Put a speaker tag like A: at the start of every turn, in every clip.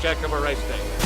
A: check of a race day.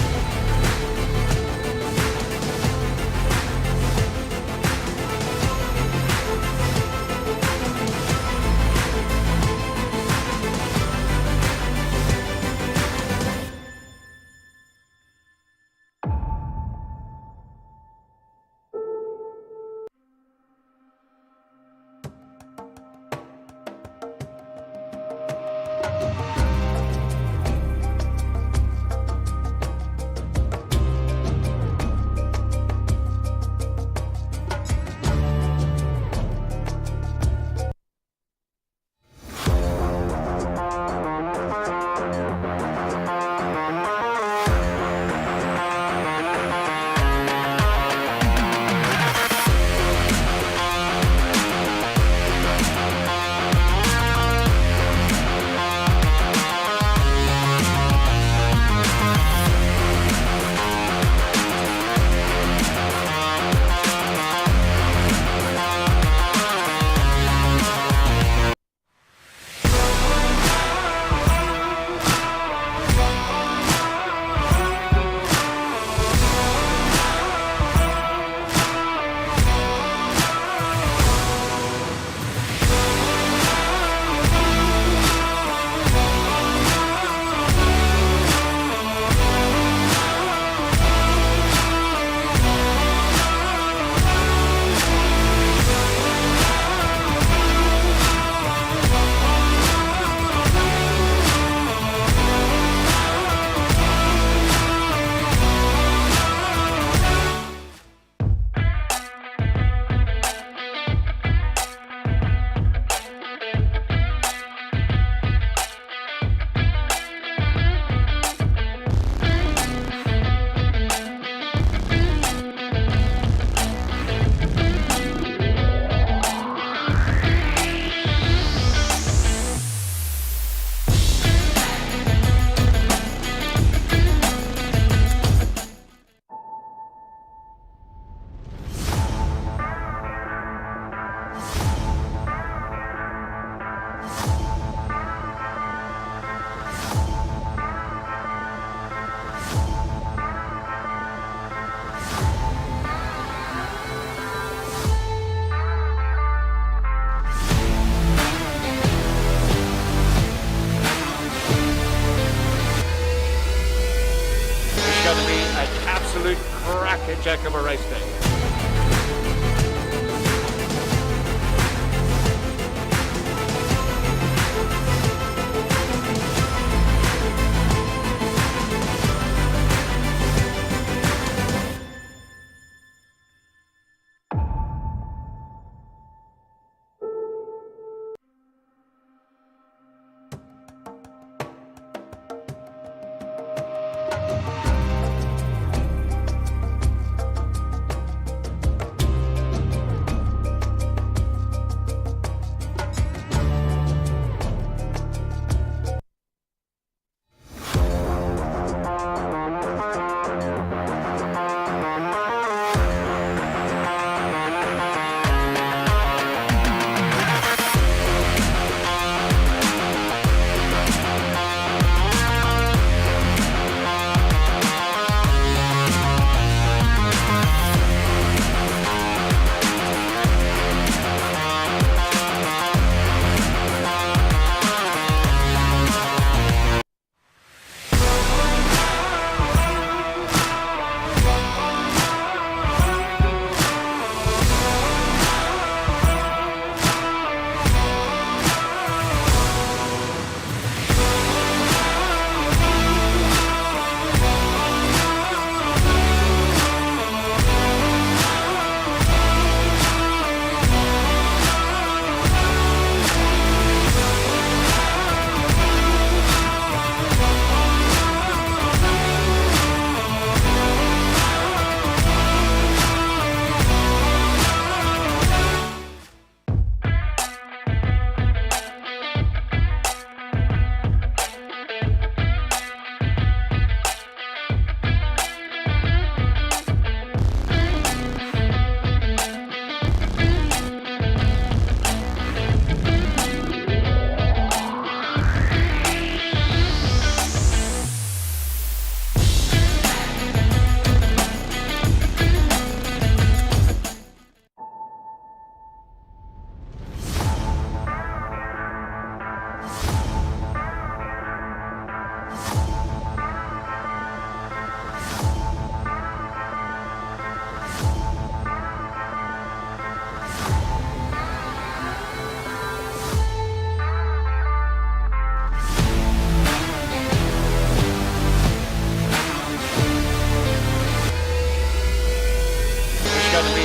A: Going to be an absolute cracker check of a race day.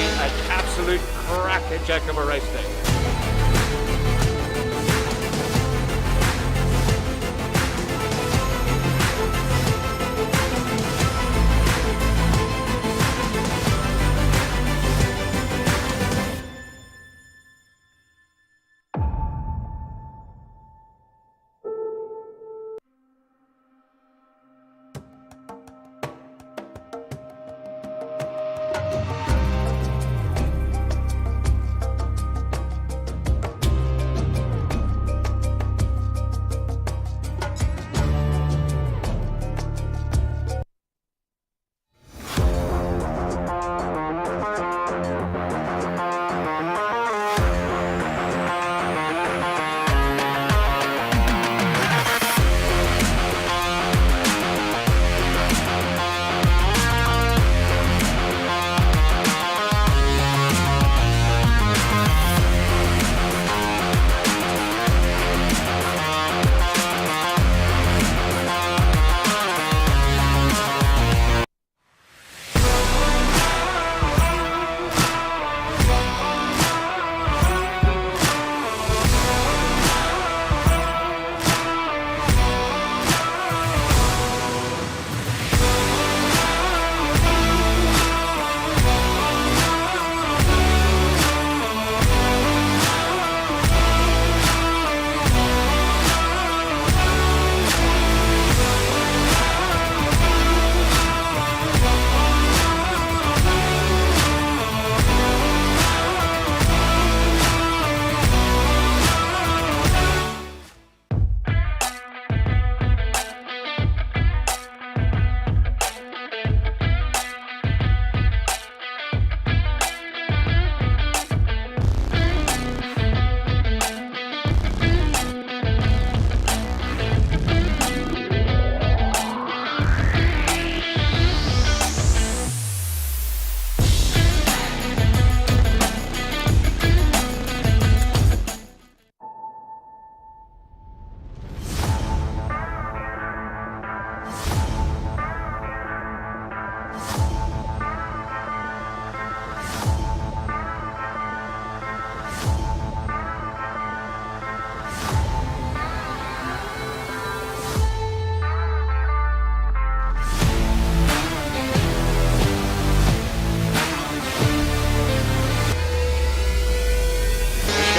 A: an absolute cracker jack of a race day.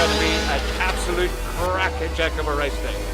A: Going to be an absolute cracker jack of a race day.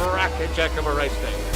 A: cracking jack of a race day.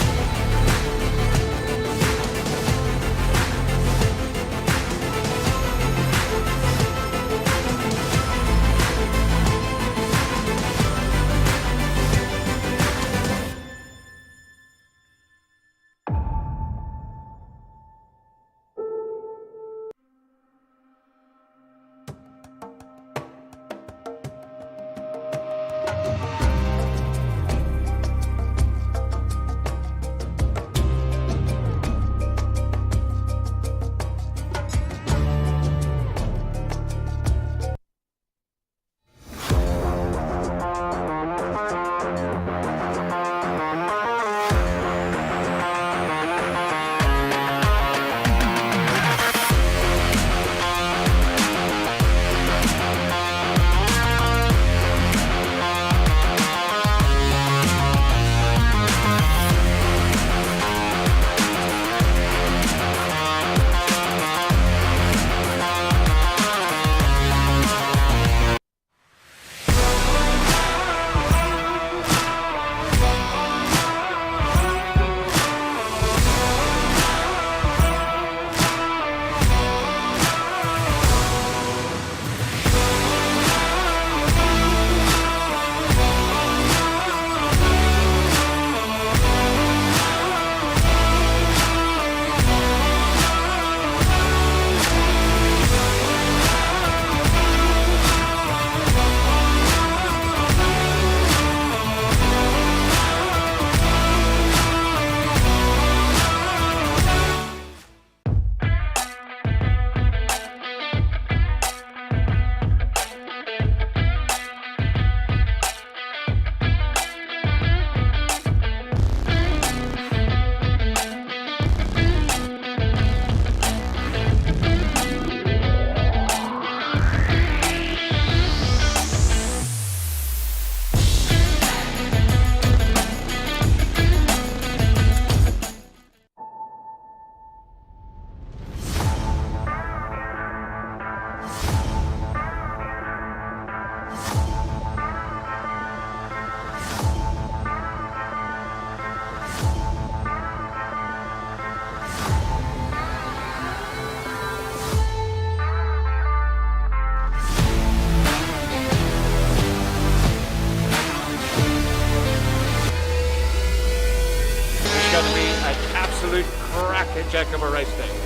A: Going to be an absolute cracking jack of a race day.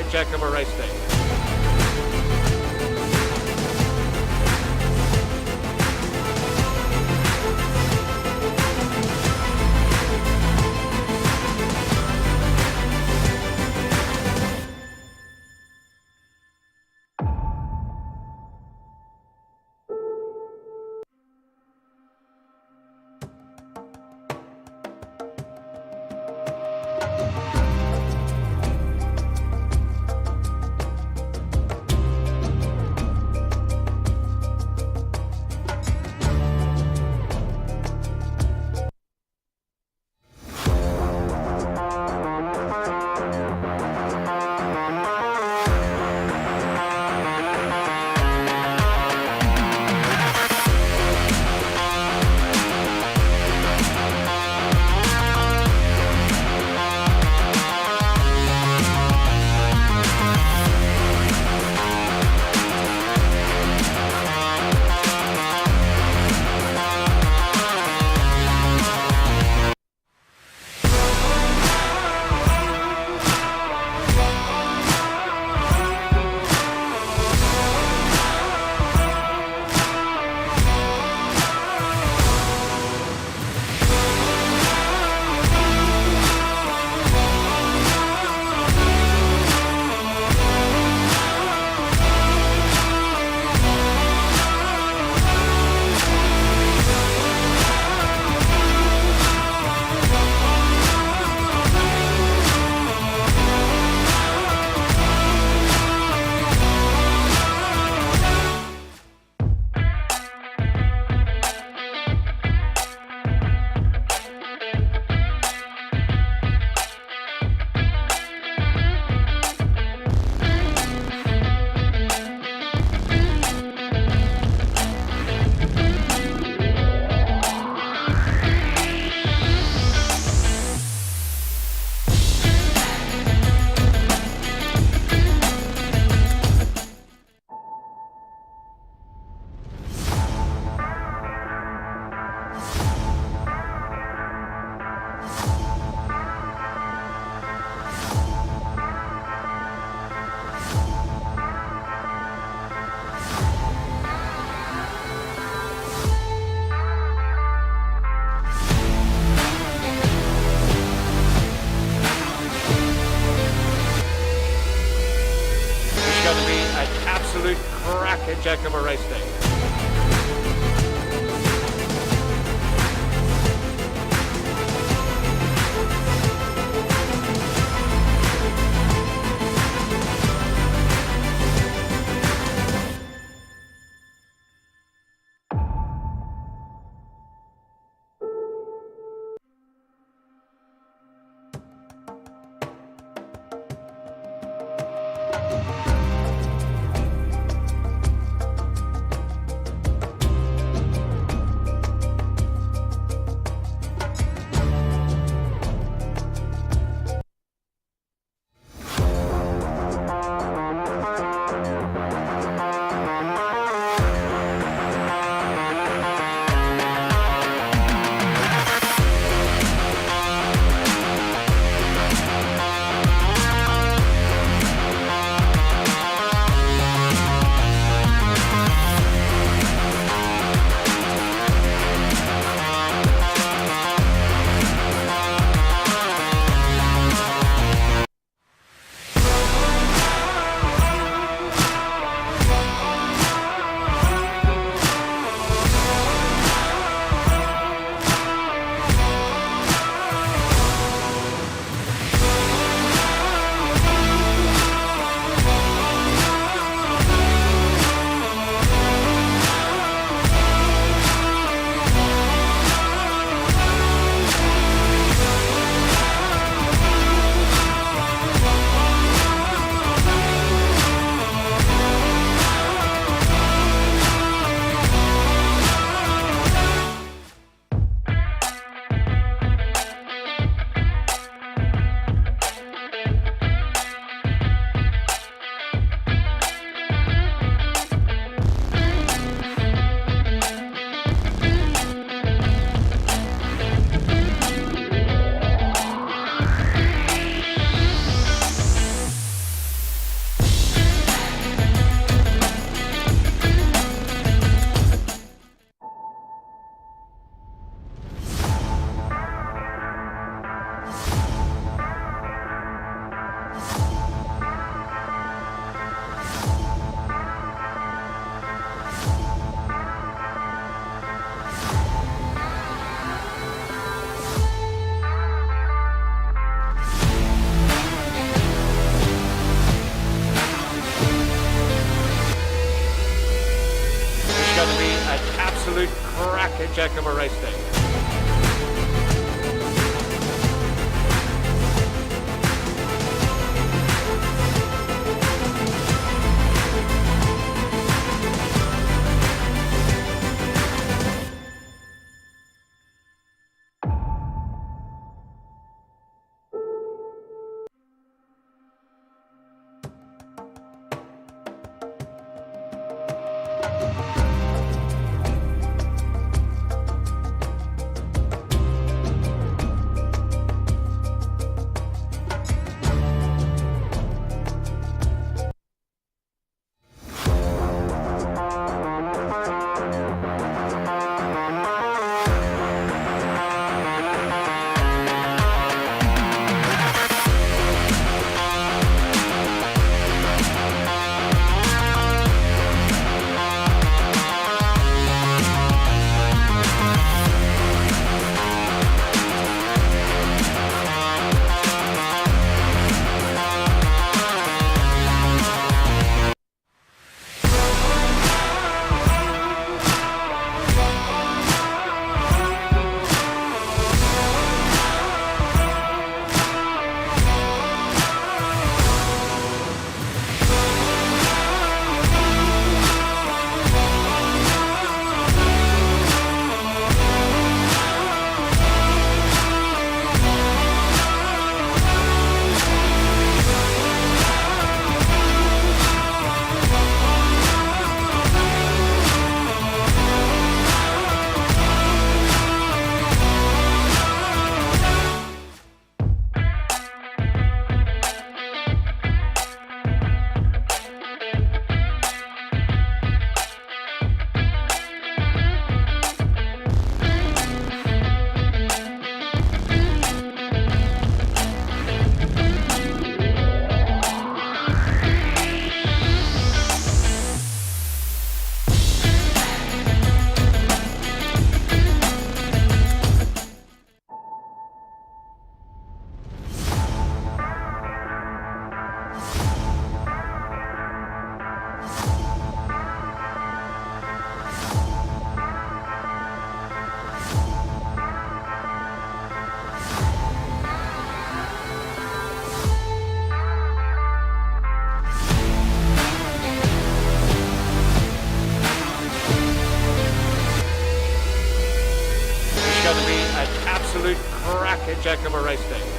A: check of a race day. Going to be an absolute cracker jack of a race day. cracking check of a race day. Going to be an absolute cracking check of a race day.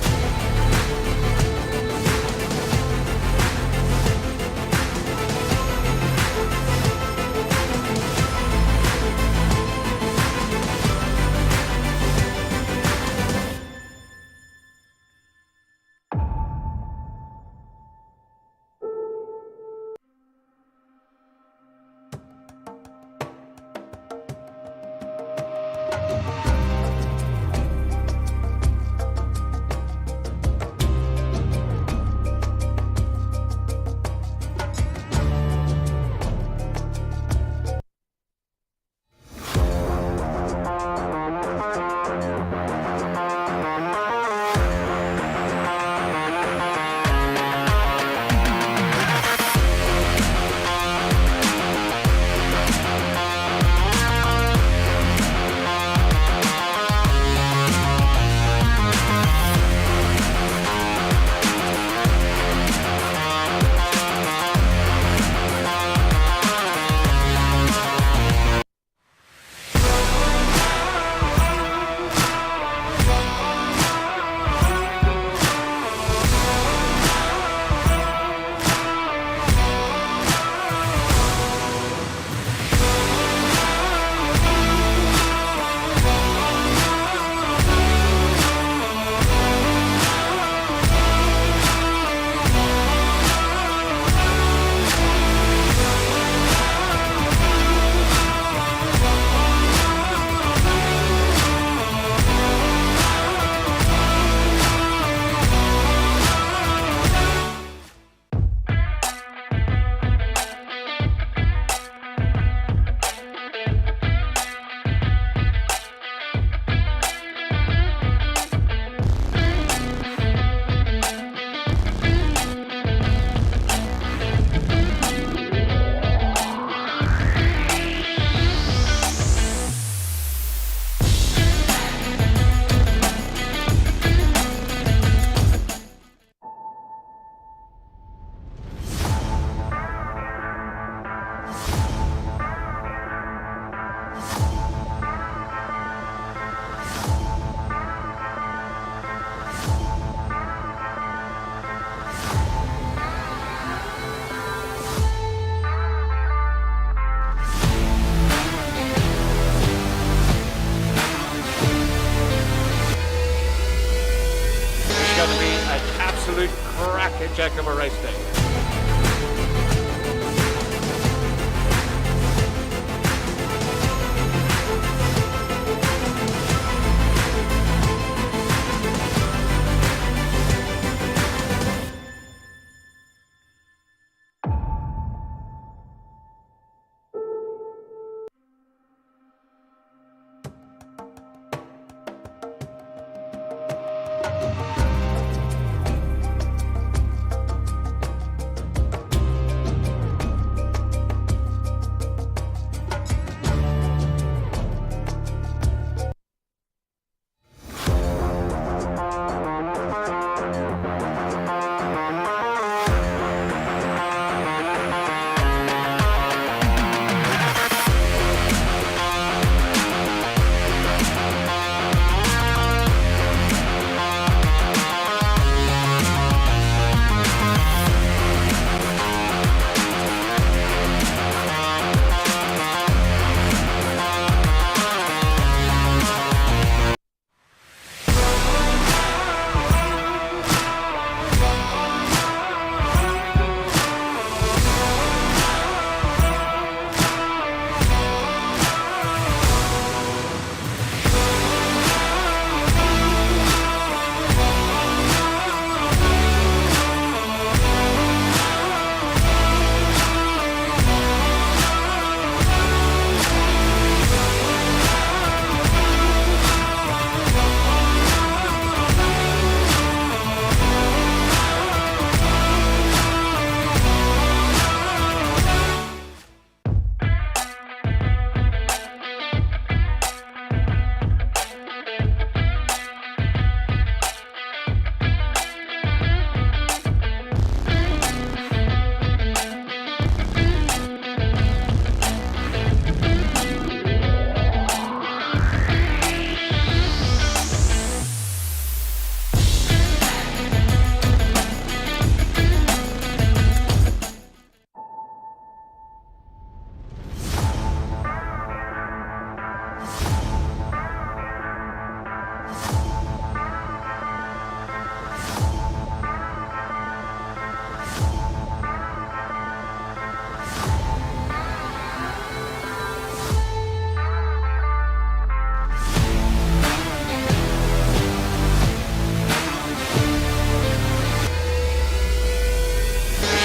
A: cracker jack of a race day.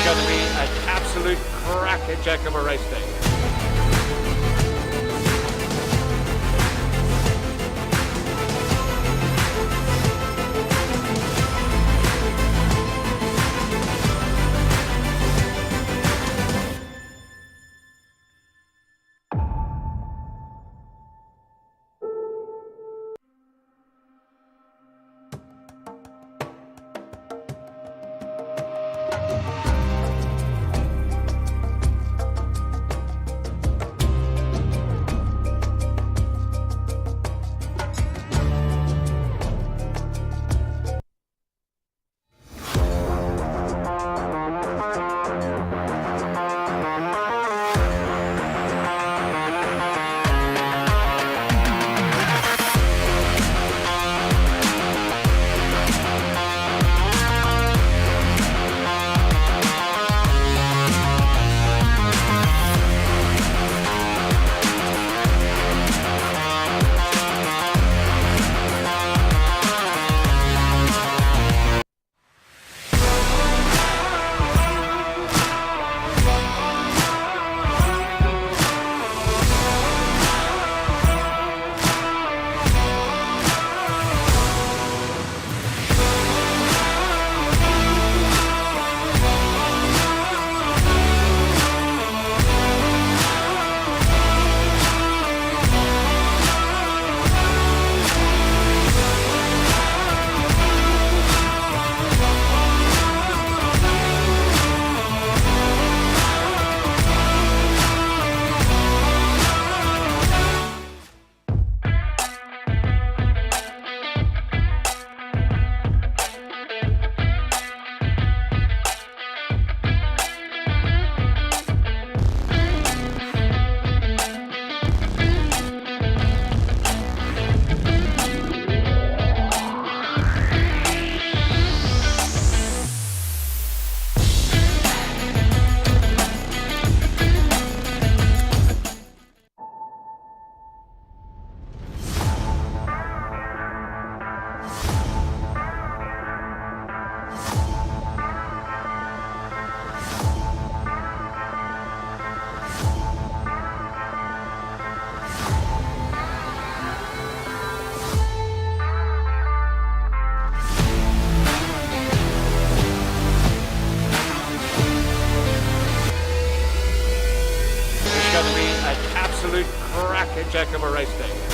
A: Going to be an absolute cracker jack of a race day. absolute cracker jack of a race day.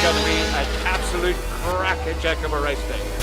A: Going to be an absolute cracker jack of a race day.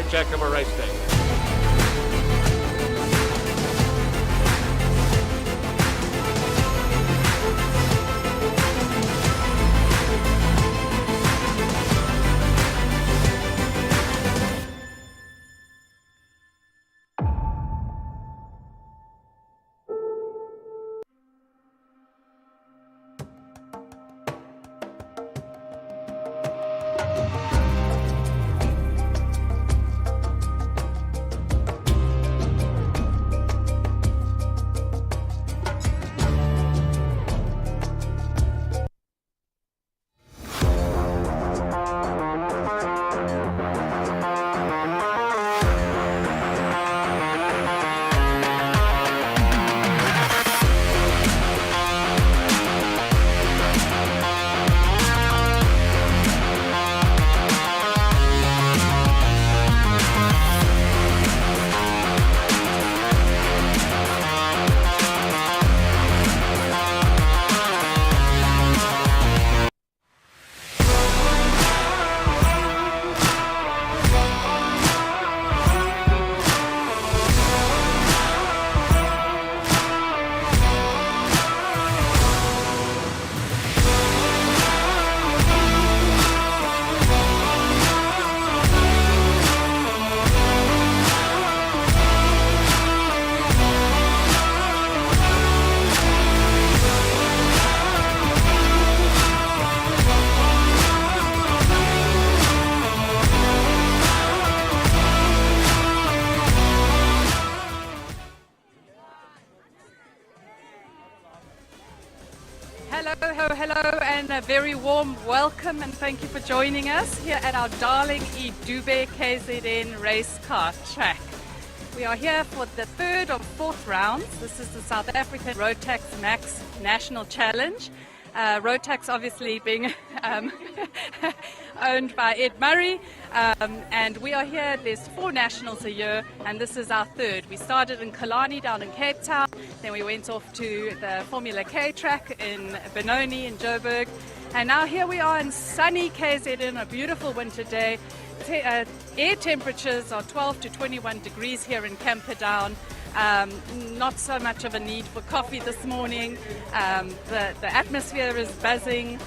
A: cracker jack of a race day.
B: Hello, and a very warm welcome and thank you for joining us here at our darling iDube KZN race car track. We are here for the third or fourth rounds. This is the South African Rotax Max National Challenge. Rotax obviously being owned by Ed Murray, and we are here. There's 4 nationals a year, and this is our third. We started in Killarney down in Cape Town, then we went off to the Formula K track in Benoni in Joburg, and now here we are in sunny KZN, a beautiful winter day. Air temperatures are 12 to 21 degrees here in Camperdown. Not so much of a need for coffee this morning. The atmosphere is buzzing.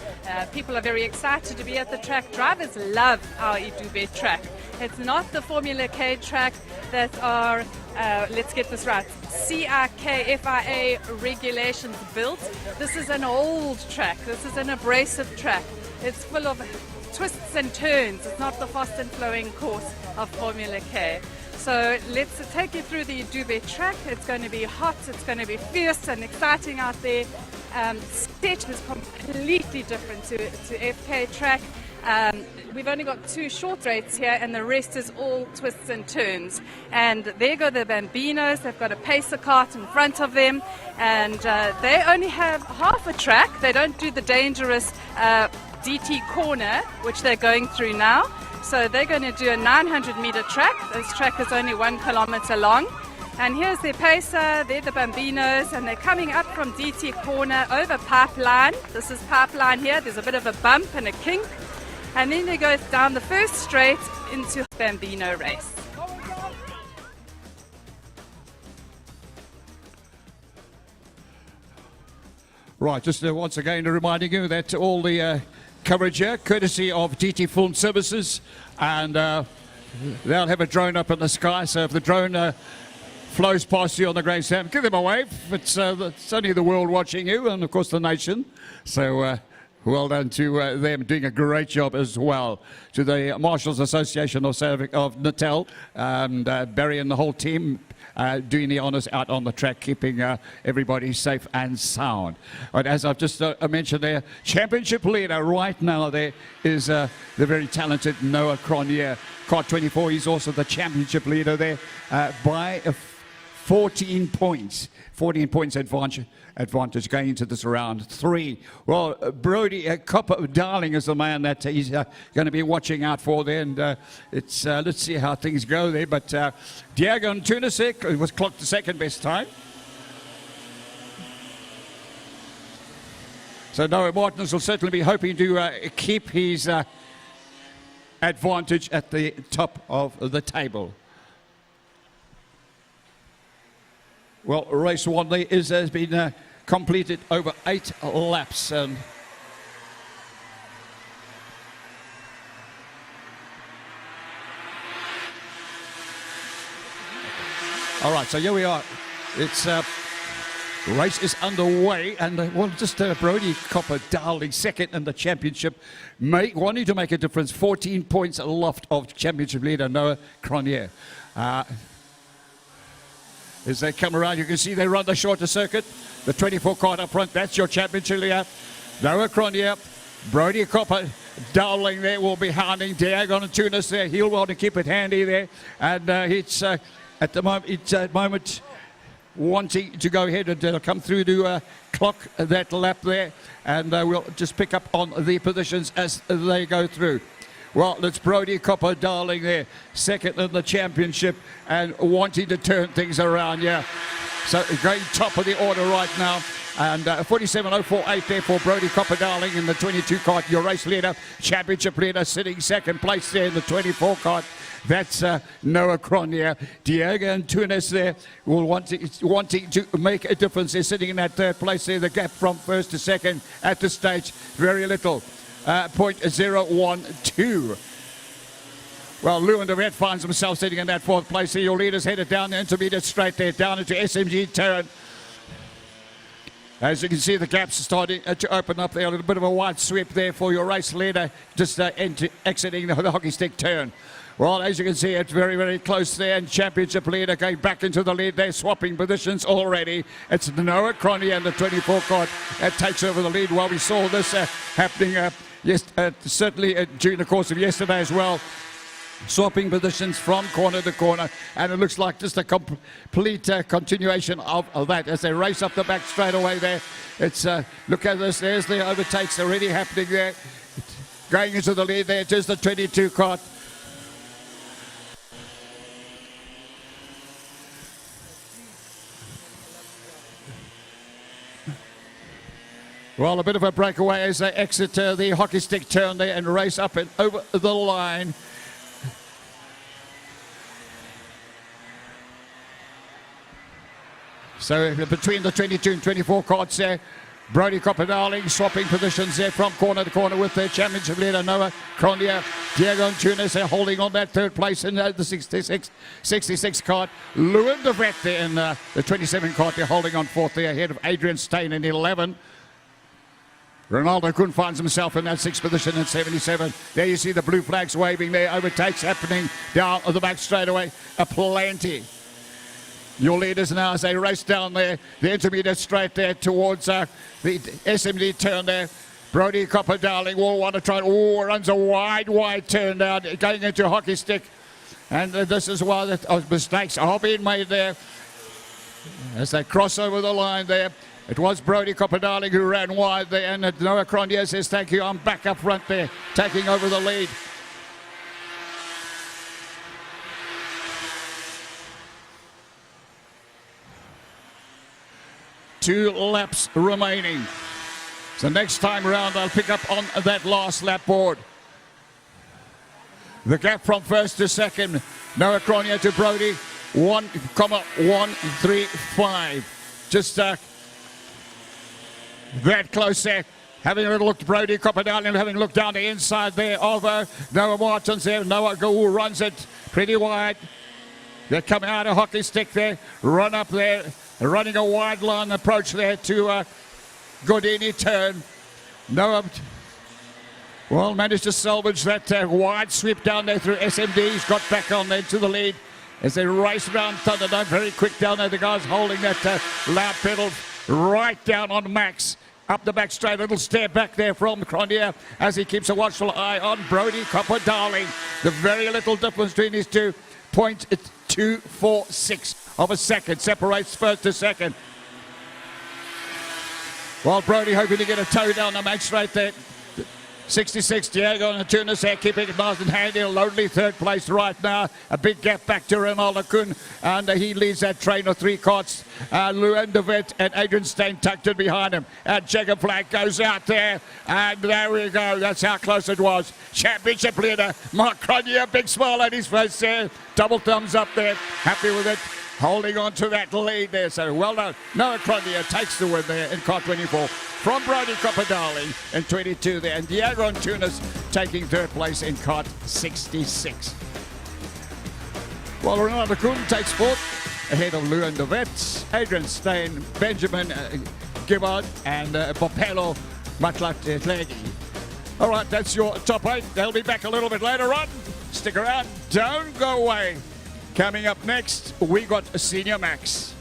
B: People are very excited to be at the track. Drivers love our iDube track. It's not the Formula K track that are, let's get this right, CRK-FIA regulations built. This is an old track. This is an abrasive track. It's full of twists and turns. It's not the fast and flowing course of Formula K. So let's take you through the iDube track. It's going to be hot, it's going to be fierce and exciting out there. Set is completely different to FK track. We've only got 2 short straights here, and the rest is all twists and turns. And there go the Bambinos. They've got a pacer cart in front of them, and they only have half a track. They don't do the dangerous DT corner, which they're going through now. So they're going to do a 900-meter track. This track is only 1 kilometer long. And here's their pacer, they're the Bambinos, and they're coming up from DT corner over Pipeline. This is Pipeline here. There's a bit of a bump and a kink. And then they go down the first straight into Bambino race.
C: Right, just once again reminding you that all the coverage here, courtesy of DT Film Services, and they'll have a drone up in the sky, so if the drone flows past you on the grandstand, give them a wave. It's only the world watching you, and of course the nation. So well done to them, doing a great job as well. To the Marshals Association of Natal, and Barry and the whole team, doing the honours out on the track, keeping everybody safe and sound. But as I've just mentioned there, championship leader right now there is the very talented Noah Cronje. Kart 24, he's also the championship leader there by 14 points. 14 points advantage going into this round 3. Well, Brody Copper Darling is the man that he's going to be watching out for there, and it's let's see how things go there. But Diego Tunasek was clocked the second best time. So Noah Martins will certainly be hoping to keep his advantage at the top of the table. Well, race 1 there has been completed over 8 laps. And all right, so here we are. It's race is underway, and well, just Brodie Copper Darling second in the championship, wanting to make a difference. 14 points aloft of championship leader Noah Cronier. As they come around, you can see they run the shorter circuit. The 24 card up front, that's your championship leader. Noah Cronier, Brodie Copper Darling there will be hounding Diagon and Tunis there. He'll want to keep it handy there, and it's at the moment wanting to go ahead and come through to clock that lap there, and we'll just pick up on the positions as they go through. Well, it's Brodie Copper Darling there, second in the championship and wanting to turn things around, yeah. So going top of the order right now, and 47.048 there for Brodie Copper Darling in the 22 cart, your race leader, championship leader, sitting second place there in the 24 cart. That's Noah Cronier. Diego and Tunis there will wanting to make a difference. They're sitting in that third place there. The gap from first to second at this stage, very little. 0.012. Well, Lewin de Vet finds himself sitting in that fourth place here. Your leader's headed down the intermediate straight there, down into SMG turn. As you can see, the gaps are starting to open up there. A little bit of a wide sweep there for your race leader, just exiting the hockey stick turn. Well, as you can see, it's very, very close there, and championship leader going back into the lead. They're swapping positions already. It's Noah Cronier and the 24 card that takes over the lead. Well, we saw this happening certainly during the course of yesterday as well. Swapping positions from corner to corner, and it looks like just a complete continuation of that as they race up the back straight away there. It's look at this, there's the overtakes already happening there. Going into the lead there, just the 22 cart. Well, a bit of a breakaway as they exit the hockey stick turn there and race up and over the line. So between the 22 and 24 carts there, Brodie Copper Darling swapping positions there from corner to corner with their championship leader Noah Cronier. Diego and Tunis are holding on that third place in the 66 cart. Lewin de Vet there in the 27 cart, they're holding on fourth there ahead of Adrian Stein in 11. Ronaldo Kuhn finds himself in that sixth position in 77. There you see the blue flags waving there. Overtakes happening down the back straightaway. Aplenty. Your leaders now as they race down there, the intermediate straight there towards the SMD turn there. Brodie Copper Darling will want to try. Oh, runs a wide turn down, going into hockey stick. And this is why mistakes are being made there as they cross over the line there. It was Brodie Copper Darling who ran wide there, and Noah Cronier says, thank you, I'm back up front there, taking over the lead. Two laps remaining. So next time around, I'll pick up on that last lap board. The gap from first to second, Noah Cronier to Brodie, 1,135. Just that close there. Having a little look at Brodie Copper Darling, having looked down the inside there of Noah Martins there. Noah Gaul runs it pretty wide. They're coming out of hockey stick there, run up there, running a wide line approach there to Godini turn. Noah, well, managed to salvage that wide sweep down there through SMD. He's got back on there to the lead as they race around Thunderdome. Very quick down there. The guys holding that loud pedal right down on Max. Up the back straight, a little stare back there from Cronier as he keeps a watchful eye on Brodie Copper Darling. The very little difference between these two, 0.246 of a second separates first to second. Well, Brodie hoping to get a toe down the main straight there. 66, Diego and Tunis there keeping it nice and handy. A lonely third place right now. A big gap back to Ronaldo Kuhn, and he leads that train of 3 carts. Luan de Vet and Adrian Stein tucked in behind him. And Jacob Flag goes out there, and there we go. That's how close it was. Championship leader Mark Cronje, big smile on his face there. Double thumbs up there. Happy with it. Holding on to that lead there, so well done. Noah Cronje takes the win there in car 24 from Brody Camperdown in 22 there, and Diego and Tunis taking third place in kart 66. Well, Ronaldo Kuhn takes fourth ahead of Luan de Vet, Adrian Stein, Benjamin Gibbard, and Popelo Matlatlegi. All right, that's your top 8. They'll be back a little bit later on. Stick around, don't go away. Coming up next, we got Senior Max.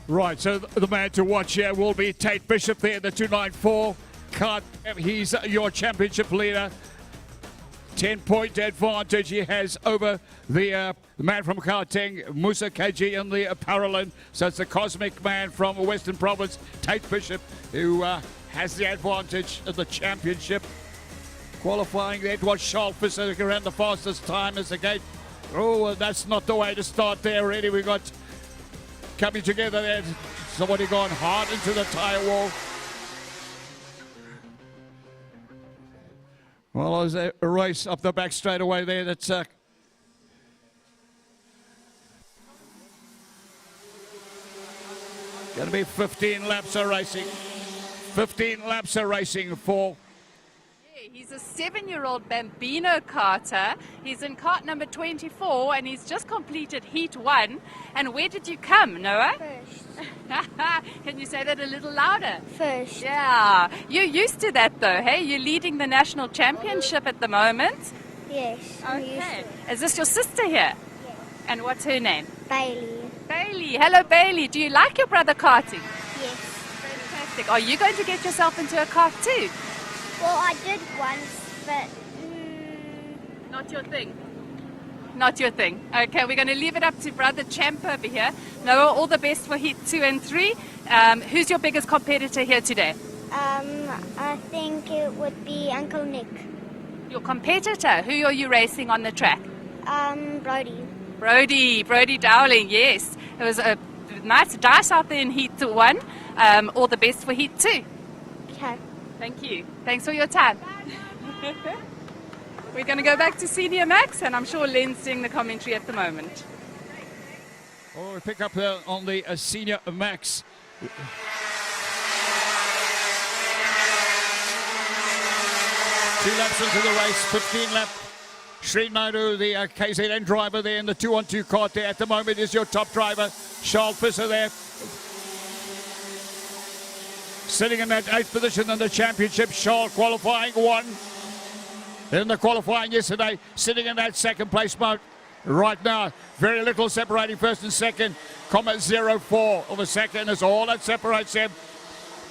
C: Right, so the man to watch here will be Tate Bishop there, the 294 kart. He's your championship leader. 10-point advantage he has over the man from Gauteng, Musa KG in the Paralympic. So it's the cosmic man from Western Province, Tate Bishop, who has the advantage of the championship. Qualifying, that was Charles Fisser around the fastest time as the gate. Oh, well, that's not the way to start there already. We got coming together there. Somebody gone hard into the tyre wall. Well, there's a race up the back straight away there. That's going to be 15 laps of racing. 15 laps of racing for...
B: He's a 7-year-old Bambino karter. He's in kart number 24 and he's just completed heat 1. And where did you come, Noah?
D: First.
B: Can you say that a little louder?
D: First.
B: Yeah. You're used to that though, hey? You're leading the national championship at the moment.
D: Yes. I'm used
B: Okay.
D: to it.
B: Is this your sister here?
D: Yes.
B: And what's her name?
D: Bailey.
B: Bailey. Hello, Bailey. Do you like your brother karting?
D: Yes.
B: Fantastic. Are you going to get yourself into a kart too?
D: Well, I did once, but
B: Not your thing. Not your thing. Okay, we're going to leave it up to Brother Champ over here. Noah, all the best for Heat 2 and 3. Who's your biggest competitor here today?
D: I think it would be Uncle Nick.
B: Your competitor? Who are you racing on the track?
D: Brody.
B: Brody Dowling, yes. It was a nice dice out there in Heat 1. All the best for Heat 2.
D: Okay.
B: Thank you. Thanks for your time. We're going to go back to Senior Max, and I'm sure Len's doing the commentary at the moment.
C: Oh, we pick up on the Senior Max. 2 laps into the race, 15 lap. Sri Naidu, the KZN driver there in the 2-on-2 kart there at the moment is your top driver. Charles Fisser there. Sitting in that 8th position in the championship. Charles qualifying 1. In the qualifying yesterday, sitting in that 2nd place mode. Right now, very little separating 1st and 2nd. 0.04 of a second is all that separates them.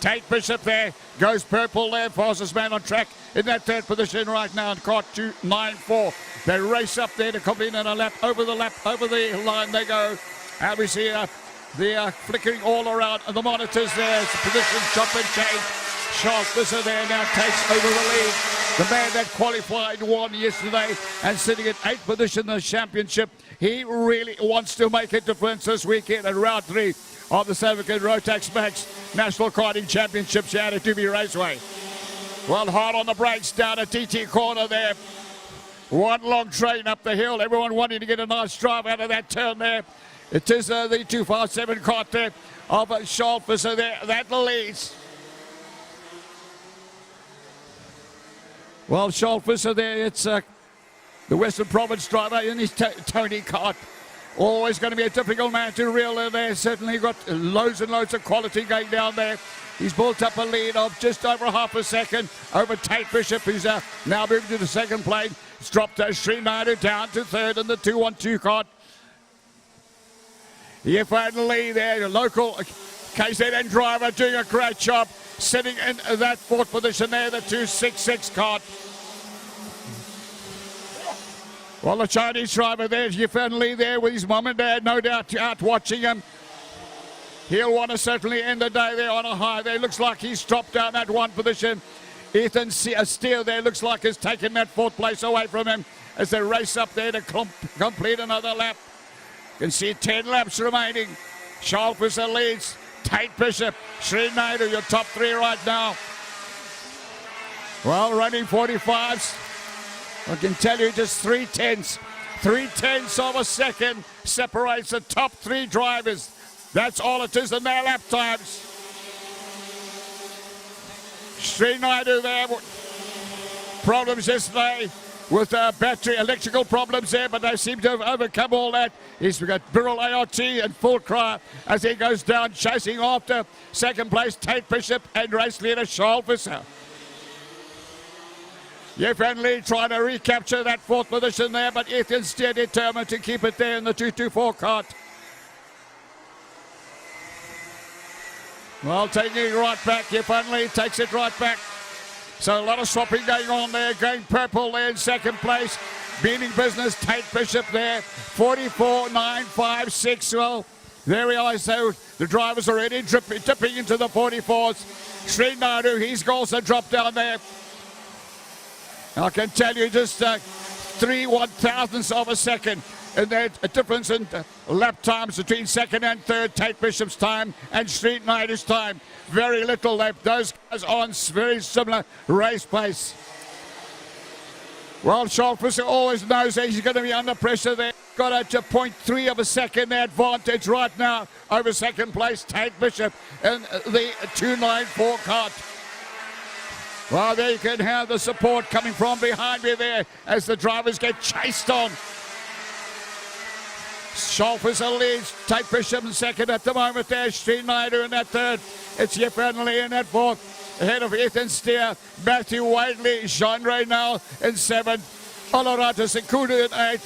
C: Tate Bishop there, goes purple there, fastest man on track in that 3rd position right now in Kart 294. They race up there to complete in a lap, over the line they go. And we see the flickering all around the monitors there. It's position chop and change. Charles Fisser there now takes over the lead. The man that qualified 1 yesterday and sitting at 8th position in the championship. He really wants to make a difference this weekend in round 3 of the South African Rotax Max National Karting Championships here at iDube Raceway. Well, hard on the brakes down at TT corner there. One long train up the hill. Everyone wanting to get a nice drive out of that turn there. It is the 257 kart there of Charles Fisser there. That leads. Well, Charles Fisser there, it's the Western Province driver in his Tony kart. Always going to be a difficult man to reel in there. Certainly got loads and loads of quality going down there. He's built up a lead of just over half a second over Tate Bishop, who's now moving to the 2nd plane. It's dropped Sri Naidu down to 3rd in the 2-on-2 kart. Yefan Lee there, the local KZN driver, doing a great job. Sitting in that 4th position there, the 266 kart. Well, the Chinese driver there, Yifan Lee there with his mum and dad, no doubt out watching him. He'll want to certainly end the day there on a high there. Looks like he's dropped down that 1 position. Ethan Steele there looks like has taken that 4th place away from him as they race up there to complete another lap. You can see 10 laps remaining. Charles Fisser leads. Tate Bishop, Sri Naidu, your top 3 right now. Well, running 45s. I can tell you just 3/10 of a second separates the top 3 drivers. That's all it is in their lap times. Sri Naidu there. Problems yesterday with battery electrical problems there, but they seem to have overcome all that. He's got Birrell ART and full cry as he goes down, chasing after 2nd place Tate Bishop and race leader Charles Fisser. Yefan Lee trying to recapture that 4th position there, but Ethan's still determined to keep it there in the 224 kart. Well, taking it right back, Yefan Lee takes it right back. So a lot of swapping going on there, going purple there in 2nd place. Meaning business, Tate Bishop there, 44.956. Well, there we are. So the drivers already dipping into the 44s. Sri Naidu, he's also dropped down there. I can tell you just 3/1000ths of a second. And there's a difference in lap times between 2nd and 3rd, Tate Bishop's time and Sri Naidu's time. Very little left. Those guys on very similar race pace. Well, Charles Fisser always knows that he's going to be under pressure there. Got a 0.3 of a second advantage right now over 2nd place, Tate Bishop in the 294 kart. Well, there you can have the support coming from behind me there as the drivers get chased on. Charles Fisser leads, Tate Bishop in 2nd at the moment there, Sri Naidu in that 3rd. It's Yefan Lee in that 4th. Ahead of Ethan Steer, Matthew Wadley, Jean Reynal in 7th. Olarata Sekudu in 8th.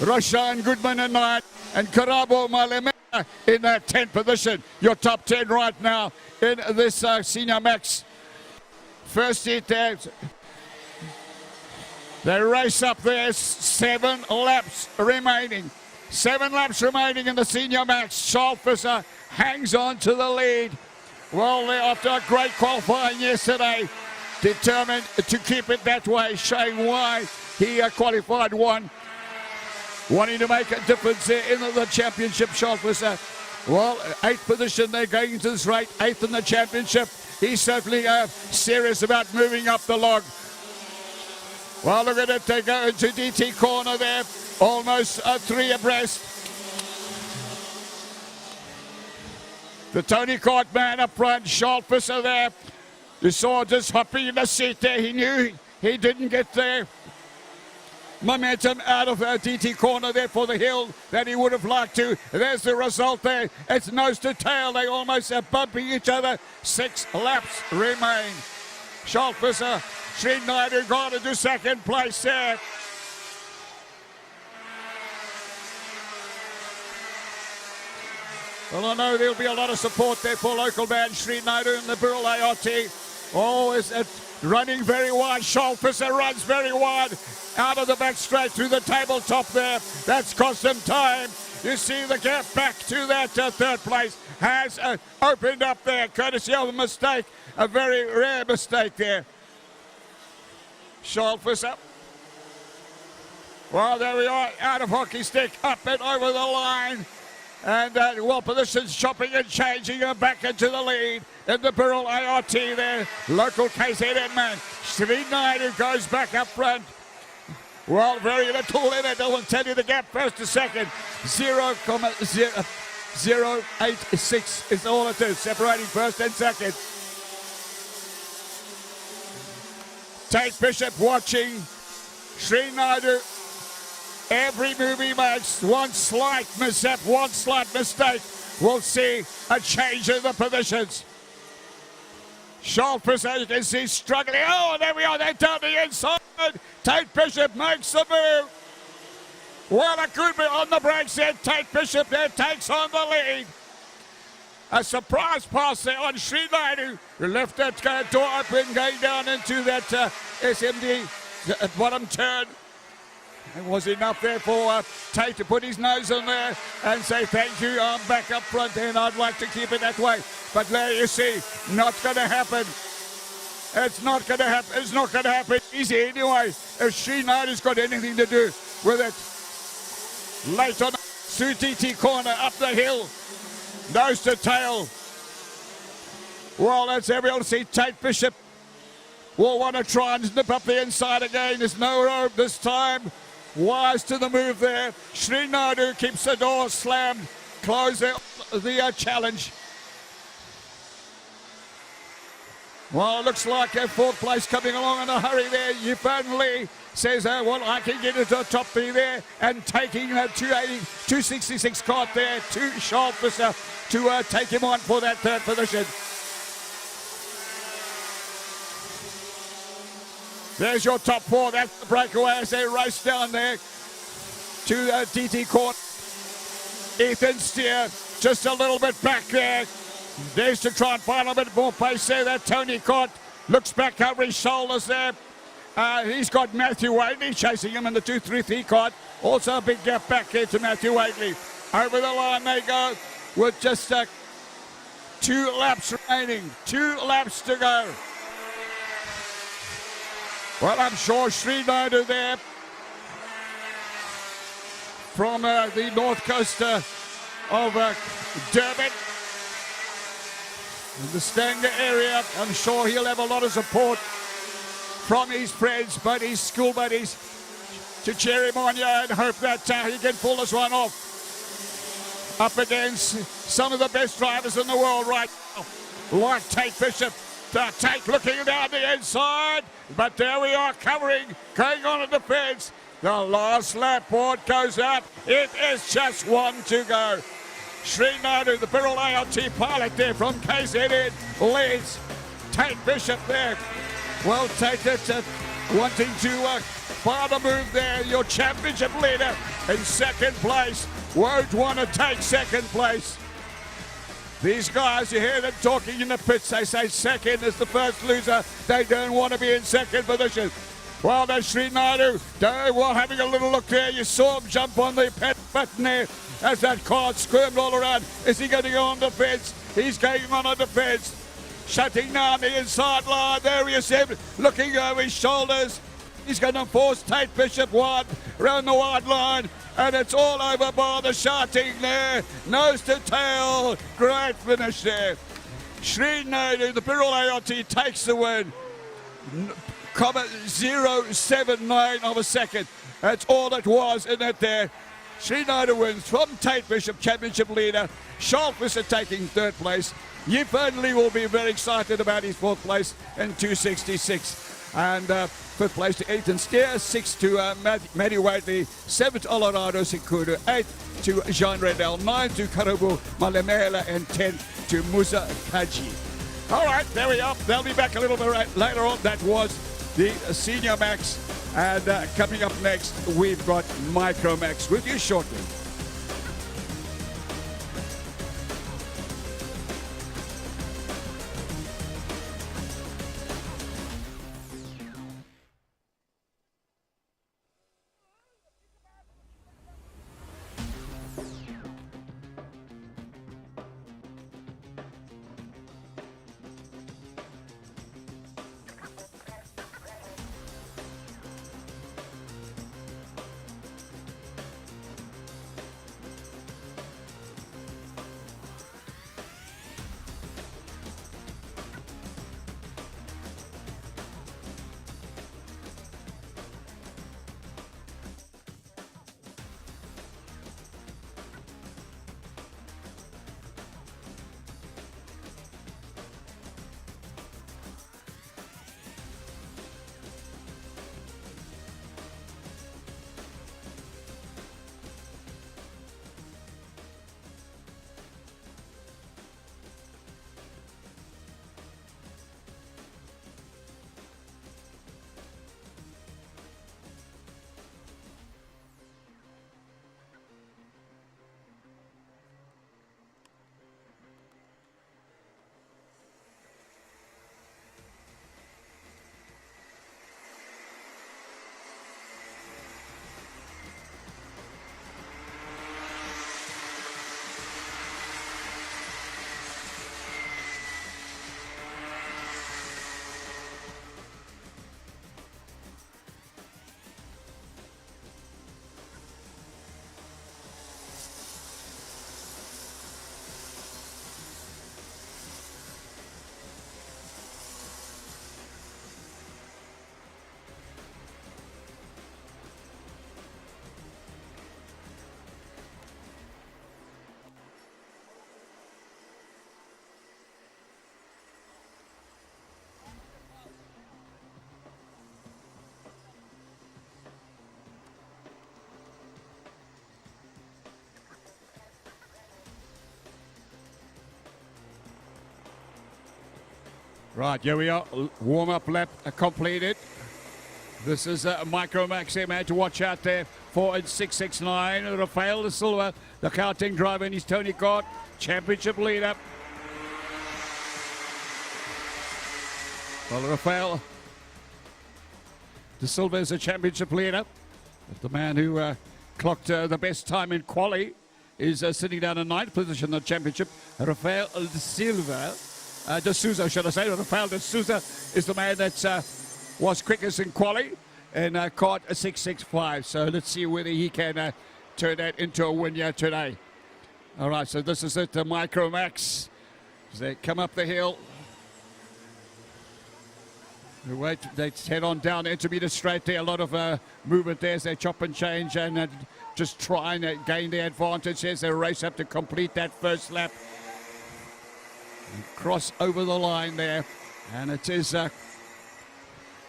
C: Roshan Goodman in 9th. And Karabo Malemena in that 10th position. Your top 10 right now in this Senior Max. First heat there. They race up there, 7 laps remaining. 7 laps remaining in the senior match. Schalfisser hangs on to the lead. Well, after a great qualifying yesterday, determined to keep it that way, showing why he qualified one. Wanting to make a difference there in the championship, Schalfisser. Well, 8th position, they're going into this race, 8th in the championship. He's certainly serious about moving up the log. Well, look at it, they go into DT corner there, almost 3 abreast. The Tony Kart man up front, Schalfisser there. You saw just hopping in the seat there. He knew he didn't get there. Momentum out of DT corner there for the hill that he would have liked to. There's the result there. It's nose to tail. They almost are bumping each other. 6 laps remain. Schalfisser, Srinaidu got into second place there. Well, I know there'll be a lot of support there for local band Srinaidu and the Burl ART. Oh, is it running very wide. Schalfisser runs very wide out of the back straight through the tabletop there. That's cost him time. You see the gap back to that third place has opened up there, courtesy of a mistake, a very rare mistake there. Schalfisser. Well, there we are, out of hockey stick, up and over the line. And well, positions chopping and changing her back into the lead in the Burl ART there. Local KZN man, Srinaidu goes back up front. Well, very little in it. I will tell you the gap first to second. 0.086 is all it is, separating first and second. Tate Bishop watching. Srinaidu. Every move he makes, one slight mishap, one slight mistake, we'll see a change in the positions. Schalfisser, you can see, struggling. Oh, there we are, they're down the inside. Tate Bishop makes the move. What a good move on the brakes there. Tate Bishop there takes on the lead. A surprise pass there on Srinaidu, who left that door open, going down into that SMD bottom turn. It was enough there for Tate to put his nose in there and say, thank you, I'm back up front and I'd like to keep it that way. But there you see, not going to happen. It's not going to happen. It's not going to happen easy anyway. If Srinaidu's got anything to do with it. Late on through DT corner, up the hill, nose to tail. Well, that's everyone to see. Tate Bishop will want to try and nip up the inside again. There's no rope this time. Wise to the move there. Srinaidu keeps the door slammed. Close the challenge. Well, it looks like a 4th place coming along in a hurry there. Yifan Lee says, well, I can get into the top 3 there. And taking that 266 cart there to Schalfisser to take him on for that 3rd position. There's your top 4. That's the breakaway as they race down there to DT Court. Ethan Steer just a little bit back there. There's to try and find a bit more pace there. That Tony Kart looks back over his shoulders there. He's got Matthew Waitley chasing him in the 233 Kart. Also a big gap back here to Matthew Waitley. Over the line they go with just 2 laps remaining. 2 laps to go. Well, I'm sure Srinaidu there from the north coast of Durban, in the Stanger area. I'm sure he'll have a lot of support from his friends, buddies, school buddies, to cheer him on and hope that he can pull this one off. Up against some of the best drivers in the world right now, like Tate Bishop. Tate looking down the inside, but there we are covering, going on in the fence. The last lap board goes out. It is just 1 to go. Srinaidu, the Burl ART pilot there from KZN, leads. Tate Bishop there. Well, Tate, wanting to find a move there. Your championship leader in 2nd place. Won't want to take 2nd place. These guys, you hear them talking in the pits. They say 2nd is the first loser. They don't want to be in 2nd position. Well, there's Sri Naidu. While having a little look there, you saw him jump on the pet button there as that car squirmed all around. Is he going to go on the fence? He's going on the fence. Shutting down the inside line. There he is, looking over his shoulders. He's going to force Tate Bishop wide around the wide line. And it's all over by the shouting there. Nose to tail. Great finish there. Sri Naidu, the Birrell ART, takes the win. 0.079 of a second. That's all it was in it there. Sri Naidu wins from Tate Bishop, championship leader. Charles Visser taking third place. Yip Lee will be very excited about his fourth place in 266. And fifth place to Ethan Steer, sixth to Matty Whiteley, seventh Olorado Sikudu, eighth to Jean Redel, ninth to Karabu Malemela, and 10th to Musa Kaji. All right, there we are. They'll be back a little bit later on. That was the Senior Max. And coming up next, we've got Micro Max with you shortly. Right, here we are. Warm-up lap completed. This is Micro Max here, man, to watch out there. 4 and 669. Rafael De Silva, the karting driver, and his Tony Kart, championship leader. Well, Rafael De Silva is a championship leader. But the man who clocked the best time in quali is sitting down in 9th position in the championship. Rafael De Silva. De Souza, should I say. Rafael De Souza is the man that was quickest in quali and caught a 665. So let's see whether he can turn that into a win here today. All right, so this is it, the Micro Max. As they come up the hill. They head on down the intermediate straight there. A lot of movement there as they chop and change and just try and gain the advantage as they race up to complete that first lap. Cross over the line there, and it is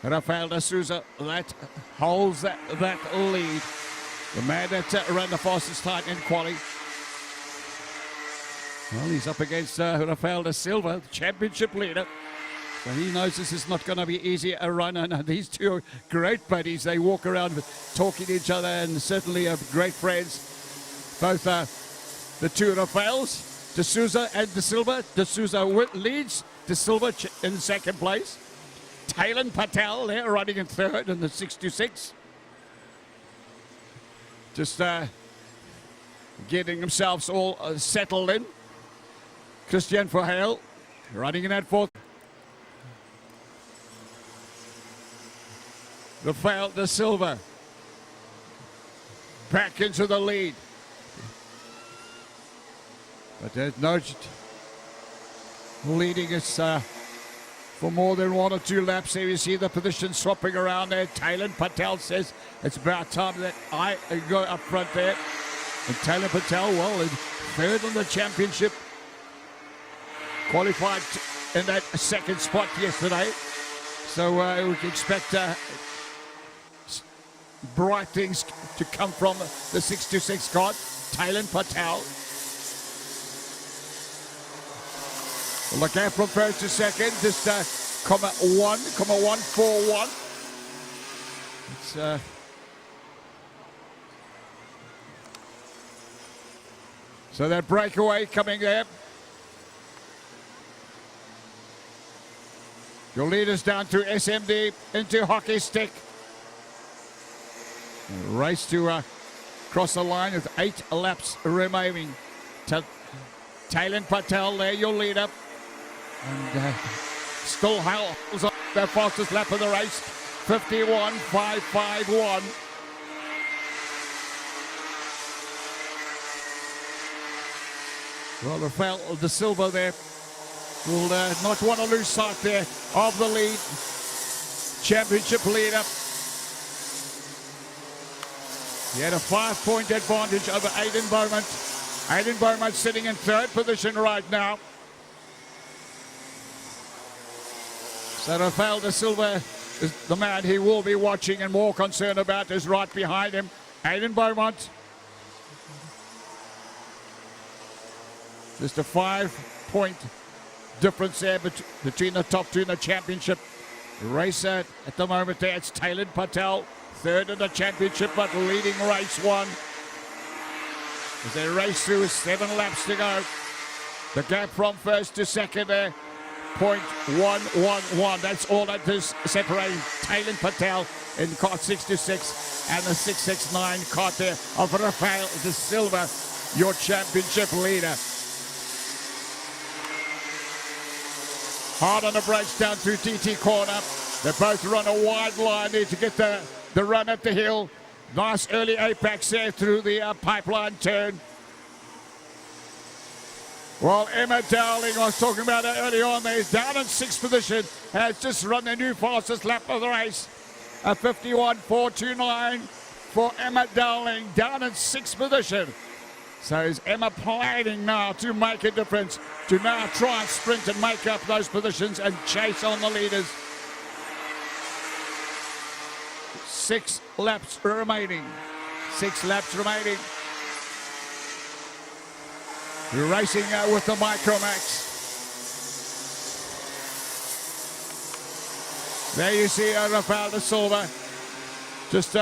C: Rafael De Souza that holds that lead. The man that ran the fastest time in quali. Well, he's up against Rafael De Silva, the championship leader. So he knows this is not going to be easy a run. And these two are great buddies. They walk around talking to each other and certainly are great friends. Both the two Rafaels. De Souza and De Silva. De Souza leads De Silva in second place. Taylor Patel there running in third in the 626. Just getting themselves all settled in. Christian Verheil running in at fourth. Rafael De Silva back into the lead. But there's no leading us for more than 1 or 2 laps. There you see the position swapping around there. Taylor Patel says it's about time that I go up front there. And Taylor Patel, well, in third in the championship. Qualified in that second spot yesterday. So we can expect bright things to come from the 626 Kart. Taylor Patel. Well, the gap from first to second, just 1,141. It's so that breakaway coming there. Your leaders down to SMD into hockey stick. Race to cross the line with 8 laps remaining. Taylor Patel there, your leader. And still holds on the fastest lap of the race. 51.551. Well, Rafael De Silva there will not want to lose sight there of the lead. Championship leader. He had a 5-point advantage over Aiden Beaumont. Aiden Beaumont sitting in third position right now. So Rafael De Silva is the man he will be watching and more concerned about is right behind him. Aiden Beaumont. Just a 5-point difference there between the top two in the championship. The racer at the moment there, it's Taylor Patel, third in the championship, but leading race 1. As they race through 7 laps to go. The gap from first to second there, 0.111. That's all that is separating Taylor Patel in Kart 626 and the 669 Kart there of Rafael De Silva, your championship leader. Hard on the brakes down through TT corner. They both run a wide line there to get the run up the hill. Nice early apex there through the pipeline turn. Well, Emma Dowling, I was talking about her early on there, is down in 6th position. Has just run the new fastest lap of the race. A 51.429 for Emma Dowling, down in 6th position. So is Emma planning now to make a difference, to now try and sprint and make up those positions and chase on the leaders. 6 laps remaining. 6 laps remaining. We're racing with the Micromax. There you see Rafael De Silva just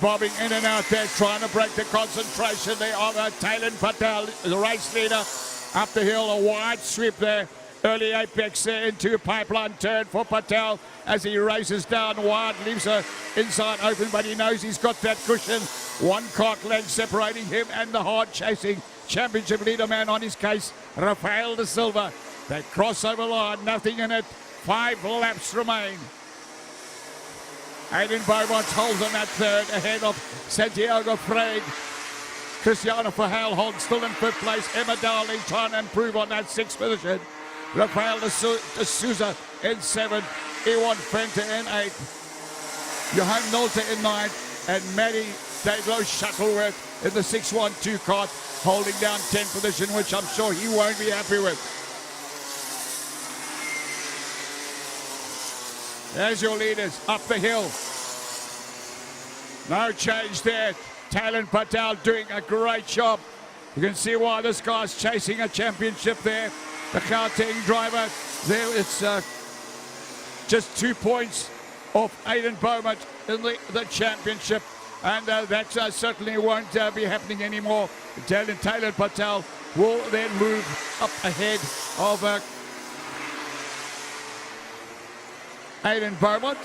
C: bobbing in and out there, trying to break the concentration there of Taylor Patel, the race leader. Up the hill, a wide sweep there. Early apex there into pipeline turn for Patel as he races down wide, leaves her inside open, but he knows he's got that cushion. 1 kart length separating him and the hard chasing championship leader man on his case, Rafael De Silva. That crossover line, nothing in it. 5 laps remain. Aiden Beaumont holds on that third ahead of Santiago Freid. Cristiano Verheil holds still in 5th place. Emma Dowling trying to improve on that 6th position. Rafael De Souza in 7th. Ewan Fenter in 8th. Johan Nolte in 9th. And Maddie Dayglow Shuttleworth in the 612 Kart, holding down 10th position, which I'm sure he won't be happy with. There's your leaders up the hill. No change there. Taylor Patel doing a great job. You can see why this guy's chasing a championship there. The Gauteng driver there, it's just 2 points off Aiden Beaumont in the championship. And that certainly won't be happening anymore. Taylor Patel will then move up ahead of Aidan Beaumont.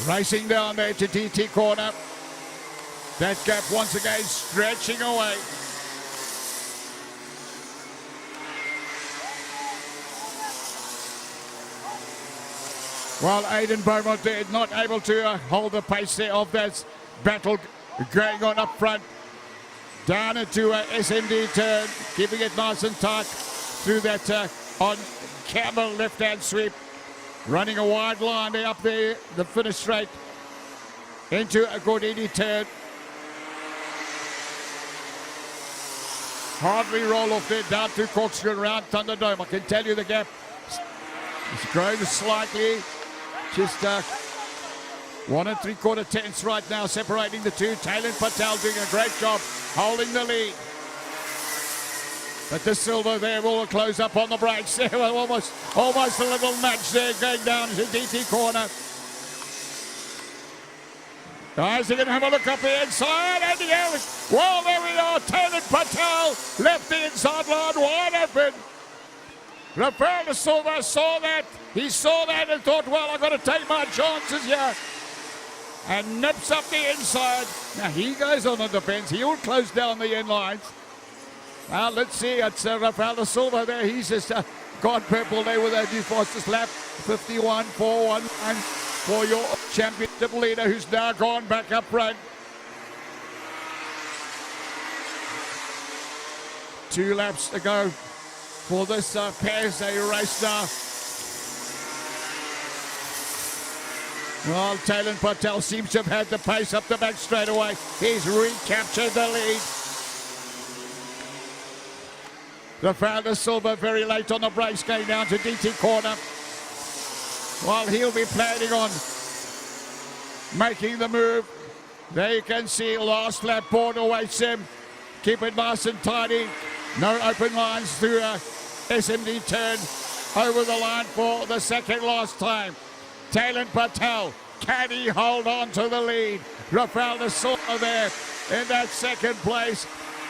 C: Racing down there to DT corner. That gap once again stretching away. Well, Aidan Beaumont there not able to hold the pace there of that battle going on up front. Down into SMD turn, keeping it nice and tight through that on Campbell left-hand sweep. Running a wide line there up there, the finish straight into a Gordini turn. Hardly roll off there, down to corkscrew around Thunderdome. I can tell you the gap is growing slightly. Just 1 3/4 tenths right now separating the two. Taylor Patel doing a great job holding the lead. But the silver there will close up on the brakes. There was almost a little nudge there going down to DT corner. Guys, they're going to have a look up the inside. And well, there we are. Taylor Patel left the inside line wide open. Rafael de Silva saw that. He saw that and thought, well, I've got to take my chances here. And nips up the inside. Now he goes on the defense. He'll close down the end lines. Well, let's see. It's Rafael de Silva there. He's just gone purple there with a new fastest lap. 51.419 for your championship leader, who's now gone back up front. 2 laps to go for this KZN race now. Well, Taylor Patel seems to have had the pace up the back straight away. He's recaptured the lead. Rafael de Silva very late on the brakes going down to DT corner. While he'll be planning on making the move. There you can see last lap board awaits him. Keep it nice and tidy. No open lines through SMD turn. Over the line for the second last time. Taylor Patel, can he hold on to the lead? Rafael de Silva there in that second place.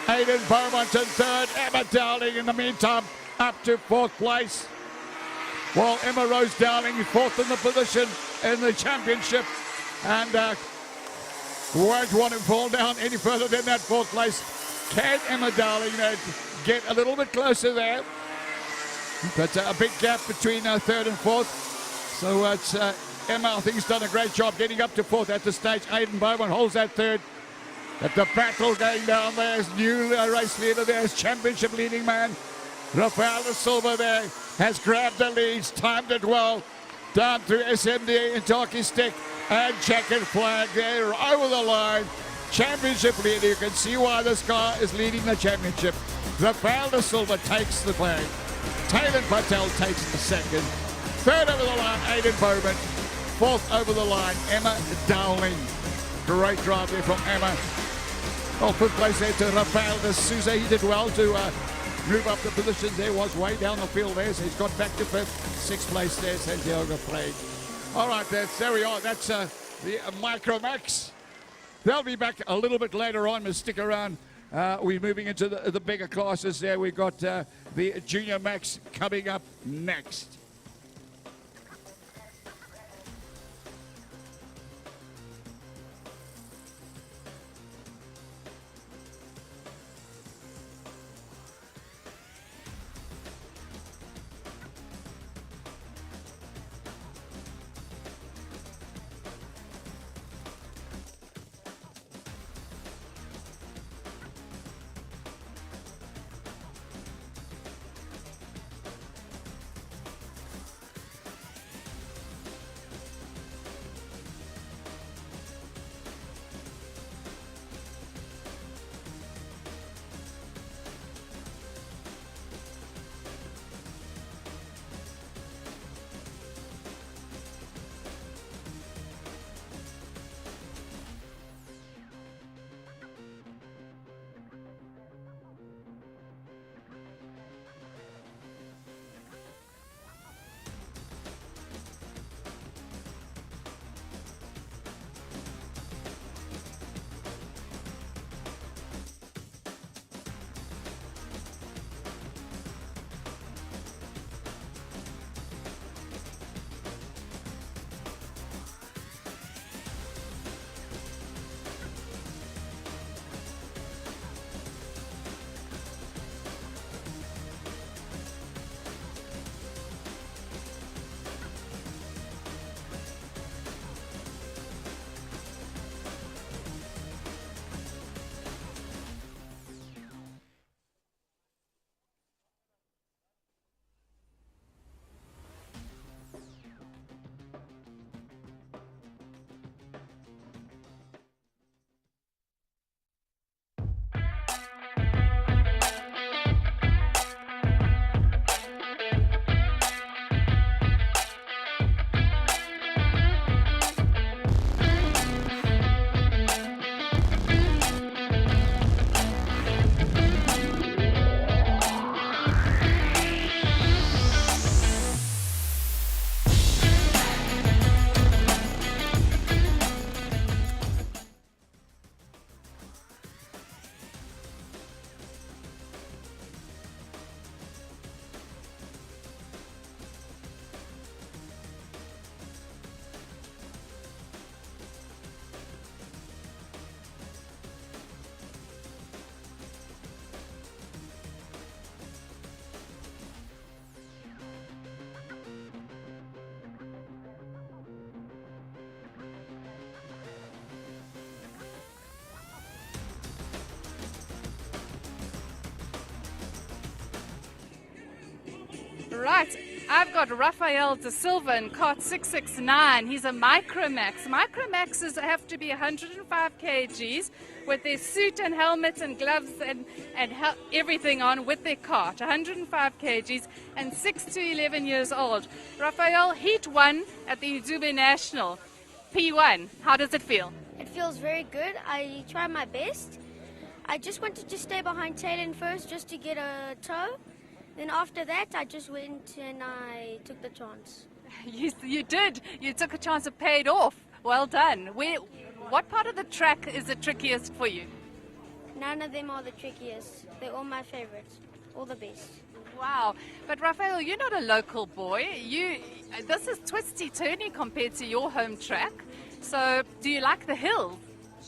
C: Aidan Beaumont in third. Emma Dowling in the meantime up to 4th place. While Emma Rose Dowling 4th in the position in the championship. And won't want to fall down any further than that 4th place. Can Emma Dowling get a little bit closer there? But a big gap between 3rd and 4th. So it's Emma, I think, has done a great job getting up to 4th at the stage. Aidan Beaumont holds that 3rd. But the battle going down there is new race leader there, is championship leading man. Rafael de Silva there has grabbed the leads, timed it well. Down through SMD into hockey stick and checkered flag there over the line. Championship leader, you can see why this guy is leading the championship. Rafael de Silva takes the flag. Taylor Patel takes the second. 3rd over the line, Aidan Beaumont. 4th over the line, Emma Dowling. Great drive there from Emma. Well, 5th place there to Rafael de Souza. He did well to move up the positions. There was way down the field there, so he's got back to 5th. 6th place there, Santiago Frey. All right, there we are. That's the Micromax. They'll be back a little bit later on, but stick around. We're moving into the bigger classes there. We've got the Junior Max coming up next.
B: Right, I've got Rafael De Silva in Kart 669. He's a Micromax. Micromaxes have to be 105 kgs with their suit and helmet and gloves and everything on with their kart. 105 kgs and 6 to 11 years old. Rafael, Heat 1 at the iDube National. P1, how does it feel?
D: It feels very good. I try my best. I just wanted to stay behind Taylor first just to get a tow. Then after that, I just went and I took the chance.
B: You did. You took a chance. It paid off. Well done. What part of the track is the trickiest for you?
D: None of them are the trickiest. They're all my favorites. All the best.
B: Wow. But Rafael, you're not a local boy. This is twisty-turny compared to your home track. So do you like the hills?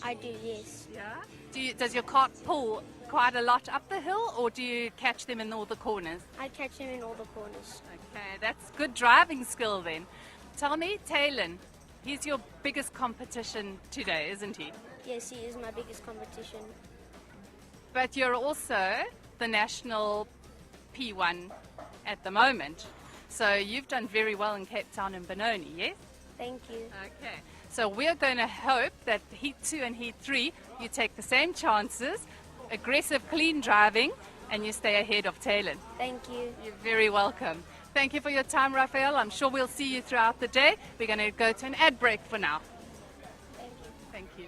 D: I do, yes.
B: Yeah? Does your kart pull quite a lot up the hill, or do you catch them in all the corners?
D: I catch them in all the corners.
B: Okay, that's good driving skill then. Tell me, Talon, he's your biggest competition today, isn't he?
D: Yes, he is my biggest competition.
B: But you're also the national P1 at the moment. So you've done very well in Cape Town and Benoni, yes?
D: Thank you.
B: Okay. So we're going to hope that Heat 2 and Heat 3, you take the same chances, aggressive, clean driving, and you stay ahead of Talon.
D: Thank you.
B: You're very welcome. Thank you for your time, Rafael. I'm sure we'll see you throughout the day. We're going to go to an ad break for now.
D: Thank you.
B: Thank you.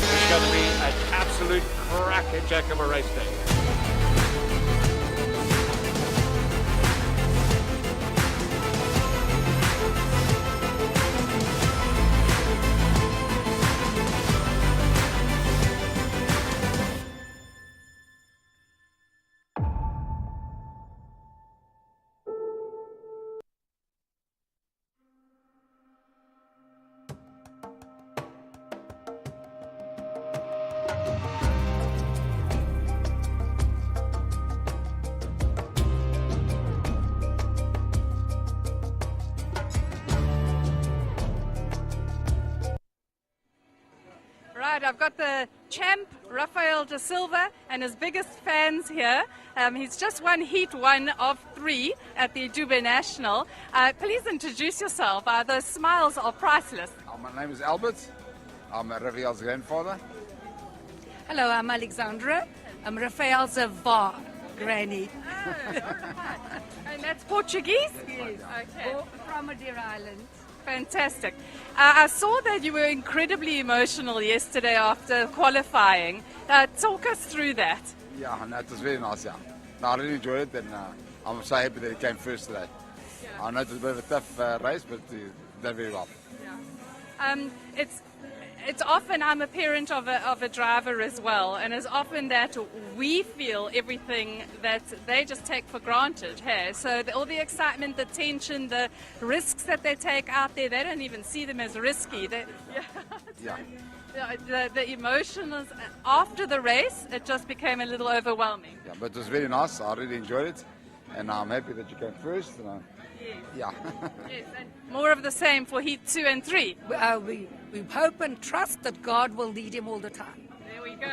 A: It's going to be an absolute cracker-jack of a race day.
B: Right, I've got the champ, Rafael De Silva, and his biggest fans here. He's just won Heat 1 of 3 at the iDube National. Please introduce yourself. Those smiles are priceless.
E: My name is Albert. I'm Rafael's grandfather.
F: Hello, I'm Alexandra. I'm Rafael's VAR granny.
B: And that's Portuguese?
F: Yes.
B: Okay.
F: From Madeira Island.
B: Fantastic. I saw that you were incredibly emotional yesterday after qualifying. Talk us through that.
E: Yeah, no, it was very nice, yeah. No, I really enjoyed it, and I'm so happy that he came first today.
B: Yeah.
E: I know it was a bit of a tough race, but he did very well.
B: It's often, I'm a parent of a driver as well, and it's often that we feel everything that they just take for granted. Hey, so all the excitement, the tension, the risks that they take out there, they don't even see them as risky. The emotions after the race, it just became a little overwhelming.
E: Yeah, but it was very nice. I really enjoyed it, and I'm happy that you came first. And, yeah.
B: Yes, and more of the same for Heat 2 and 3.
F: We hope and trust that God will lead him all the time.
B: There we go.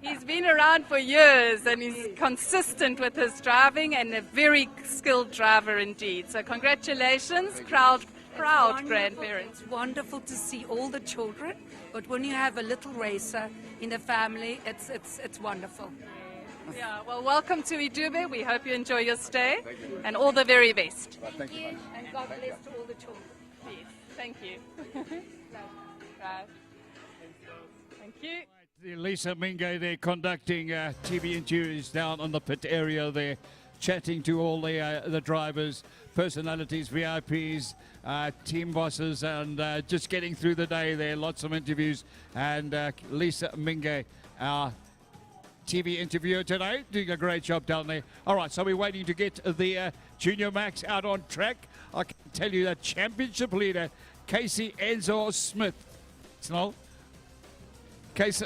B: He's been around for years and he's consistent with his driving and a very skilled driver indeed. So congratulations, proud grandparents.
F: It's wonderful to see all the children, but when you have a little racer in the family, it's wonderful.
B: Yeah, well, welcome to iDube. We hope you enjoy your stay and all the very best.
E: Well, thank you.
F: And God bless to all the children.
B: Yes, thank you. Right. Thank you.
C: Lisa Mingo there conducting TV interviews down on the pit area there, chatting to all the drivers, personalities, VIPs, team bosses, and just getting through the day there. Lots of interviews. And Lisa Mingo, our TV interviewer today, doing a great job down there. All right, so we're waiting to get the Junior Max out on track. I can tell you that championship leader, Casey Enzo Smith, Casey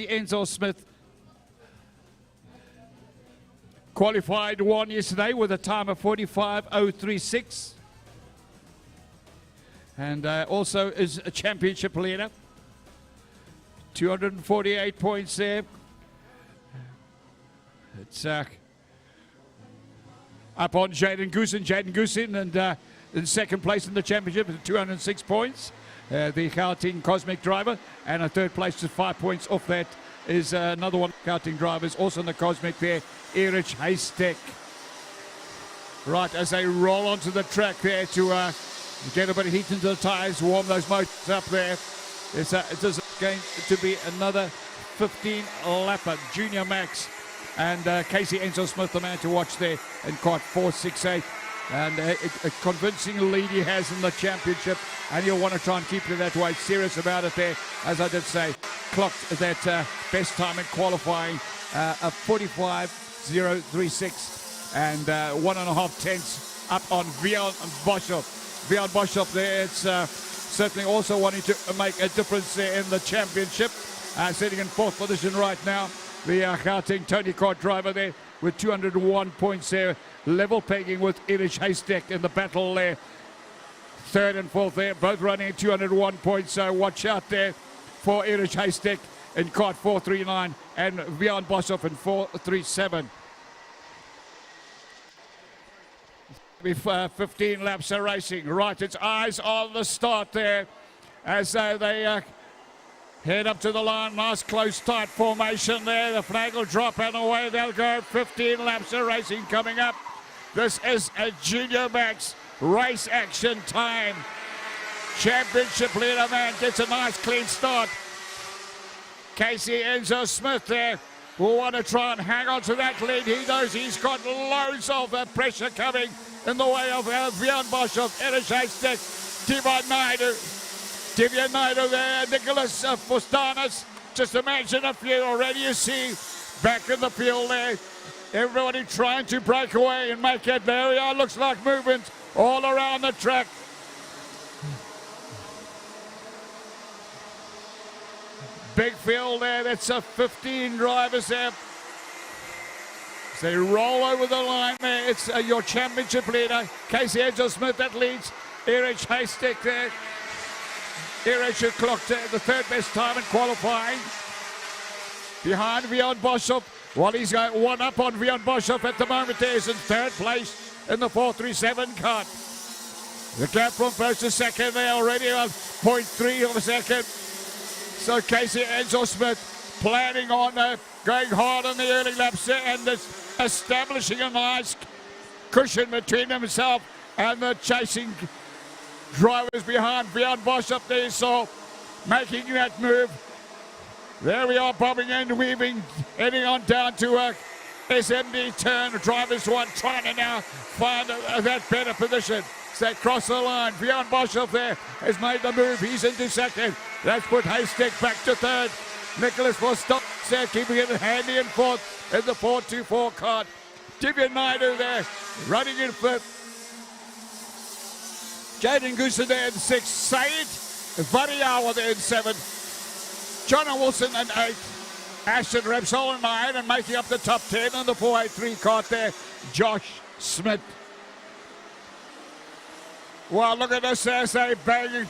C: Enzo Smith, qualified one yesterday with a time of 45.036. And also is a championship leader. 248 points there. It's up on Jaden Goosen, and in second place in the championship with 206 points. The Gauteng Cosmic driver, and a third place with 5 points off that is another one of Gauteng drivers, also in the Cosmic there, Erich Haystack. Right, as they roll onto the track there to get a bit of heat into the tyres, warm those motors up there. It is going to be another 15-lapper, Junior Max. And Casey Enzo Smith, the man to watch there in Kart 468. And a convincing lead he has in the championship. And he'll want to try and keep it that way. Serious about it there, as I did say. Clocked that best time in qualifying, a 45.036. And 1.5 tenths up on Bjorn Boshoff. Bjorn Boshoff there, it's certainly also wanting to make a difference there in the championship. Sitting in fourth position right now. The Gauteng Tony Kart driver there with 201 points there. Level pegging with Erich Haystack in the battle there. Third and fourth there, both running at 201 points. So watch out there for Erich Haystack in Kart 439 and Bjorn Boshoff in 437. 15 laps of racing. Right, it's eyes on the start there as they head up to the line. Nice close tight formation there. The flag will drop and away they'll go. 15 laps of racing coming up. This is a Junior Max race action time. Championship leader man gets a nice clean start. Casey Enzo Smith there will want to try and hang on to that lead. He knows he's got loads of pressure coming in the way of Bjorn Boshoff, Erich Haystack, Divya Naidu there, Nicholas Fustanis. Just imagine a few already you see back in the field there. Everybody trying to break away and make it. There we are, looks like movement all around the track. Big field there, that's 15 drivers there. As they roll over the line there, it's your championship leader, Casey Enzo Smith, that leads Erich Haystack there. Erich clocked the third best time in qualifying. Behind Bjorn Boshoff, while he's got one up on Bjorn Boshoff at the moment, there's in third place in the 437 Kart. The gap from first to second there already on 0.3 of a second. So Casey Enzo Smith planning on going hard on the early laps there and establishing a nice cushion between himself and the chasing drivers behind. Bjorn Boshoff there, so making that move. There we are, bobbing and weaving, heading on down to SMD turn. Drivers one trying to now find that better position. So they cross the line. Bjorn Boshoff there has made the move. He's into second. That's put Haystack back to third. Nicholas Vostok there, keeping it handy in fourth in the 424 Kart. Divya Naidu there, running in fifth. Jaden Goosen there in sixth. Said Variawa there in seventh. John Wilson in eighth. Ashton Repsol in nine, and making up the top 10 in the 483 Kart there, Josh Smith. Well, look at this as they bang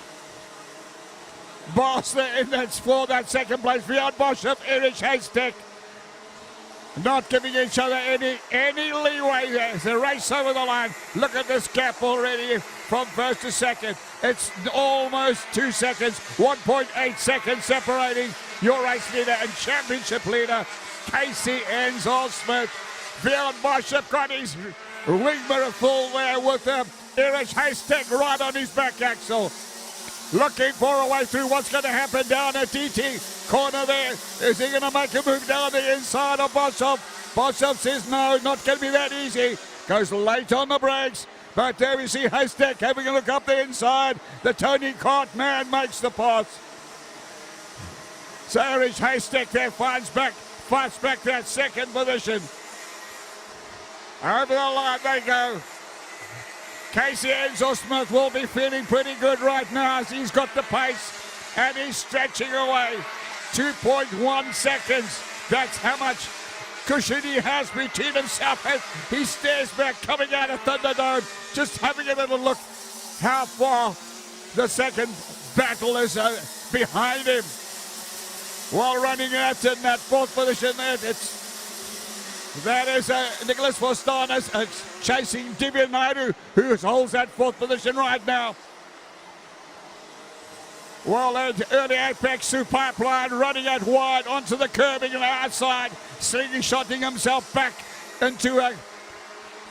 C: Boss there in that for that second place. Bjorn Boshoff, Erich Haystack. Not giving each other any leeway there. It's a race over the line. Look at this gap already from first to second. It's almost 2 seconds, 1.8 seconds separating your race leader and championship leader, Casey Enzo Smith. Bjorn Boshoff got his wing mirror full there with Erich Haystack right on his back axle. Looking for a way through. What's going to happen down at DT corner there? Is he going to make a move down the inside of Boshoff? Boshoff says no, not going to be that easy. Goes late on the brakes. But there we see Haystack having a look up the inside. The Tony Kart man makes the pass. So Erich Haystack there fights back that second position. Over the line they go. KZN Smith will be feeling pretty good right now as he's got the pace and he's stretching away. 2.1 seconds. That's how much cushion he has between himself and he stares back coming out of Thunderdome. Just having a little look how far the second battle is behind him. While running out in that fourth position there, that is Nicholas Fostanis chasing DD2 who holds that fourth position right now. Well, early apex through pipeline, running out wide onto the curbing on the outside, slingshotting himself back into a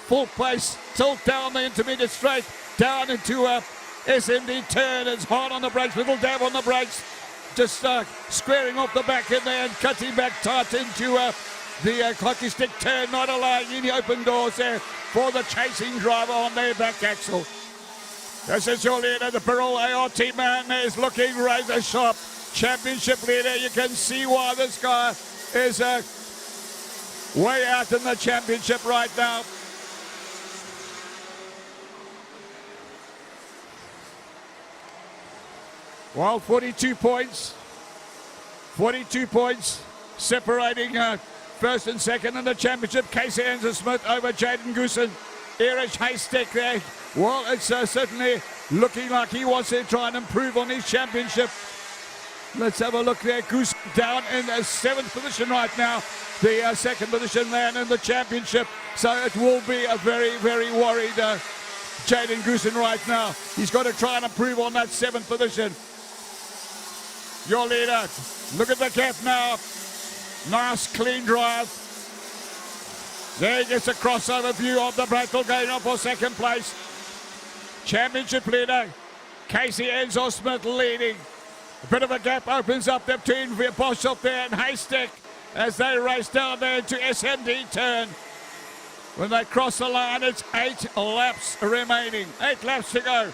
C: full place, tilt down the intermediate straight, down into a SMD turn. It's hard on the brakes, little dab on the brakes, just squaring off the back in there and cutting back tight into the hockey stick turn, not allowing any open doors there for the chasing driver on their back axle. This is your leader, the Birrell ART man is looking razor sharp. Championship leader, you can see why this guy is way out in the championship right now. Well, 42 points separating first and second in the championship. KZN Smith over Jaden Goosen. Erich Haystack there. Well, it's certainly looking like he wants to try and improve on his championship. Let's have a look there. Goose down in the 7th position right now. The second position man in the championship. So it will be a very, very worried Jaden Goosen right now. He's got to try and improve on that 7th position. Your leader, look at the gap now. Nice clean drive. There gets a crossover view of the battle going on for second place. Championship leader, KZN Smith leading. A bit of a gap opens up between Boshoff there and Haystack as they race down there into SMD turn. When they cross the line, it's 8 laps remaining. 8 laps to go.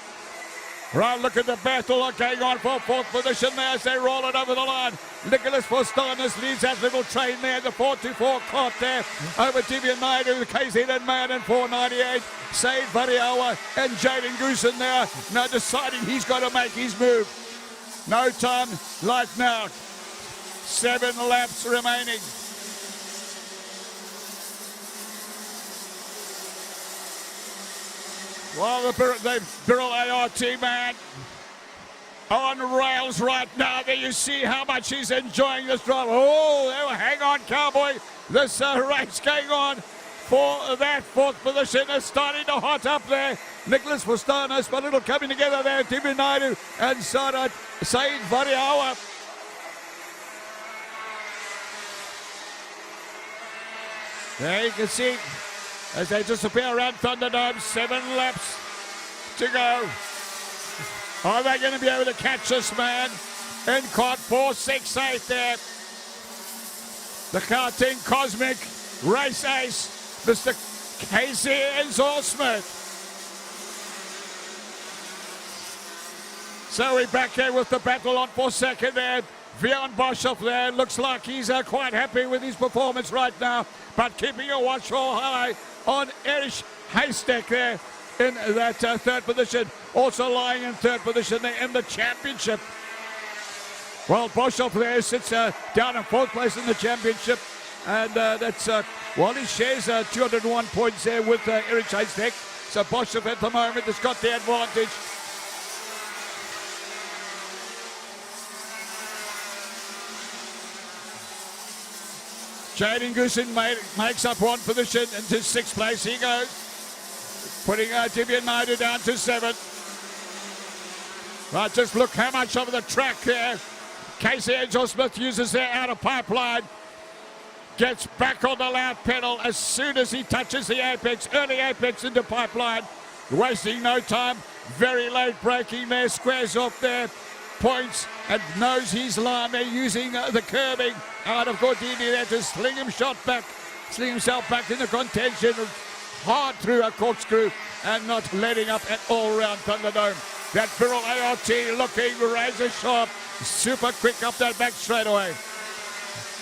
C: Right, look at the battle going on for fourth position there as they roll it over the line. Nicholas Fostanis leads that little train there, the 424 Kart there over DD2, the KZN man in 498. Said Variawa and Jaden Goosen there, now deciding he's got to make his move. No time like now. 7 laps remaining. Well, the Birrell ART man on rails right now. There you see how much he's enjoying this drive. Oh, hang on, Cowboy. This race going on for that fourth position is starting to hot up there. Nicholas Fostanis, but it'll coming together there. DD2 and Said Variawa. There you can see as they disappear around Thunderdome, 7 laps to go. Are they going to be able to catch this man in Kart 468 there? The karting cosmic race ace, Mr. KZN Smith. So we're back here with the battle on for second there. Bjorn Boshoff there, looks like he's quite happy with his performance right now, but keeping a watchful eye on Erich Haystack there in that third position, also lying in third position there in the championship. Well, Boshoff there sits down in fourth place in the championship, and that's, well, he shares 201 points there with Erich Haystack, so Boshoff at the moment has got the advantage. Jaden Goosen makes up one position into 6th place. He goes, putting DD2 down to 7th. Right, just look how much of the track there KZN Smith uses there out of pipeline. Gets back on the loud pedal as soon as he touches the apex, early apex into pipeline. Wasting no time, very late braking there, squares off there. Points and knows his line. They're using the curbing out of Gordini there to sling himself back into contention, hard through a corkscrew and not letting up at all round Thunderdome. That Birrell ART looking razor sharp, super quick up that back straightaway.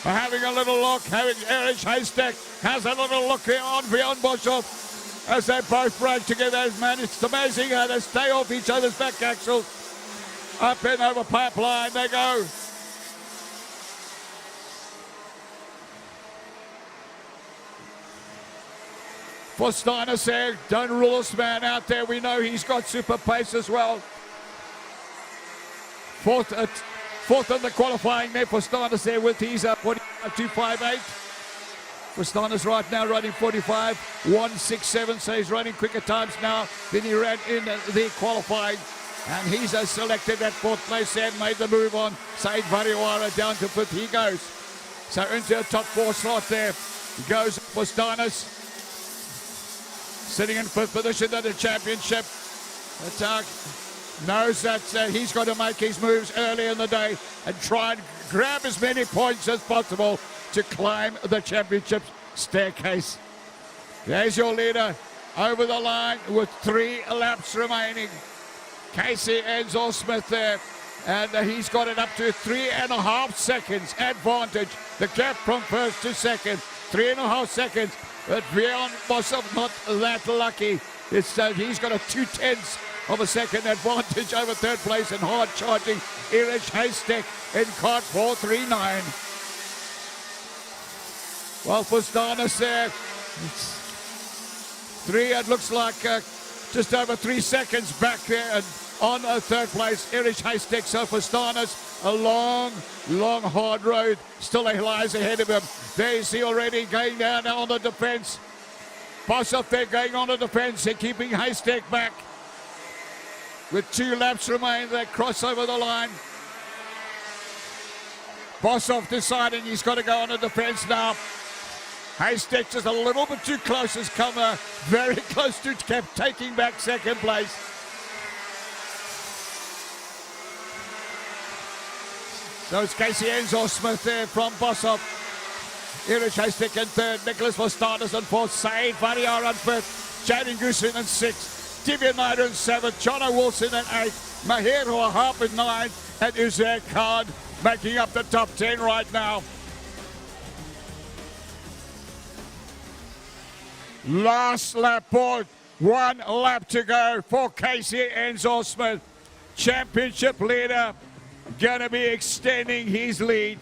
C: Having a little look, having Erich Haystack has a little look here on Bjorn Boshoff. as they both brake together. Man, it's amazing how they stay off each other's back axles. Up and over pipeline they go. For Steiners there, don't rule this man out there. We know he's got super pace as well. Fourth in the qualifying there for Steiners there with his 45.258. For Steiners right now running 45.167, so he's running quicker times now than he ran in the qualifying. And he's selected that fourth place and made the move on. Said Variwara down to fifth. He goes. So into a top four slot there. He goes for Steiners. Sitting in fifth position in the championship. Knows that he's got to make his moves early in the day and try and grab as many points as possible to climb the championship staircase. There's your leader over the line with 3 laps remaining. KZN Smith there, and he's got it up to 3.5 seconds advantage. The gap from first to second, 3.5 seconds. But Bjorn Bosov not that lucky. He's got a 2/10 of a second advantage over third place and hard charging Erich Haystack in Kart 439. Well, for Steiners there, it looks like just over 3 seconds back there and on third place, Erich Haystack. So for Steiners, a long, hard road still lies ahead of him. There's he already going down on the defence. Bosov there going on the defence. They're keeping Haystack back. With 2 laps remaining, they cross over the line. Bosov deciding he's got to go on the defence now. Haystack just a little bit too close, has come very close to kept taking back second place. So it's KZN Smith there from Bosov. Erich Haystack in third, Nicholas for Steiners in fourth, Said Variar in fifth, Jaden Goosen in sixth, Divya Naidoo in seventh, Jono Wilson in eighth, Mahir Wahab in ninth, and Uzair Khan making up the top 10 right now. Last lap, board. 1 lap to go for KZN Smith. Championship leader going to be extending his lead.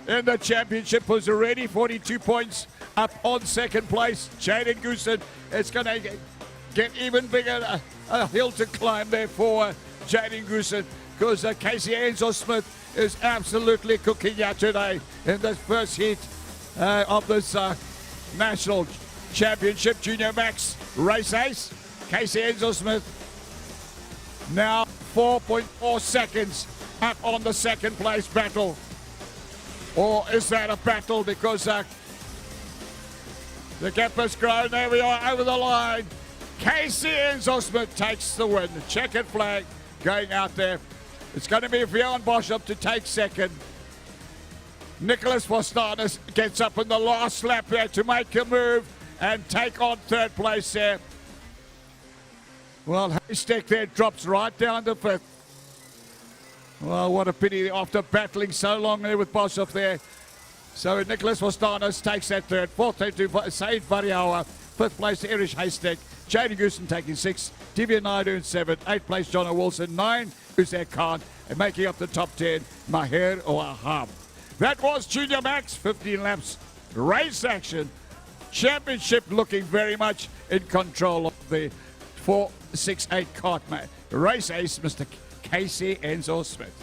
C: In the championship was already 42 points up on second place. Jaden Goosen, it's going to get even bigger, a hill to climb there for Jaden Goosen, because KZN Smith is absolutely cooking out today in the first heat of this National Championship Junior Max Race Ace. KZN Smith now 4.4 seconds up on the second place battle. Or is that a battle, because the gap has grown? There we are over the line. KZN Smith takes the win. Checkered flag going out there. It's going to be Bjorn Bosov to take second. Nicholas Steiners gets up in the last lap there to make a move and take on third place there. Well, Haystack there drops right down to fifth. Well, what a pity after battling so long there with Bosov there. So Nicholas Steiners takes that third. Fourth to Said Variawa. Fifth place to Erich Haystack. Jaden Goosen taking sixth. Divya Naidoo in seventh. Eighth place Jono Wilson. 9 Uzair Khan. And making up the top 10, Mahir Wahab. That was Junior Max, 15 laps, race action. Championship looking very much in control of the 468 Kart race ace, Mr. KZN Smith.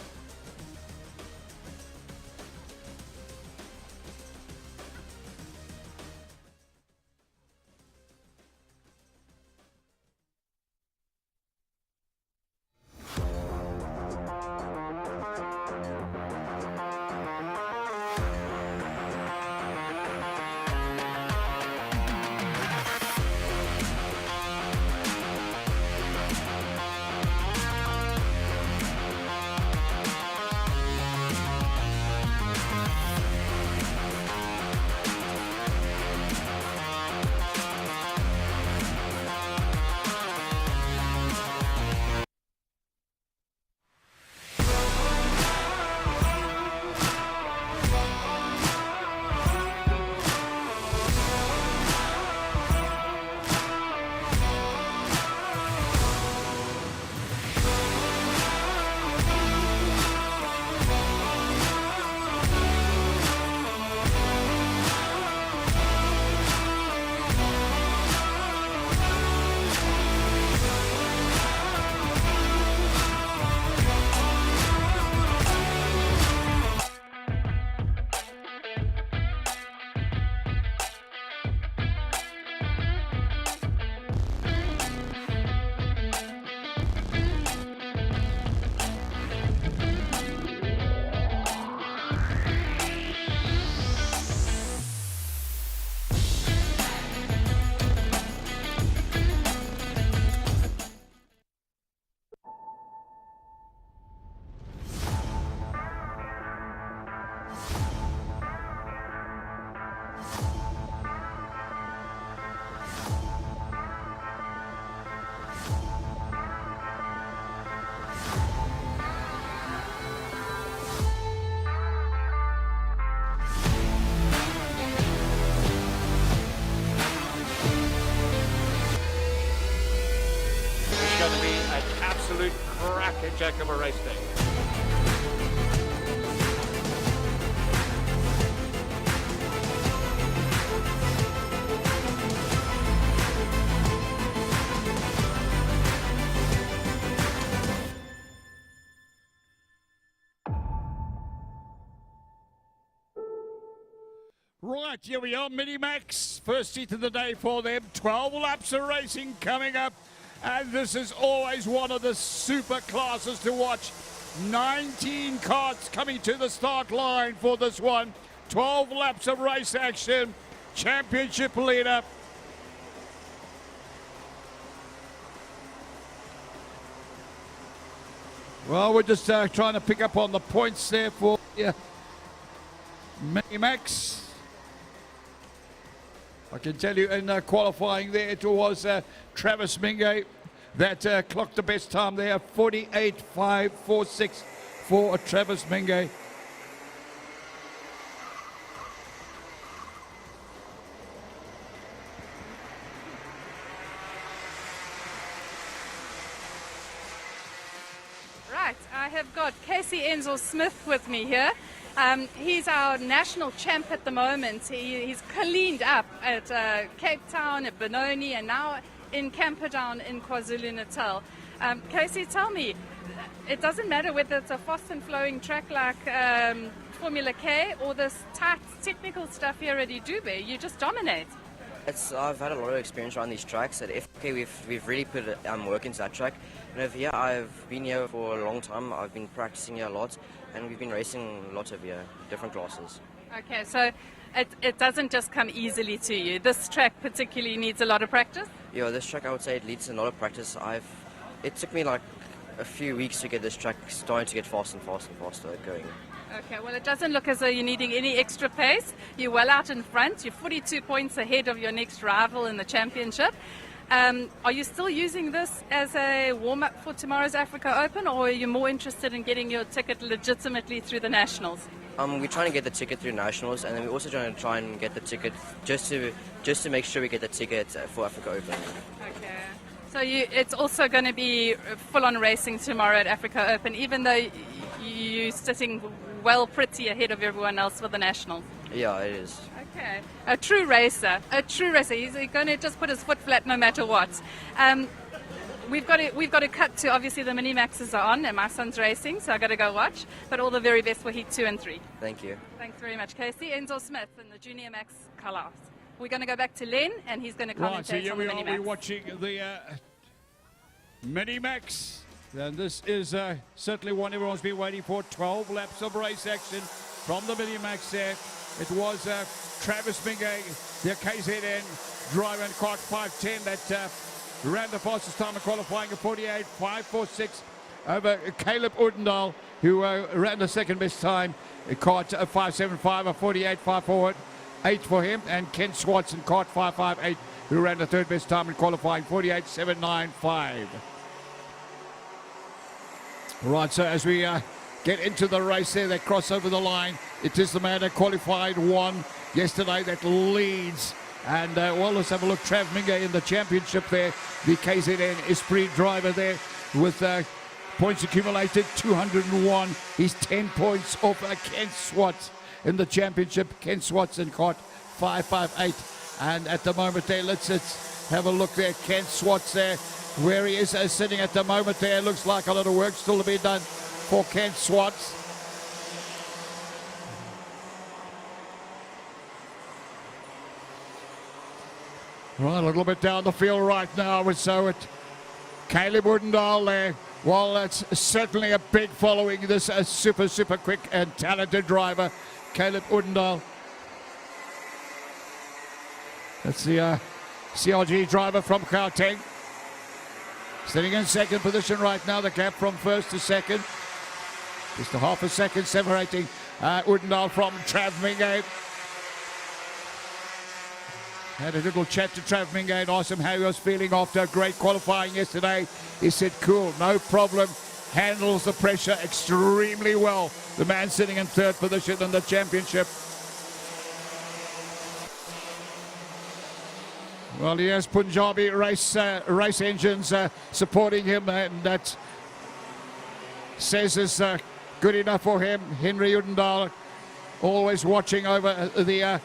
A: going to be an absolute crackerjack of a race day.
C: Right, here we are, Mini-Max. First heat of the day for them. 12 laps of racing coming up. And this is always one of the super classes to watch. 19 karts coming to the start line for this one. 12 laps of race action. Championship leader. Well, we're just trying to pick up on the points there for Mini-Max. I can tell you in qualifying there, it was Travis Mingay that clocked the best time there, 48.546 for Travis Mingay.
B: Right, I have got KZN's Smith with me here. He's our national champ at the moment. He's cleaned up at Cape Town, at Benoni, and now in Camperdown in KwaZulu-Natal. Casey, tell me, it doesn't matter whether it's a fast and flowing track like Formula K or this tight technical stuff here at iDube, you just dominate.
G: I've had a lot of experience around these tracks. At FK, we've really put work into that track. And over here, I've been here for a long time. I've been practicing here a lot, and we've been racing a lot of here, different classes.
B: Okay, so it doesn't just come easily to you. This track particularly needs a lot of practice?
G: Yeah, this track, I would say it needs a lot of practice. It took me like a few weeks to get this track starting to get faster and faster and faster going.
B: Okay, well, it doesn't look as though you're needing any extra pace. You're well out in front. You're 42 points ahead of your next rival in the championship. Are you still using this as a warm-up for tomorrow's Africa Open, or are you more interested in getting your ticket legitimately through the Nationals?
G: We're trying to get the ticket through Nationals, and then we're also trying to get the ticket just to make sure we get the ticket for Africa Open.
B: Okay. So it's also going to be full-on racing tomorrow at Africa Open, even though you're sitting well pretty ahead of everyone else for the Nationals.
G: Yeah, it is.
B: Okay, a true racer. He's going to just put his foot flat no matter what. We've got to cut to, obviously the Mini-Maxes are on and my son's racing, so I've got to go watch. But all the very best for Heat 2 and 3.
G: Thank you.
B: Thanks very much, Casey. Enzo Smith in the Junior Max class. We're going to go back to Len, and he's going to commentate
C: Right, so here
B: on
C: we
B: the
C: are.
B: Mini-Max.
C: We're watching the Mini-Max. And this is certainly one everyone's been waiting for. 12 laps of race action from the Mini-Max there. It was Travis Mingay, the KZN driver in Kart 510 that ran the fastest time in qualifying at 48.546 over Caleb Odendaal, who ran the second best time in Kart 575 of 48.548 for him, and Ken Swartz in Kart 558, who ran the third best time in qualifying 48.795. Right, so as we get into the race there, they cross over the line. It is the man that qualified one yesterday that leads. And, well, let's have a look. Trav Mingay in the championship there. The KZN Esprit driver there with points accumulated, 201. He's 10 points off Ken Swartz in the championship. Ken Swartz in Kart 558. And at the moment there, let's have a look there. Ken Swartz there, where he is sitting at the moment there. Looks like a lot of work still to be done for Ken Swartz. Right, a little bit down the field right now. So it Caleb Odendaal there. Well, that's certainly a big following. This super quick and talented driver, Caleb Odendaal. That's the CRG driver from Gauteng. Sitting in second position right now, the gap from first to second. Just a half a second separating Odendaal from Trav Mingay. Had a little chat to Trav Mingay and asked him how he was feeling after a great qualifying yesterday. He said, cool, no problem. Handles the pressure extremely well. The man sitting in third position in the championship. Well, he has Punjabi race engines supporting him, and that says is good enough for him. Henry Udendal always watching over the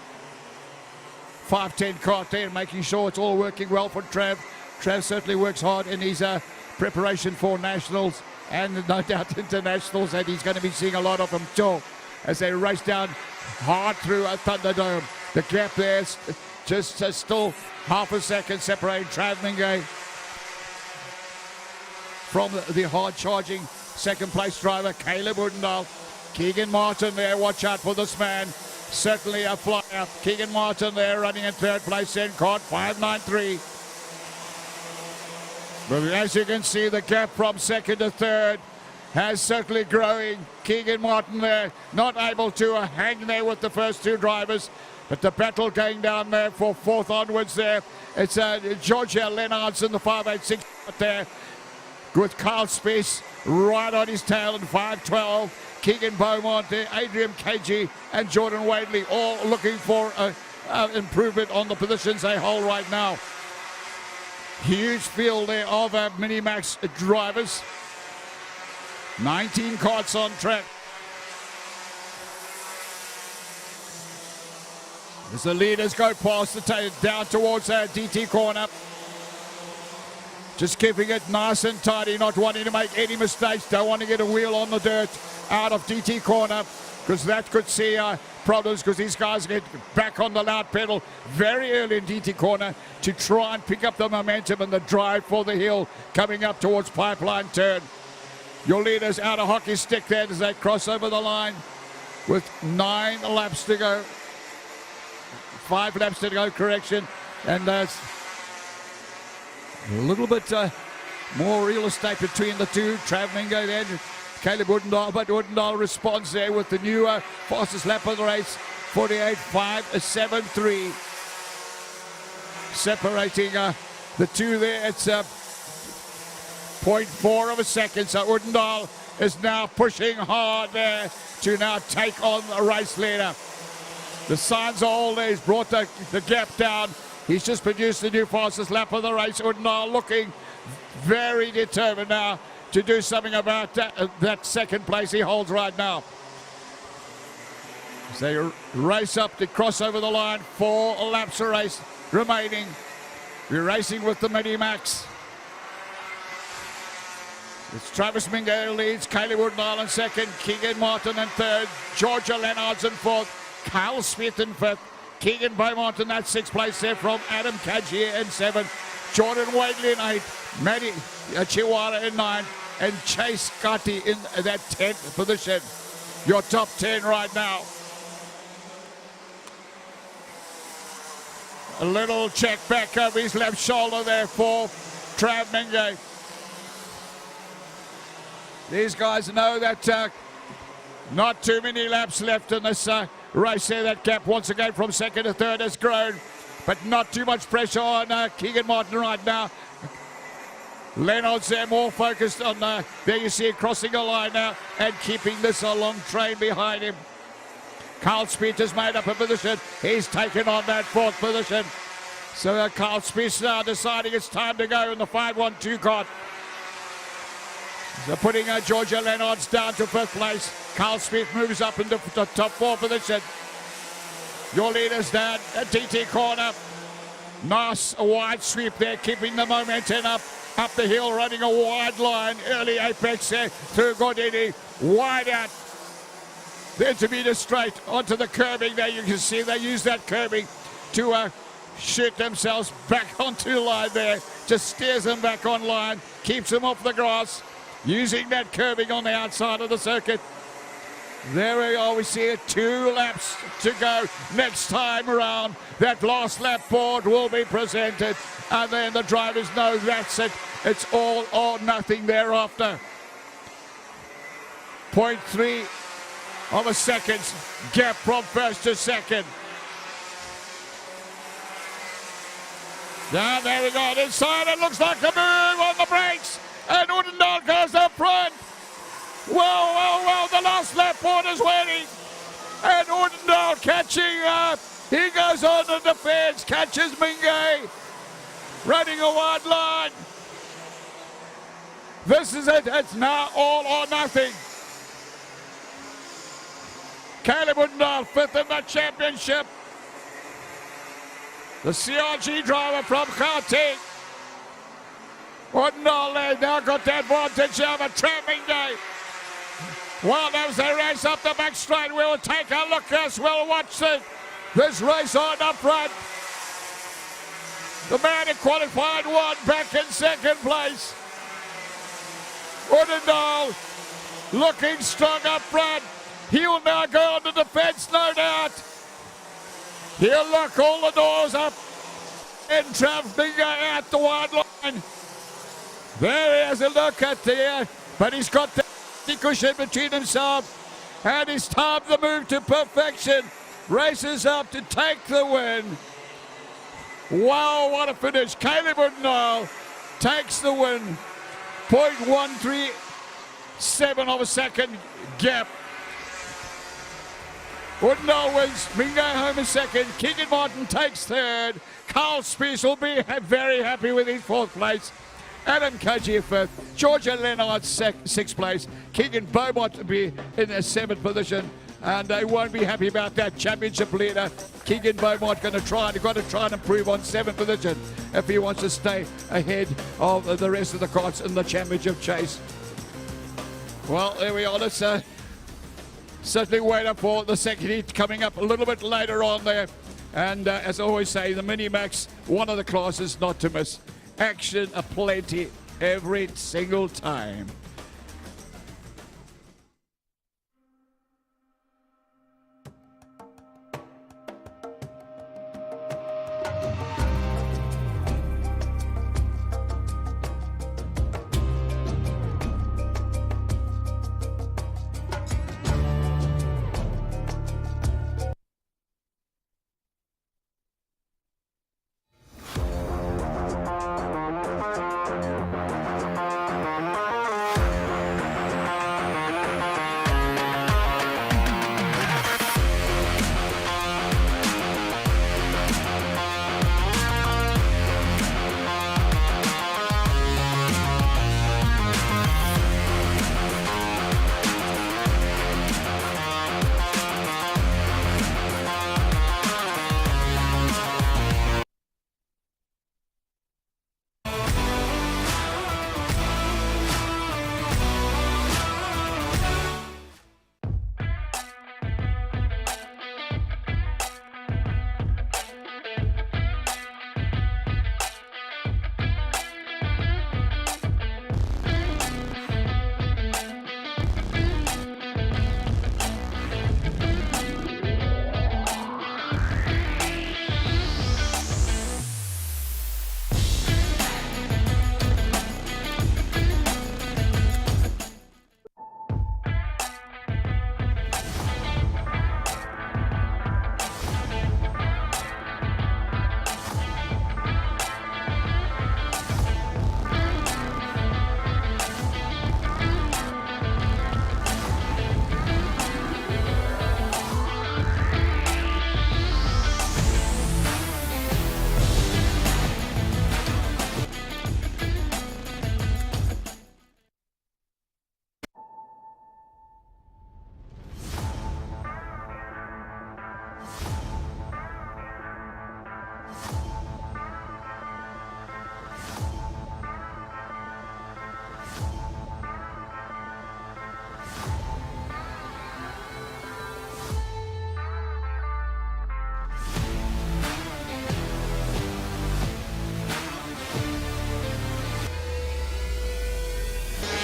C: 510 Kart there, making sure it's all working well for Trav. Trav certainly works hard in his preparation for nationals and no doubt internationals, and he's going to be seeing a lot of them too as they race down hard through a Thunderdome. The gap there is just still half a second separating Trav Mingay from the hard-charging second-place driver, Caleb Udendal. Keegan Martin there, watch out for this man. Certainly a flyer. Keegan Martin there running in third place in Kart 593. But as you can see, the gap from second to third has certainly growing. Keegan Martin there, not able to hang there with the first two drivers. But the battle going down there for fourth onwards there. It's Georgia Lennards in the 586 there with Carl Spies right on his tail in 512. Keegan Beaumont there, Adrian KG and Jordan Wadley all looking for improvement on the positions they hold right now. Huge field there of Minimax drivers. 19 karts on track. As the leaders go past the tail down towards DT corner. Just keeping it nice and tidy, not wanting to make any mistakes. Don't want to get a wheel on the dirt out of DT corner, because that could see problems, because these guys get back on the loud pedal very early in DT corner to try and pick up the momentum and the drive for the hill coming up towards Pipeline Turn. Your leaders out of hockey stick there as they cross over the line with 9 laps to go. 5 laps to go, correction. And that's a little bit more real estate between the two. Trav Mingo there, Caleb Udendal, but Udendal responds there with the new fastest lap of the race, 48.573. Separating the two there, it's 0.4 of a second. So Udendal is now pushing hard there to now take on the race leader. The signs are all there. He's brought the gap down. He's just produced the new fastest lap of the race. Udendal looking very determined now to do something about that second place he holds right now. As they race up to cross over the line, 4 laps of race remaining. We're racing with the Mini-Max. It's Travis Mingo leads, Caleb Udendal in second, Keegan Martin in third, Georgia Lennards in fourth, Kyle Smith in fifth, Keegan Beaumont in that 6th place there from Adam Kajier in 7th, Jordan Wadley in 8th, Matty Chihuahua in 9th, and Chase Scotty in that 10th position. Your top 10 right now. A little check back over his left shoulder there for Trav Mingo. These guys know that not too many laps left in this race there. That gap once again from second to third has grown, but not too much pressure on Keegan Martin right now. Lennards there more focused on there you see it crossing the line now and keeping this a long train behind him. Carl Speed has made up a position. He's taken on that 4th position. So Carl Speed now deciding it's time to go in the 512 Kart. So putting Georgia Lennards down to 5th place. Carl Smith moves up into the top 4 position. Your leaders down at DT corner. Nice wide sweep there, keeping the momentum up the hill, running a wide line. Early apex there through Gordini. Wide out. Then to be the straight onto the curbing there. You can see they use that curbing to shoot themselves back onto the line there. Just steers them back on line, keeps them off the grass. Using that curbing on the outside of the circuit. There we are, we see it, 2 laps to go. Next time around, that last lap board will be presented, and then the drivers know that's it. It's all or nothing thereafter. 0.3 of a second gap from first to second. Now there we go, inside, it looks like a move on the brakes. And Udendal goes up front. Well, the last lap board is waiting. And Udendal catching up. He goes on to the fence, catches Mingay. running a wide line. This is it. It's now all or nothing. Caleb Woodall, 5th in the championship. The CRG driver from Gauteng. Woodall, they now got the advantage of a trapping day. Well, as they race up the back straight, we'll take a look as we'll watch this race on up front. The man who qualified won back in 2nd place. Woodall looking strong up front. He'll now go on the defense, no doubt. He'll lock all the doors up. And Bingo out the wide line. There he has a look at there, but he's got the cushion between himself and his time to move to perfection. Races up to take the win. Wow, what a finish. Caleb Woodall takes the win. 0.137 of a second gap. Woodall wins. Bingo home in 2nd. Keegan Martin takes 3rd. Carl Spies will be very happy with his 4th place. Adam Koji 5th. Georgia Leonard 6th place. Keegan Beaumont to be in the 7th position. And they won't be happy about that. Championship leader Keegan Beaumont got to try and improve on 7th position if he wants to stay ahead of the rest of the karts in the championship chase. Well, there we are. Let's certainly wait up for the second heat coming up a little bit later on there. And as I always say, the Mini-Max, one of the classes not to miss. Action aplenty every single time.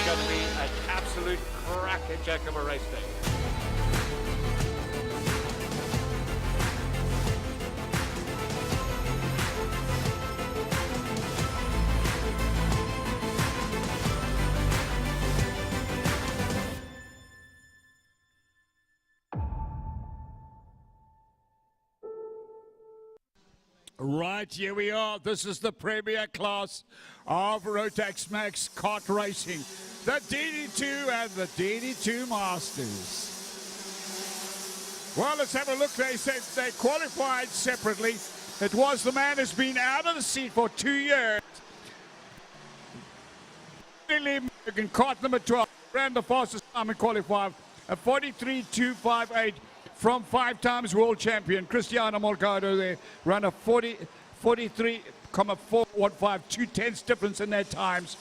A: Going to be an absolute cracker-jack of a race day.
C: Right, here we are. This is the premier class of Rotax Max kart racing. The DD2 and the DD2 Masters. Well, let's have a look. They said they qualified separately. It was the man who's been out of the seat for 2 years. In kart number 12, ran the fastest time in qualifying, a 43.258 from 5 times world champion Cristiano Morgado there, ran a 43.415, 2/10 difference in their times.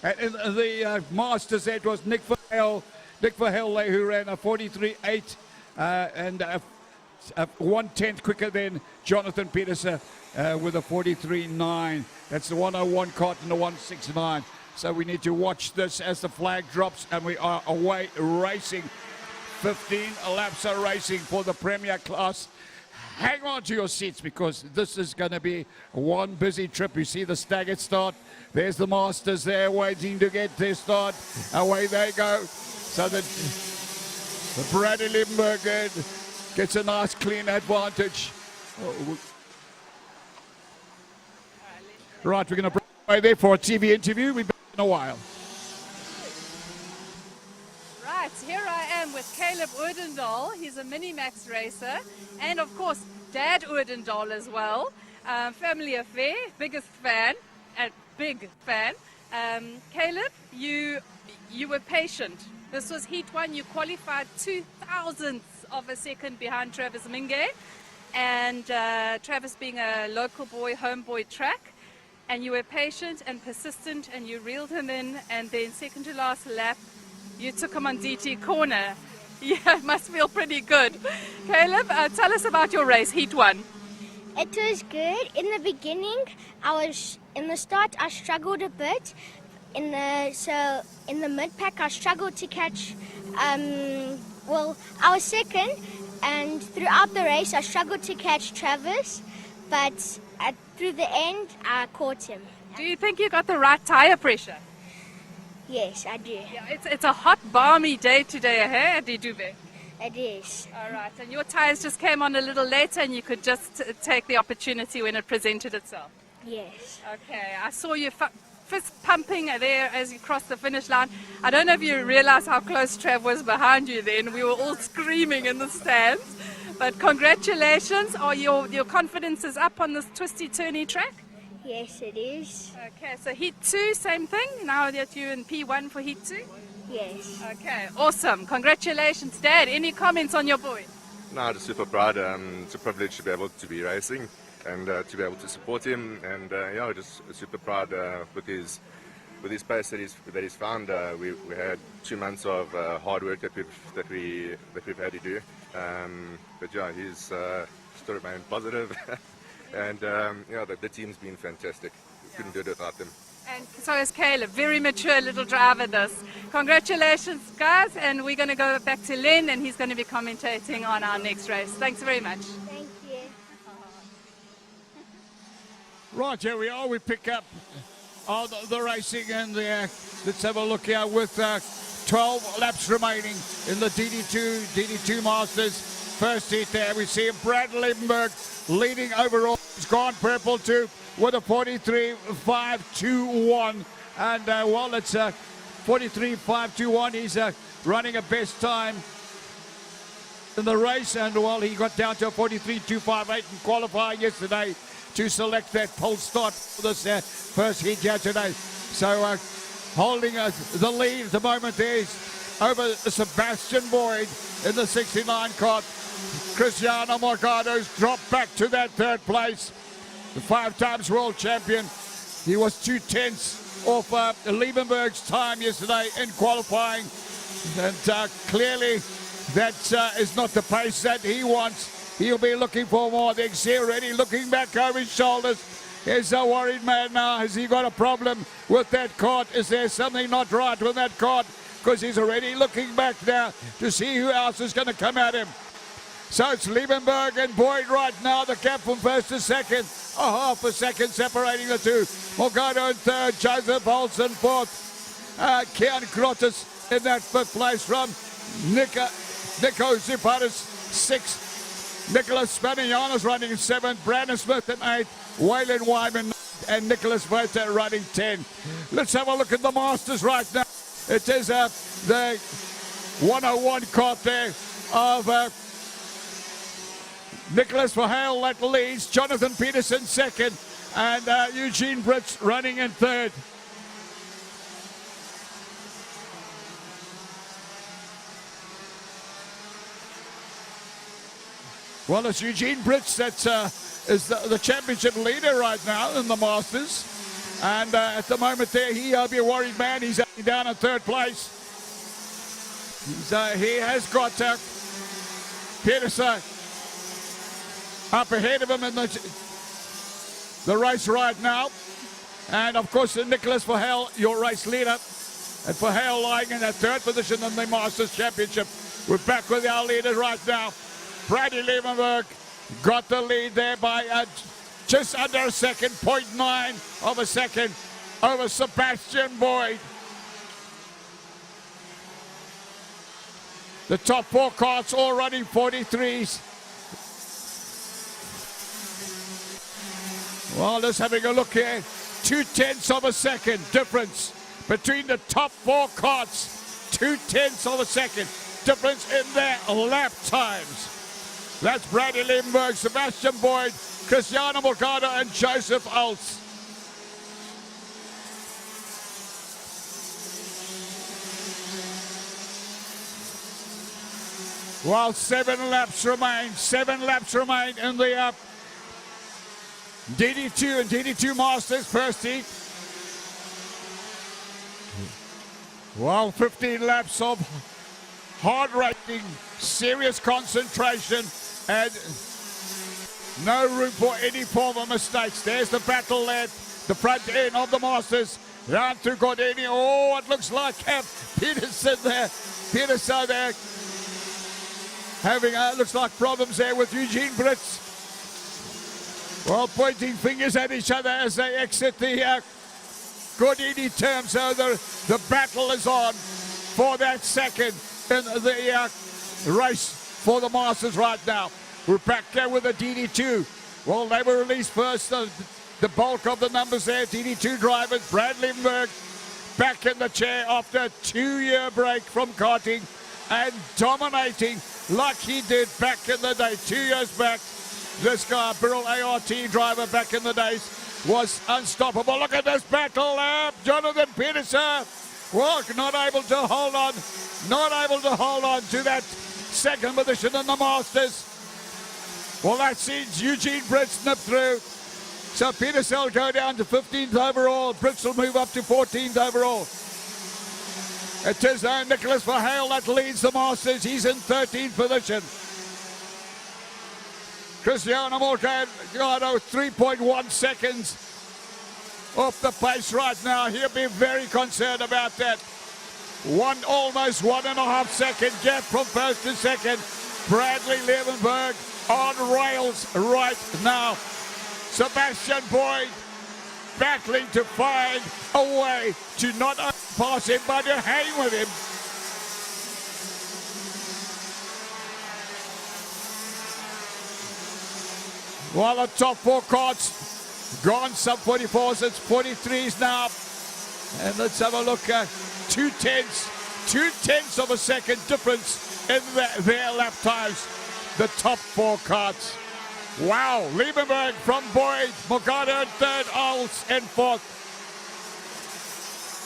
C: And in the Masters, that was Nick Verheul there, who ran a 43.8 and 1/10 quicker than Jonathan Peterson with a 43.9. That's the 101 kart and the 169. So we need to watch this as the flag drops, and we are away racing. 15 laps of racing for the Premier class. Hang on to your seats, because this is going to be one busy trip. You see the staggered start. There's the Masters there waiting to get their start. Away they go. So the Bradley Limburger gets a nice clean advantage. Right, we're going to bring away there for a TV interview. We've been in a while.
B: Right, here I am with Caleb Oedendaal. He's a Minimax racer, and of course Dad Oedendaal as well. Family affair, biggest fan, a big fan. Caleb, you were patient. This was Heat 1. You qualified 0.002 of a second behind Travis Minge, and Travis being a local boy, homeboy track. And you were patient and persistent, and you reeled him in, and then second to last lap, you took him on DT corner. Yeah, it must feel pretty good. Caleb, tell us about your race, Heat 1.
D: It was good. In the beginning, in the start, I struggled a bit. In the mid-pack, I struggled to catch, I was second, and throughout the race, I struggled to catch Travis, but through the end, I caught him.
B: Do you think you got the right tire pressure?
D: Yes, I do.
B: Yeah, it's a hot, balmy day today, hey, at DD2?
D: It is.
B: All right, and your tires just came on a little later, and you could just take the opportunity when it presented itself.
D: Yes.
B: Okay, I saw you fist pumping there as you crossed the finish line. I don't know if you realize how close Trav was behind you then. We were all screaming in the stands. But congratulations. Your confidence is up on this twisty, turny track?
D: Yes, it is.
B: Okay, so Heat 2, same thing, now that you're in P1 for Heat 2?
D: Yes.
B: Okay, awesome. Congratulations, Dad. Any comments on your boy?
H: No, just super proud. It's a privilege to be able to be racing and to be able to support him. And just super proud with his pace that he's found. We had 2 months of hard work that we've had to do. But yeah, he's still remained positive. And the team's been fantastic. Couldn't do it without them.
B: And so is Caleb, very mature little driver this. Congratulations, guys, and we're going to go back to Len, and he's going to be commentating on our next race. Thanks very much.
D: Thank you.
C: Right, here we are. We pick up the racing, and let's have a look here with 12 laps remaining in the DD2 Masters. First heat there, we see Brad Limburg leading overall. He's gone purple too with a 43.521. And it's 43.521. He's running a best time in the race. And he got down to a 43.258 in qualifying yesterday to select that pole start for this first heat here today. So holding the lead at the moment there is over Sebastian Boyd in the 69 kart. Cristiano Morgado's dropped back to that third place. The 5 times world champion. He was 2/10 off Liebenberg's time yesterday in qualifying. And clearly that is not the pace that he wants. He'll be looking for more. They see already looking back over his shoulders. Is a worried man now. Has he got a problem with that kart? Is there something not right with that kart? Because he's already looking back now to see who else is going to come at him. So it's Liebenberg and Boyd right now, the gap from first to second. A half a second separating the two. Morgado in third, Joseph Olsen fourth. Kian Grottis in that fifth place from Nico Ziparis sixth. Nicholas Spanianos running in seventh. Brandon Smith in eighth. Waylon Wyman and Nicholas Vota running 10. Let's have a look at the Masters right now. It is the 101 kart there of Nicholas Verheul that leads, Jonathan Peterson second, and Eugene Brits running in third. Well, it's Eugene Brits that is the championship leader right now in the Masters. And at the moment there, he'll be a worried man. He's down in third place. He has got Peterson up ahead of him in the race right now. And of course, Nicholas Verheul, your race leader. And Verheul lying in that third position in the Masters Championship. We're back with our leader right now. Brady Levenberg got the lead there by just under a second, 0.9 of a second over Sebastian Boyd. The top four carts all running 43s. Well, just having a look here. 0.2 of a second difference between the top four carts. 0.2 of a second difference in their lap times. That's Brady Levenberg, Sebastian Boyd, Cristiano Morgado, and Joseph Alts. While 7 laps remain in the DD2 and DD2 Masters first heat. While 15 laps of hard racing, serious concentration, and no room for any form of mistakes. There's the battle there, the front end of the Masters. Down through Gordini. Oh, it looks like Peterson there. Peterson there. Having, looks like problems there with Eugene Brits. Well, pointing fingers at each other as they exit the Gordini term. So the battle is on for that second in the race for the Masters right now. We're back there with the DD2. Well, they were released first. The bulk of the numbers there. DD2 drivers, Brad Levenberg, back in the chair after a 2-year break from karting and dominating like he did back in the day. 2 years back, this guy, Birrell ART driver back in the days, was unstoppable. Look at this battle there. Jonathan Peterson, well, not able to hold on to that second position in the Masters. Well, that sees Eugene Brits nip through. So Peterson will go down to 15th overall. Brits will move up to 14th overall. It is Nicholas Verheul that leads the Masters. He's in 13th position. Cristiano Morgado, 3.1 seconds off the pace right now. He'll be very concerned about that. Almost 1.5 second gap from first to second. Bradley Levenberg on rails right now. Sebastian Boyd battling to find a way to not only pass him but to hang with him. While the top four carts gone sub 44s, it's 43s now. And let's have a look at 2/10 of a second difference in their lap times. The top four carts. Wow, Liebenberg from Boyd, Morgado in third, Alts in fourth.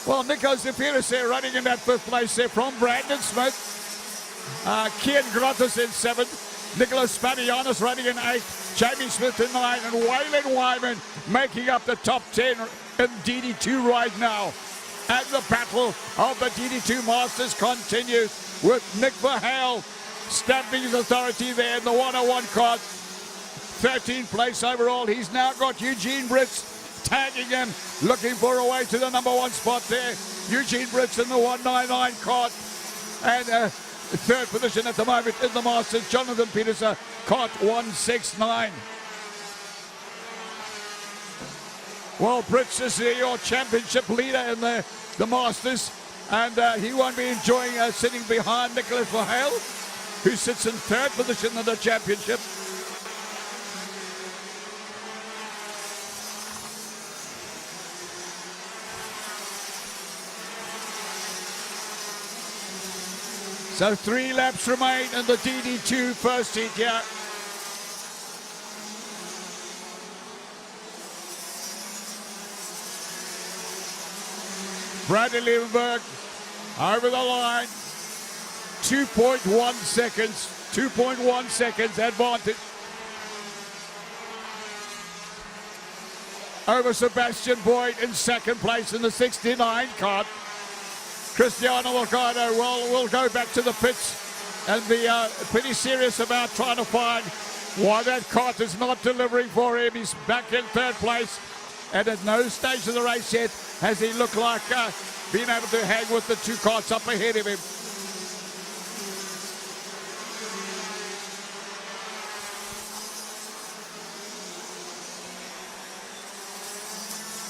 C: Well, Nico Peterson running in that fifth place there from Brandon Smith. Kian Grottis in seventh. Nicholas Spanianis running in eighth. Jamie Smith in 9, and Waylon Wyman making up the top 10 in DD2 right now. And the battle of the DD2 Masters continues with Nick Verheul stamping his authority there in the 101 cart. 13th place overall. He's now got Eugene Brits tagging him, looking for a way to the number 1 spot there. Eugene Brits in the 199 cart. And third position at the moment in the Masters, Jonathan Peterson, cart 169. Well, Brits is your championship leader in the Masters, and he won't be enjoying sitting behind Nicholas Verheul, who sits in third position in the championship. So 3 laps remain in the DD2 first heat here. Bradley Liebenberg over the line. 2.1 seconds. 2.1 seconds advantage over Sebastian Boyd in second place in the 69 Kart. Cristiano Morgado will go back to the pits and be pretty serious about trying to find why that Kart is not delivering for him. He's back in third place, and at no stage of the race yet has he looked like being able to hang with the two karts up ahead of him.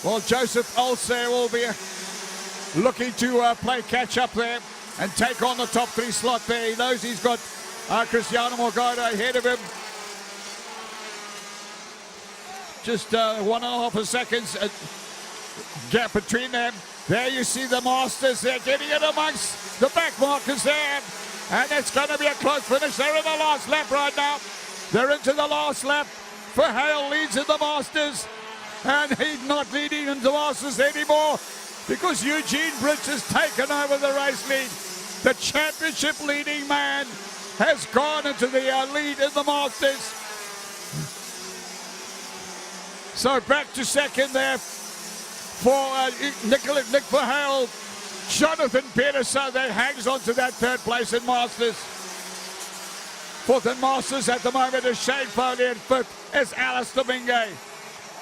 C: Well, Joseph Olser will be looking to play catch up there and take on the top three slot there. He knows he's got Cristiano Morgado ahead of him. Just 1.5 seconds gap between them. There you see the Masters. They're getting it amongst the back markers there. And it's going to be a close finish. They're in the last lap right now. They're into the last lap. Verheul leads in the Masters. And he's not leading in the Masters anymore because Eugene Brits has taken over the race lead. The championship leading man has gone into the lead in the Masters. So back to second there for Nick Verheul. Jonathan Pedersen that hangs on to that third place in Masters. Fourth in Masters at the moment is Shane Foley, and fifth is Alistair Mingay.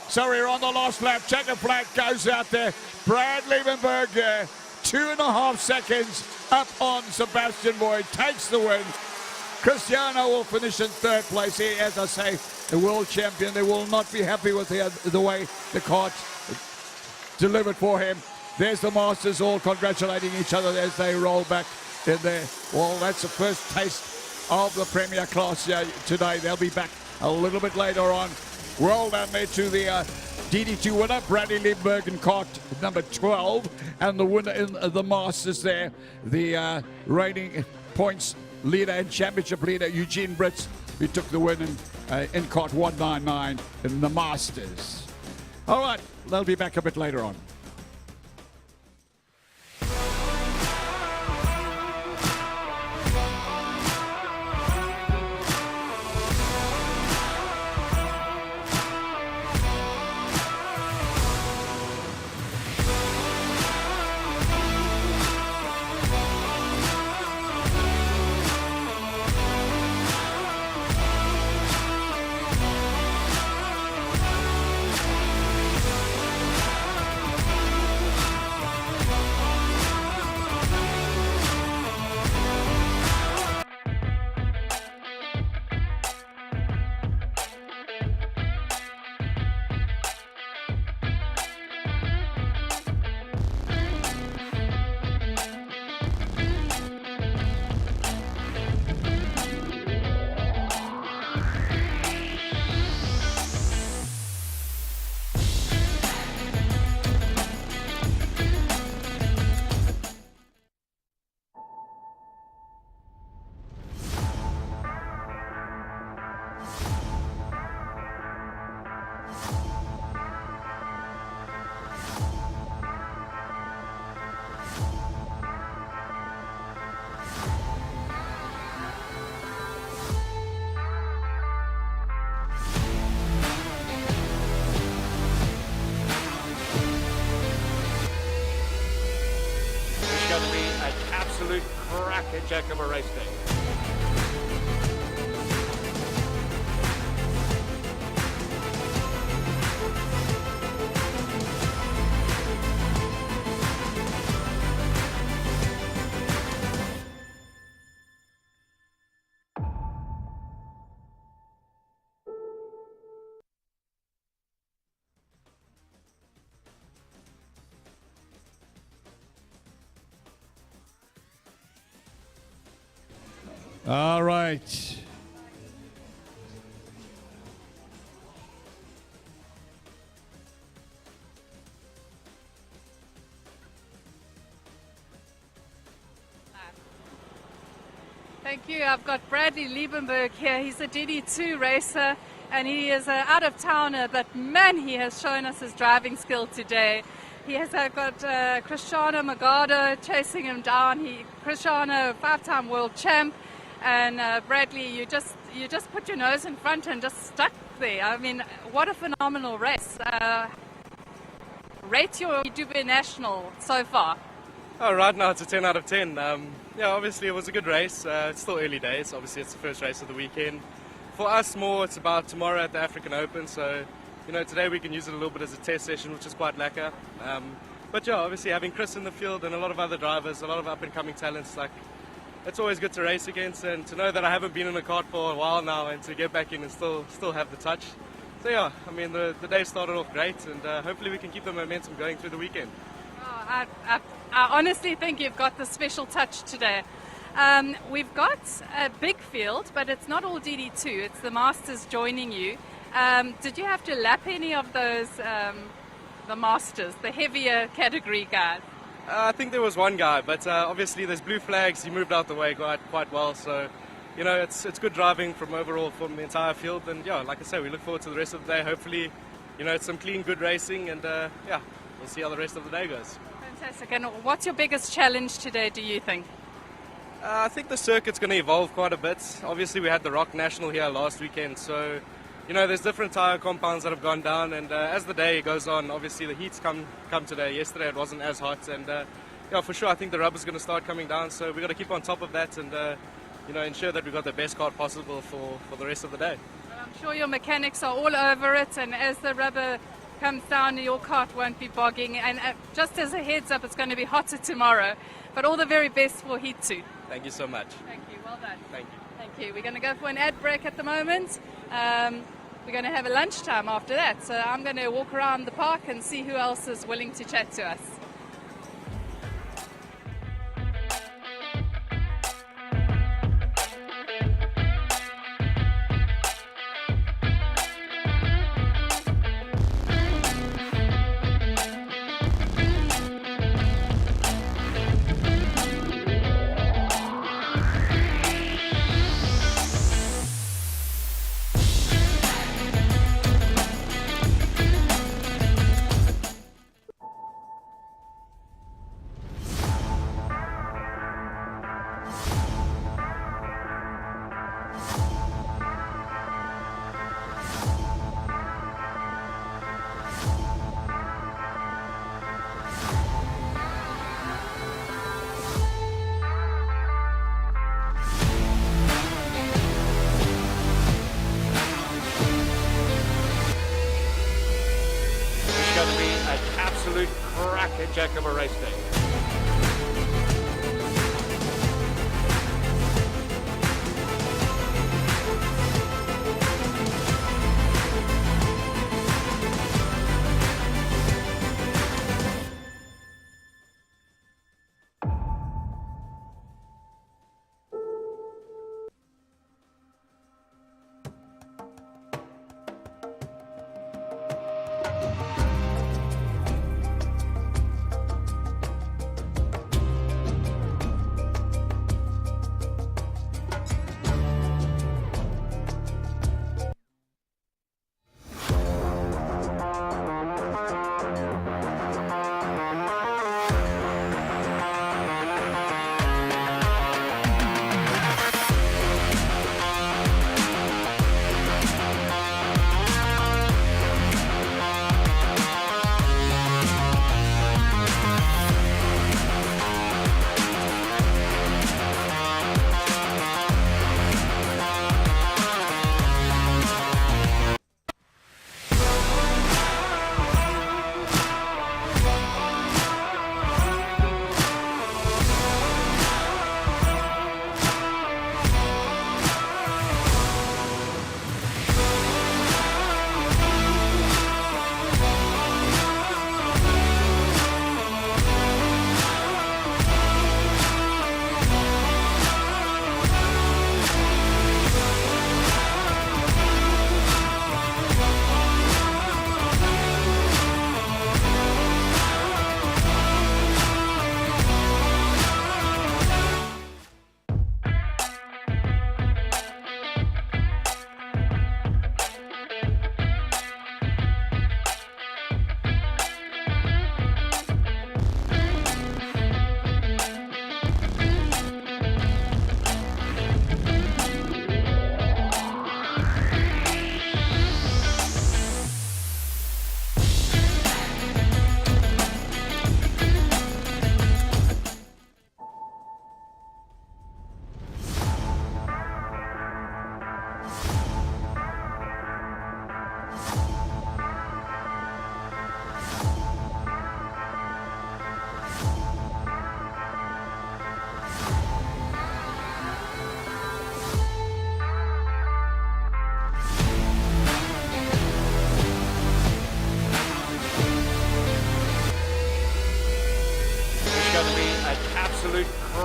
C: So we're on the last lap. Checker flag goes out there. Brad Liebenberg, 2.5 seconds up on Sebastian Boyd, takes the win. Cristiano will finish in third place here. As I say, the world champion. They will not be happy with the way the kart delivered for him. There's the Masters all congratulating each other as they roll back in there. Well, that's the first taste of the Premier Class today. They'll be back a little bit later on. Well done there to the DD2 winner, Bradley Liebenberg in kart number 12, and the winner in the Masters there, the reigning points leader and championship leader, Eugene Brits, who took the win in kart 199 in the Masters. All right, they'll be back a bit later on.
A: Going to be an absolute cracker jack of a race day.
C: All right.
B: Thank you. I've got Bradley Liebenberg here. He's a DD2 racer and he is an out-of-towner, but man, he has shown us his driving skill today. He has got Cristiano Magado chasing him down. Cristiano, 5-time world champ, and Bradley, you just put your nose in front and just stuck there. I mean, what a phenomenal race. Rate your iDube National so far.
I: Oh, right now it's a 10 out of 10. Yeah, obviously it was a good race. It's still early days. Obviously it's the first race of the weekend. For us more, it's about tomorrow at the African Open. So, today we can use it a little bit as a test session, which is quite lacquer. But yeah, obviously having Chris in the field and a lot of other drivers, a lot of up-and-coming talents, it's always good to race against, and to know that I haven't been in a kart for a while now and to get back in and still have the touch. So yeah, I mean, the day started off great, and hopefully we can keep the momentum going through the weekend.
B: Oh, I honestly think you've got the special touch today. We've got a big field, but it's not all DD2. It's the Masters joining you. Did you have to lap any of those, the Masters, the heavier category guys?
I: I think there was one guy, but obviously there's blue flags. He moved out the way quite well, so it's good driving from the entire field. And yeah, like I say, we look forward to the rest of the day. Hopefully, it's some clean, good racing, and yeah, we'll see how the rest of the day goes.
B: Fantastic. And what's your biggest challenge today, do you think?
I: I think the circuit's going to evolve quite a bit. Obviously, we had the Rock National here last weekend, so there's different tyre compounds that have gone down, and as the day goes on, obviously the heat's come today. Yesterday it wasn't as hot, and yeah, for sure I think the rubber's going to start coming down, so we've got to keep on top of that and ensure that we've got the best kart possible for the rest of the day.
B: Well, I'm sure your mechanics are all over it, and as the rubber comes down, your kart won't be bogging, and just as a heads up, it's going to be hotter tomorrow, but all the very best for Heat 2.
I: Thank you so much.
B: Thank you, well done.
I: Thank you.
B: Thank you. We're going to go for an ad break at the moment. We're going to have a lunchtime after that, so I'm going to walk around the park and see who else is willing to chat to us.
A: Going to be an absolute cracker-jack of a race day.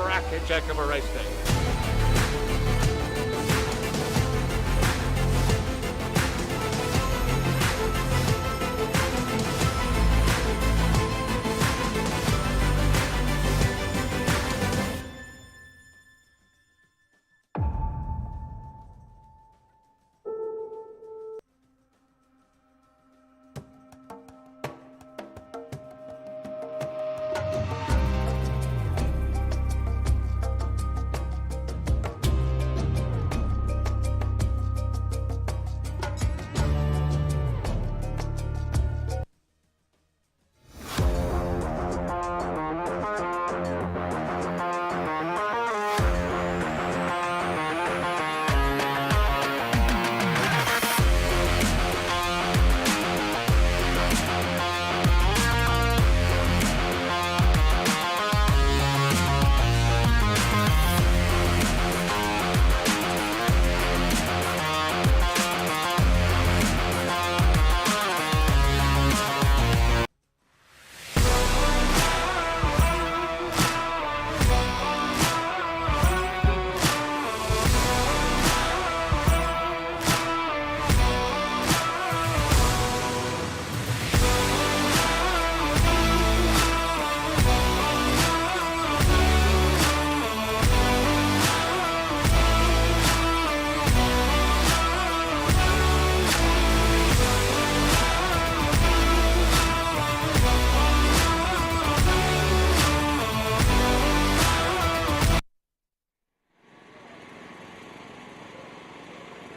A: crackerjack of a race day.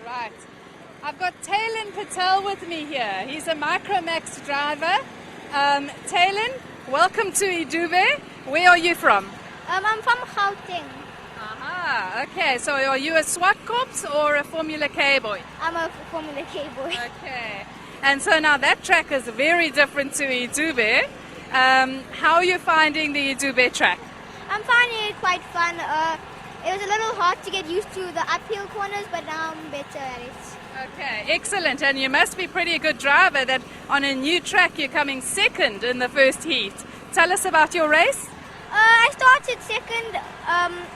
B: Right. I've got Talon Patel with me here. He's a Micromax driver. Talon, welcome to iDube. Where are you from?
D: I'm from Gauteng.
B: Aha, okay. So are you a SWAT corps or a Formula K boy?
D: I'm a Formula K boy.
B: Okay. And so now that track is very different to iDube. How are you finding the iDube track?
D: I'm finding it quite fun. It was a little hard to get used to the uphill corners, but now I'm better at it.
B: Okay, excellent. And you must be pretty good driver that on a new track you're coming second in the first heat. Tell us about your race.
D: I started second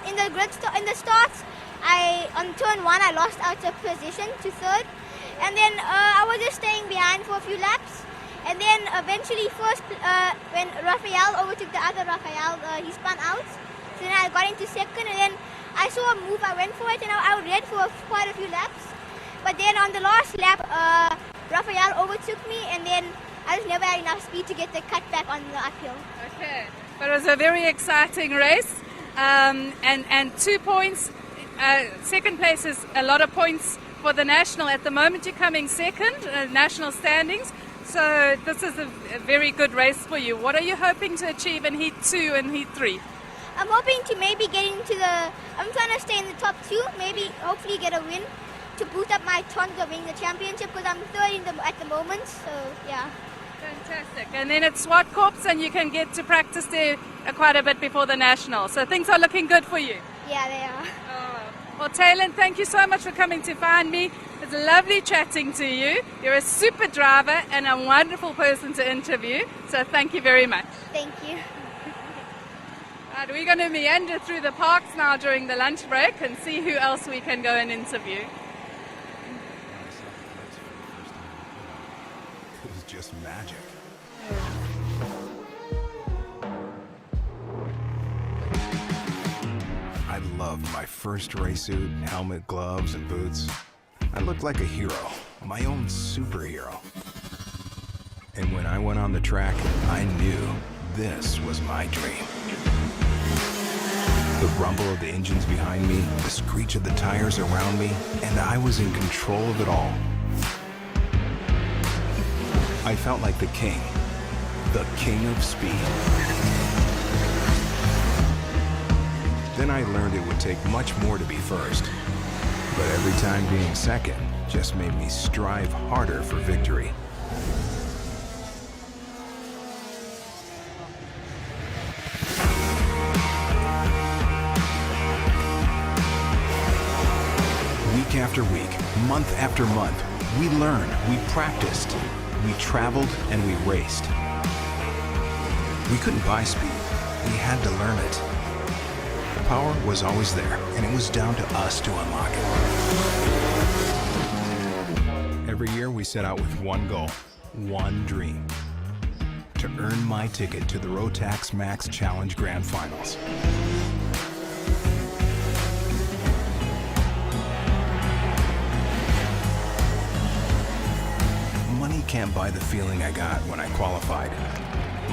D: in the grid. In the start, on turn 1 I lost out of position to third, and then I was just staying behind for a few laps. And then eventually, when Raphael overtook the other Raphael, he spun out. So then I got into second, and then I saw a move, I went for it, and I ran for quite a few laps. But then on the last lap, Raphael overtook me, and then I just never had enough speed to get the cut back on the uphill.
B: Okay, but it was a very exciting race, and 2 points. Second place is a lot of points for the national. At the moment, you're coming second, national standings. So this is a very good race for you. What are you hoping to achieve in Heat 2 and Heat 3?
D: I'm hoping to maybe get into I'm trying to stay in the top 2, maybe hopefully get a win to boost up my chance of winning the championship, because I'm third at the moment, so yeah.
B: Fantastic. And then it's SWAT Corps, and you can get to practice there quite a bit before the national. So things are looking good for you.
D: Yeah, they are.
B: Oh. Well, Talon, thank you so much for coming to find me. It's lovely chatting to you. You're a super driver and a wonderful person to interview. So thank you very much.
D: Thank you.
B: Right, we're going to meander through the parks now during the lunch break and see who else we can go and interview.
J: It was just magic. I loved my first race suit, helmet, gloves, and boots. I looked like a hero, my own superhero. And when I went on the track, I knew this was my dream. The rumble of the engines behind me, the screech of the tires around me, and I was in control of it all. I felt like the king of speed. Then I learned it would take much more to be first. But every time being second just made me strive harder for victory. Week after week, month after month, we learned, we practiced, we traveled, and we raced. We couldn't buy speed, we had to learn it. horsepower was always there, and it was down to us to unlock it. Every year we set out with one goal, one dream: to earn my ticket to the Rotax Max Challenge Grand Finals. Money can't buy the feeling I got when I qualified.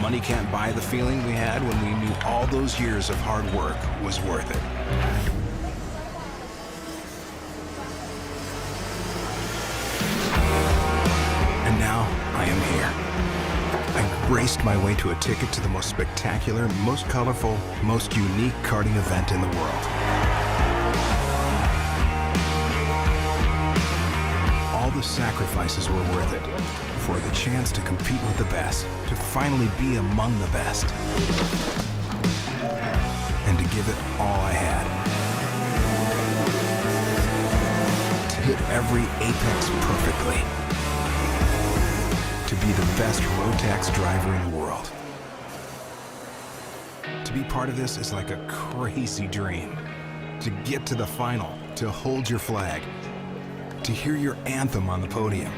J: Money can't buy the feeling we had when we knew all those years of hard work was worth it. And now I am here. I raced my way to a ticket to the most spectacular, most colorful, most unique karting event in the world. All the sacrifices were worth it for the chance to compete with the best, to finally be among the best, and to give it all I had. To hit every apex perfectly. To be the best Rotax driver in the world. To be part of this is like a crazy dream. To get to the final, to hold your flag, to hear your anthem on the podium.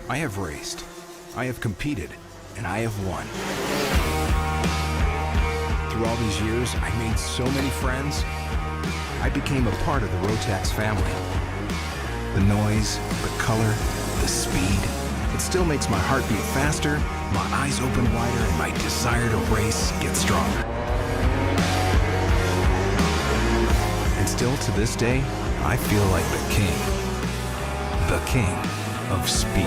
J: I have raced, I have competed, and I have won. Through all these years, I made so many friends. I became a part of the Rotax family. The noise, the color, the speed, it still makes my heart beat faster, my eyes open wider, and my desire to race get stronger. And still to this day, I feel like the king of speed.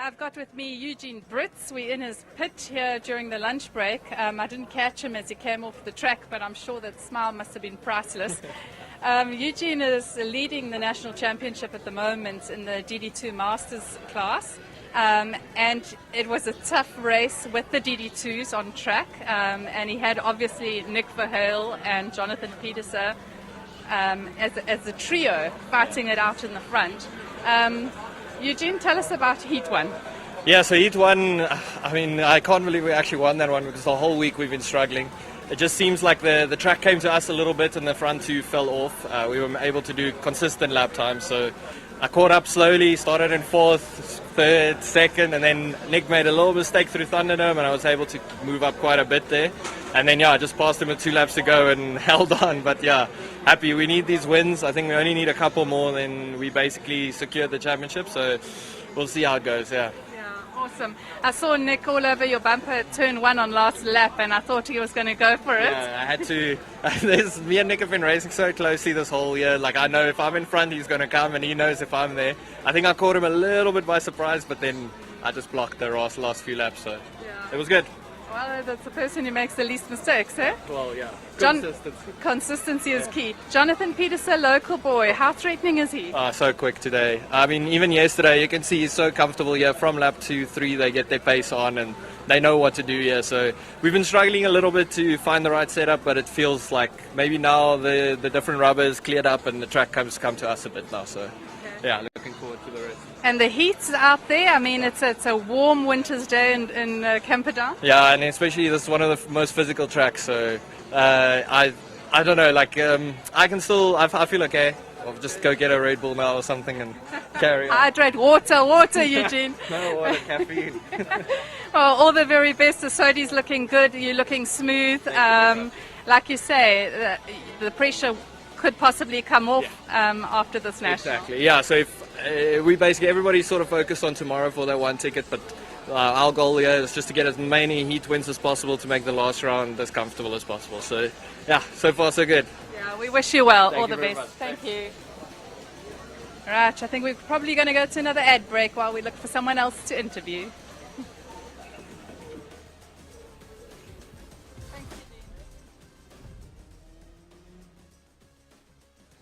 B: I've got with me Eugene Brits. We're in his pit here during the lunch break. I didn't catch him as he came off the track, but I'm sure that smile must have been priceless. Eugene is leading the national championship at the moment in the DD2 Masters class. And it was a tough race with the DD2s on track. And he had obviously Nick Verheul and Jonathan Peterson as a trio fighting it out in the front. Eugene, tell us about Heat 1.
I: Yeah, so Heat 1, I mean, I can't believe we actually won that one because the whole week we've been struggling. It just seems like the track came to us a little bit and the front two fell off. We were able to do consistent lap times, so I caught up slowly, started in fourth, third, second, and then Nick made a little mistake through Thunderdome and I was able to move up quite a bit there. And then, yeah, I just passed him with 2 laps to go and held on. But, yeah, happy. We need these wins. I think we only need a couple more, then we basically secured the championship. So we'll see how it goes, yeah.
B: Awesome. I saw Nick all over your bumper at turn 1 on last lap, and I thought he was going to go for it.
I: Yeah, I had to. Me and Nick have been racing so closely this whole year. Like, I know if I'm in front, he's going to come, and he knows if I'm there. I think I caught him a little bit by surprise, but then I just blocked the last few laps, so it was good.
B: Well, that's the person who makes the least mistakes, eh?
I: Well, yeah.
B: Consistency is key. Jonathan Peterson, local boy. How threatening is he?
I: So quick today. I mean, even yesterday, you can see he's so comfortable here. From lap 2, 3, they get their pace on and they know what to do here. So we've been struggling a little bit to find the right setup, but it feels like maybe now the different rubbers cleared up and the track come to us a bit now. So, yeah, looking forward to the rest.
B: And the heat's out there. I mean, it's a warm winter's day in Camperdown.
I: Yeah, and especially this is one of the most physical tracks. So I don't know. Like I can still. I feel okay. I'll just go get a Red Bull now or something and carry on.
B: Hydrate, water, Eugene.
I: No water, caffeine.
B: Well, all the very best. The Sodi's looking good. You're looking smooth. Like you say, the pressure could possibly come off after this national.
I: Exactly. Yeah. So if we basically everybody's sort of focused on tomorrow for that one ticket, but our goal here is just to get as many heat wins as possible to make the last round as comfortable as possible. So yeah, so far so good.
B: Yeah, we wish you well.
I: Thank
B: all
I: you
B: the
I: very
B: best.
I: much.
B: Thank you. Right, I think we're probably going to go to another ad break while we look for someone else to interview.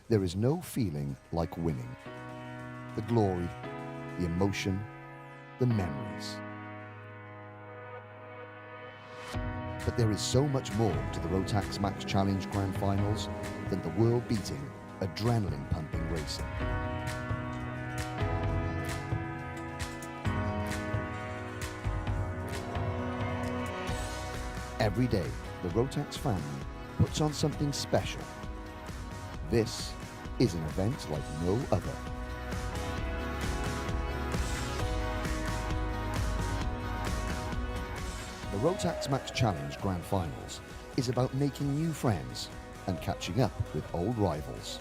K: There is no feeling like winning. The glory, the emotion, the memories. But there is so much more to the Rotax Max Challenge Grand Finals than the world-beating, adrenaline-pumping racing. Every day, the Rotax family puts on something special. This is an event like no other. The Rotax Max Challenge Grand Finals is about making new friends and catching up with old rivals,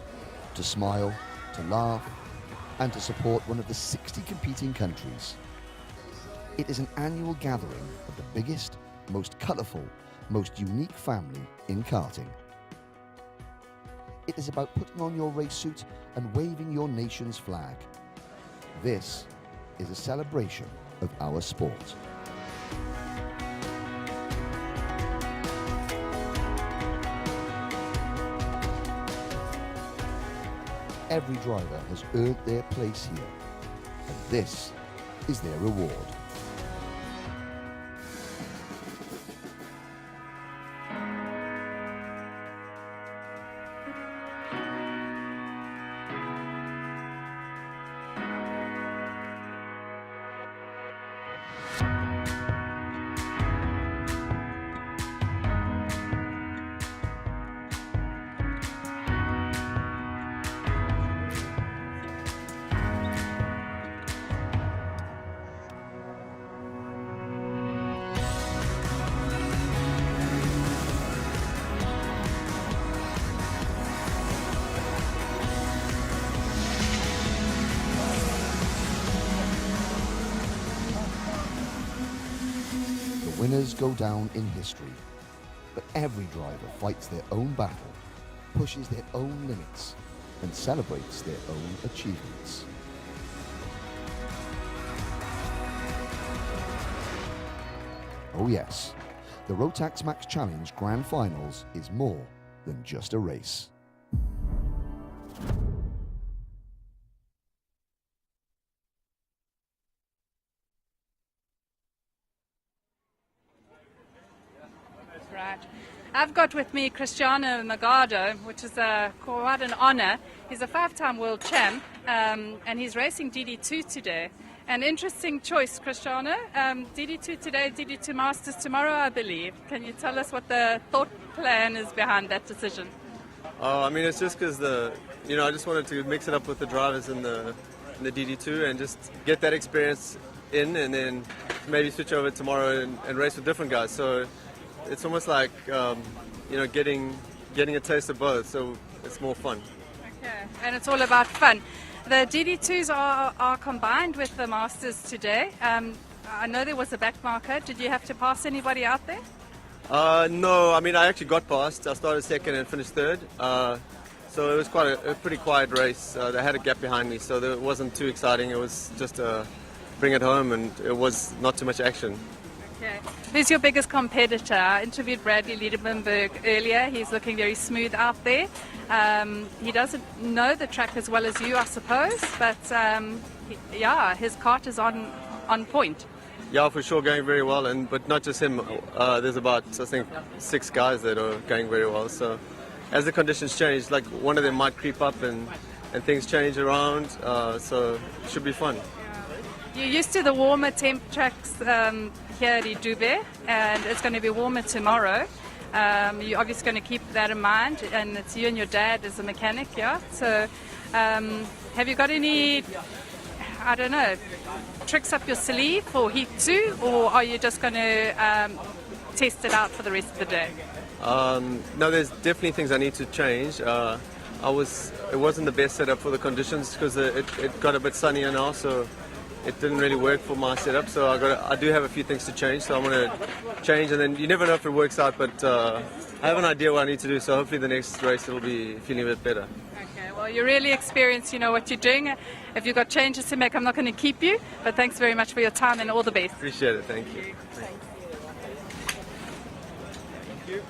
K: to smile, to laugh, and to support one of the 60 competing countries. It is an annual gathering of the biggest, most colourful, most unique family in karting. It is about putting on your race suit and waving your nation's flag. This is a celebration of our sport. Every driver has earned their place here, and this is their reward. Winners go down in history, but every driver fights their own battle, pushes their own limits, and celebrates their own achievements. Oh yes, the Rotax Max Challenge Grand Finals is more than just a race.
B: Right. I've got with me Cristiano Magado, which is quite an honour. He's a 5-time world champ, and he's racing DD2 today. An interesting choice, Cristiano. DD2 today, DD2 Masters tomorrow, I believe. Can you tell us what the thought plan is behind that decision?
L: I mean, it's just because I just wanted to mix it up with the drivers in the DD2 and just get that experience in, and then maybe switch over tomorrow and race with different guys. So it's almost like getting a taste of both, so it's more fun.
B: Okay, and it's all about fun. The DD2s are combined with the Masters today. I know there was a back marker. Did you have to pass anybody out there?
L: No, I mean, I actually got past. I started second and finished third. So it was quite a pretty quiet race. They had a gap behind me, so it wasn't too exciting. It was just bring it home, and it was not too much action.
B: Okay. Who's your biggest competitor? I interviewed Bradley Liebenberg earlier. He's looking very smooth out there. He doesn't know the track as well as you, I suppose, but his kart is on point.
L: Yeah, for sure, going very well, but not just him. There's about, I think, 6 guys that are going very well. So as the conditions change, like one of them might creep up and things change around, so it should be fun.
B: You're used to the warmer temp tracks here at iDube, and it's going to be warmer tomorrow. You're obviously going to keep that in mind, and it's you and your dad as a mechanic, yeah? So have you got any, I don't know, tricks up your sleeve for Heat 2, or are you just going to test it out for the rest of the day?
L: No, there's definitely things I need to change. It wasn't the best setup for the conditions because it got a bit sunnier now, so it didn't really work for my setup. So I do have a few things to change, so I'm going to change, and then you never know if it works out, but I have an idea what I need to do, so hopefully the next race it'll be feeling a bit better.
B: Okay, well, you're really experienced, you know what you're doing. If you've got changes to make, I'm not going to keep you, but thanks very much for your time and all the best.
L: Appreciate it, thank you.
B: Thanks.
A: Thank you.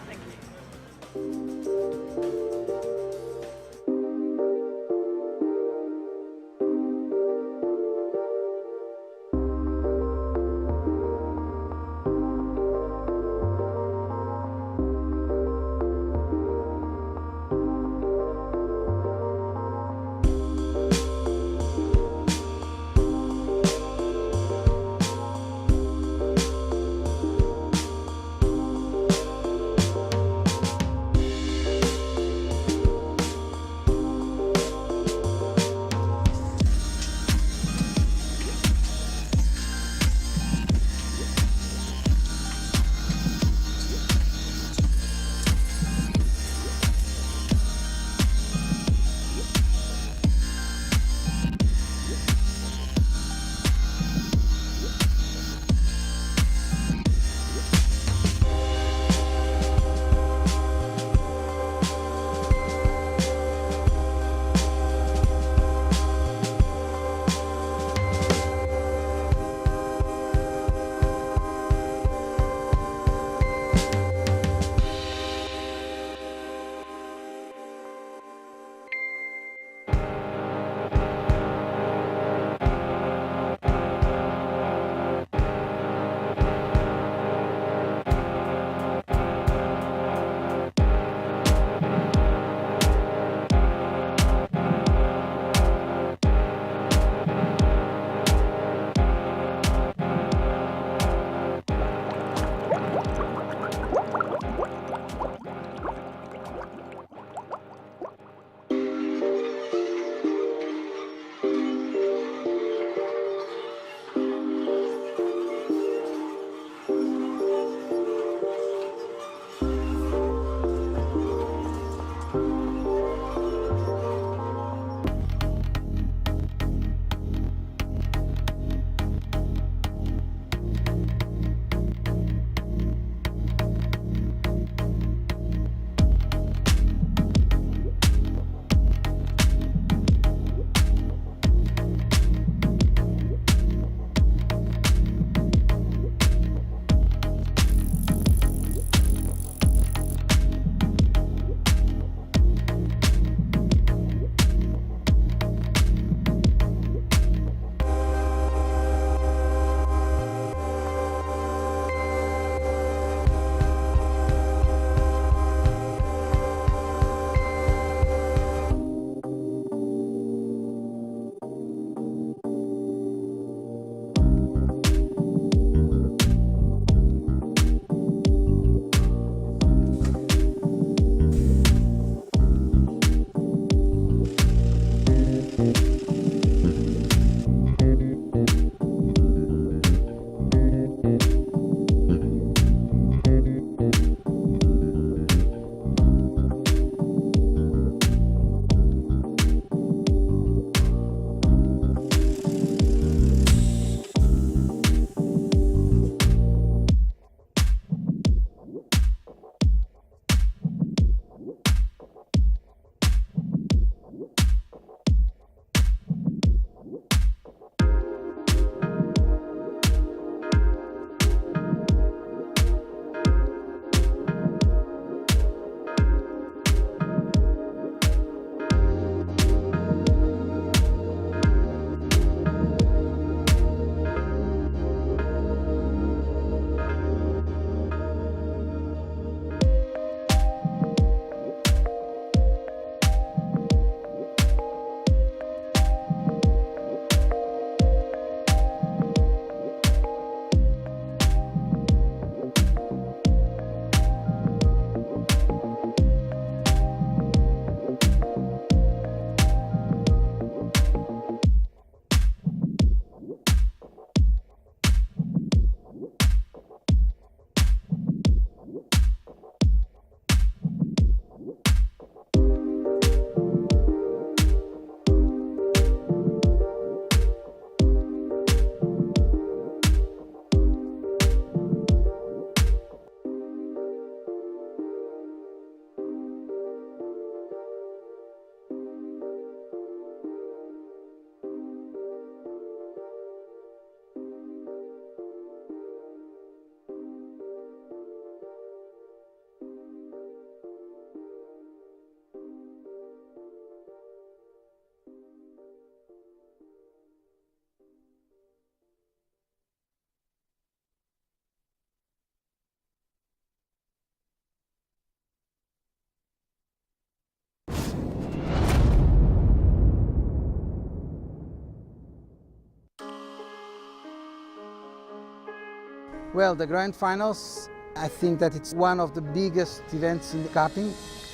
M: Well, the Grand Finals, I think that it's one of the biggest events in karting,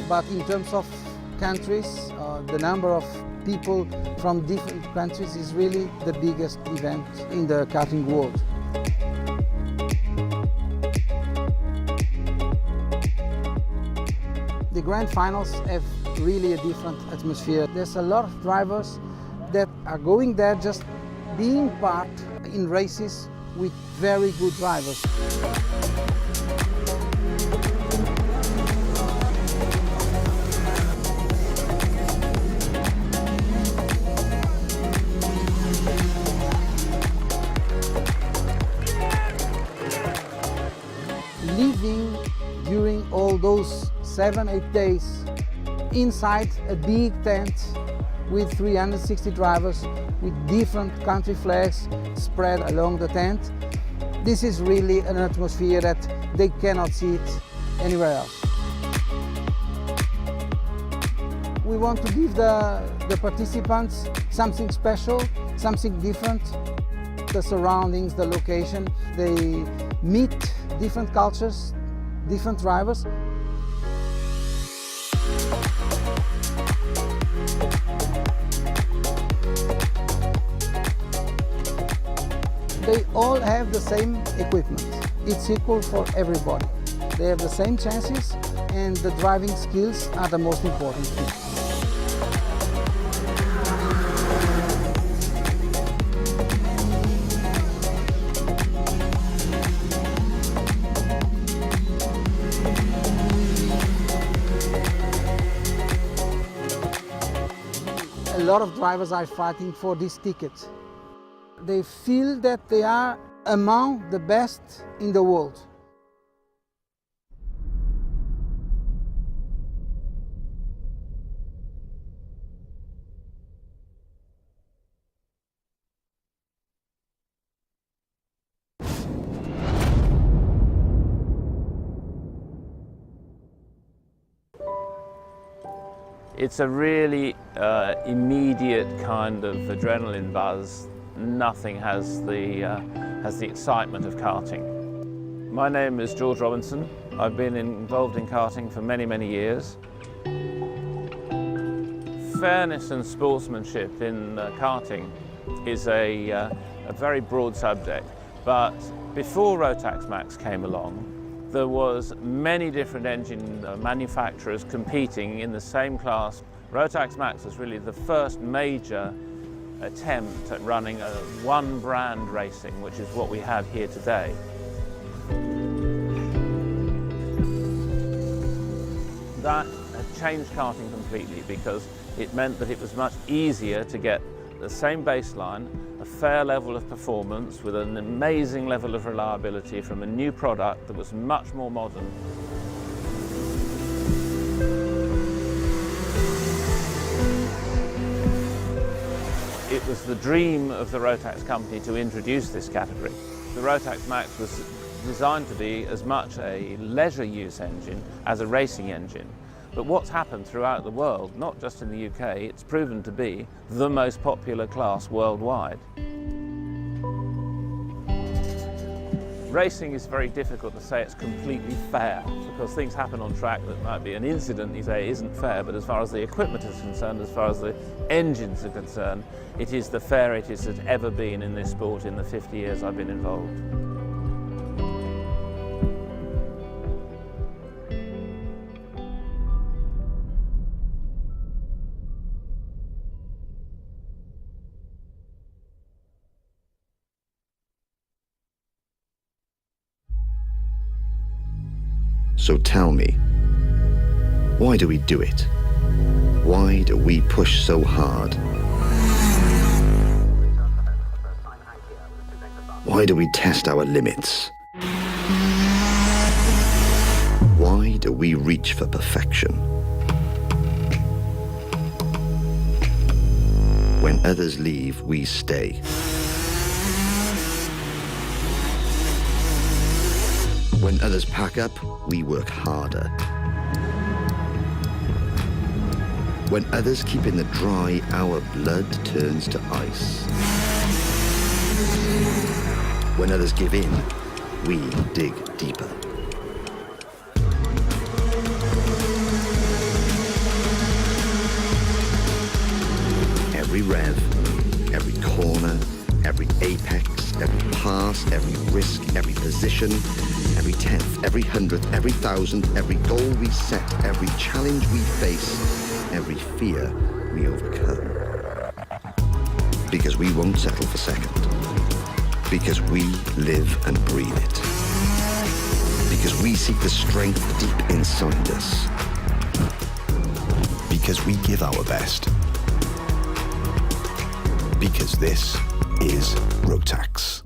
M: but in terms of countries, the number of people from different countries is really the biggest event in the karting world. The Grand Finals have really a different atmosphere. There's a lot of drivers that are going there just being part in races with very good drivers. Living during all those 7-8 days inside a big tent with 360 drivers with different country flags spread along the tent. This is really an atmosphere that they cannot see it anywhere else. We want to give the participants something special, something different. The surroundings, the location, they meet different cultures, different drivers. They all have the same equipment. It's equal for everybody. They have the same chances, and the driving skills are the most important thing. A lot of drivers are fighting for this ticket. They feel that they are among the best in the world.
N: It's a really immediate kind of adrenaline buzz. Nothing has the excitement of karting. My name is George Robinson. I've been involved in karting for many, many years. Fairness and sportsmanship in karting is a very broad subject, but before Rotax Max came along, there was many different engine manufacturers competing in the same class. Rotax Max was really the first major attempt at running a one brand racing, which is what we have here today. That had changed karting completely because it meant that it was much easier to get the same baseline, a fair level of performance with an amazing level of reliability from a new product that was much more modern. It was the dream of the Rotax company to introduce this category. The Rotax Max was designed to be as much a leisure use engine as a racing engine. But what's happened throughout the world, not just in the UK, it's proven to be the most popular class worldwide. Racing is very difficult to say it's completely fair, because things happen on track that might be an incident you say isn't fair, but as far as the equipment is concerned, as far as the engines are concerned, it is the fairest it has ever been in this sport in the 50 years I've been involved.
K: So tell me, why do we do it? Why do we push so hard? Why do we test our limits? Why do we reach for perfection? When others leave, we stay. When others pack up, we work harder. When others keep in the dry, our blood turns to ice. When others give in,
O: we dig deeper. Every rev, every corner, every apex, every pass, every risk, every position, every tenth, every hundredth, every thousandth, every goal we set, every challenge we face, every fear we overcome. Because we won't settle for second. Because we live and breathe it. Because we seek the strength deep inside us.
J: Because we give our best. Because this is Rotax.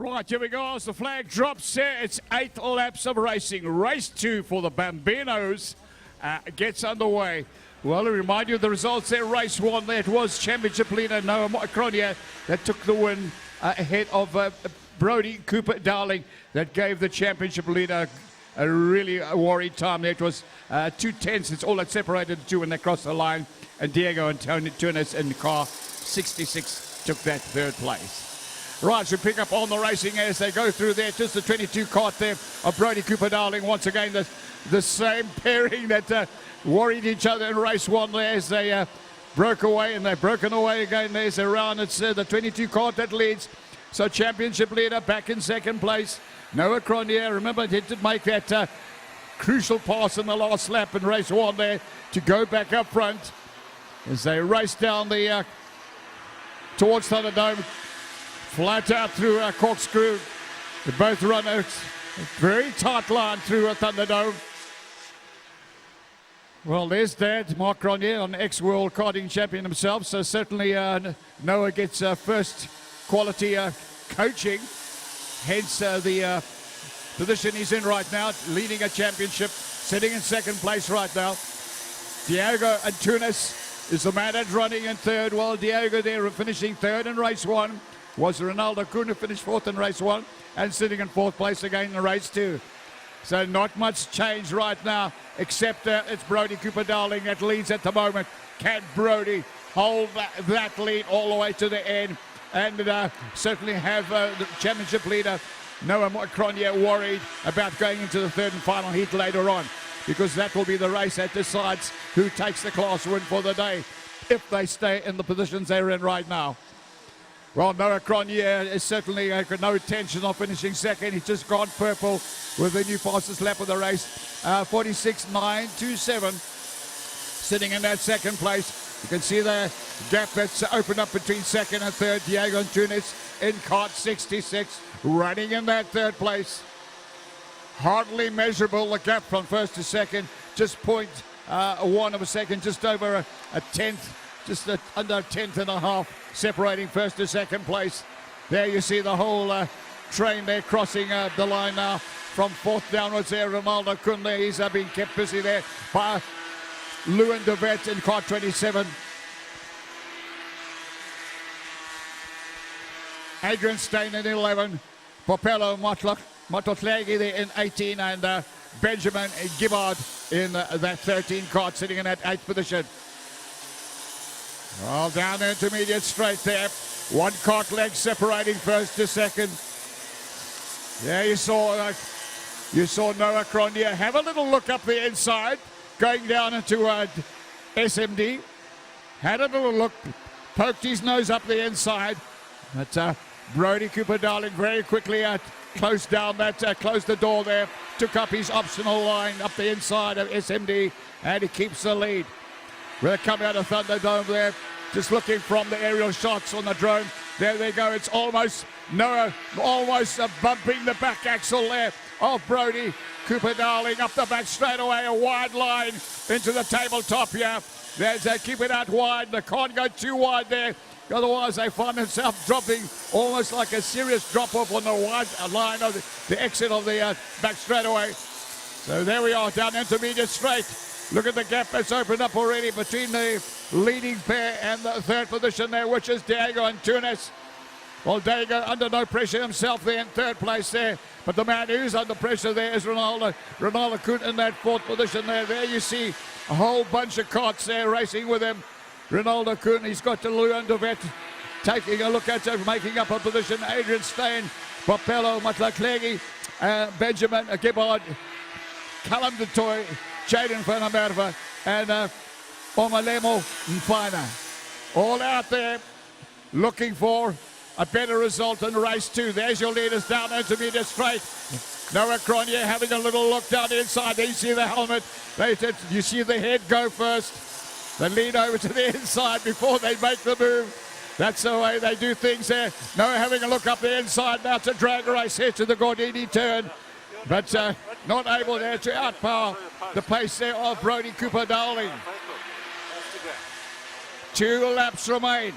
C: Right, here we go. As the flag drops there, it's 8 laps of racing. Race 2 for the Bambinos gets underway. Well, to remind you of the results there, race 1 there, it was championship leader Noah Macronia that took the win ahead of Brody Cooper Darling that gave the championship leader a really worried time there. It was 2/10. It's all that separated the two when they crossed the line. And Diego and Tony Tunis in car 66 took that 3rd place. Right, so pick up on the racing as they go through there. Just the 22 Kart there of Brody Cooper Darling. Once again, the same pairing that worried each other in race 1 there as they broke away, and they've broken away again. There's a round. It's the 22 Kart that leads. So championship leader back in 2nd place. Noah Cronje, remember, he did make that crucial pass in the last lap in race 1 there to go back up front as they race down the towards Thunderdome. Flat out through a corkscrew. They both run a very tight line through a Thunderdome. Well, there's Dad, Mark Cronje, an ex-world karting champion himself. So certainly Noah gets first quality coaching. Hence the position he's in right now, leading a championship, sitting in 2nd place right now. Diego Antunes is the man that's running in 3rd. Well, Diego there finishing 3rd in race 1. Was Ronaldo Kuhn, who finished 4th in race 1 and sitting in 4th place again in race 2. So not much change right now, except it's Brody Cooper Darling that leads at the moment. Can Brody hold that lead all the way to the end and certainly have the championship leader Noah Cronje worried about going into the 3rd and final heat later on, because that will be the race that decides who takes the class win for the day if they stay in the positions they're in right now. Well, Noah Cronje is certainly got no intention of finishing 2nd. He's just gone purple with the new fastest lap of the race, 46.927, sitting in that 2nd place. You can see the gap that's opened up between 2nd and 3rd. Diego Antunes in Kart 66, running in that 3rd place. Hardly measurable, the gap from 1st to 2nd, just 0.1 of a second, just over a tenth. Just under a tenth and a half separating 1st to 2nd place. There you see the whole train there crossing the line now from 4th downwards there. Ronaldo Kunle, he's been kept busy there by Lewin de Vet in Kart 27. Adrian Stein in 11. Popello Mototlegi there in 18. And Benjamin Gibbard in that 13 Kart, sitting in that 8th position. Well, down the intermediate straight there. 1 Kart leg separating 1st to 2nd. Yeah, you saw Noah Cronje have a little look up the inside, going down into SMD. Had a little look, poked his nose up the inside. But Brody Cooper Darling very quickly closed down that, closed the door there, took up his optional line up the inside of SMD, and he keeps the lead. We're coming out of Thunderdome there, just looking from the aerial shots on the drone. There they go. It's almost Noah, almost bumping the back axle there of Brody Cooper Darling up the back straight away. A wide line into the tabletop here. There's keep it out wide. They can't go too wide there. Otherwise, they find themselves dropping almost like a serious drop-off on the wide line of the exit of the back straightaway. So there we are, down intermediate straight. Look at the gap that's opened up already between the leading pair and the 3rd position there, which is Diego Antunes. Well, Diego under no pressure himself there in 3rd place there. But the man who's under pressure there is Ronaldo Kuhn in that 4th position there. There you see a whole bunch of karts there racing with him. Ronaldo Kuhn, he's got to Lewin de Vet taking a look at him, making up a position. Adrian Stein, Popello Matlaklegi, Benjamin Gibbard, Callum de Toy, Jaden van der Merwe, and Omalemo Mfana. All out there looking for a better result in race 2. There's your leaders down intermediate straight. Noah Cronje having a little look down the inside. There you see the helmet. You see the head go first. They lean over to the inside before they make the move. That's the way they do things there. Noah having a look up the inside now to drag race here to the Gordini turn. But not able there to outpower the pace there of Brody Cooper Darling. 2 laps remain.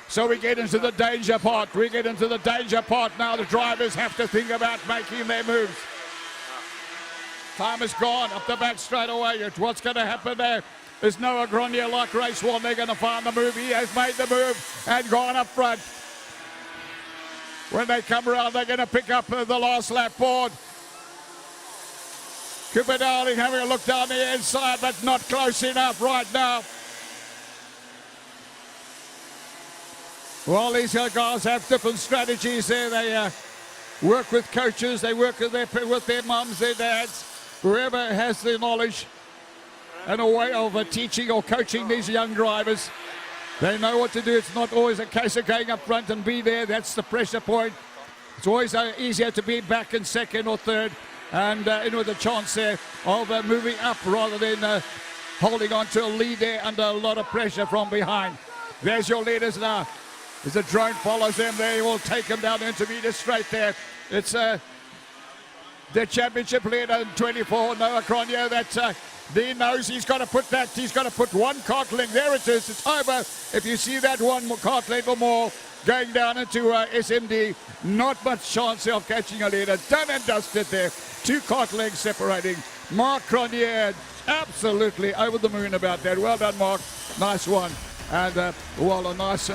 C: So we get into the danger part. We get into the danger part now. The drivers have to think about making their moves. Time is gone up the back straight away. What's going to happen there? There's Noah Grenier like race one. They're going to find the move. He has made the move and gone up front. When they come around, they're going to pick up the last lap board. Cooper Darling having a look down the inside, but not close enough right now. Well, these guys have different strategies there. They work with coaches. They work with their mums, their dads, whoever has the knowledge and a way of teaching or coaching these young drivers. They know what to do. It's not always a case of going up front and be there. That's the pressure point. It's always easier to be back in second or third and in with a chance there of moving up rather than holding on to a lead there under a lot of pressure from behind. There's your leaders now. As the drone follows them, they will take them down the intermediate straight there. It's the championship leader in 24, Noah Grenier. That he knows he's got to put that. He's got to put one kart length. There it is. It's over. If you see that one kart length or more going down into SMD, not much chance of catching a leader. Done and dusted there. 2 kart lengths separating. Mark Grenier absolutely over the moon about that. Well done, Mark. Nice one. And well, a nice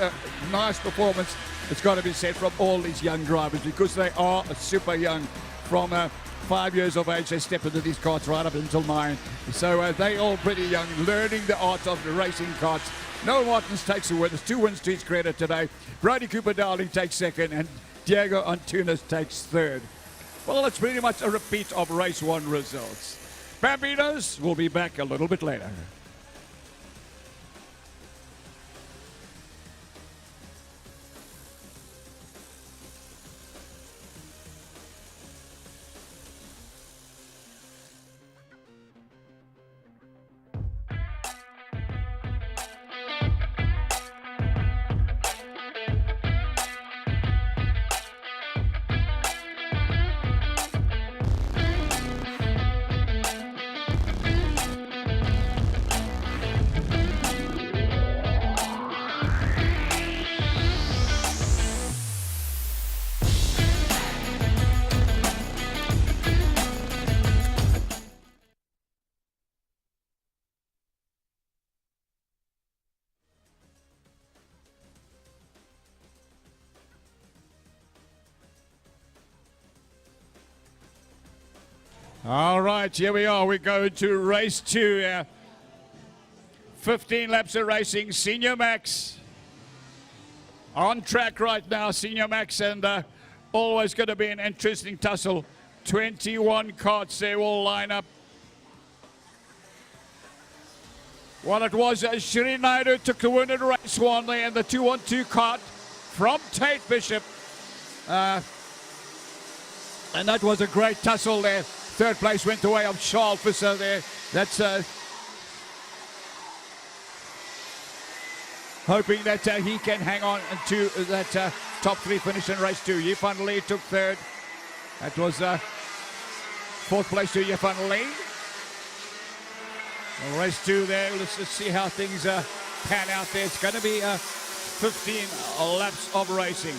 C: performance. It's got to be said from all these young drivers because they are super young. From 5 years of age, they step into these karts right up until 9. So they all pretty young, learning the art of the racing karts. Noel Martins takes the win. There's 2 wins to his credit today. Brody Cooper Darling takes second, and Diego Antunes takes third. Well, it's pretty much a repeat of race 1 results. Bambinos will be back a little bit later. All right, here we are. We go to race 2. 15 laps of racing. Senior Max on track right now. Senior Max, and always going to be an interesting tussle. 21 karts there will line up. Well, it was Shri Naidu took the win in race 1 there, and the 2-1-2 kart from Tate Bishop. And that was a great tussle there. Third place went the way of Charles Visser there. That's hoping that he can hang on to that top 3 finish in race 2. Yifan Lee took third. That was 4th place to Yifan Lee. Well, race 2 there. Let's just see how things pan out there. It's going to be 15 laps of racing.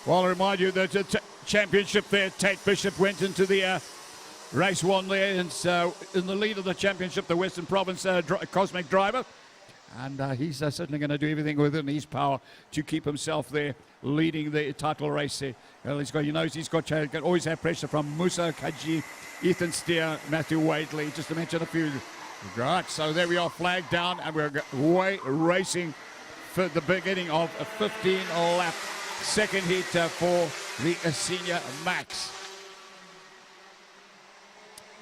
C: Well, I'll remind you that the championship there, Tate Bishop went into the race 1 there, and so in the lead of the championship, the Western Province Cosmic Driver, and he's certainly going to do everything within his power to keep himself there, leading the title race there. Well, he's got, he knows he's got to always have pressure from Musa Kaji, Ethan Steer, Matthew Waitley, just to mention a few. Right, so there we are, flag down, and we're racing for the beginning of a 15-lap second heat for the Senior Max.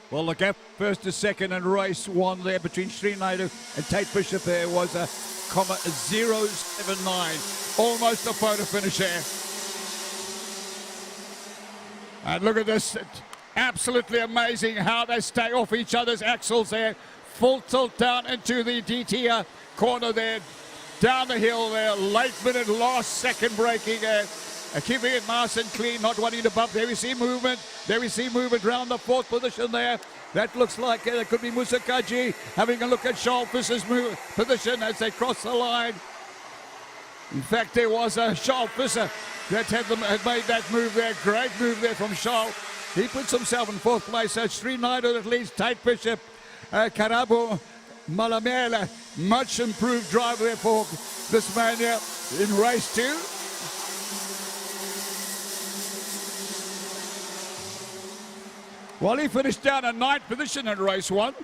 C: Well, the gap first to second in race 1 there between Sri Naidu and Tate Bishop there was a .079. Almost a photo finish there. And look at this. Absolutely amazing how they stay off each other's axles there. Full tilt down into the DT corner there. Down the hill there. Late minute, last second braking there. Keeping it nice and clean, not wanting to bump. There we see movement. There we see movement around the fourth position there. That looks like that could be Musakaji having a look at Charles Visser's position as they cross the line. In fact, there was a Charles Visser that had made that move there. Great move there from Charles. He puts himself in fourth place. So Sri Naidu that leads Tate Bishop. Karabo Malamela, much improved driver there for this man here in race 2. Well, he finished down in 9th position in race 1.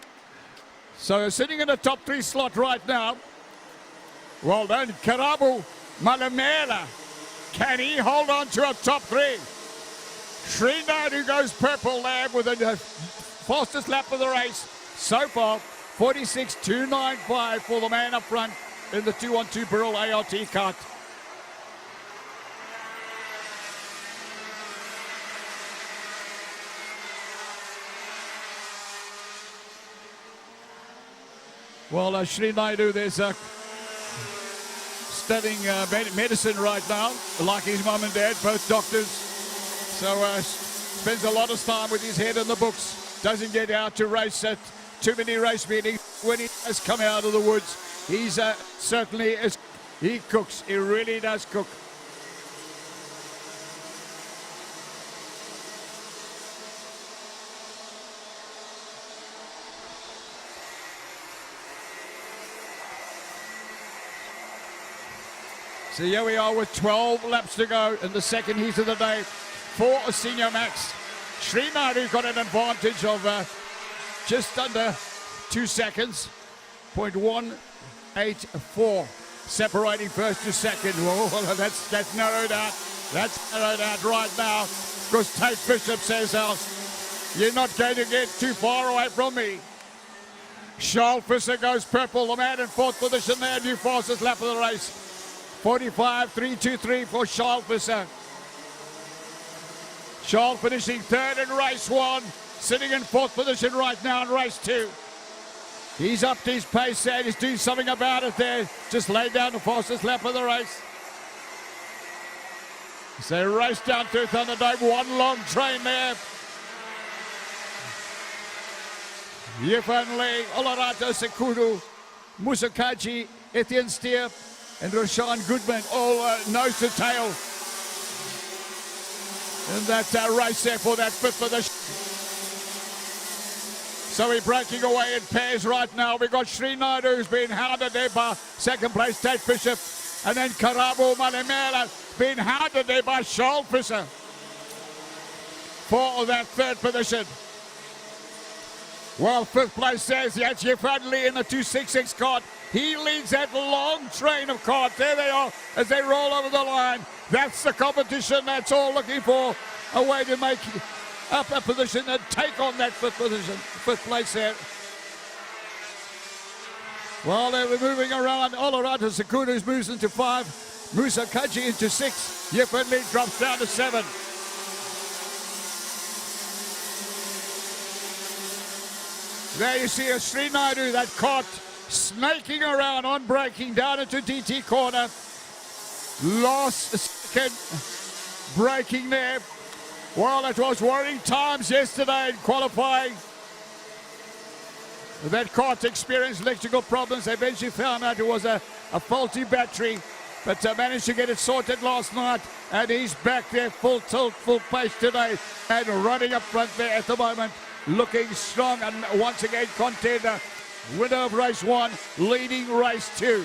C: So sitting in the top 3 slot right now. Well done, Karabu Malamela. Can he hold on to a top 3? Sri Naidu goes purple there with the fastest lap of the race so far. 46.295 for the man up front in the 2-on-2 Burrell ART kart. Well, Sri Naidu, there's studying medicine right now, like his mum and dad, both doctors. So spends a lot of time with his head in the books. Doesn't get out to race at too many race meetings. When he has come out of the woods, he's certainly, he cooks. He really does cook. So here we are with 12 laps to go in the second heat of the day for a Senior Max. Sri Naidu got an advantage of just under 2 seconds, 0.184, separating first to second. Whoa, that's narrowed out. That's narrowed out right now because Tate Bishop says, you're not going to get too far away from me. Charles Visser goes purple, the man in fourth position there, new fastest lap of the race. 45.323 for Charles Visser. Charles finishing third in race 1, sitting in fourth position right now in race 2. He's upped his pace there, he's doing something about it there. Just laid down the fastest lap of the race. So race down to Thunderdome, one long train there. Yifan Lee, Olarato Sekudu, Musakaji, Etienne Steer, and Roshan Goodman, all nose to tail in that race there for that fifth position. So we're breaking away in pairs right now. We've got Sri Naidu who's been hounded there by second place Tate Bishop, and then Karabo Malemela being hounded there by Charles Visser for that third position. Well, fifth place says Yachie Fadley in the 266 kart. He leads that long train of karts. There they are as they roll over the line. That's the competition. That's all looking for a way to make up a position and take on that fifth position, fifth place there. Well, they were moving around. Olorata Sekudu moves into 5. Musa Kaji into 6. Yefenli drops down to 7. There you see a Sri Naidu, that kart snaking around on braking down into DT corner. Last second braking there. Well, it was worrying times yesterday in qualifying. That kart experienced electrical problems. They eventually found out it was a faulty battery, but managed to get it sorted last night. And he's back there full tilt, full pace today, and running up front there at the moment. Looking strong and once again contender. Winner of race 1, leading race 2.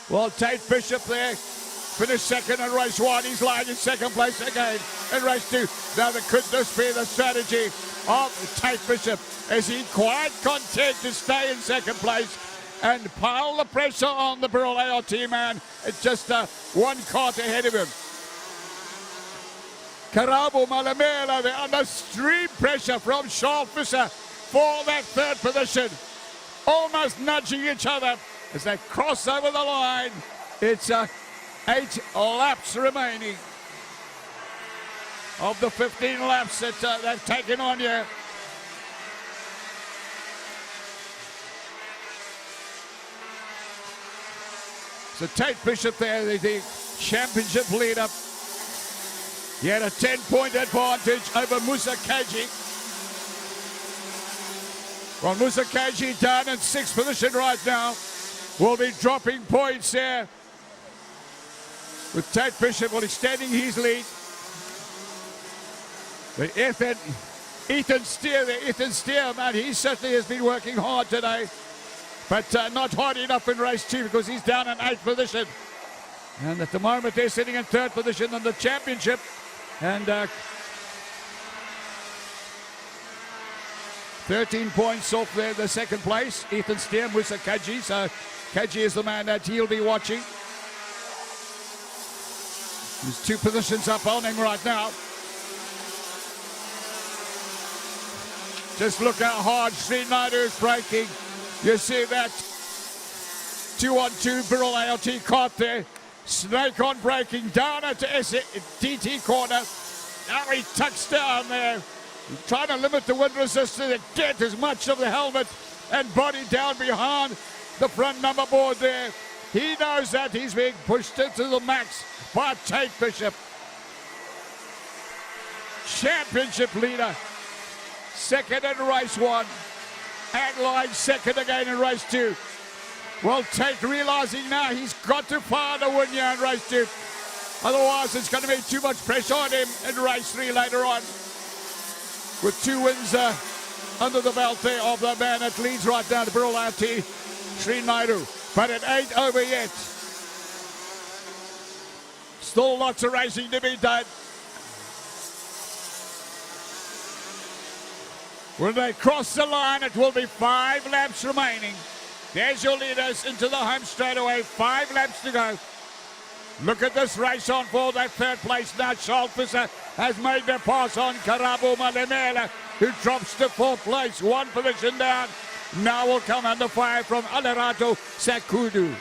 C: Well, Tate Bishop there finished second in race 1. He's lying in second place again in race 2. Now, could this be the strategy of Tate Bishop? Is he quite content to stay in second place and pile the pressure on the Burrell ART man? It's just one kart ahead of him. Karabo Malamela, they're under extreme pressure from Charles Visser for that third position. Almost nudging each other as they cross over the line. It's 8 laps remaining. of the 15 laps that they've taken on you. So Tate Bishop there, the championship leader. He had a 10-point advantage over Musa Kaji. Well, Musa Kaji down in 6th position right now. Will be dropping points there. With Tate Bishop extending his lead. But Ethan Steer, man, he certainly has been working hard today. But not hard enough in race 2 because he's down in 8th position. And at the moment they're sitting in 3rd position in the championship. And 13 points off there, the 2nd place. Ethan Steer, Musa Kaji. So Kaji is the man that he'll be watching. He's 2 positions up on him right now. Just look how hard Srinathar is braking. You see that 2-on-2 Birrell ALT Kart there. Snake on braking down at DT corner. Now he tucks down there. He's trying to limit the wind resistance and get as much of the helmet and body down behind the front number board there. He knows that he's being pushed into the max by Tate Bishop. Championship leader. 2nd in race 1. And line 2nd again in race 2. Well, Tate realizing now he's got to find a win here in race 2. Otherwise, it's going to be too much pressure on him in race 3 later on. With 2 wins under the belt there of the man that leads right now, the Birrell ALT, Srinathar. But it ain't over yet. Still lots of racing to be done. When they cross the line, it will be 5 laps remaining. There's your leaders into the home straightaway. 5 laps to go. Look at this race on for that 3rd place now. Schalpusser has made the pass on Karabo Malemela, who drops to 4th place. 1 position down. Now will come under fire from Alerato Sakudu.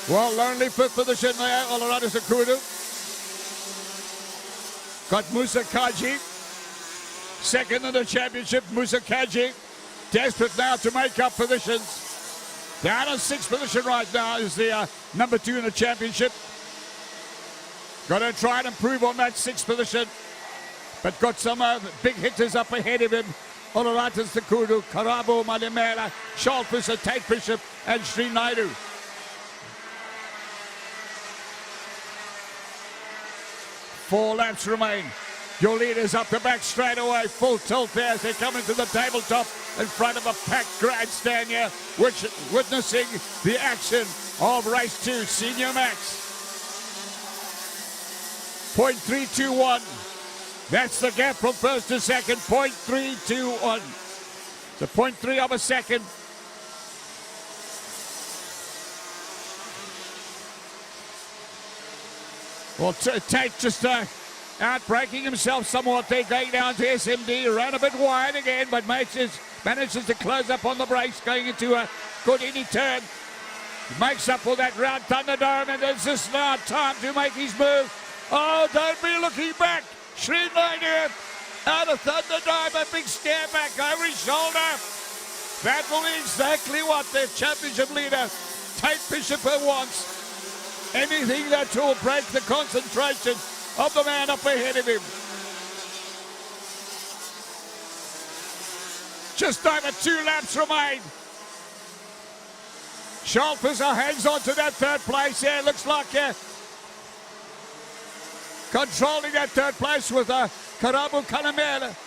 C: Well, lonely 5th position there, Alerato Sakudu. Got Musa Kaji. 2nd in the championship, Musa Kaji. Desperate now to make up positions. Down in 6th position right now is the number 2 in the championship. Got to try and improve on that 6th position. But got some big hitters up ahead of him. Alerato Sakudu, Karabo Malemela, Schalpusser, Tate Bishop, and Srinathar. 4 laps remain. Your leaders up the back straight away. Full tilt there as they come into the tabletop in front of a packed grandstand here, which witnessing the action of race 2, Senior Max. .321. That's the gap from 1st to 2nd. .321. So 0.3 of a second. Well, Tate just out-braking himself somewhat there, going down to SMD, ran a bit wide again, but manages to close up on the brakes, going into a good any turn. Makes up for that round Thunderdome, and there's just now time to make his move. Oh, don't be looking back. Srinathar out of Thunderdome, a big stare back over his shoulder. That will be exactly what the championship leader, Tate Bishop, wants. Anything that will break the concentration of the man up ahead of him. Just over 2 laps remain. Schalpusser hangs on to that 3rd place here. Looks like controlling that 3rd place with Karabo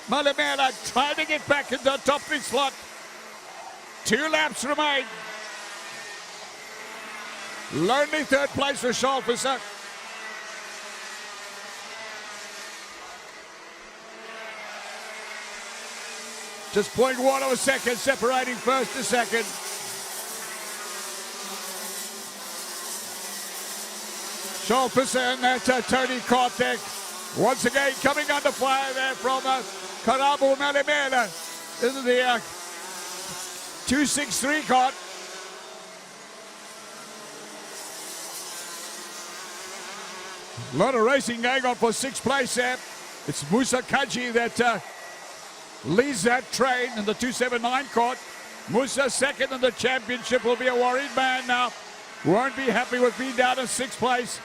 C: Malemela trying to get back in the top 3 slot. 2 laps remain. Lonely 3rd place for Schalpusser. Just 0.1 of a second separating 1st to 2nd. Schalpusser and that Tony Kartek once again coming under fire there from Karabo Malemela in the 263 Kart. A lot of racing going on for 6th place there. It's Musa Kaji that leads that train in the 279 Kart. Musa second in the championship, will be a worried man now. Won't be happy with being down in 6th place.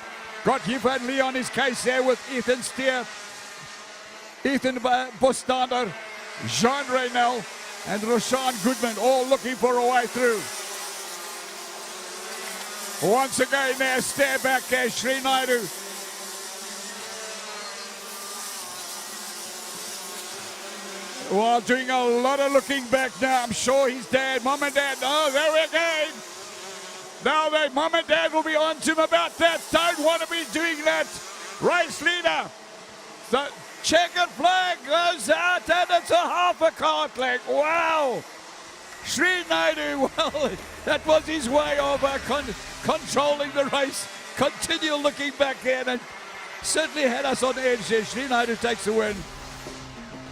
C: Got Yvan Lee on his case there with Ethan Steer, Ethan Bostander, Jean Reynel, and Roshan Goodman all looking for a way through. Once again there, stare back there, Sri Naidu. Well, doing a lot of looking back now. I'm sure his dad, mum and dad, oh, there we go. Now mum and dad will be on to him about that. Don't want to be doing that. Race leader. The checkered flag goes out and it's a half a cart leg. Wow. Sri Naidu, well, that was his way of controlling the race. Continue looking back there and certainly had us on edge there. Sri Naidu takes the win.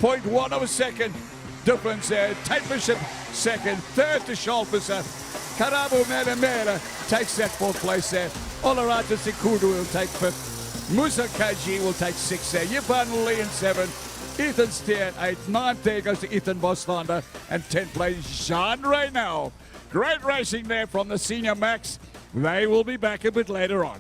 C: 0.1 of a second difference there. Tate Bishop second, third to Schalpusser. Karabu Mera takes that 4th place there. Olarata Sikudu will take 5th. Musa Kaji will take 6th there. Yvan Lee in 7th. Ethan Steer 8th. 9th there goes to Ethan Boslander. And 10th place, Jean Reynel. Great racing there from the Senior Max. They will be back a bit later on.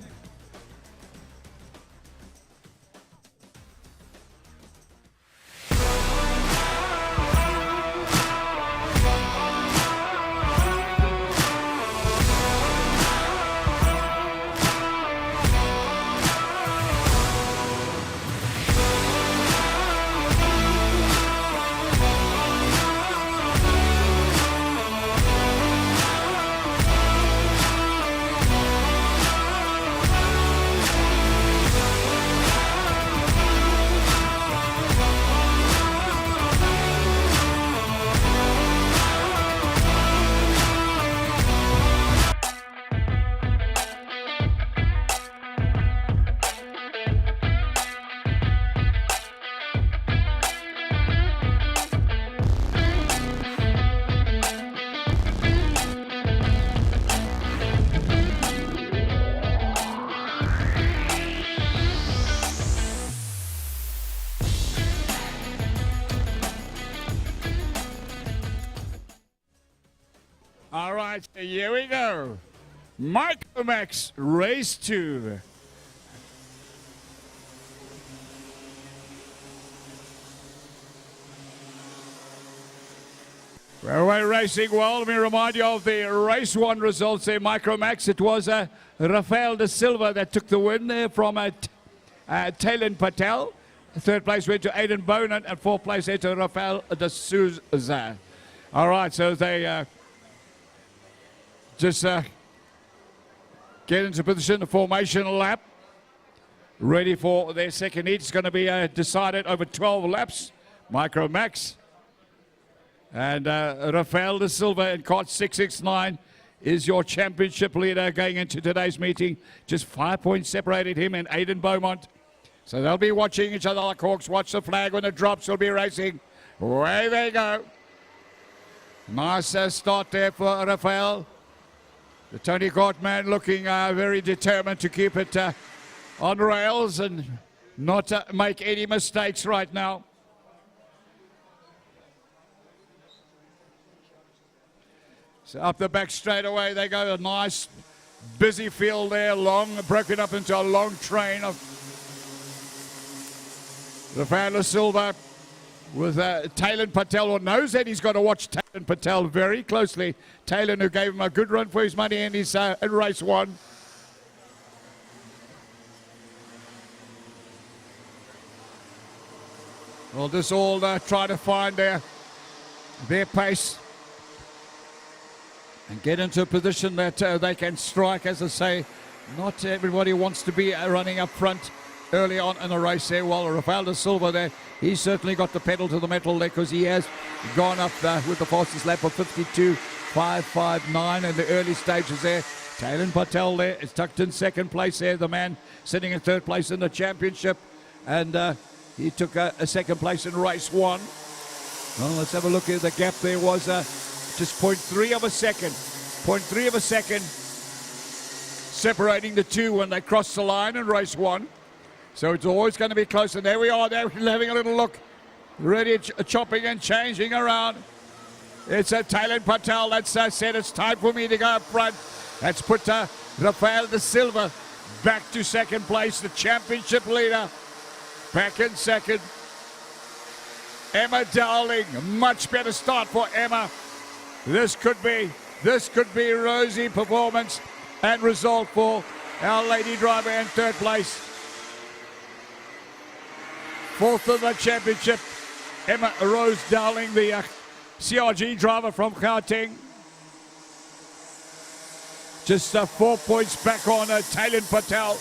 C: All right, here we go. Micromax Race 2. Railway racing well. Let me remind you of the race 1 results there, Micromax. It was Rafael de Silva that took the win there from Talon Patel. 3rd place went to Aidan Bonan and 4th place went to Rafael de Souza. All right, so they just get into position, the formation lap. Ready for their second heat. It's going to be decided over 12 laps. Micromax. And Rafael de Silva in Kart 669 is your championship leader going into today's meeting. Just 5 points separated him and Aidan Beaumont. So they'll be watching each other like hawks. Watch the flag when it drops. We'll be racing. Away they go. Nice start there for Rafael. The Tony Kart man looking very determined to keep it on rails and not make any mistakes right now. So up the back straight away they go. A nice busy field there, long, broken up into a long train of Rafael de Silva with Talon Patel, who knows that he's got to watch Talon Patel very closely. Talon, who gave him a good run for his money in his in race 1. Well, just all try to find their pace and get into a position that they can strike. As I say, not everybody wants to be running up front early on in the race there. Well, Rafael de Silva there, he's certainly got the pedal to the metal there because he has gone up with the fastest lap of 52.559 in the early stages there. Talon Patel there is tucked in 2nd place there, the man sitting in 3rd place in the championship. And he took a 2nd place in race 1. Well, let's have a look here. The gap there was Just 0.3 of a second. 0.3 of a second separating the two when they cross the line in race one. So it's always going to be close. And there we are. They're having a little look. Ready, chopping and changing around. It's a Taylor Patel that said it's time for me to go up front. That's put Rafael de Silva back to second place, the championship leader. Back in second. Emma Dowling, much better start for Emma. This could be rosy performance and result for our lady driver in third place. Fourth in the championship, Emma Rose Dowling, the CRG driver from Gauteng. Just 4 points back on Taylor Patel.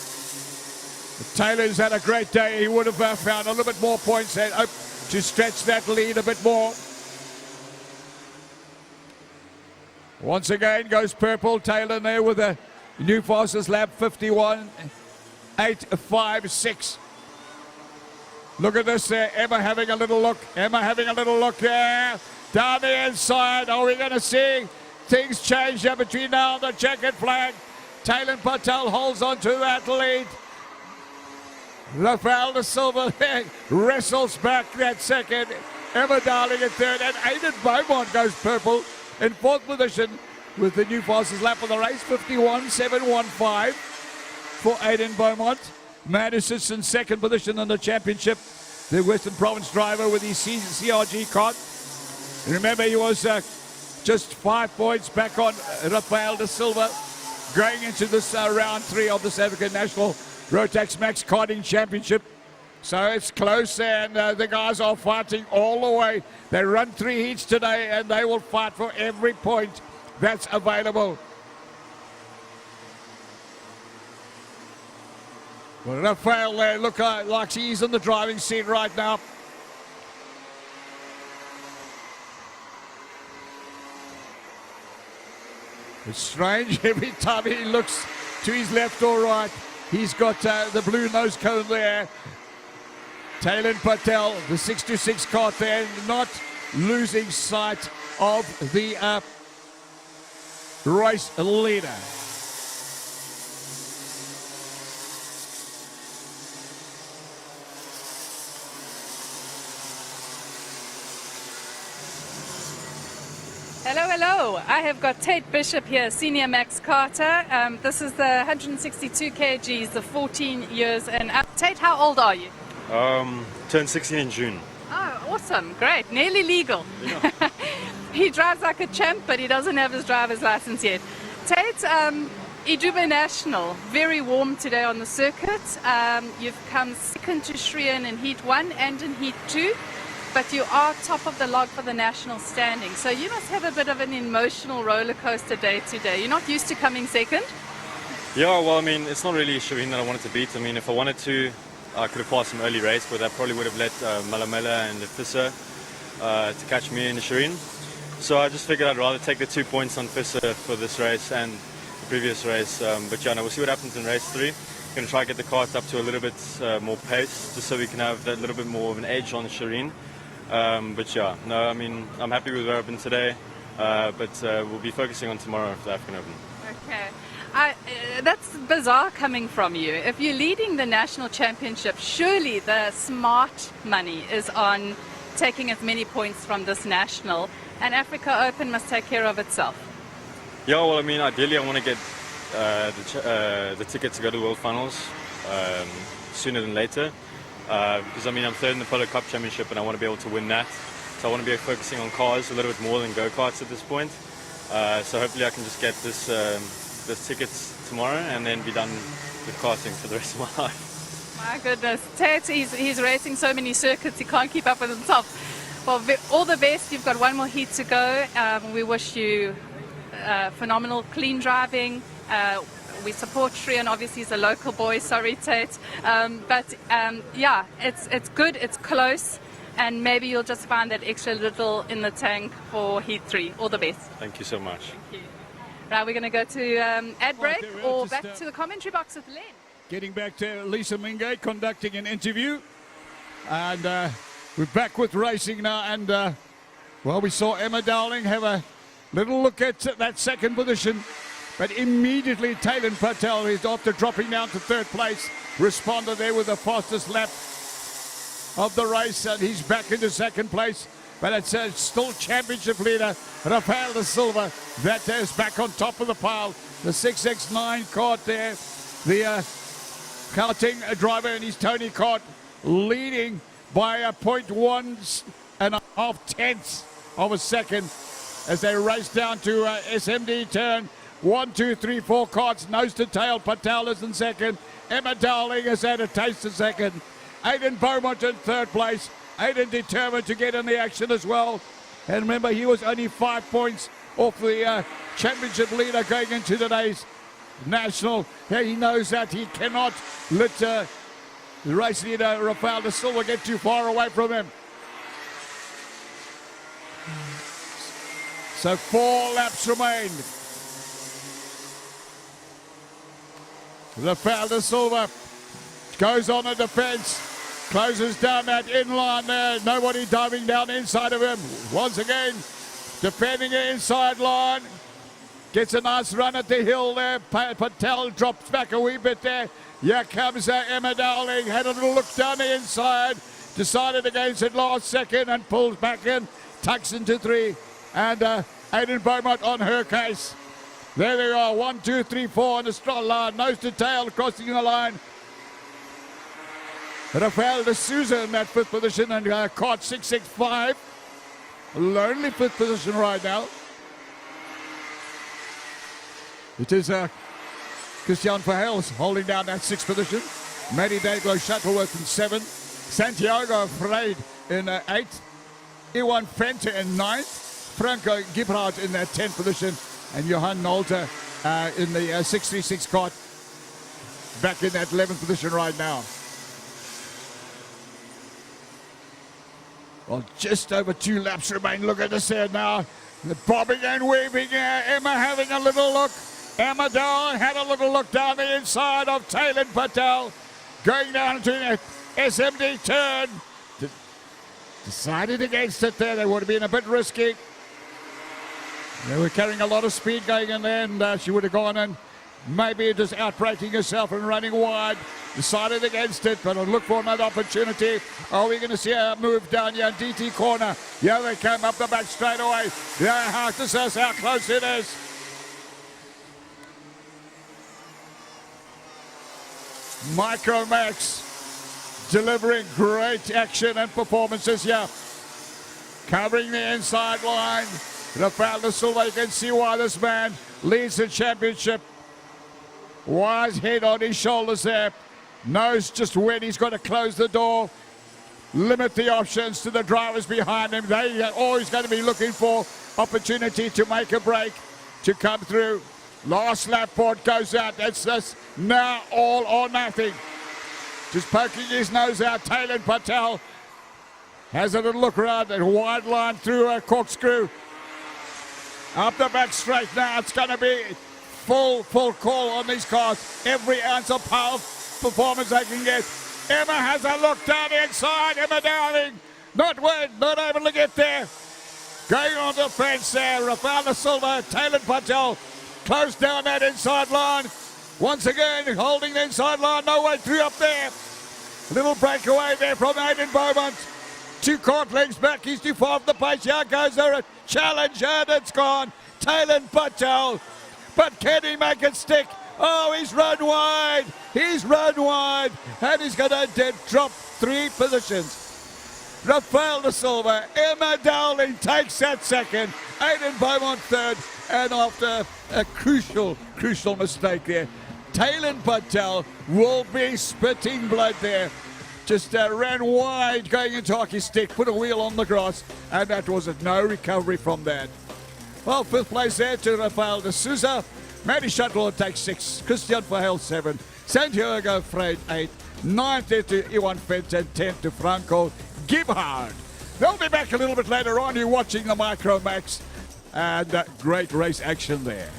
C: Taylor's had a great day. He would have found a little bit more points to stretch that lead a bit more. Once again goes purple. Taylor there with a new fastest lap, 51.856. Look at this there. Emma having a little look. Emma having a little look there. Down the inside. Are we going to see things change here between now and the checkered flag? Taylor Patel holds on to that lead. Rafael de Silva wrestles back that second. Emma Darling in third. And Aiden Beaumont goes purple in fourth position with the new fastest lap of the race, 51.715 for Aiden Beaumont. Madison's in second position in the championship. The Western Province driver with his CRG Kart. Remember, he was just 5 points back on Rafael de Silva going into this round 3 of the South African National Rotax Max Karting Championship. So it's close, and the guys are fighting all the way. They run 3 heats today, and they will fight for every point that's available. Well, Rafael there, look like he's in the driving seat right now. It's strange, every time he looks to his left or right, he's got the blue nose cone there. Taylor Patel, the 626 Kart there, not losing sight of the race leader.
B: Hello, hello. I have got Tate Bishop here, Senior Max Carter. This is the 162 kgs, the 14 years and up. Tate, how old are you?
P: Turned 16 in June.
B: Oh, awesome. Great. Nearly legal.
P: Yeah.
B: He drives like a champ, but he doesn't have his driver's license yet. Tate, iDube National, very warm today on the circuit. You've come second to Shrien in Heat 1 and in Heat 2. But you are top of the log for the national standing. So you must have a bit of an emotional roller coaster day today. You're not used to coming second?
P: Yeah, well, I mean, it's not really Shireen that I wanted to beat. I mean, if I wanted to, I could have passed some early race, but I probably would have let Malamela and Fisser to catch me in the Shireen. So I just figured I'd rather take the 2 points on Fisser for this race and the previous race. But yeah, no, we'll see what happens in race 3. Going to try to get the cart up to a little bit more pace, just so we can have that little bit more of an edge on the Shireen. But yeah, no, I mean, I'm happy with where I've been today, but we'll be focusing on tomorrow for the African Open.
B: Okay. That's bizarre coming from you. If you're leading the national championship, surely the smart money is on taking as many points from this national, and Africa Open must take care of itself.
P: Yeah, well, I mean, ideally I want to get the ticket to go to the World Finals sooner than later. Because I mean, I'm third in the Paddock Cup Championship and I want to be able to win that. So I want to be focusing on cars a little bit more than go-karts at this point. So hopefully I can just get this tickets tomorrow and then be done with karting for the rest of my life.
B: My goodness, Tate, he's racing so many circuits he can't keep up with himself. Well, all the best. You've got one more heat to go. We wish you phenomenal clean driving. We support Shrien, obviously he's a local boy, sorry Tate. Yeah, it's good, it's close, and maybe you'll just find that extra little in the tank for Heat 3. All the best.
P: Thank you so much.
B: Thank you. Right, we're going to go to ad break or back to the commentary box with Len.
C: Getting back to Lisa Mingay conducting an interview. And we're back with racing now. And, well, we saw Emma Dowling have a Little look at that second position, but immediately Taylor Patel is after dropping down to third place, responded there with the fastest lap of the race, and he's back into second place. But it's still championship leader Rafael da Silva that is back on top of the pile. The 6X9 Kart there, the karting driver and his Tony Kart leading by a 0.1 tenths of a second as they race down to SMD turn. 1, 2, 3, 4 karts nose to tail. Patel is in second. Emma Dowling has had a taste of second. Aidan Beaumont in third place. Aidan determined to get in the action as well. And remember, he was only 5 points off the championship leader going into today's national. He knows that he cannot let the race leader Rafael da Silva get too far away from him. So 4 laps remain. Rafael da Silva goes on the defense, closes down that inline there. Nobody diving down inside of him. Once again, defending the inside line. Gets a nice run at the hill there. Patel drops back a wee bit there. Here comes Emma Dowling. Had a little look down the inside. Decided against it last second and pulls back in. Tucks into 3. And Aidan Beaumont on her case. There they are. 1, 2, 3, 4 on the strong line. Nose to tail crossing the line. Rafael de Souza in that 5th position and Kart 665. A lonely 5th position right now. It is Christian Verheels holding down that 6th position. Matty Dayglow Shuttleworth in 7th. Santiago Freid in 8th. Iwan Fente in 9th. Franco Gibrard in that 10th position. And Johan Nolter in the 636 Kart back in that 11th position right now. Well, just over 2 laps remain. Look at this here now. The bobbing and weaving. Emma having a little look. Emma Dowling had a little look down the inside of Taylor Patel. Going down to the SMD turn. Decided against it there. They would have been a bit risky. They were carrying a lot of speed going in there, and she would have gone in. Maybe just outbraking herself and running wide. Decided against it, but I'll look for another opportunity. Are we going to see a move down here in DT corner? Yeah, they came up the back straight away. Yeah, this is how close it is. Micromax delivering great action and performances here. Covering the inside line. Rafael da Silva, you can see why this man leads the championship. Wise head on his shoulders there. Knows just when he's got to close the door. Limit the options to the drivers behind him. They are always going to be looking for opportunity to make a break, to come through. Last lap board goes out. It's this now all or nothing. Just poking his nose out. Taylor Patel has a little look around and wide line through a corkscrew. Up the back straight now. It's going to be full call on these cars. Every ounce of power performance they can get. Emma has a look down the inside. Emma Dowling not able to get there. Going on the fence there. Rafael da Silva, Taylor Patel close down that inside line. Once again holding the inside line. No way through up there. Little breakaway there from Aidan Beaumont. 2 kart lengths back. He's too far off the pace. Here goes there. Challenge and it's gone. Taylor Patel. But can he make it stick? Oh, he's run wide. He's run wide. And he's going to drop 3 positions. Rafael da Silva, Emma Dowling takes that second. Aidan Beaumont third. And after a crucial mistake there, Taylor Patel will be spitting blood there. Just ran wide going into hockey stick, put a wheel on the grass, and that was it. No recovery from that. Well, 5th place there to Rafael de Souza. Matty Shuttleworth takes 6. Christian Verheels 7. Santiago Freid 8. 9th there to Iwan Fente, 10th to Franco Gibrard. They'll be back a little bit later on. You're watching the Micromax, and great race action there.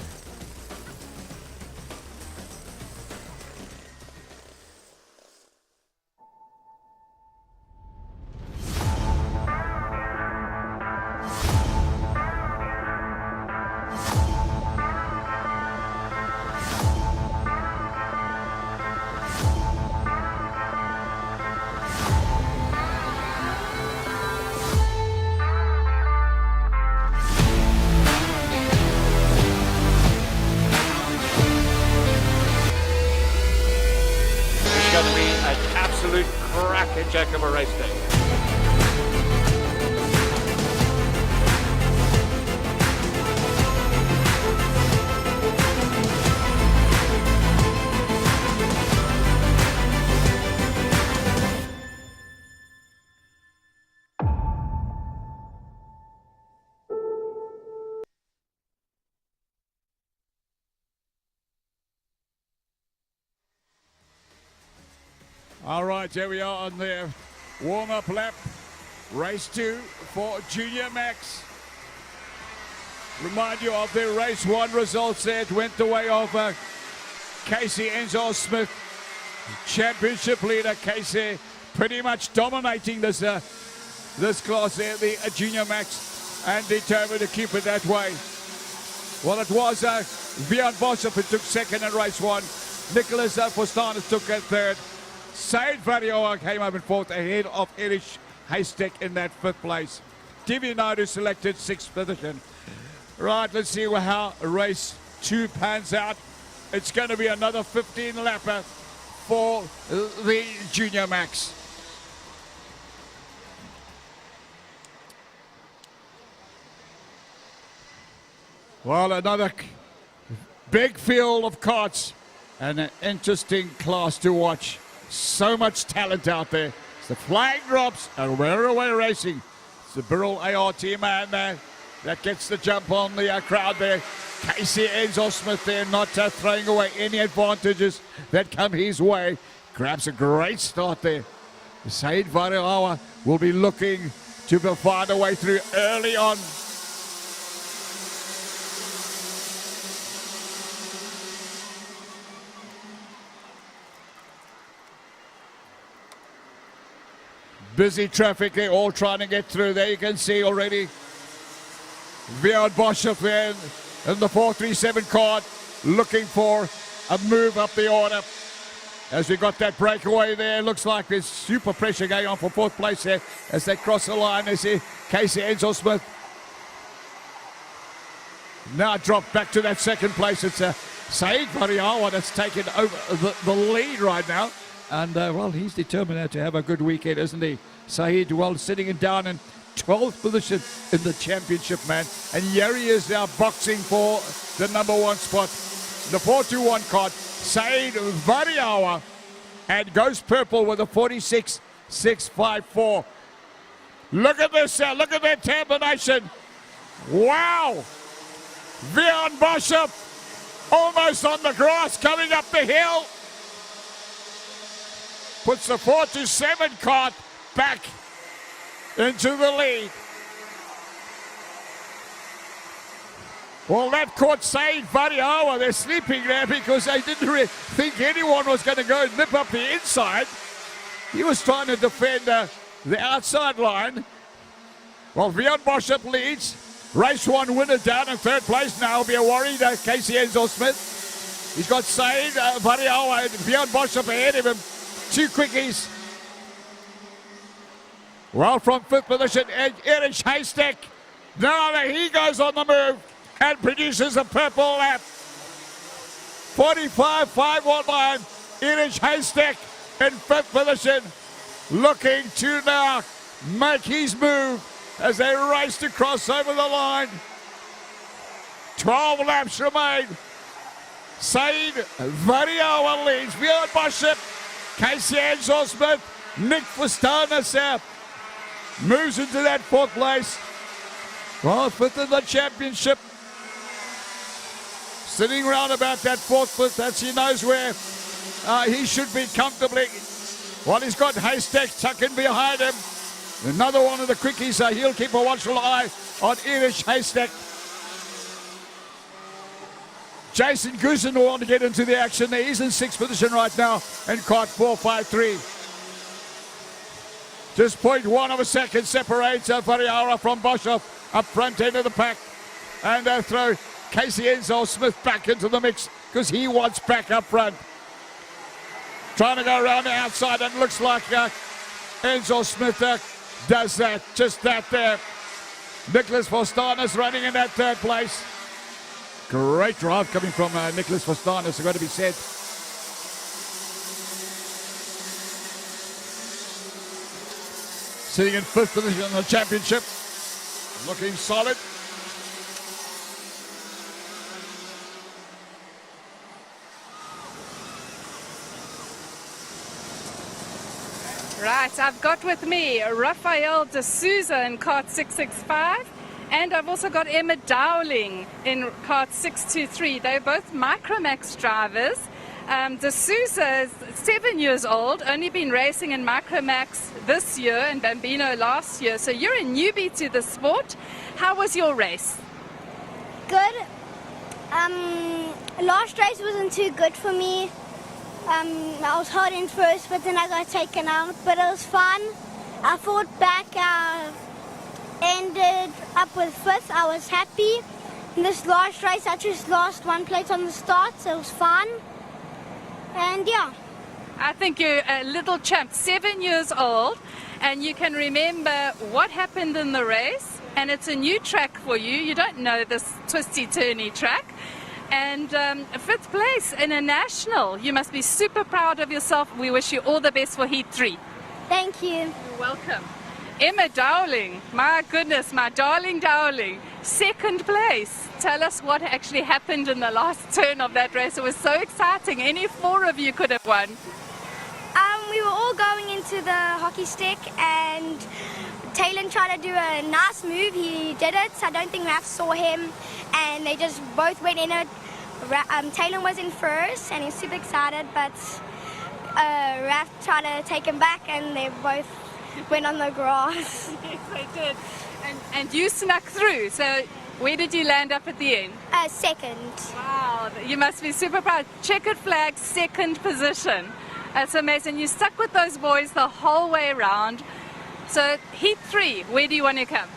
A: crackerjack of a race day.
C: All right, here we are on the warm-up lap. Race 2 for Junior Max. Remind you of the race 1 results there. It went the way of KZN Smith, championship leader. KZ pretty much dominating this class there, the Junior Max, and determined to keep it that way. Well, it was Björn Boshoff who took second in race 1. Nicholas Fostanis took third. Said Varioa came up in fourth ahead of Erich Haystack in that fifth place. DD2 selected 6th position. Right, let's see how race 2 pans out. It's going to be another 15-lapper for the Junior Max. Well, another big field of karts and an interesting class to watch. So much talent out there. It's the flag drops and we're away racing. It's the Birrell ART man there that gets the jump on the crowd there. KZN Smith there not throwing away any advantages that come his way. Grabs a great start there. Said Varioa will be looking to find a way through early on. Busy traffic there, all trying to get through there. You can see already Björn Boshoff there in the 437 card, looking for a move up the order. As we got that breakaway there, looks like there's super pressure going on for 4th place there as they cross the line. They see KZN Smith now dropped back to that 2nd place. It's Said Varioa that's taken over the lead right now. And, well, he's determined now to have a good weekend, isn't he? Said, well, sitting down in 12th position in the championship, man. And here he is now boxing for the #1 spot. The 421 card, Said Varioa, and goes purple with a 46.654. Look at this, look at that determination. Wow! Björn Boshoff almost on the grass coming up the hill. Puts the 427 cart back into the lead. Well, that caught Said Varioa. They're sleeping there because they didn't really think anyone was going to go and nip up the inside. He was trying to defend the outside line. Well, Björn Boshoff leads. Race 1 winner down in 3rd place now. Will be a worried KZN Smith. He's got Said Varioa and Björn Boshoff ahead of him. 2 quickies. Well, from 5th position, Erich Haystack. Now he goes on the move and produces a purple lap. 45.519. Erich Haystack in 5th position, looking to now make his move as they race to cross over the line. 12 laps remain. Said Varioa leads. Björn Boshoff, KZN Smith, Nick Fostanis moves into that 4th place. Well, 5th in the championship. Sitting around about that 4th place, that's he knows where he should be comfortably. Well, he's got Haystack tucking behind him. Another one of the quickies, he'll keep a watchful eye on Erich Haystack. Jason Goosen will want to get into the action there. He's in 6th position right now in kart 453. Just 0.1 of a second separates Varioa from Boshoff up front end of the pack. And they throw KZN Smith back into the mix because he wants back up front. Trying to go around the outside, and looks like Enzo Smith does that. Just that there. Nicholas Fostanis running in that 3rd place. Great drive coming from Nicholas Fostanis, got to be said. sitting in 5th position in the championship. Looking solid.
B: Right, I've got with me Rafael de Souza in kart 665, and I've also got Emma Dowling in kart 623. They're both Micromax drivers. De Souza is 7 years old, only been racing in Micromax this year and Bambino last year. So you're a newbie to the sport. How was your race?
D: Good. Last race wasn't too good for me. I was hard in first, but then I got taken out. But it was fun. I fought back. Ended up with 5th. I was happy. In this last race, I just lost 1 place on the start, so it was fun. And yeah.
B: I think you're a little champ, 7 years old, and you can remember what happened in the race, and it's a new track for you. You don't know this twisty-turny track. And 5th place in a national. You must be super proud of yourself. We wish you all the best for Heat 3.
D: Thank you.
B: You're welcome. Emma Dowling, my goodness, my darling Dowling, 2nd place. Tell us what actually happened in the last turn of that race. It was so exciting. Any 4 of you could have won.
D: We were all going into the hockey stick, and Talon tried to do a nice move. He did it. I don't think Raf saw him, and they just both went in it. Talon was in first, and he's super excited, but Raf tried to take him back, and they both went on the grass.
B: Yes, they did. And you snuck through. So where did you land up at the end?
D: 2nd.
B: Wow, you must be super proud. Checkered flag, 2nd position. That's amazing. You stuck with those boys the whole way around. So Heat 3, where do you want to come?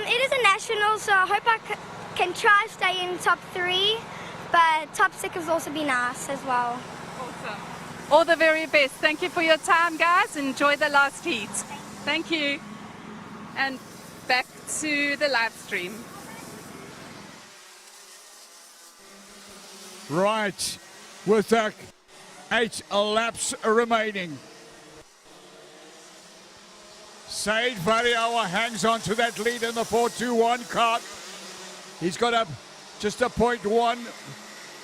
D: It is a national, so I hope I can try to stay in top 3, but top 6 has also been nice as well.
B: Awesome. All the very best. Thank you for your time, guys. Enjoy the last heat. Thank you. And back to the live stream.
C: Right, with 8 laps remaining. Said Varioa hangs on to that lead in the 4-2-1 kart. He's got just a 0.1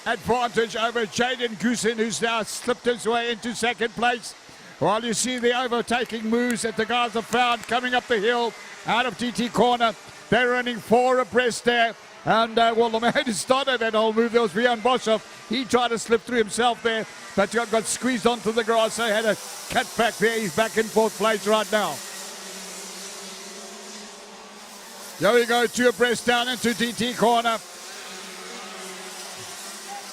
C: advantage over Jaden Goosen, who's now slipped his way into 2nd place. While you see the overtaking moves that the guys have found coming up the hill out of TT corner. They're running 4 abreast there. And well, the man who started that whole move, there was Rian Boshoff. He tried to slip through himself there, but got squeezed onto the grass, so he had a cut back there. He's back in 4th place right now. There we go, 2 abreast down into TT corner.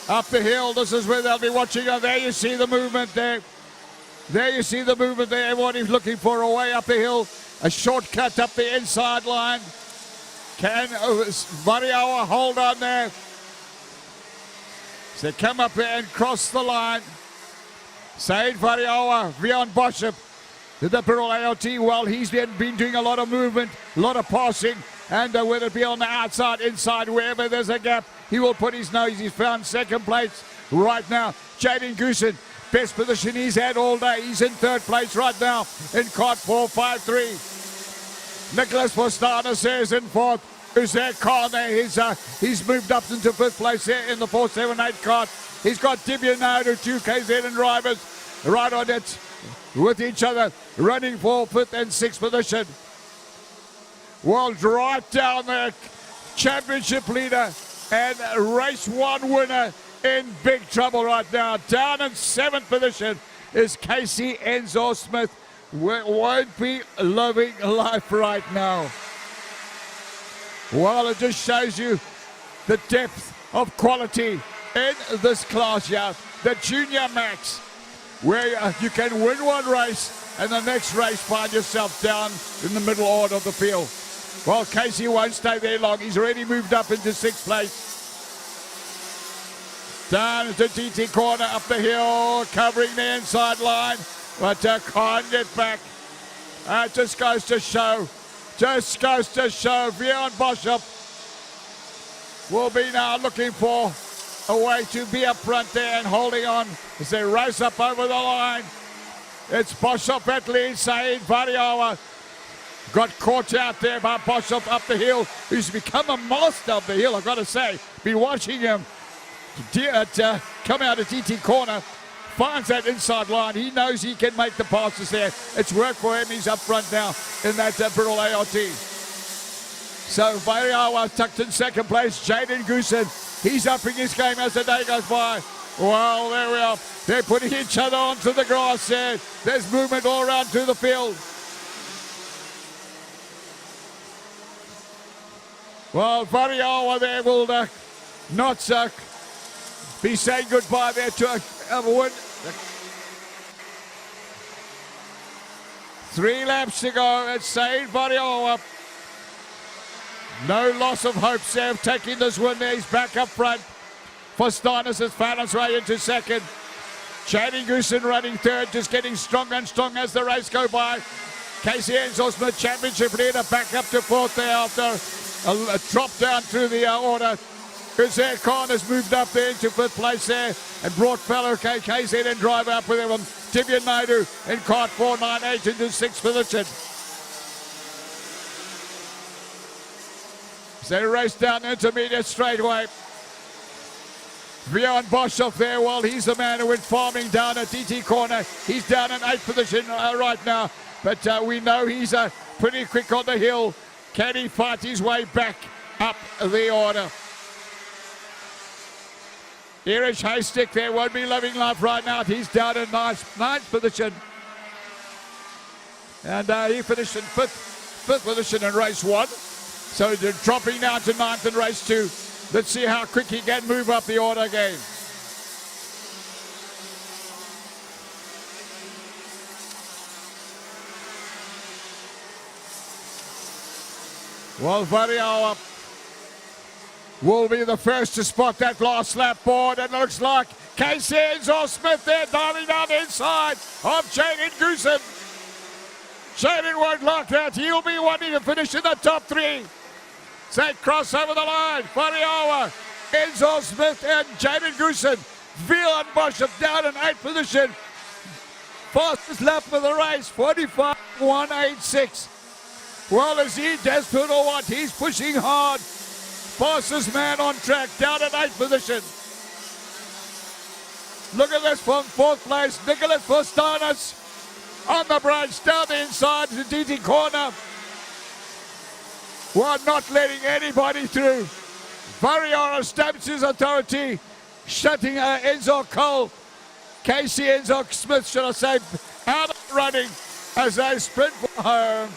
C: Up the hill, this is where they'll be watching. Oh, there you see the movement there. There you see the movement there. Everyone is looking for a way up the hill. A shortcut up the inside line. Can Varioa hold on there? So come up here and cross the line. Said Varioa, Rian Boshoff, the Pearl AOT. Well, he's been doing a lot of movement, a lot of passing. And whether it be on the outside, inside, wherever there's a gap, he will put his nose. He's found 2nd place right now. Jaden Goosen, best position he's had all day. He's in 3rd place right now in kart 453. Nicholas Postana says in 4th. Who's there? Corner. He's moved up into 5th place here in the 478 kart. He's got Bambino, 2 KZN drivers right on it with each other, running for 5th and 6th position. Well, right down there, championship leader and race 1 winner in big trouble right now. Down in 7th position is Casey Enzo Smith. Won't be loving life right now. Well, it just shows you the depth of quality in this class here, the Junior Max, where you can win 1 race and the next race find yourself down in the middle order of the field. Well, Casey won't stay there long. He's already moved up into 6th place. Down to TT corner, up the hill, covering the inside line, but can't get back. Just goes to show, Rian Boshoff will be now looking for a way to be up front there and holding on as they race up over the line. It's Boshoff at lead. Saeed Variawa got caught out there by Boshoff up the hill, who's become a master of the hill, I've got to say. Been watching him come out of DT corner, finds that inside line. He knows he can make the passes there. It's work for him. He's up front now in that Bristol ART. So Variawa tucked in second place. Jaden Goosen, he's upping his game as the day goes by. Well, there we are. They're putting each other onto the grass there. There's movement all around through the field. Well, Variawa there will not be saying goodbye there to a win. 3 laps to go. It's Saeed Variawa. No loss of hope there of taking this win there. He's back up front. For Steiners has found his way into second. Jaden Goosen running third, just getting stronger and stronger as the race go by. KZN's Osmond Championship leader back up to fourth there after a drop down through the order. Uzair Khan has moved up there into fifth place there and brought fellow KZN driver up with him. Divya Naidu in Kart 498 into sixth position. So they race down the intermediate straightaway. Bjorn Boshoff there, well, he's the man who went farming down at DT corner. He's down in 8th position right now, but we know he's pretty quick on the hill. Can he fight his way back up the order? Erich Haystick there won't be loving life right now. He's down in 9th position. And he finished in 5th position in race 1. So they're dropping down to 9th in race 2. Let's see how quick he can move up the order again. Well, Variawa will be the first to spot that last lap board, and it looks like KZN's Smith there diving down the inside of Jaden Goosen. Jaden won't like that. He'll be wanting to finish in the top 3. Say cross over the line. Variawa, Enzo Smith and Jaden Goosen. Bjorn Boshoff down in 8th position. Fastest lap of the race, 45.186. Well, is he desperate or what? He's pushing hard. Fastest man on track, down in 8th position. Look at this from 4th place. Nicholas Vostanis on the brakes, down the inside to DT corner. Well, not letting anybody through. Variawa stamps his authority, shutting Enzo Cole, Casey Enzo Smith, should I say, out of running as they sprint for home.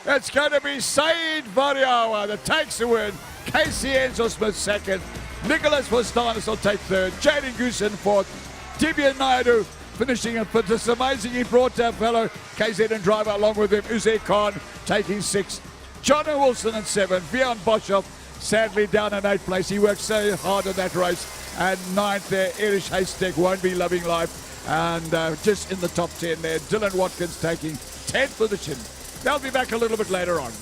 C: It's going to be Saeed Variawa that takes the win. Casey Enzo Smith second. Nicholas Vostanis will take third. Jaden Goosen fourth. Divya Naidu finishing in fifth. It's amazing he brought a fellow KZN driver along with him. Uzair Khan taking sixth. John Wilson in 7th, Bjorn Boshoff sadly down in 8th place. He worked so hard in that race. And 9th there, Erich Haystick won't be loving life. And just in the top 10 there, Dylan Watkins taking 10th position. They'll be back a little bit later on.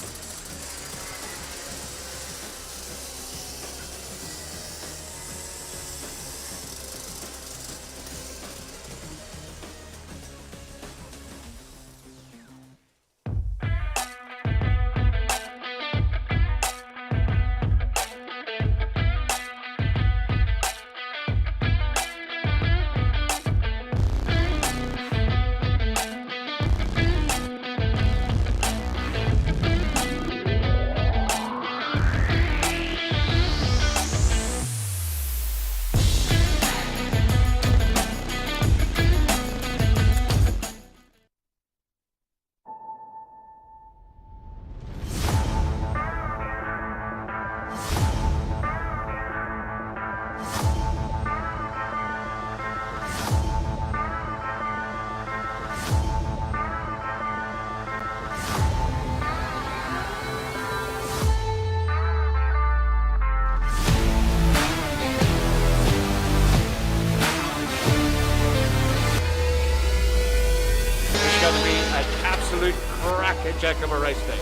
A: Going to be an absolute cracker-jack of a race day.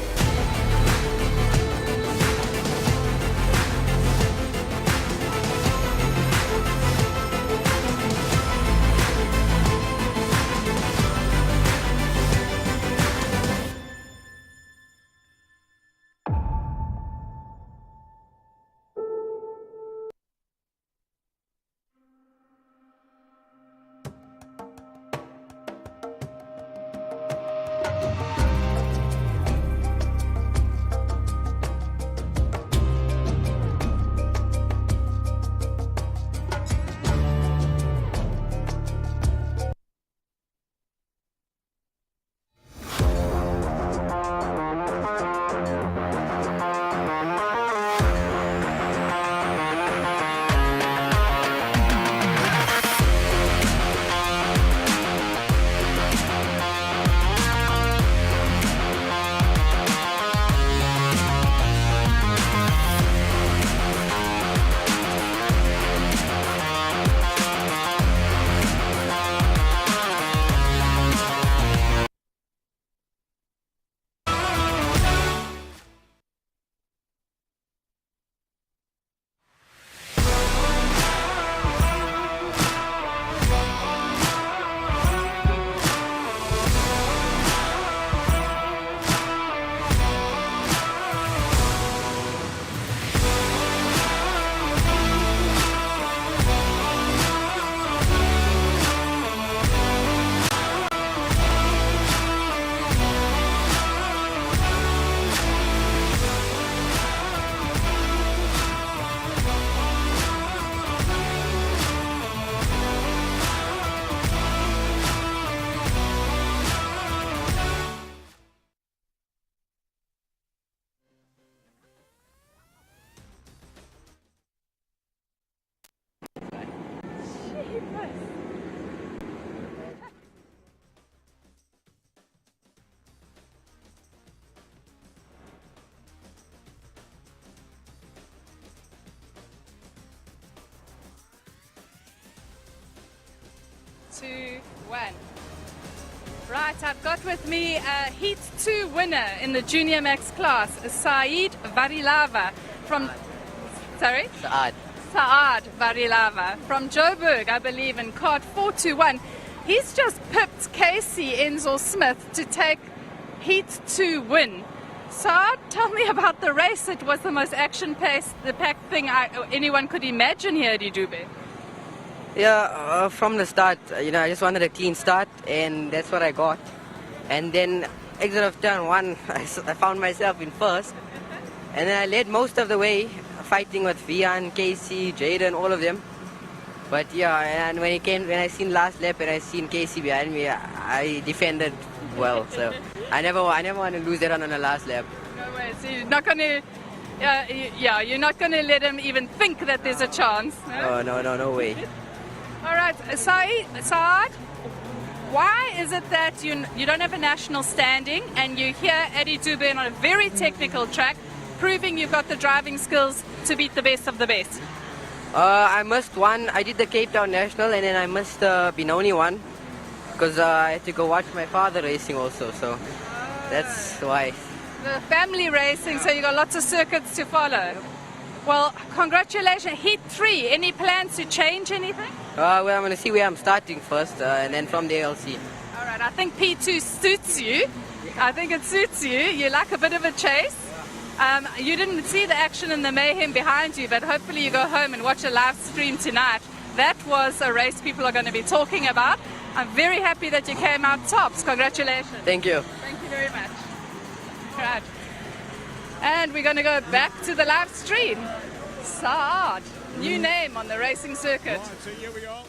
B: 2, 1. Right, I've got with me a Heat 2 winner in the Junior Max class, Saeed Varilava from... Sorry? Saad Varilava from Joburg, I believe, in Kart 421. He's just pipped Casey Enzo Smith to take Heat 2 win. Saad, tell me about the race. It was the most action-paced, the packed thing anyone could imagine here at iDube.
G: Yeah, from the start, I just wanted a clean start, and that's what I got. And then exit of turn 1, I found myself in first, and then I led most of the way, fighting with Vian, Casey, Jaden, all of them. But yeah, and when I seen last lap and I seen Casey behind me, I defended well. So I never want to lose that on the last lap.
B: No way. So you're not going to, you're not going to let him even think that there's a chance.
G: No, no way.
B: All right, Saad, why is it that you don't have a national standing and you're here at iDube on a very technical track, proving you've got the driving skills to beat the best of the best?
G: I missed one. I did the Cape Town National, and then I missed the Benoni one because I had to go watch my father racing also, so that's why.
B: The family racing, so you got lots of circuits to follow. Well, congratulations. Heat 3, any plans to change anything?
G: Well, I'm going to see where I'm starting first, and then from there I'll see.
B: All right, I think P2 suits you. I think it suits you. You like a bit of a chase. You didn't see the action and the mayhem behind you, but hopefully you go home and watch a live stream tonight. That was a race people are going to be talking about. I'm very happy that you came out tops. Congratulations.
G: Thank you.
B: Thank you very much. Right. And we're going to go back to the live stream. Saad, new name on the racing circuit.
C: Right, so here we are.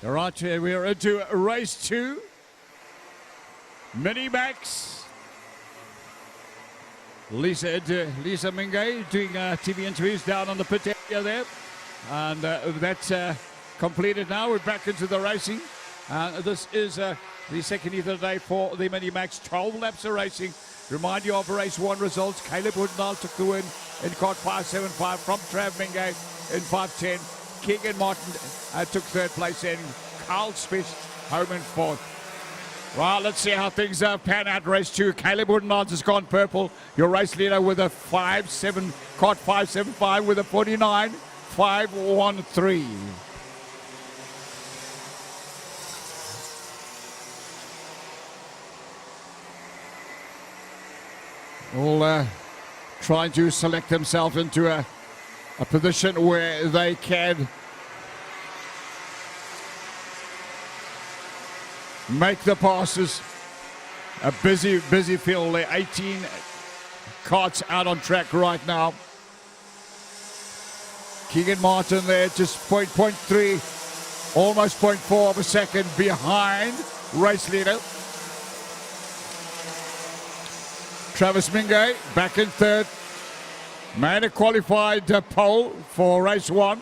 C: All right, we're into race 2. Mini Max. Lisa Mingay doing TV interviews down on the pit area there. And that's completed now. We're back into the racing. This is the second heat of the day for the Mini Max. 12 laps of racing. Remind you of race 1 results. Caleb Woodnall took the win in Kart 575 from Trav Mingay in 510. Keegan Martin took 3rd place and Carl Smith home in 4th. Well, let's see how things pan out. Race 2. Caleb Woodnall has gone purple. Your race leader with a 5-7, Kart 575 with a 49.513. All trying to select themselves into a position where they can make the passes. A busy field there. 18 karts out on track right now. Keegan Martin there, just 0.3, almost 0.4 of a second behind race leader. Travis Mingay back in 3rd. Made a qualified pole for race 1.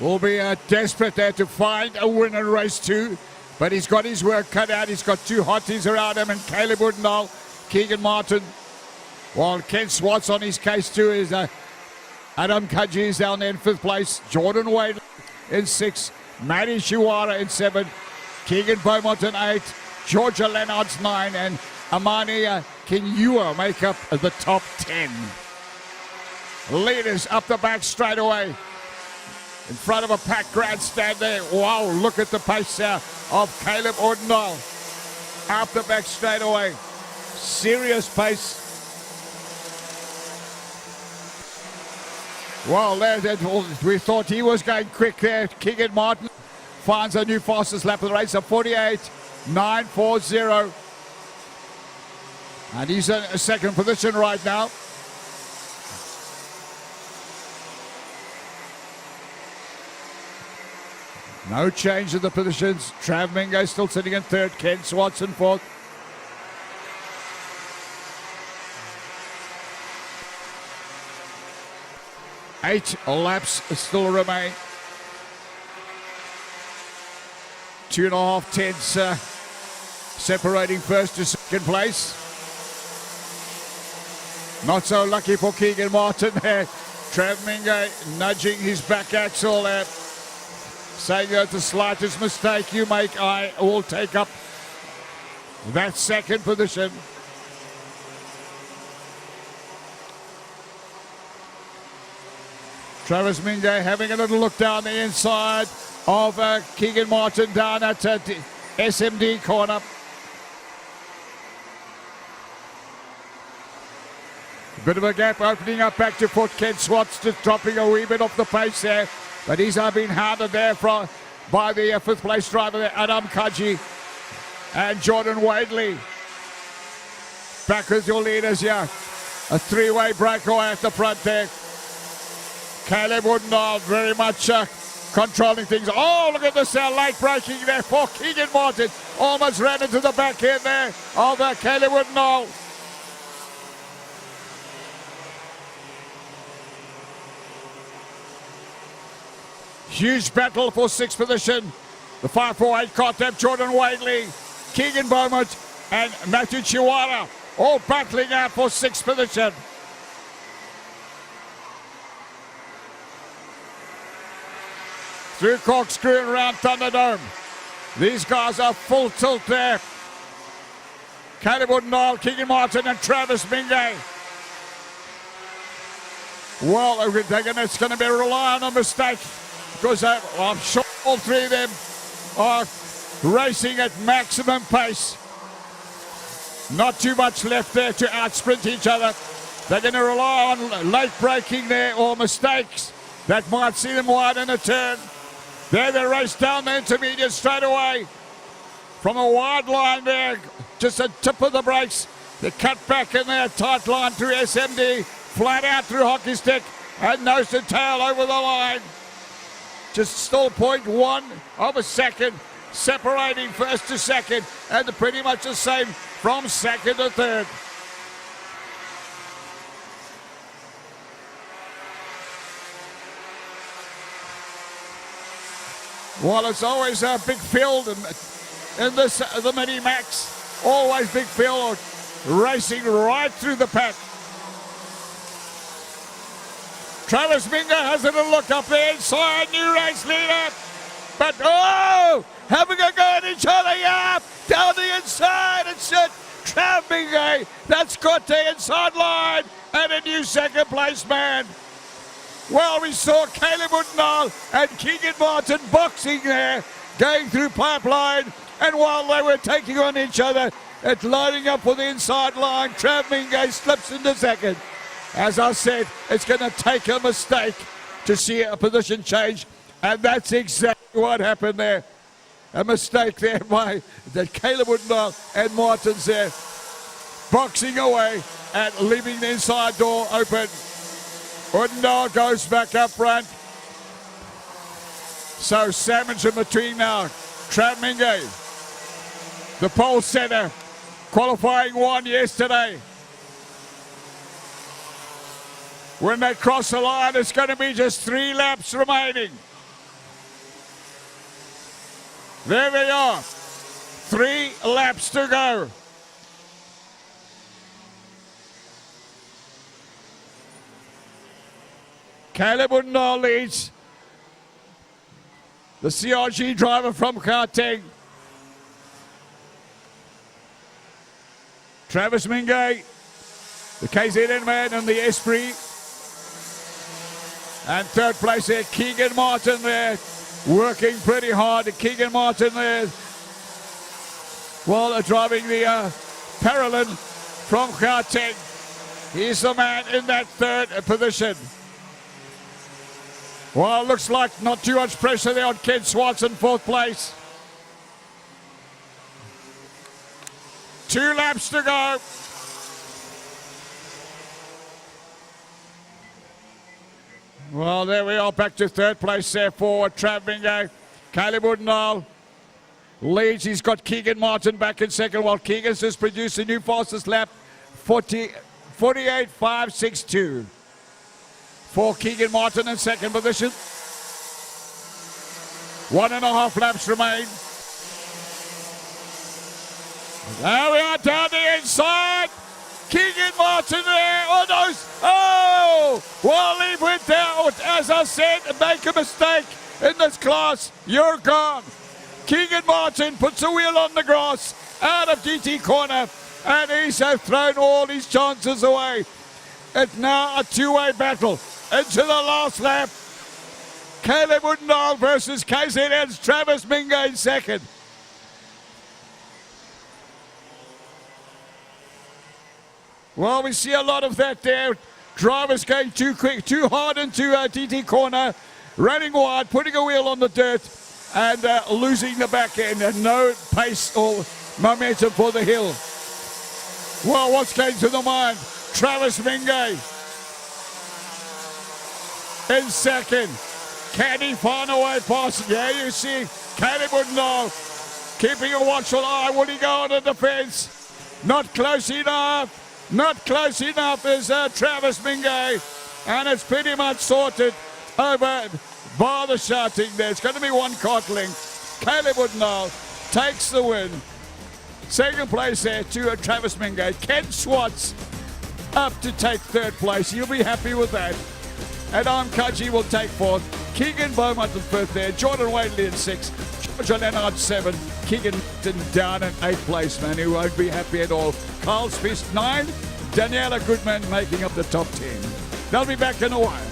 C: Will be desperate there to find a win in race 2. But he's got his work cut out. He's got 2 hotties around him, and Caleb Woodnall, Keegan Martin. While Ken Swartz on his case too is Adam Kaji is down there in 5th place. Jordan Wade in 6th. Matty Shiwara in 7th. Keegan Beaumont in 8th. Georgia Leonard's 9, and Amani Kinyua make up the top 10. Leaders up the back straight away. In front of a packed grandstand there. Wow, look at the pace of Caleb Woodnall. Up the back straight away. Serious pace. Well, we thought he was going quick there. Keegan Martin finds a new fastest lap of the race, a 48.940. And he's in a 2nd position right now. No change in the positions. Trav Mingay still sitting in 3rd. Ken Swartz in 4th. Eight laps still remain. 2.5 tenths separating 1st to 2nd place. Not so lucky for Keegan Martin there. Trav Mingay nudging his back axle there, saying that the slightest mistake you make, I will take up that second position. Travis Mingay having a little look down the inside of Keegan Martin down at the SMD corner. A bit of a gap opening up back to foot. Ken Swats just dropping a wee bit off the pace there. But he's been hounded there by the fifth place driver there, Adam Kaji and Jordan Wadley. Back with your leaders here. A three-way breakaway at the front there. Caleb Woodendall very much controlling things. Oh, look at this late braking there for Keegan Martin. Almost ran into the back end there of Caleb Woodendall. Huge battle for sixth position. The 548 Kart have Jordan Wadley, Keegan Beaumont and Matthew Chihuahua all battling out for sixth position. Through Corkscrew and around Thunderdome. These guys are full tilt there. Caleb Woodendall, Keegan Martin and Travis Mingay. Well, it's going to be relying on a mistake because I'm sure all three of them are racing at maximum pace. Not too much left there to outsprint each other. They're going to rely on late braking there or mistakes that might see them wide in a turn. There they race down the intermediate straight away. From a wide line there, just a tip of the brakes. They cut back in there, tight line through SMD, flat out through hockey stick, and nose to tail over the line. Just still 0.1 of a second, separating first to second, and pretty much the same from second to third. Well, it's always a big field in this, the Mini Max. Always big field, racing right through the pack. Travis Mingay has a little look up there inside, new race leader. But having a go at each other, down the inside. It's Trav Mingay that's got the inside line and a new second place man. Well, we saw Caleb Woodendall and Keegan Martin boxing there, going through pipeline, and while they were taking on each other, it's lining up for the inside line. Trav Mingay slips into second. As I said, it's going to take a mistake to see a position change, and that's exactly what happened there. A mistake there by Caleb Woodendall and Martins there, boxing away and leaving the inside door open. Woodendall goes back up front. So sandwich in between now. Trav Mingay, the pole setter, qualifying one yesterday. When they cross the line, it's going to be just 3 laps remaining. There they are. 3 laps to go. Caleb Woodendall leads. The CRG driver from Gauteng. Travis Mingay, the KZN man and the Esprit. And third place there, Keegan Martin there, working pretty hard. Keegan Martin there, well, driving the Paralyn from Gauteng. He's the man in that third position. Well, looks like not too much pressure there on Ken Swats in fourth place. 2 laps to go. Well, there we are, back to third place there for Trav Mingay. Caleb Woodendall leads. He's got Keegan Martin back in second, while Keegan's just produced a new fastest lap, 48.562. For Keegan Martin in second position. 1.5 laps remain. There we are down the inside. Keegan Martin there. Oh, no. Oh! Wally went As I said, make a mistake in this class, you're gone. Keegan Martin puts a wheel on the grass out of DT corner, and he's thrown all his chances away. It's now a two-way battle into the last lap. Caleb Woodendall versus KZN's Travis Minga in second. Well, we see a lot of that there. Drivers going too quick, too hard into DT corner, running wide, putting a wheel on the dirt, and losing the back end, and no pace or momentum for the hill. Well, what's going to the mind? Travis Minga in second. Can he find a way past? Yeah, you see, Caleb Woodendall keeping a watchful eye. Will he go on the defense? Not close enough. Not close enough is Travis Minga, and it's pretty much sorted over by the shouting. There's going to be one kart length. Caleb Woodendall takes the win. Second place there to Travis Minga. Ken Swats up to take third place. You'll be happy with that. And Arm Kaji will take fourth. Keegan Beaumont in fifth there. Jordan Wadley in sixth. George Leonard 7. Keegan down in 8th place, man. He won't be happy at all. Carl Spies 9. Daniela Goodman making up the top 10. They'll be back in a while.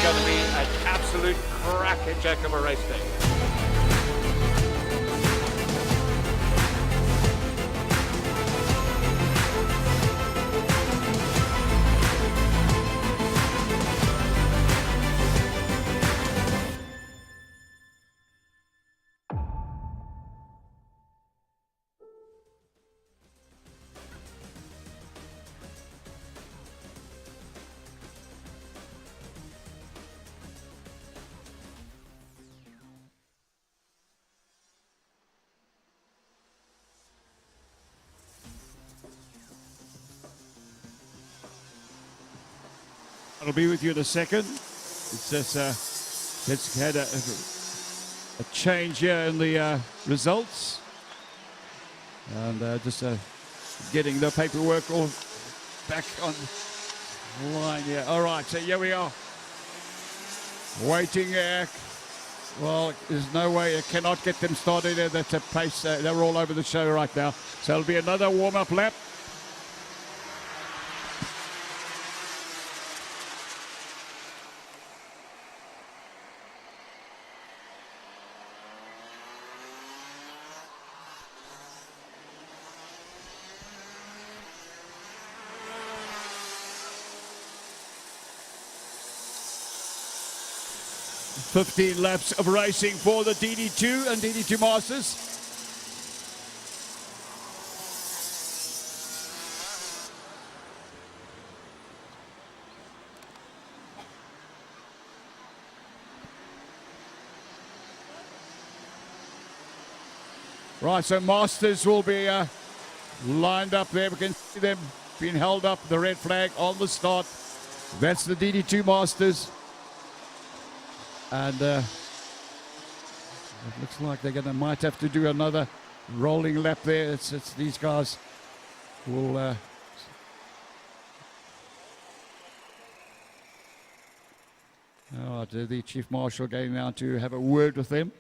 A: Going to be an absolute cracker-jack of a race day.
C: I'll be with you in a second. It's just it's had a change here in the results, and just getting the paperwork all back on line here. All right, so here we are, waiting. Well, there's no way, you cannot get them started at that pace. They're all over the show right now. So it'll be another warm-up lap. .15 laps of racing for the DD2 and DD2 Masters. Right, so Masters will be lined up there. We can see them being held up, the red flag on the start. That's the DD2 Masters. And it looks like they're might have to do another rolling lap there. It's these guys will. The Chief Marshal going now to have a word with them.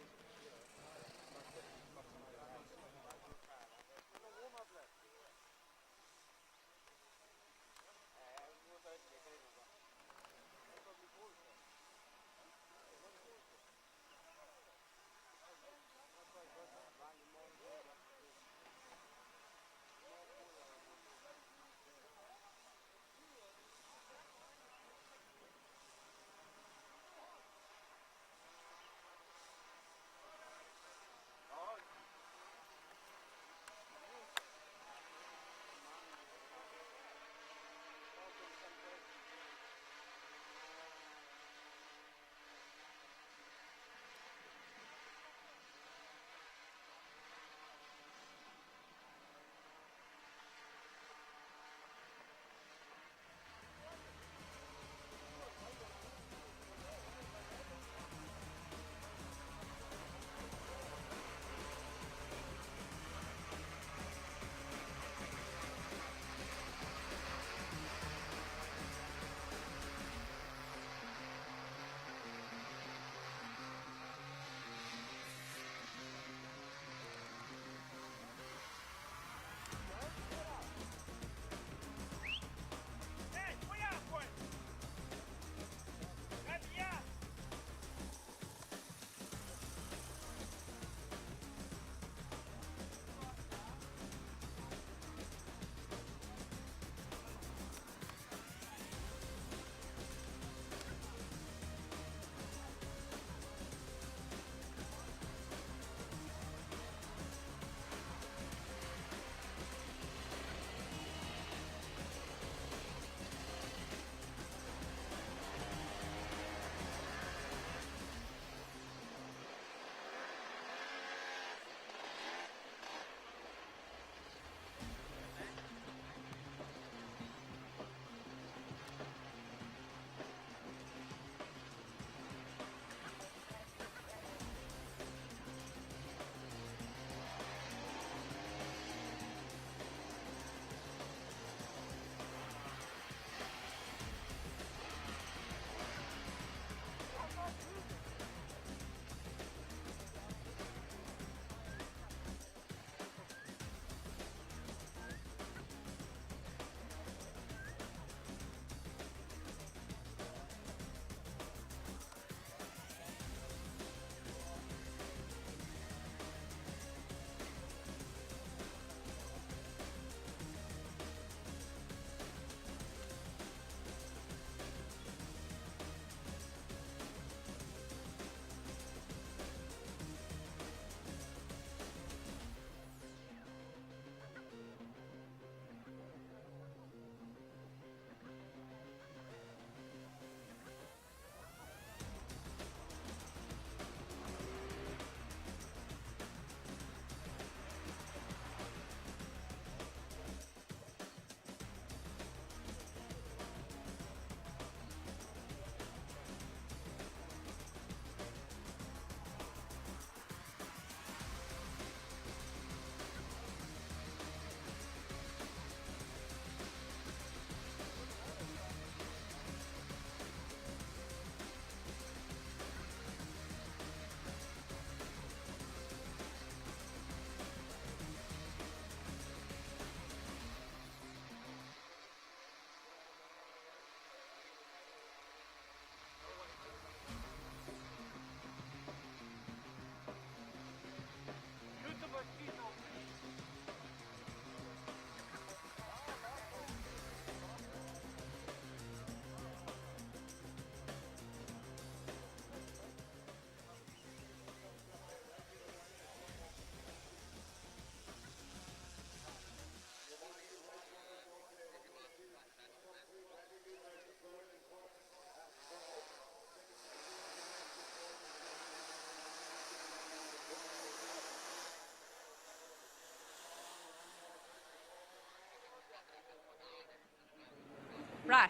B: Right.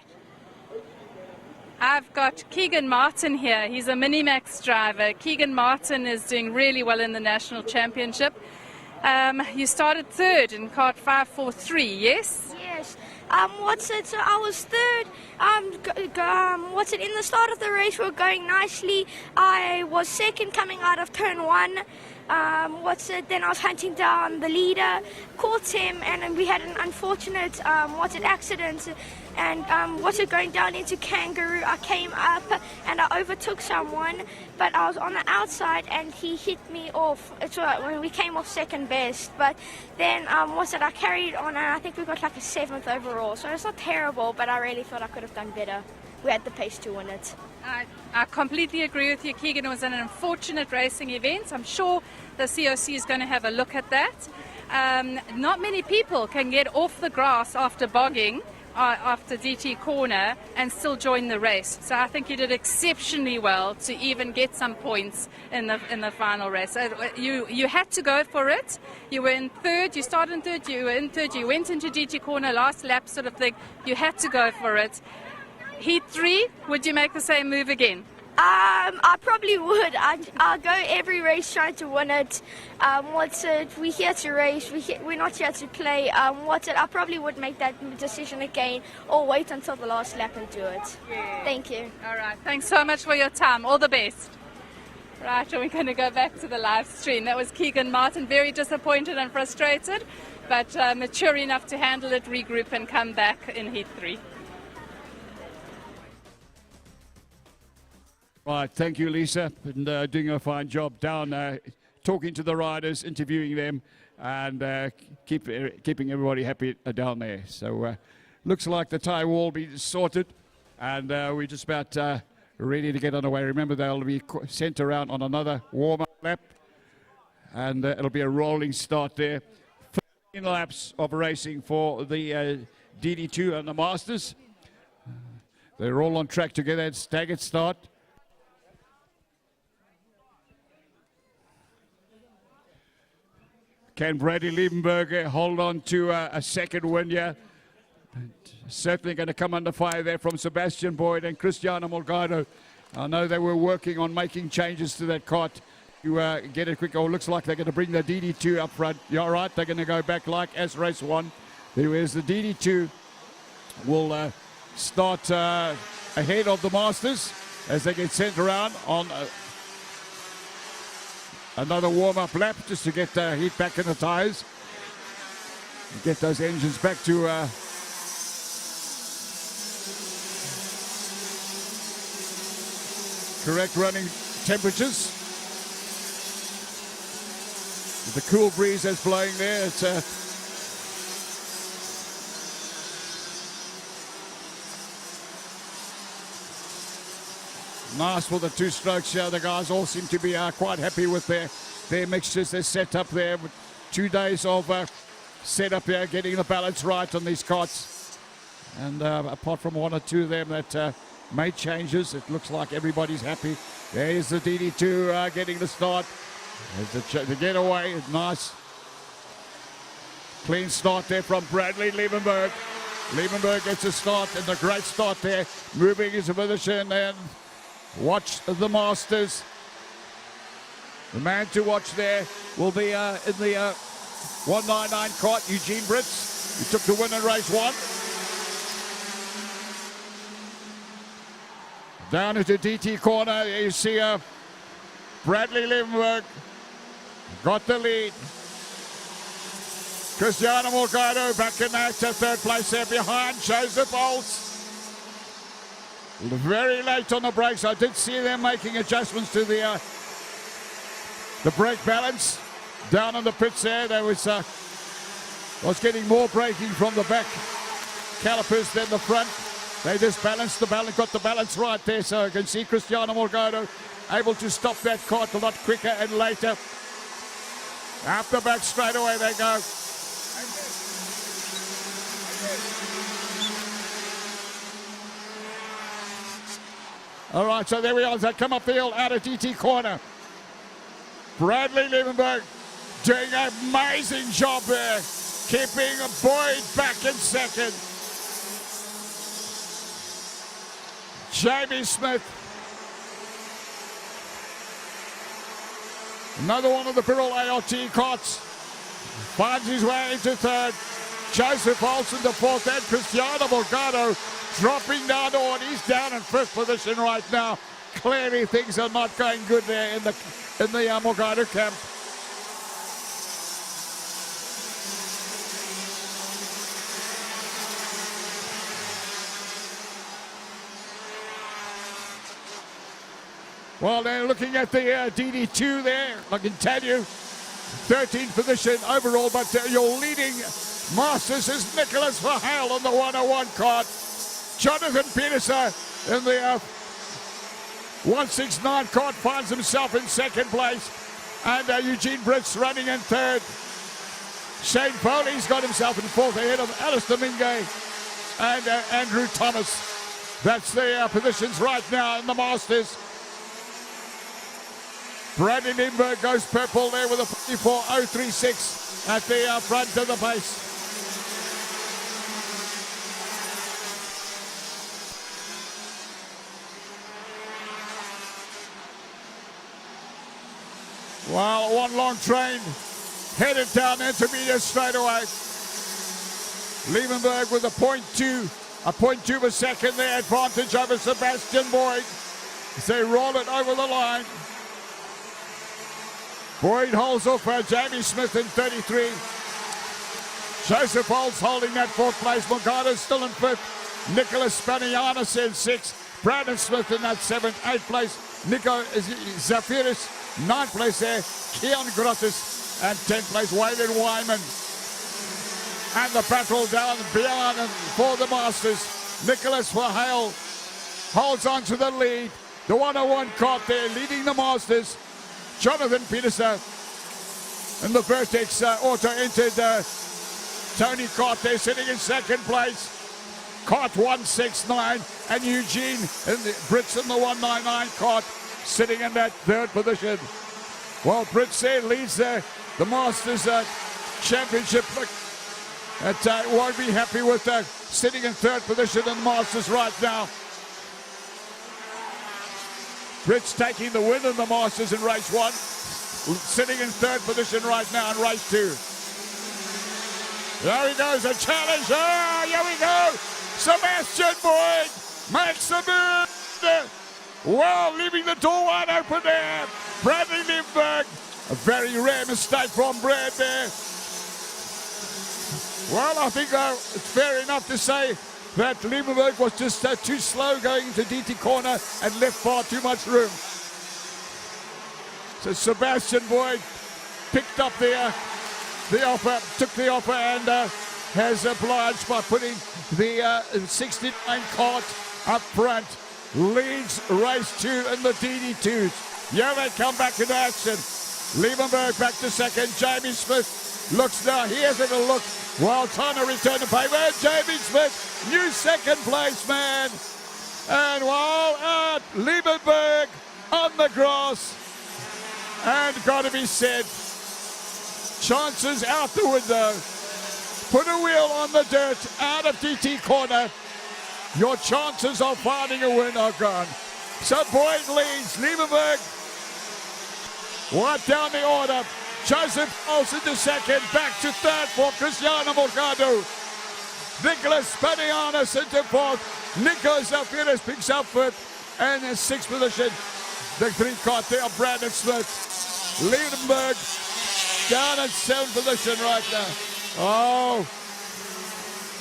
B: I've got Keegan Martin here. He's a Minimax driver. Keegan Martin is doing really well in the National Championship. You started third in Kart 543, yes?
D: Yes. So I was third. In the start of the race we were going nicely. I was second coming out of turn 1. Then I was hunting down the leader, caught him, and we had an unfortunate accident. And going down into Kangaroo, I came up and I overtook someone, but I was on the outside and he hit me off. It's when we came off second best. But then I carried on and I think we got like a 7th overall. So it's not terrible, but I really thought I could have done better. We had the pace to win it.
B: I completely agree with you, Keegan. It was an unfortunate racing event. I'm sure the COC is going to have a look at that. Not many people can get off the grass after bogging, after DT corner, and still join the race. So I think you did exceptionally well to even get some points in the final race. You had to go for it. You were in third, you started in third, you were in third, you went into DT corner, last lap sort of thing. You had to go for it. Heat 3, would you make the same move again?
D: I probably would. I'll go every race trying to win it. We're here to race. We're not here to play. I probably would make that decision again, or wait until the last lap and do it.
B: Yeah.
D: Thank you.
B: All right. Thanks so much for your time. All the best. Right, and we're going to go back to the live stream. That was Keegan Martin, very disappointed and frustrated, but mature enough to handle it, regroup, and come back in Heat 3.
C: Right, thank you, Lisa, and doing a fine job down, talking to the riders, interviewing them, and keeping everybody happy down there. So looks like the tyre wall be sorted, and we're just about ready to get underway. Remember, they'll be sent around on another warm-up lap, and it'll be a rolling start there. 15 laps of racing for the DD2 and the Masters. They're all on track together. It's staggered start. Can Brady Liebenberger hold on to a second win here? Certainly going to come under fire there from Sebastian Boyd and Cristiano Morgado. I know they were working on making changes to that kart to get it quicker. Oh, looks like they're going to bring the DD2 up front. You're right, they're going to go back like as race 1. Whereas the DD2 will start ahead of the Masters as they get sent around on another warm-up lap just to get heat back in the tyres. Get those engines back to correct running temperatures. The cool breeze that's blowing there, it's nice for the 2 strokes here. The guys all seem to be quite happy with their mixtures. They're set up there with 2 days of setup here, getting the balance right on these karts. And apart from 1 or 2 of them that made changes, it looks like everybody's happy. There's the DD2 getting the start. There's the getaway. Nice. Clean start there from Bradley Liebenberg. Liebenberg gets a start and a great start there. Moving his position and watch the Masters. The man to watch there will be in the 199 kart, Eugene Brits. He took the win in race 1. Down into DT corner, you see Bradley Liebenberg got the lead. Cristiano Morgado back in that third place there behind Joseph Olds. Very late on the brakes. I did see them making adjustments to the brake balance. Down on the pits there, there was getting more braking from the back calipers than the front. They just balanced the balance, got the balance right there, so you can see Cristiano Morgado able to stop that kart a lot quicker and later. Out the back straight away they go. All right, so there we are. They come up the hill out of DT corner. Bradley Liebenberg doing an amazing job there, keeping Boyd back in second. Jamie Smith. Another one of the Birrell ART karts. finds his way into third. Joseph Olsen to fourth, and Cristiano Morgado dropping down to one. He's down in fifth position right now. Clearly things are not going good there in the Morgado camp. Well, they're looking at the DD2 there. I can tell you, 13th position overall, but your leading Masters is Nicholas Verheil on the 101 card. Jonathan Peterson in the 169 card finds himself in second place. And Eugene Brits running in third. Shane Foley's got himself in fourth ahead of Alistair Mingay and Andrew Thomas. That's the positions right now in the Masters. Brandon Lindbergh goes purple there with a 54.036 at the front of the pace. Well, one long train headed down intermediate straight away. Liebenberg with a 0.2 of a second there advantage over Sebastian Boyd as they roll it over the line. Boyd holds off Jamie Smith in 33. Joseph Holtz holding that fourth place. Morgado still in fifth. Nicholas Spanianis in sixth. Brandon Smith in that seventh. Eighth place. Nico Zafiris, ninth place there. Keon Grottis and 10th place. Waylon Wyman. And the battle down beyond for the Masters. Nicholas Verheil holds on to the lead. The 101 caught there leading the Masters. Jonathan Peterson in the Vertex auto entered Tony Kart there sitting in second place. Kart 169 and Eugene in the Brits in the 199 Kart sitting in that third position. Well, Brits there leads the Masters Championship. Won't be happy with sitting in third position in the Masters right now. Brits taking the win in the Masters in race one, sitting in third position right now in race two. There he goes, a challenge. Oh, here we go. Sebastian Boyd makes the move. Well, leaving the door wide open there. Bradley Lindbergh, a very rare mistake from Brad there. Well, I think it's fair enough to say that Liebenberg was just too slow going into DT corner and left far too much room. So Sebastian Boyd picked up the offer, took the offer, and has obliged by putting the 69 Kart up front. Leads race two in the DD2s. Yeah, they come back into action. Liebenberg back to second. Jamie Smith looks now. He has a look. While trying to return the paper, Jamie Smith, new second place, man. And while Liebenberg on the grass, and got to be said, chances out the window. Put a wheel on the dirt, out of DT corner. Your chances of finding a win are gone. So Boyd leads, Liebenberg right down the order. Joseph Olsen to second, back to third for Cristiano Morgado. Nicholas Spanianis into fourth. Nico Zafiris picks up fifth. And in sixth position, the green card there, Brandon Smith. Liebenberg down in seventh position right now. Oh,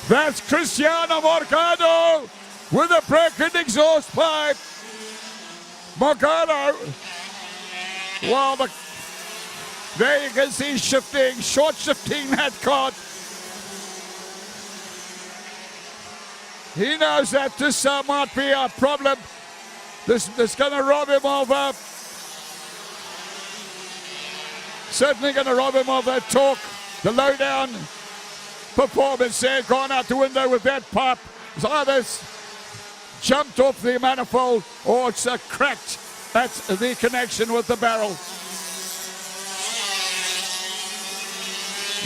C: that's Cristiano Morgado with a broken exhaust pipe. Morgado, well, there you can see shifting, short shifting that cart. He knows that this might be a problem. This going to rob him of, certainly going to rob him of that torque. The lowdown performance there, gone out the window with that pipe. It's either jumped off the manifold or it's cracked at the connection with the barrel.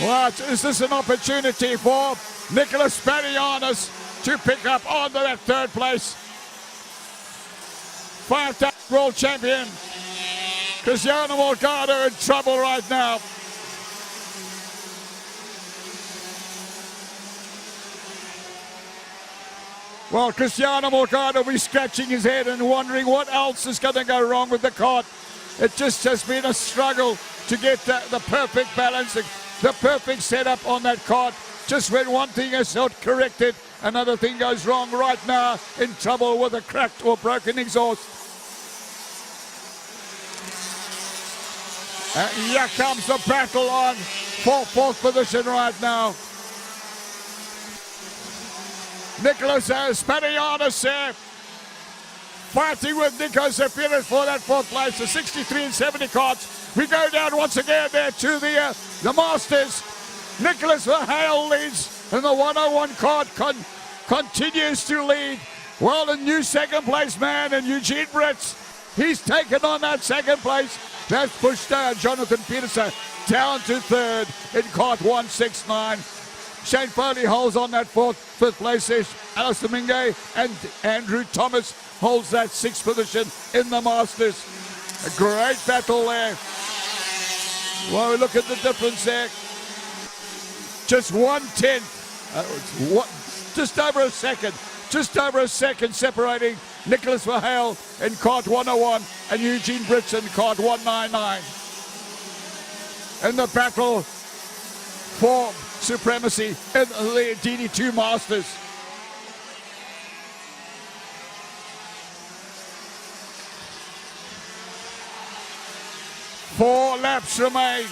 C: Well, is this an opportunity for Nicholas Spanianis to pick up onto that third place? Five-time world champion Cristiano Morgado in trouble right now. Well, Cristiano Morgado will be scratching his head and wondering what else is going to go wrong with the kart. It just has been a struggle to get the perfect balance, the perfect setup on that kart. Just when one thing is not corrected, another thing goes wrong. Right now, in trouble with a cracked or broken exhaust. Here comes the battle on for fourth position right now. Nicholas Spanianis fighting with Nico Zafiris for that fourth place. The 63 and 70 karts. We go down once again there to the Masters. Nicholas Verheul leads, and the 101 kart continues to lead. Well, the new second place man, and Eugene Britz, he's taken on that second place. That's pushed Jonathan Peterson down to third in kart 169. Shane Foley holds on that fifth place. Alistair Mingay and Andrew Thomas holds that sixth position in the Masters. A great battle there. Well, look at the difference there. Just 1/10, just over a second separating Nicholas Verheul in kart 101 and Eugene Britz in kart 199. In the battle for supremacy in the DD2 Masters. Four laps remain.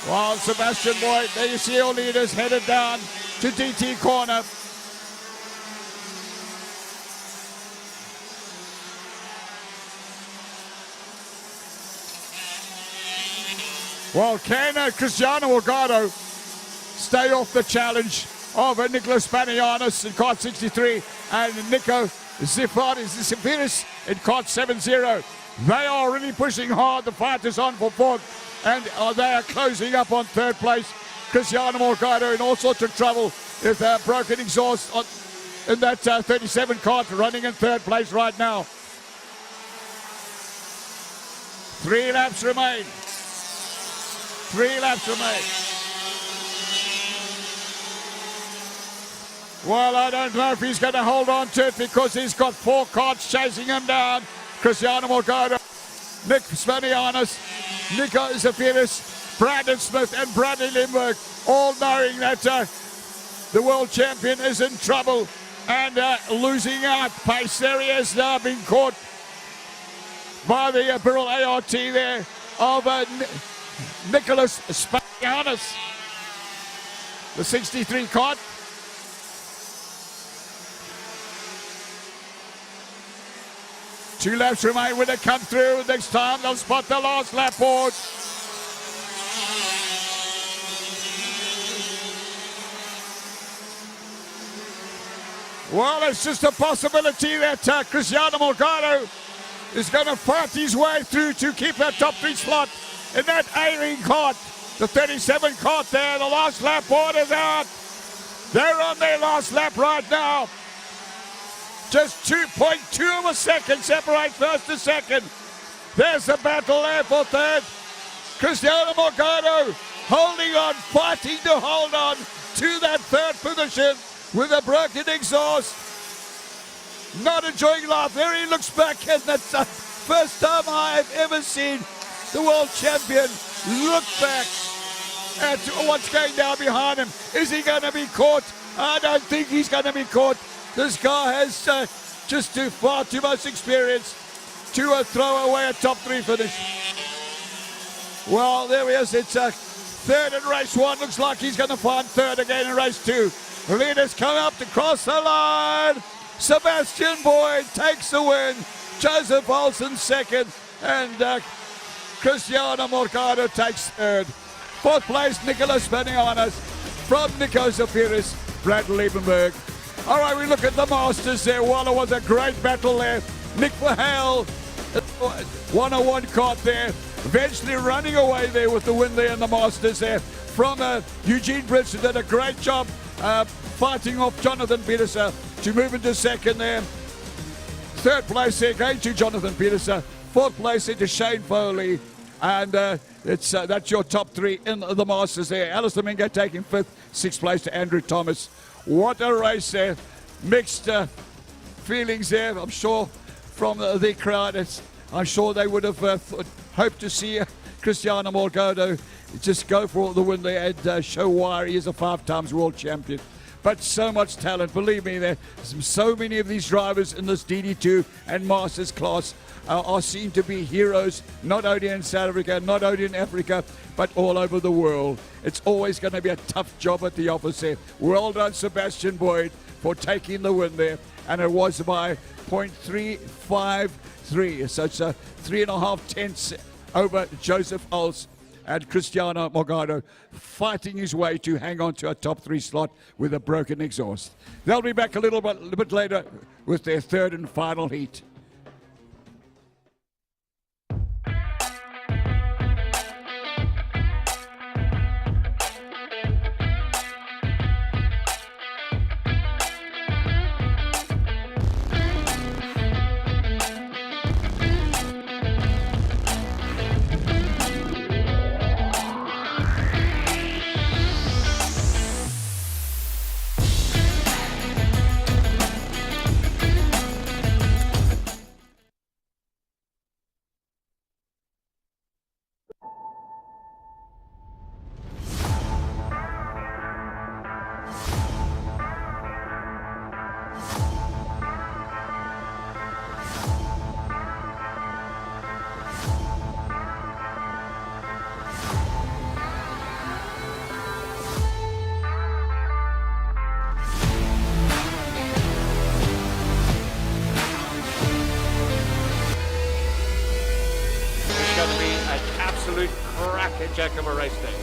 C: Well, Sebastian Boyd, there you see your leaders headed down to DT corner. Well, can Cristiano Morgado stay off the challenge of Nicholas Spanianis in kart 63 and Nico Zafiris in kart 70? They are really pushing hard. The fight is on for fourth, and they are closing up on third place. Cristiano Morgado in all sorts of trouble with broken exhaust in that 37 kart, running in third place right now. 3 laps remain. 3 laps remain. Well, I don't know if he's going to hold on to it because he's got 4 karts chasing him down. Cristiano Morgado, Nick Spanianis, Nico Zafiris, Brandon Smith and Bradley Limburg, all knowing that the world champion is in trouble and losing out pace. There he is now being caught by the Birrell ART there of Nicholas Spanianis. The 63 kart. Two laps remain when they come through. Next time they'll spot the last lap board. Well, it's just a possibility that Cristiano Morgado is going to fight his way through to keep that top 3 slot in that A-ring kart. The 37 kart there, the last lap board is out. They're on their last lap right now. Just 2.2 of a second separates first to second. There's the battle there for third. Cristiano Morgado holding on, fighting to hold on to that third position with a broken exhaust. Not enjoying life. There he looks back, and that's the first time I've ever seen the world champion look back at what's going down behind him. Is he going to be caught? I don't think he's going to be caught. This guy has just far too much experience to throw away a top 3 finish. Well, there he is. It's third in race 1. Looks like he's going to find third again in race 2. The leaders come up to cross the line. Sebastian Boyd takes the win. Joseph Olsen second. And Cristiano Morgado takes third. Fourth place, Nicholas Spanianis from Nico Zafiris, Brad Liebenberg. All right, we look at the Masters there. Well, it was a great battle there. Nick Verheul, 101 kart there, eventually running away there with the win there in the Masters there from Eugene Britz, who did a great job fighting off Jonathan Peterson to move into second there. Third place there going to Jonathan Peterson. Fourth place there to Shane Foley. And that's your top three in the Masters there. Alistair Mingo taking fifth. Sixth place to Andrew Thomas. What a race there. Mixed feelings there, I'm sure, from the crowd. I'm sure they would have hoped to see Cristiano Morgado just go for the win there and show why he is a 5 times world champion. But so much talent, believe me, there's so many of these drivers in this DD2 and Masters class are seen to be heroes, not only in South Africa, not only in Africa, but all over the world. It's always going to be a tough job at the office there. Well done, Sebastian Boyd, for taking the win there. And it was by 0.353. So it's 3.5 tenths over Joseph Als. And Cristiano Morgado fighting his way to hang on to a top 3 slot with a broken exhaust. They'll be back a little bit later with their third and final heat.
A: Going to be an absolute cracker-jack of a race day.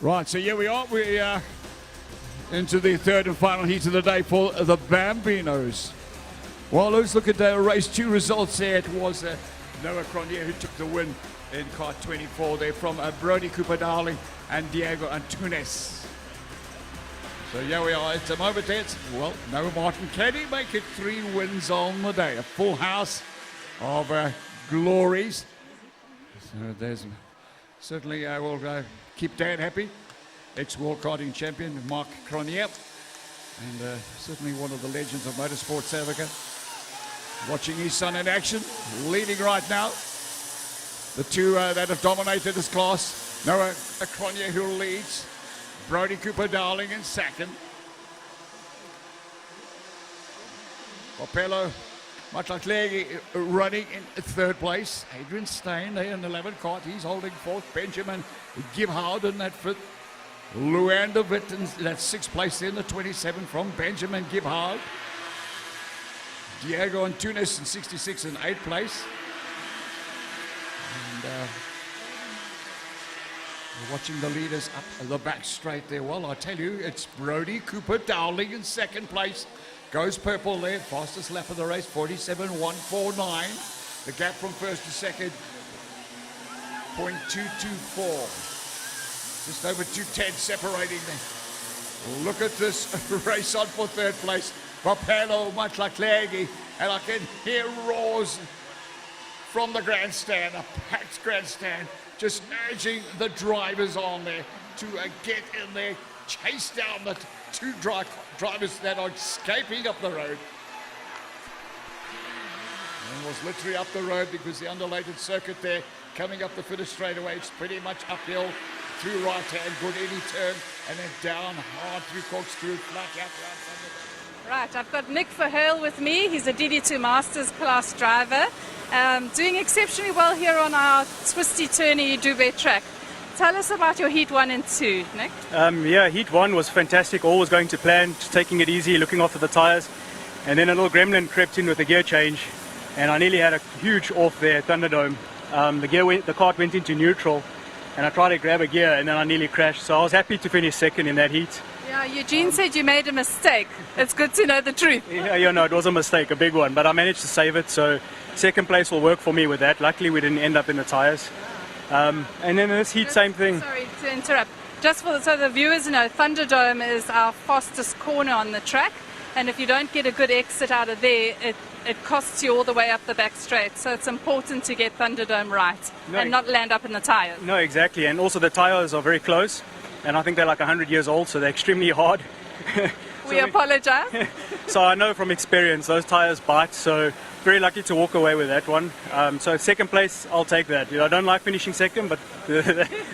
C: Right, so here we are. We are into the third and final heat of the day for the Bambinos. Well, let's look at the race 2 results there. It was Noah Cronier who took the win in Kart 24 there from Brody Cooper-Darling and Diego Antunes. So here we are at the moment there. Well, Noah Martin, can he make it 3 wins on the day? A full house of glories. So there's certainly will keep Dad happy. Ex-world karting champion Mark Cronier, and certainly one of the legends of motorsport South Africa. Watching his son in action, leading right now. The two that have dominated this class. Noah Cronier who leads. Brody Cooper Dowling in second. Popello Matlaklegi running in third place. Adrian Stein there in 11 Kart. He's holding fourth. Benjamin Gibhard in that fifth. Luanda Witten, that's sixth place in the 27 from Benjamin Gibhard. Diego Antunes in 66 in eighth place. And we're watching the leaders up the back straight there. Well, I tell you, it's Brody Cooper Dowling in second place. Goes purple there, fastest lap of the race, 47.149. The gap from first to second, 0.224. Just over 210 separating them. Look at this race on for third place. Popello Matlaklegi, and I can hear roars from the grandstand, a packed grandstand, just urging the drivers on there to get in there, chase down the two drivers that are escaping up the road. And was literally up the road because the undulated circuit there, coming up the finish straight away, it's pretty much uphill through right hand, good any turn, and then down hard through corkscrew, flat out round.
B: Right, I've got Nick Verheul with me. He's a DD2 Masters class driver, doing exceptionally well here on our twisty, turny iDube track. Tell us about your heat 1 and 2, Nick.
Q: Yeah, heat 1 was fantastic, all was going to plan, just taking it easy, looking after the tyres. And then a little gremlin crept in with a gear change, and I nearly had a huge off there at Thunderdome. The kart went into neutral, and I tried to grab a gear, and then I nearly crashed. So I was happy to finish second in that heat.
B: Yeah, Eugene said you made a mistake. It's good to know the truth.
Q: Yeah, no, it was a mistake, a big one, but I managed to save it, so second place will work for me with that. Luckily, we didn't end up in the tyres. And then this heat, same thing.
B: Sorry to interrupt. Just so the viewers know, Thunderdome is our fastest corner on the track, and if you don't get a good exit out of there, it costs you all the way up the back straight. So it's important to get Thunderdome right and not land up in the tyres.
Q: No, exactly, and also the tyres are very close, and I think they're like 100 years old, so they're extremely hard.
B: We apologize.
Q: So I know from experience those tyres bite, so very lucky to walk away with that one. So second place, I'll take that. I don't like finishing second, but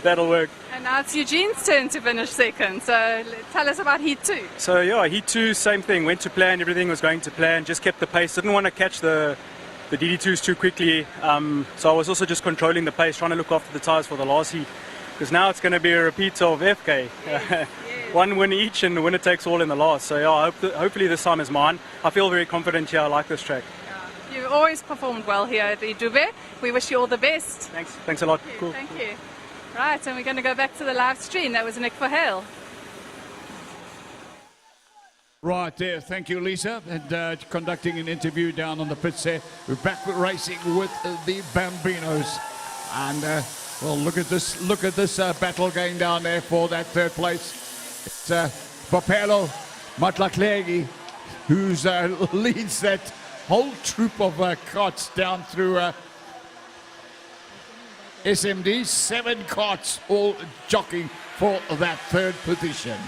Q: that'll work.
B: And now it's Eugene's turn to finish second, so tell us about heat 2.
Q: So yeah, heat 2, same thing, went to plan, everything was going to plan, just kept the pace, didn't want to catch the DD2s too quickly, so I was also just controlling the pace, trying to look after the tyres for the last heat, because now it's going to be a repeat of FK. Yes. One win each, and the winner takes all in the last. So yeah, hopefully this time is mine. I feel very confident here. I like this track.
B: Yeah. You've always performed well here at iDube. We wish you all the best.
Q: Thanks a lot.
B: Thank you.
Q: Cool.
B: Thank you. Right, and we're going to go back to the live stream. That was Nick Verheul.
C: Right there, thank you, Lisa, and conducting an interview down on the pits there. We're back with racing with the Bambinos, and well, look at this battle going down there for that third place. It's Popello Matlaklegi who leads that whole troop of karts down through SMD. 7 karts all jockeying for that third position.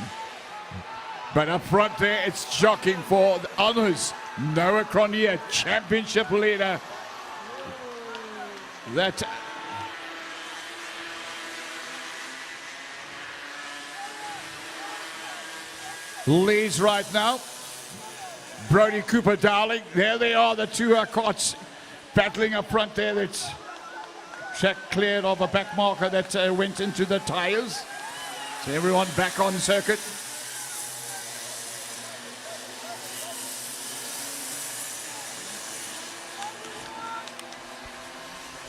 C: But up front there, it's jockeying for the others. Noah Cronje, championship leader. That leads right now. Brody Cooper Dowling, there they are, the two karts battling up front there. That's track cleared of a back marker that went into the tyres. So everyone back on circuit.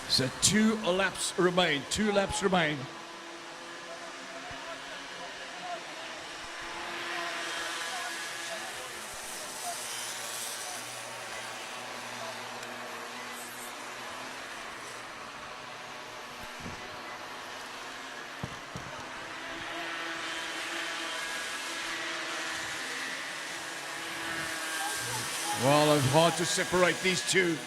C: So 2 laps remain. Well, it's hard to separate these two.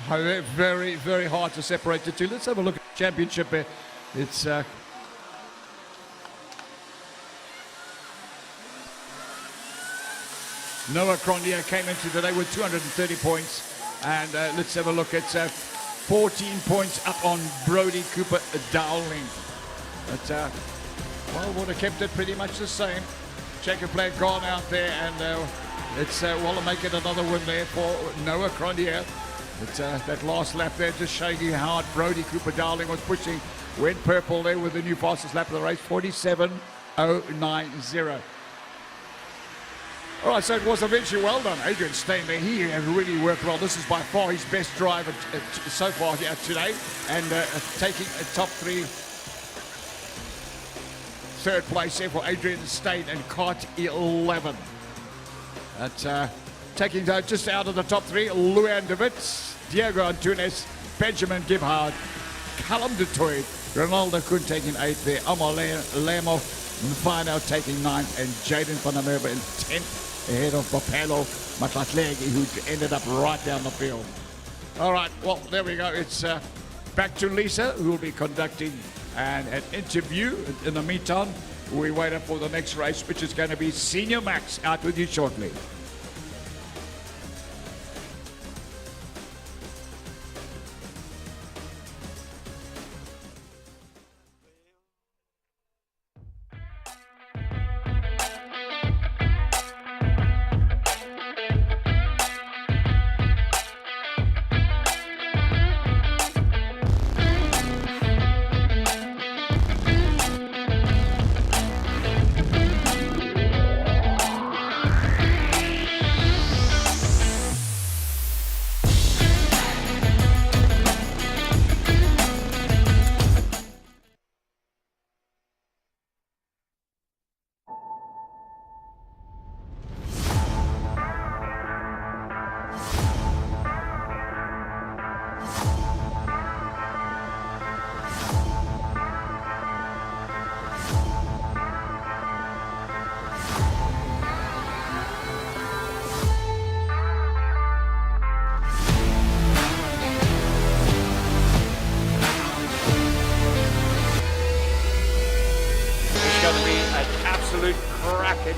C: Very, very hard to separate the two. Let's have a look at the championship here. It's Noah Cronje came into today with 230 points. And let's have a look at 14 points up on Brody Cooper Dowling. But Well, would have kept it pretty much the same. Checker flag gone out there, and it's well, make it another win there for Noah Crondier. It's that last lap there just showing you how Brody Cooper Darling was pushing. Went purple there with the new fastest lap of the race, 47.090. All right, so it was eventually well done. Adrian Stein there, he has really worked well. This is by far his best drive so far here today, and taking a top 3. Third place there for Adrian Stein and Kart 11. That's taking just out of the top 3, Luan de Wit, Diego Antunes, Benjamin Gibhard, Callum de Toy, Ronaldo Kuhn taking 8th there, Amar Lemo Mfano taking 9th, and Jaden van der Merwe in 10th, ahead of Bapelo Matlatlegi, who ended up right down the field. All right, well, there we go. It's back to Lisa, who will be conducting an interview. In the meantime, we wait up for the next race, which is going to be Senior Max. Out with you shortly.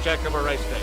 A: Jack of a race day.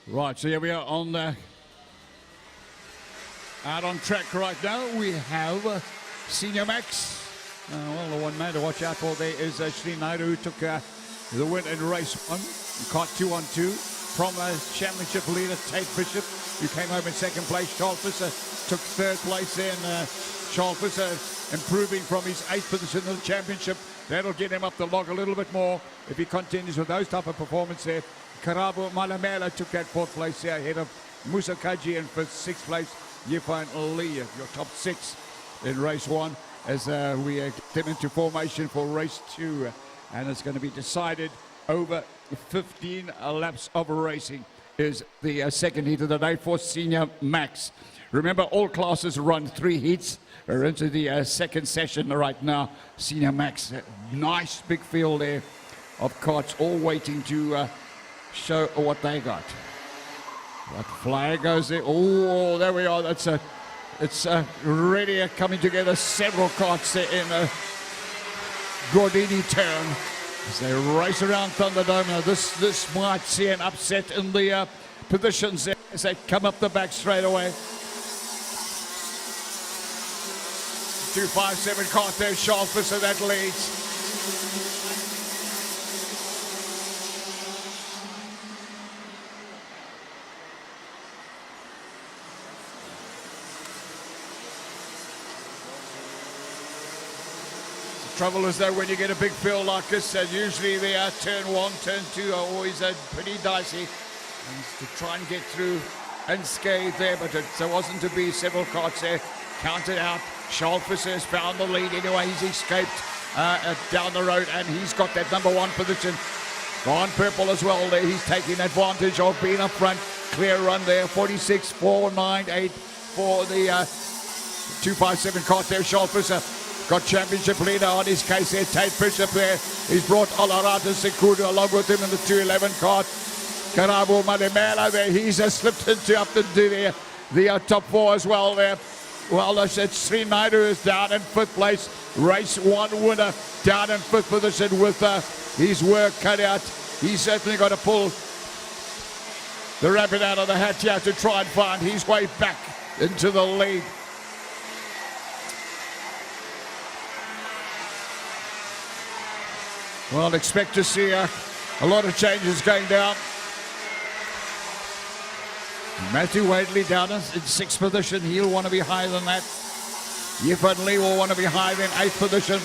C: Right, so here we are on out on track right now. We have Senior Max. Well, the one man to watch out for there is Sri Naidu, who took the win in race 1, Kart 2-on-2 from championship leader Tate Bishop, who came home in 2nd place. Charles Visser took 3rd place there, and Charles Visser improving from his 8th position in the championship. That'll get him up the log a little bit more if he continues with those type of performance there. Karabo Malamela took that 4th place here ahead of Musa Kaji, and for 6th place, Yifan Lee, your top 6 in race 1, as we get them into formation for race 2, and it's going to be decided over 15 laps of racing is the second heat of the day for Senior Max. Remember, all classes run 3 heats. We're into the second session right now. Senior Max, nice big field there of karts, all waiting to show what they got. That flyer goes there. Oh, there we are. It's really coming together. Several karts there in Gordini turn as they race around Thunderdome. Now this might see an upset in the positions there as they come up the back straight away. 257 kart there, Charles Visser, that leads. Trouble is though, when you get a big field like this, usually they are turn 1, turn 2 are always pretty dicey. And to try and get through unscathed there, but it wasn't to be. Several karts there counted out. Charles Visser has found the lead anyway. He's escaped down the road, and he's got that number 1 position. Gone purple as well there. He's taking advantage of being up front. Clear run there, 46.498 for the 257 Kart there. Schalfisser got championship leader on his case there. Tate Bishop there. He's brought Alarata Sekudu along with him in the 211 Kart. Karabo Malemela there. He's slipped up into the top 4 as well there. Well, I said Sri Naidu is down in 5th place. Race 1 winner down in 5th position with his work cut out. He's certainly got to pull the rabbit out of the hat here to try and find his way back into the lead. Well, expect to see a lot of changes going down. Matthew Wadley down in 6th position. He'll want to be higher than that. Yifan Lee will want to be higher than 8th position.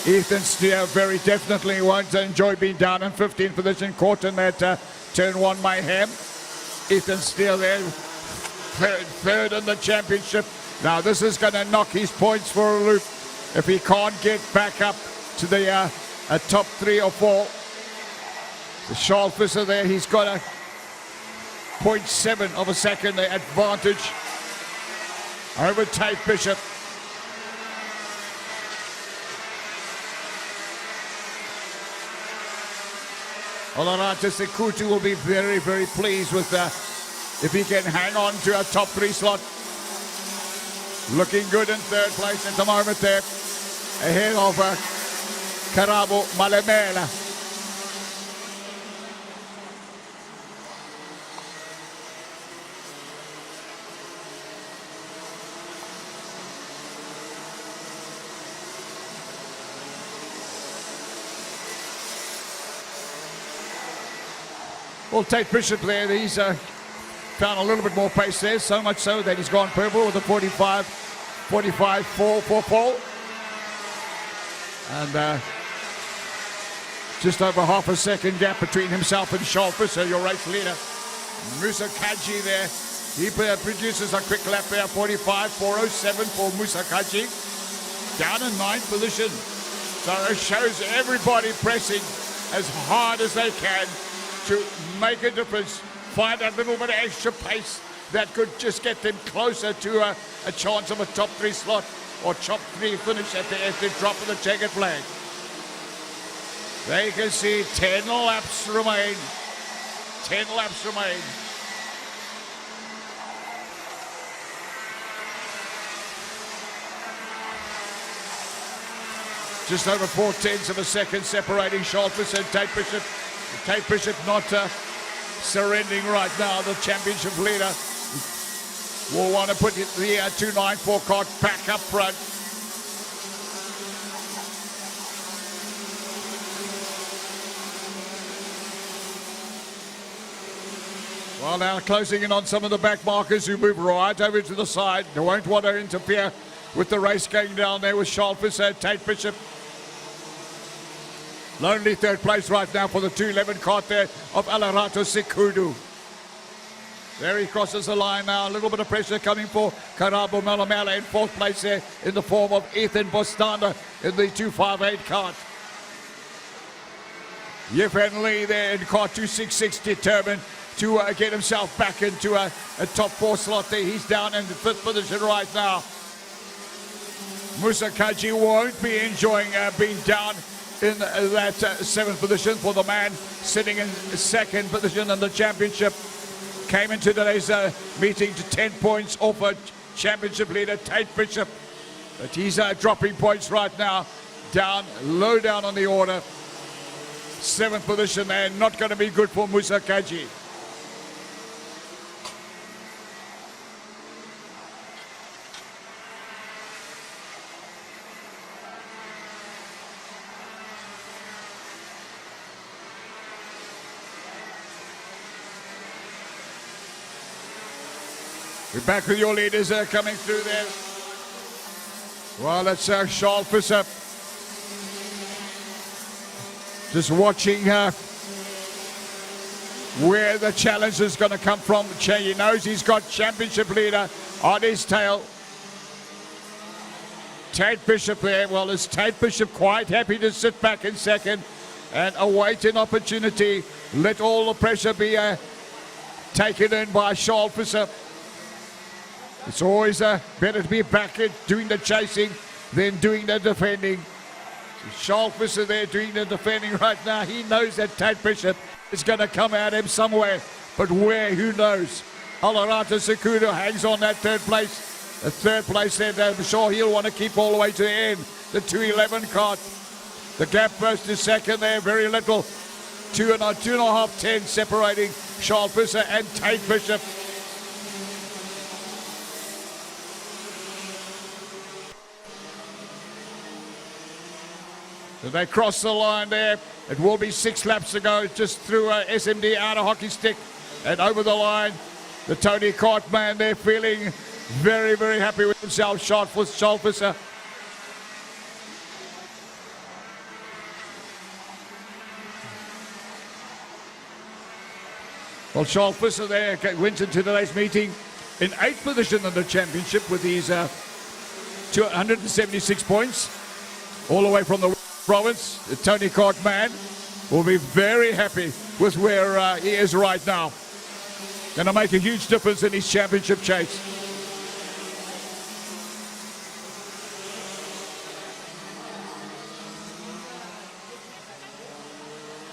C: Ethan Steer very definitely won't enjoy being down in 15th position. Caught in that turn 1 mayhem. Ethan Steer there, third in the championship. Now this is going to knock his points for a loop if he can't get back up to the top 3 or 4. The Schalfisser there, he's got a 0.7 of a second advantage over Tate Bishop. Olarata Sekutu will be very, very pleased with if he can hang on to a top 3 slot. Looking good in 3rd place at the moment there, ahead of Karabo Malemela. Well, Tate Bishop there, he's found a little bit more pace there, so much so that he's gone purple with a 45.444. And just over half a second gap between himself and Schalfisser, your race leader. Musa Kaji there, he produces a quick lap there, 45.407 for Musa Kaji. Down in 9th position. So it shows everybody pressing as hard as they can to make a difference, find a little bit of extra pace that could just get them closer to a chance of a top 3 slot or top 3 finish at the drop of the checkered flag. There you can see 10 laps remain. 10 laps remain. Just over 4/10 of a second separating Schalfisser and Tate Bishop. Tate Bishop not surrendering right now. The championship leader will want to put the 294 Kart back up front. Well, now closing in on some of the back markers who move right over to the side. They won't want to interfere with the race going down there with Schalfisser, Tate Bishop. Lonely 3rd place right now for the 211 Kart there of Alarato Sekudu. There he crosses the line now. A little bit of pressure coming for Karabo Malamala in 4th place there in the form of Ethan Bostanda in the 258 Kart. Yifan Lee there in Kart 266 determined to get himself back into a top 4 slot there. He's down in the 5th position right now. Musa Kaji won't be enjoying being down in that 7th position for the man sitting in 2nd position in the championship. Came into today's meeting to 10 points off a championship leader, Tate Bishop. But he's dropping points right now, down, low down on the order. 7th position there, not going to be good for Musa Kaji. We're back with your leaders coming through there. Well, that's Schalfisser. Just watching where the challenge is going to come from. He knows he's got championship leader on his tail. Tate Bishop there. Well, is Tate Bishop quite happy to sit back in second and await an opportunity? Let all the pressure be taken in by Charles Visser. It's always better to be back in doing the chasing than doing the defending. Charles Visser there doing the defending right now. He knows that Tate Bishop is going to come at him somewhere, but where, who knows? Alarata Sekudu hangs on that third place. The third place there, I'm sure he'll want to keep all the way to the end. The 211 cart. The gap first to second there, very little. 2.5 tenths separating Charles Visser and Tate Bishop. So they cross the line there. It will be 6 laps to go, just through SMD out of hockey stick and over the line. The Tony Kart man there feeling very, very happy with himself. Charles Visser. Well, Charles Visser there went into today's meeting in 8th position in the championship with his 276 points, all the way from the province. The Tony Kart man will be very happy with where he is right now. Going to make a huge difference in his championship chase.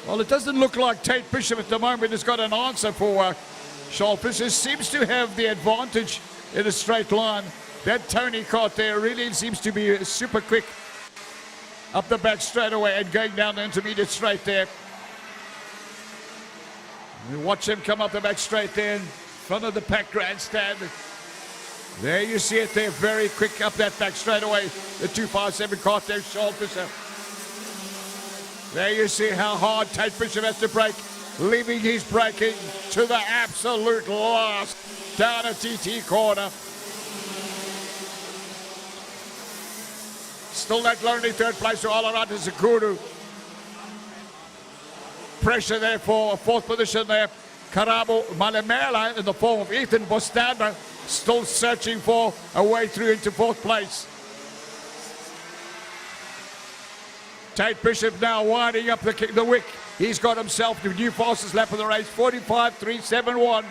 C: Well, it doesn't look like Tate Bishop at the moment has got an answer for Charles Visser. Seems to have the advantage in a straight line. That Tony Kart there really seems to be super quick up the back straight away and going down the intermediate straight there. You watch him come up the back straight there in front of the pack grandstand. There you see it there, very quick up that back straight away. The 257 cart there, Charles Visser. There you see how hard Tate Bishop has to brake, leaving his braking to the absolute last down a TT corner. Still that lonely third place to Alarata Sekudu. Pressure there for a 4th position there. Karabo Malemela in the form of Ethan Bostanda still searching for a way through into 4th place. Tate Bishop now winding up the wick. He's got himself the new fastest lap of the race, 45.371.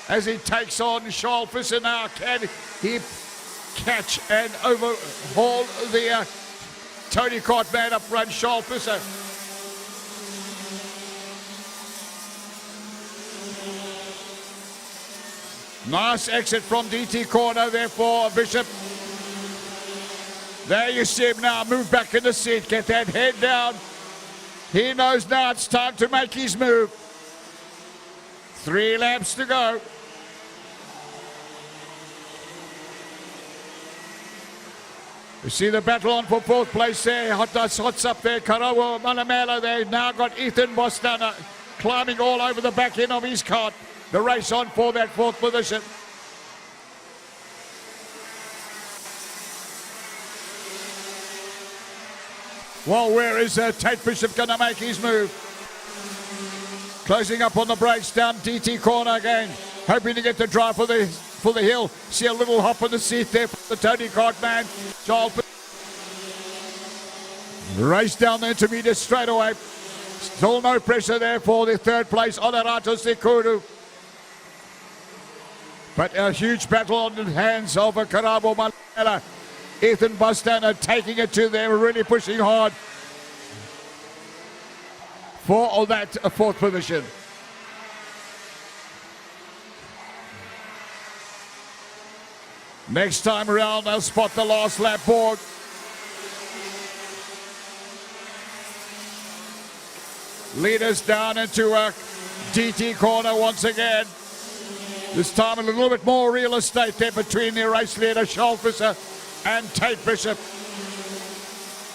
C: As he takes on Charles Visser now. Can he catch and overhaul the Tony Kart man up front, Charles Visser? Nice exit from DT corner there for Bishop. There you see him now move back in the seat, get that head down. He knows now it's time to make his move. 3 laps to go. You see the battle on for 4th place there. Hots up there. Karawa Malamela there. Now got Ethan Bostana climbing all over the back end of his cart. The race on for that 4th position. Well, where is Tate Bishop going to make his move? Closing up on the brakes down DT corner again. Hoping to get the drive for the hill. See a little hop on the seat there for the Tony Kart man. Charles race down the intermediate straight away. Still no pressure there for the 3rd place, Alarata Sekudu. But a huge battle on the hands of Karabo Malela. Ethan Bostana taking it to them, really pushing hard for that 4th position. Next time around, they'll spot the last lap board. Leaders down into a DT corner once again. This time a little bit more real estate there between the race leader, Charles Visser, and Tate Bishop.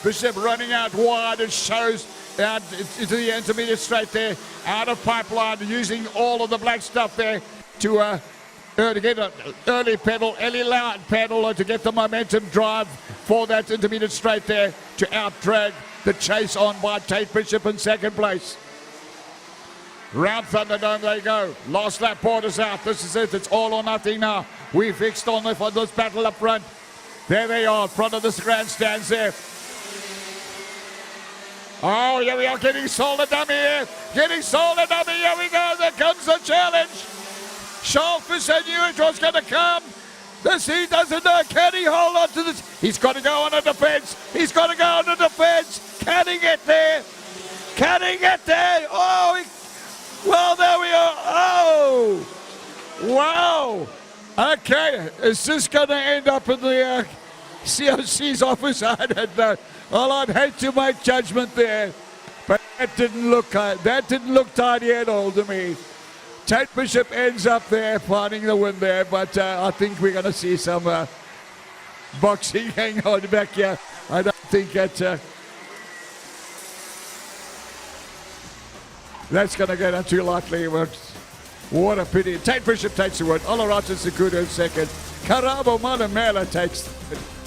C: Bishop running out wide and shows out into the intermediate straight there, out of pipeline, using all of the black stuff there to get an early pedal, early loud pedal to get the momentum drive for that intermediate straight there to out-drag the chase on by Tate Bishop in 2nd place. Round Thunderdome they go. Last lap borders out. This is it. It's all or nothing now. We fixed on for this battle up front. There they are in front of this grandstands there. Oh, here we are getting sold a dummy here. Getting sold a dummy. Here we go. There comes the challenge. Charles Fisher knew it was going to come. This he doesn't know. Can he hold on to this? He's got to go on the defense. He's got to go on the defense. Can he get there? Can he get there? Oh, well, there we are. Oh, wow. Okay, is this going to end up in the COC's office? I don't know. Well, I'd hate to make judgment there, but that didn't look tidy at all to me. Tate Bishop ends up there finding the win there, but I think we're going to see some boxing going on back here. I don't think that's going to go down too lightly. What a pity. Tate Bishop takes the win. Olorata Sekudo in second. Karabo Malamela takes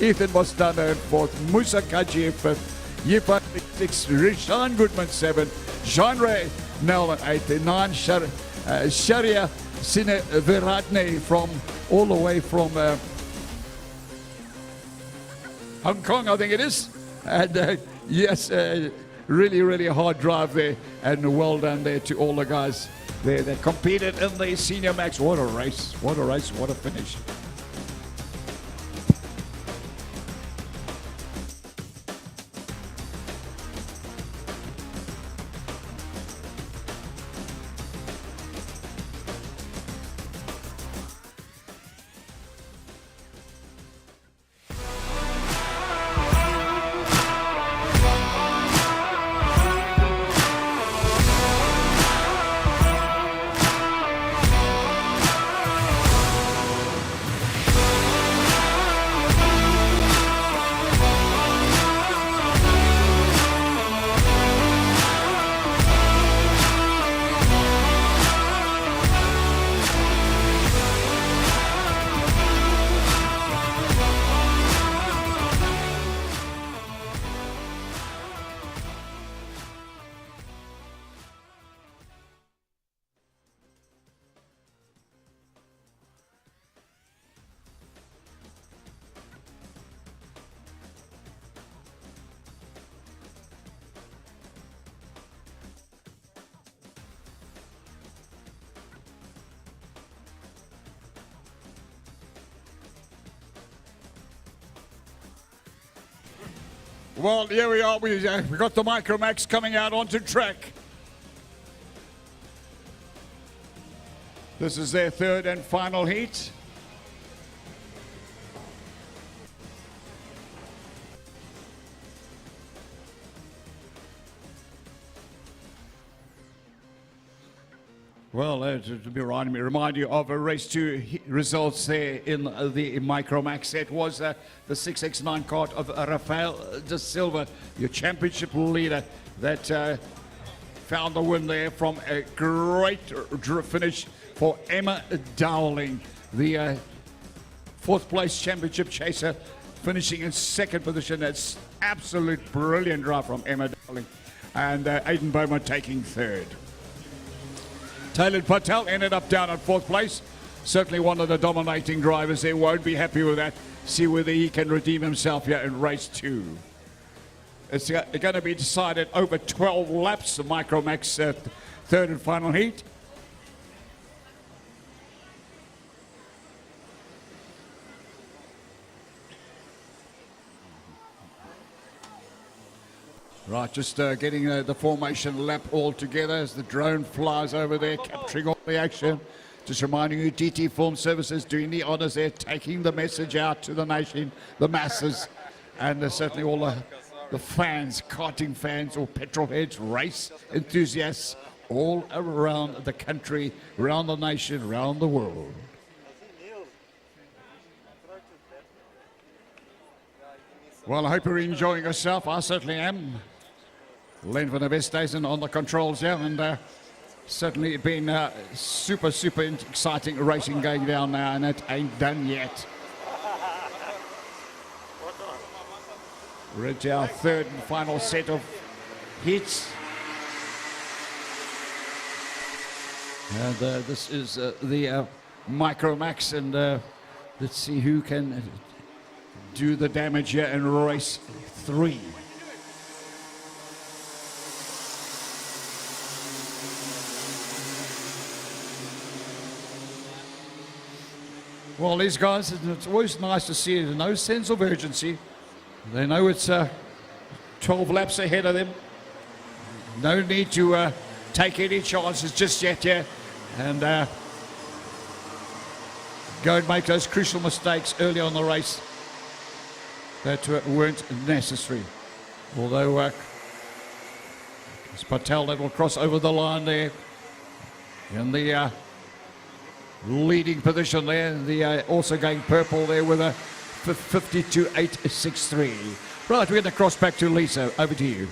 C: Ethan Mostana in fourth. Musa Kaji in fifth. Yipa sixth. Rishan Goodman seventh. Jean-Ray Nell in eighth. And nine Sharia Sine Viratne from all the way from Hong Kong, I think it is. And yes, really, really hard drive there. And well done there to all the guys there that competed in the Senior Max. What a race, what a race, what a finish. Well, here we are. We got the Micromax coming out onto track. This is their third and final heat. Well, to remind you of a race 2 results there in the Micromax. It was the 6X9 kart of Rafael de Silva, your championship leader, that found the win there from a great finish for Emma Dowling, the fourth place championship chaser, finishing in second position. That's absolute brilliant drive from Emma Dowling. And Aidan Bowman taking third. Taylor Patel ended up down at fourth place. Certainly one of the dominating drivers there. Won't be happy with that. See whether he can redeem himself here in race 2. It's going to be decided over 12 laps, the Micromax third and final heat. Right, just getting the formation lap all together as the drone flies over there, capturing all the action. Just reminding you, DT Film Services doing the honours there, taking the message out to the nation, the masses, and certainly all the fans, karting fans or petrol heads, race enthusiasts all around the country, around the nation, around the world. Well, I hope you're enjoying yourself. I certainly am. Len van der Westhuizen on the controls here, and certainly been super exciting racing going down now, and it ain't done yet. We're into our third and final set of hits. And this is the Micromax, and let's see who can do the damage here in race 3. Well, these guys, it's always nice to see it. No sense of urgency. They know it's 12 laps ahead of them. No need to take any chances just yet, yeah. And go and make those crucial mistakes early on the race that weren't necessary. Although it's Patel that will cross over the line there in the leading position there. The also going purple there with a 52.863. Right, we're going to cross back to Lisa. Over to you.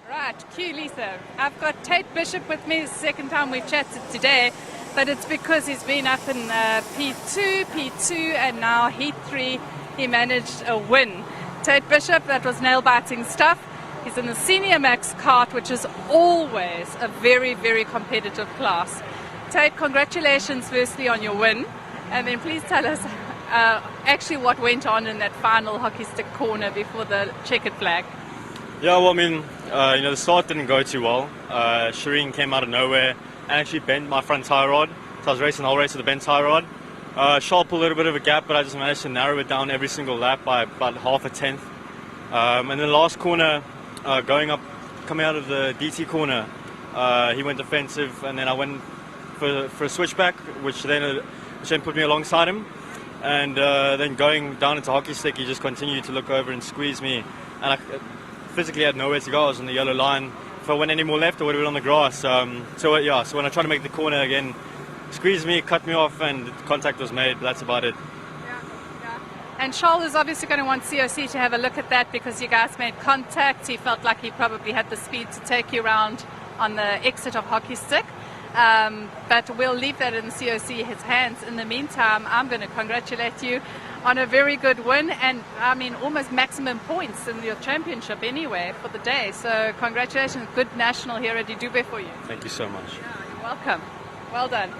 B: Right, cue Lisa. I've got Tate Bishop with me. It's the second time we've chatted today, but it's because he's been up in P2, and now Heat 3. He managed a win. Tate Bishop, that was nail-biting stuff. He's in the Senior Max Kart, which is always a very, very competitive class. Tate, congratulations firstly on your win, and then please tell us actually what went on in that final hockey stick corner before the checkered flag.
P: Yeah, well, I mean, the start didn't go too well. Shireen came out of nowhere and actually bent my front tie rod. So I was racing the whole race with a bent tie rod. Charles pulled a little bit of a gap, but I just managed to narrow it down every single lap by about half a tenth. And then the last corner, coming out of the DT corner, he went defensive, and then I went for a switchback, which then put me alongside him. And then going down into hockey stick, he just continued to look over and squeeze me. And I physically had nowhere to go. I was on the yellow line. If I went any more left, I would have been on the grass. So when I tried to make the corner again, squeezed me, cut me off, and contact was made. But that's about it.
B: And Charles is obviously going to want COC to have a look at that because you guys made contact. He felt like he probably had the speed to take you around on the exit of hockey stick. But we'll leave that in COC his hands. In the meantime, I'm going to congratulate you on a very good win, and I mean almost maximum points in your championship anyway for the day. So congratulations, good national here at iDube for you.
P: Thank you so much.
B: Yeah, you're welcome. Well done.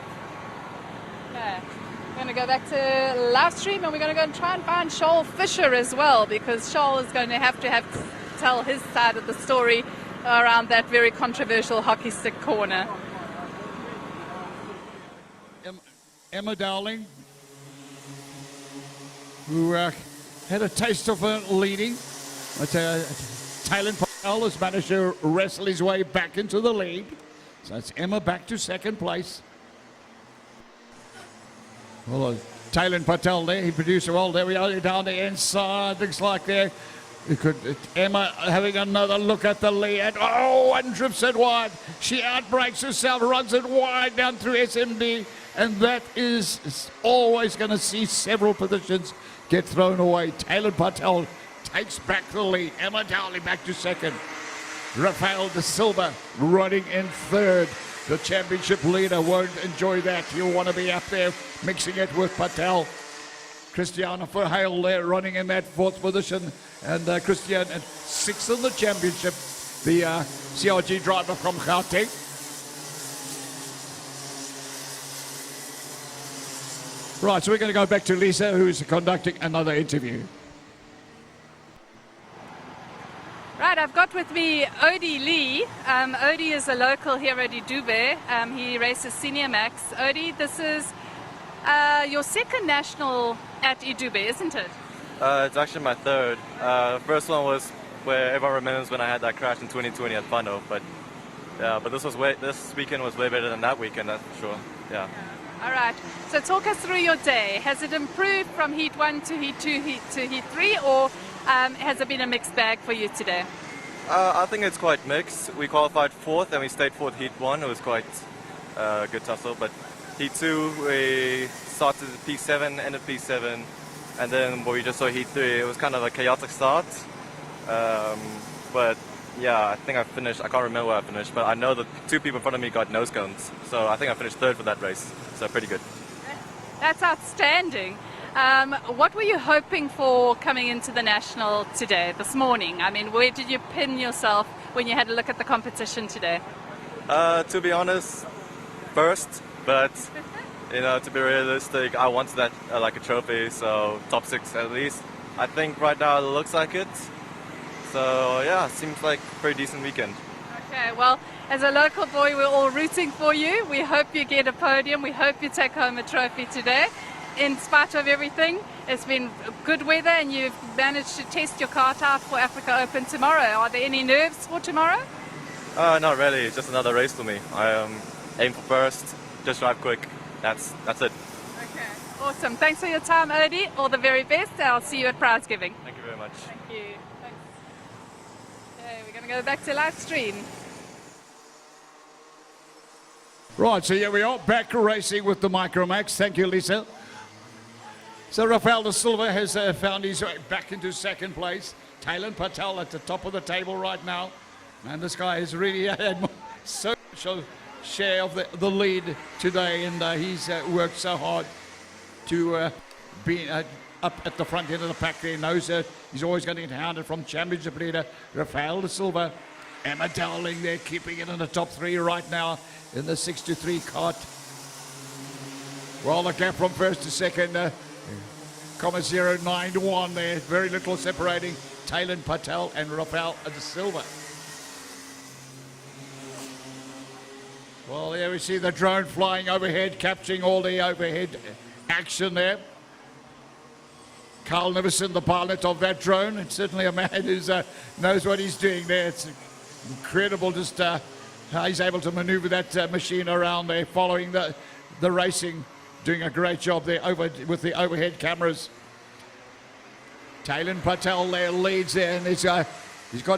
B: Okay. We're going to go back to live stream, and we're going to go and try and find Charles Fisher as well, because Charles is going to have to tell his side of the story around that very controversial hockey stick corner.
C: Emma Dowling, who had a taste of leading, but Talon Patel has managed to wrestle his way back into the lead. So it's Emma back to second place. Well, Talon Patel there, he produced well. There we are down the inside. Looks like there. Emma having another look at the lead. Oh, and drifts it wide. She outbreaks herself, runs it wide down through SMD. And that is always going to see several positions get thrown away. Talon Patel takes back the lead. Emma Dowling back to second. Rafael De Silva running in third. The championship leader won't enjoy that. He'll want to be up there mixing it with Patel. Christiana Verheil there running in that fourth position. And Christian at sixth in the championship. The CRG driver from Gauteng. Right, so we're going to go back to Lisa, who's conducting another interview.
B: Right, I've got with me Odie Lee. Odie is a local here at iDube. He races Senior Max. Odie, this is your second national at iDube, isn't it?
R: It's actually my third. First one was where everyone remembers when I had that crash in 2020 at Paddock, but this weekend was way better than that weekend, that's for sure. Yeah.
B: All right. So talk us through your day. Has it improved from Heat 1 to Heat 2 to Heat 3, or has it been a mixed bag for you today?
R: I think it's quite mixed. We qualified fourth and we stayed fourth Heat 1. It was quite a good tussle. But Heat 2, we started at P7, ended P7, and then we just saw Heat 3. It was kind of a chaotic start. But yeah, I think I finished. I can't remember where I finished, but I know that two people in front of me got nose cones. So I think I finished third for that race. So pretty good.
B: That's outstanding. What were you hoping for coming into the national today, this morning? I mean, where did you pin yourself when you had a look at the competition today?
R: To be honest, first, but you know, to be realistic, I wanted that like a trophy, so top 6 at least. I think right now it looks like it. So yeah, seems like a pretty decent weekend.
B: Okay, well, as a local boy, we're all rooting for you. We hope you get a podium. We hope you take home a trophy today. In spite of everything, it's been good weather and you've managed to test your kart out for Africa Open tomorrow. Are there any nerves for tomorrow?
R: Not really, it's just another race for me. I aim for first, just drive quick. That's it.
B: Okay, awesome. Thanks for your time, Odie. All the very best. I'll see you at prize giving.
R: Thank you very much.
B: Thank you. Thanks. Okay, we're going to go back to live stream.
C: Right, so here we are, back racing with the Micromax. Thank you, Lisa. So Rafael da Silva has found his way back into second place. Taylan Patel at the top of the table right now. And this guy has really had so much share of the lead today, and he's worked so hard to be up at the front end of the pack there. Knows that he's always going to get hounded from championship leader Rafael da Silva. Emma Dowling there keeping it in the top 3 right now in the 6-3 kart. Well, the gap from first to second, 0.091 there. Very little separating Taylan Patel and Rafael da Silva. Well, there we see the drone flying overhead, capturing all the overhead action there. Carl Niverson, the pilot of that drone, and certainly a man who knows what he's doing there. It's incredible just how he's able to maneuver that machine around there, following the racing, doing a great job there with the overhead cameras. Taylan Patel there leads there, and he's got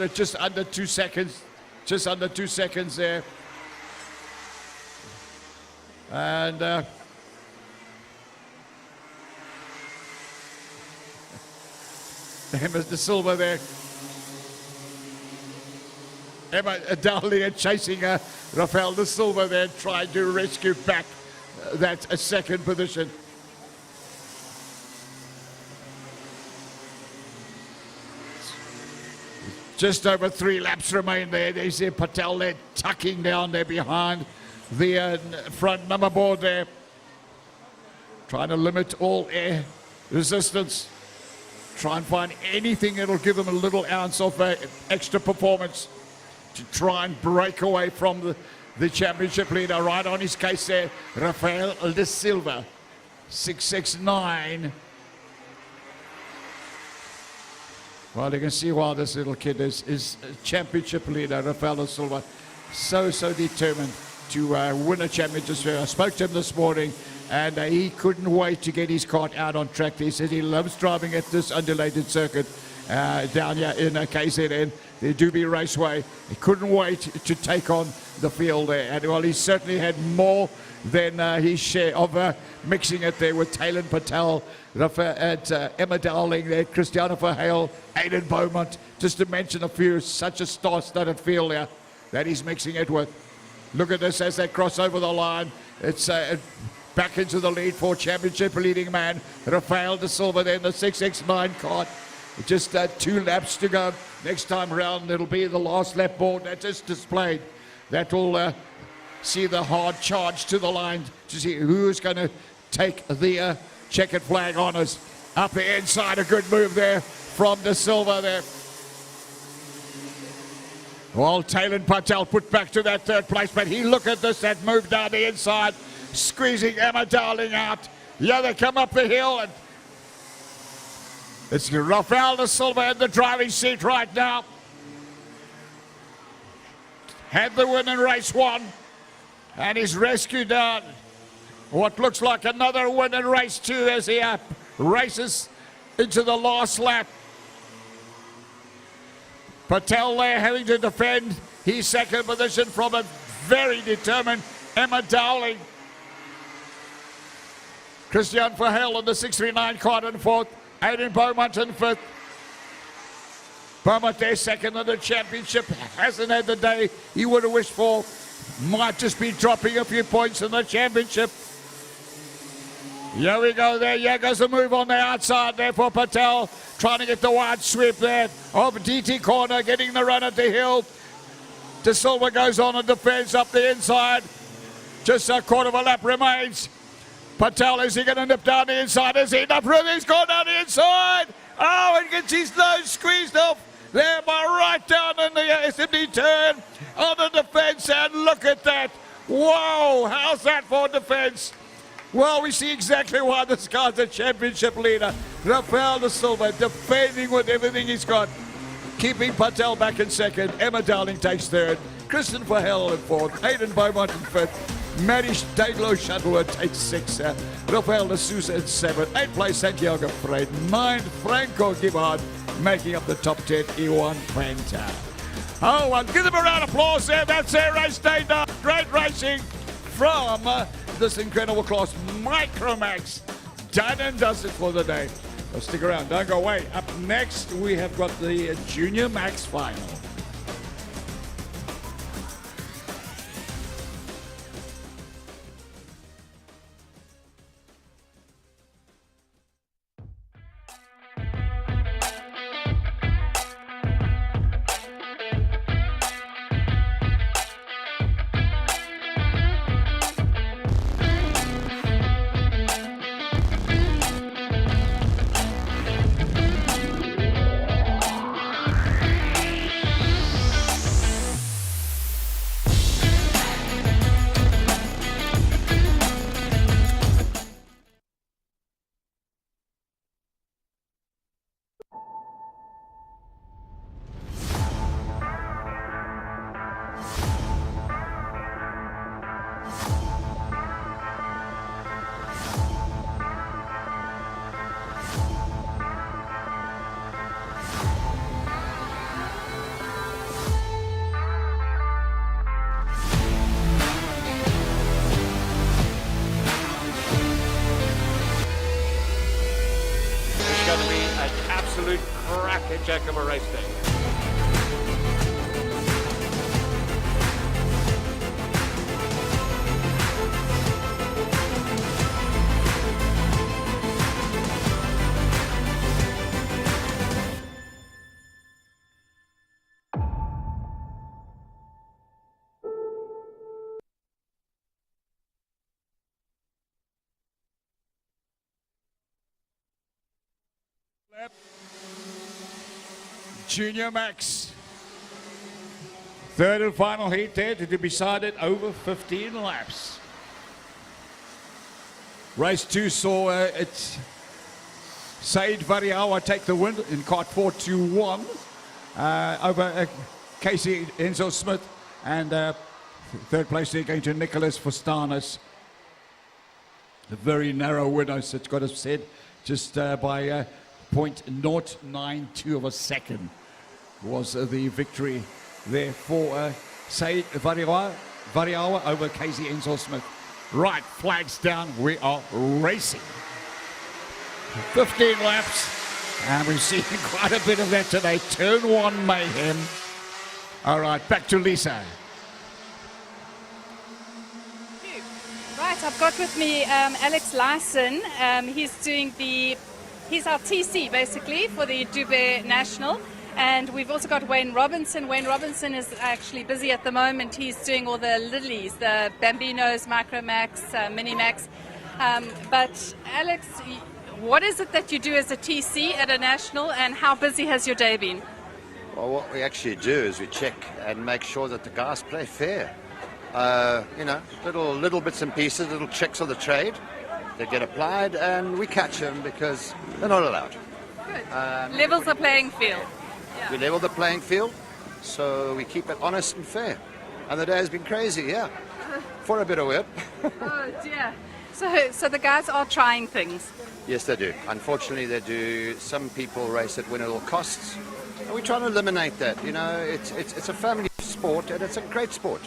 C: it just under 2 seconds, there. And Emma da Silva there. Emma Dowling chasing Rafael da Silva there, trying to rescue back that second position. Just over 3 laps remain there. There's Patel there tucking down there behind the front number board there, trying to limit all air resistance, try and find anything that'll give them a little ounce of extra performance to try and break away from the championship leader. Right on his case there, Rafael da Silva, 669. Well, you can see why this little kid is championship leader, Rafael da Silva, so determined to win a championship. I spoke to him this morning, and he couldn't wait to get his kart out on track. He said he loves driving at this undulated circuit down here in KZN, the DD2 Raceway. He couldn't wait to take on the field there. And well, he certainly had more than his share of mixing it there with Taylan Patel, Emma Dowling there, Christiana Verheul, Aidan Beaumont, just to mention a few. Such a star-studded field there that he's mixing it with. Look at this as they cross over the line. It's back into the lead for championship leading man, Rafael da Silva there in the 6X9 kart. Just 2 laps to go. Next time round, it'll be the last lap board that is displayed. That will see the hard charge to the line to see who's going to take the checkered flag honours. Up the inside, a good move there from da Silva there. Well, Taylan Patel put back to that 3rd place, but look at this, that move down the inside, squeezing Emma Dowling out. Yeah, they come up the hill, and it's Rafael da Silva in the driving seat right now. Had the win in race 1, and he's rescued what looks like another win in race 2 as he races into the last lap. Patel there having to defend his second position from a very determined Emma Dowling. Christian Verheul in the 639 kart in 4th. Aidan Beaumont in 5th. Beaumont there second in the championship. Hasn't had the day he would have wished for. Might just be dropping a few points in the championship. Here we go there. Here goes a move on the outside there for Patel. Trying to get the wide sweep there of DT corner, getting the run at the hill. De Silva goes on and defends up the inside. Just a quarter of a lap remains. Patel, is he going to nip down the inside? Is he enough room? He's gone down the inside. Oh, and gets his nose squeezed off there by right down in the SMD turn on the defence. And look at that. Whoa, how's that for defence? Well, we see exactly why this guy's a championship leader. Rafael De Silva defending with everything he's got, keeping Patel back in second. Emma Dowling takes third. Kristen Verhel in fourth. Hayden Beaumont in fifth. Maddie Dayglow Shuttleworth takes sixth. Rafael De Souza in seventh. Eighth place, Santiago Freire. Ninth, Franco Gibbard making up the top 10. Iwan Panta. Oh, well, give them a round of applause there. That's their race day done. Great racing from this incredible class. Micromax done and does it for the day. So stick around, don't go away. Up next, we have got the Junior Max final.
A: Going to be an absolute cracker-jack of a race day.
C: Junior Max. Third and final heat there to be decided over 15 laps. Race 2 saw it's Said Variawa take the win in kart 4-2-1 over Casey Enzo Smith, and third place there going to Nicholas Fostanis. A very narrow win, it's got to be said, just by 0.092 of a second was the victory there for Said Variawa over Casey Enzo Smith. Right, flags down, we are racing. 15 laps, and we've seen quite a bit of that today. Turn 1 mayhem. All right, back to Lisa.
B: Right, I've got with me Alex Lyson. He's our TC basically for the Dubai National. And we've also got Wayne Robinson. Wayne Robinson is actually busy at the moment. He's doing all the lilies, the Bambinos, Micromax, Minimax. But Alex, what is it that you do as a TC at a national, and how busy has your day been?
S: Well, what we actually do is we check and make sure that the guys play fair. You know, little bits and pieces, little checks of the trade that get applied, and we catch them because they're not allowed.
B: Good. Levels the playing field. Yeah.
S: We level the playing field, so we keep it honest and fair. And the day has been crazy, yeah, for a bit of whip.
B: Oh dear. So the guys are trying things.
S: Yes, they do. Unfortunately, they do. Some people race at win at all costs, and we're trying to eliminate that. You know, it's a family sport, and it's a great sport.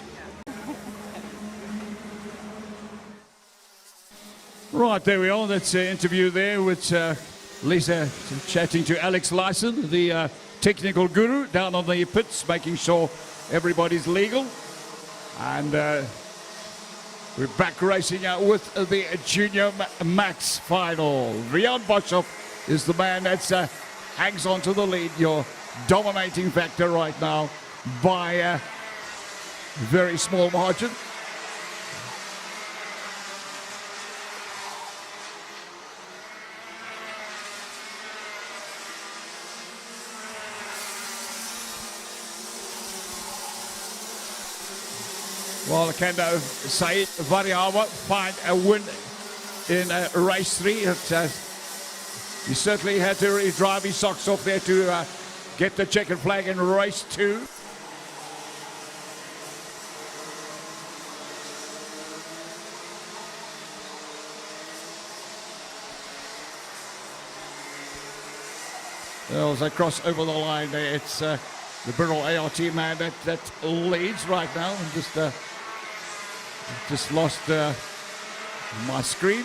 C: Right, there we are. That's an interview there with Lisa chatting to Alex Lyson, the technical guru down on the pits, making sure everybody's legal. And we're back racing out with the Junior Max final. Rian Boshoff is the man that hangs on to the lead, your dominating factor right now by very small margin. Well, Kendo Said Variawa find a win in race 3. He certainly had to really drive his socks off there to get the checkered flag in race 2. Well, as they cross over the line there, it's the Bristol ART man that leads right now. And just lost my screen.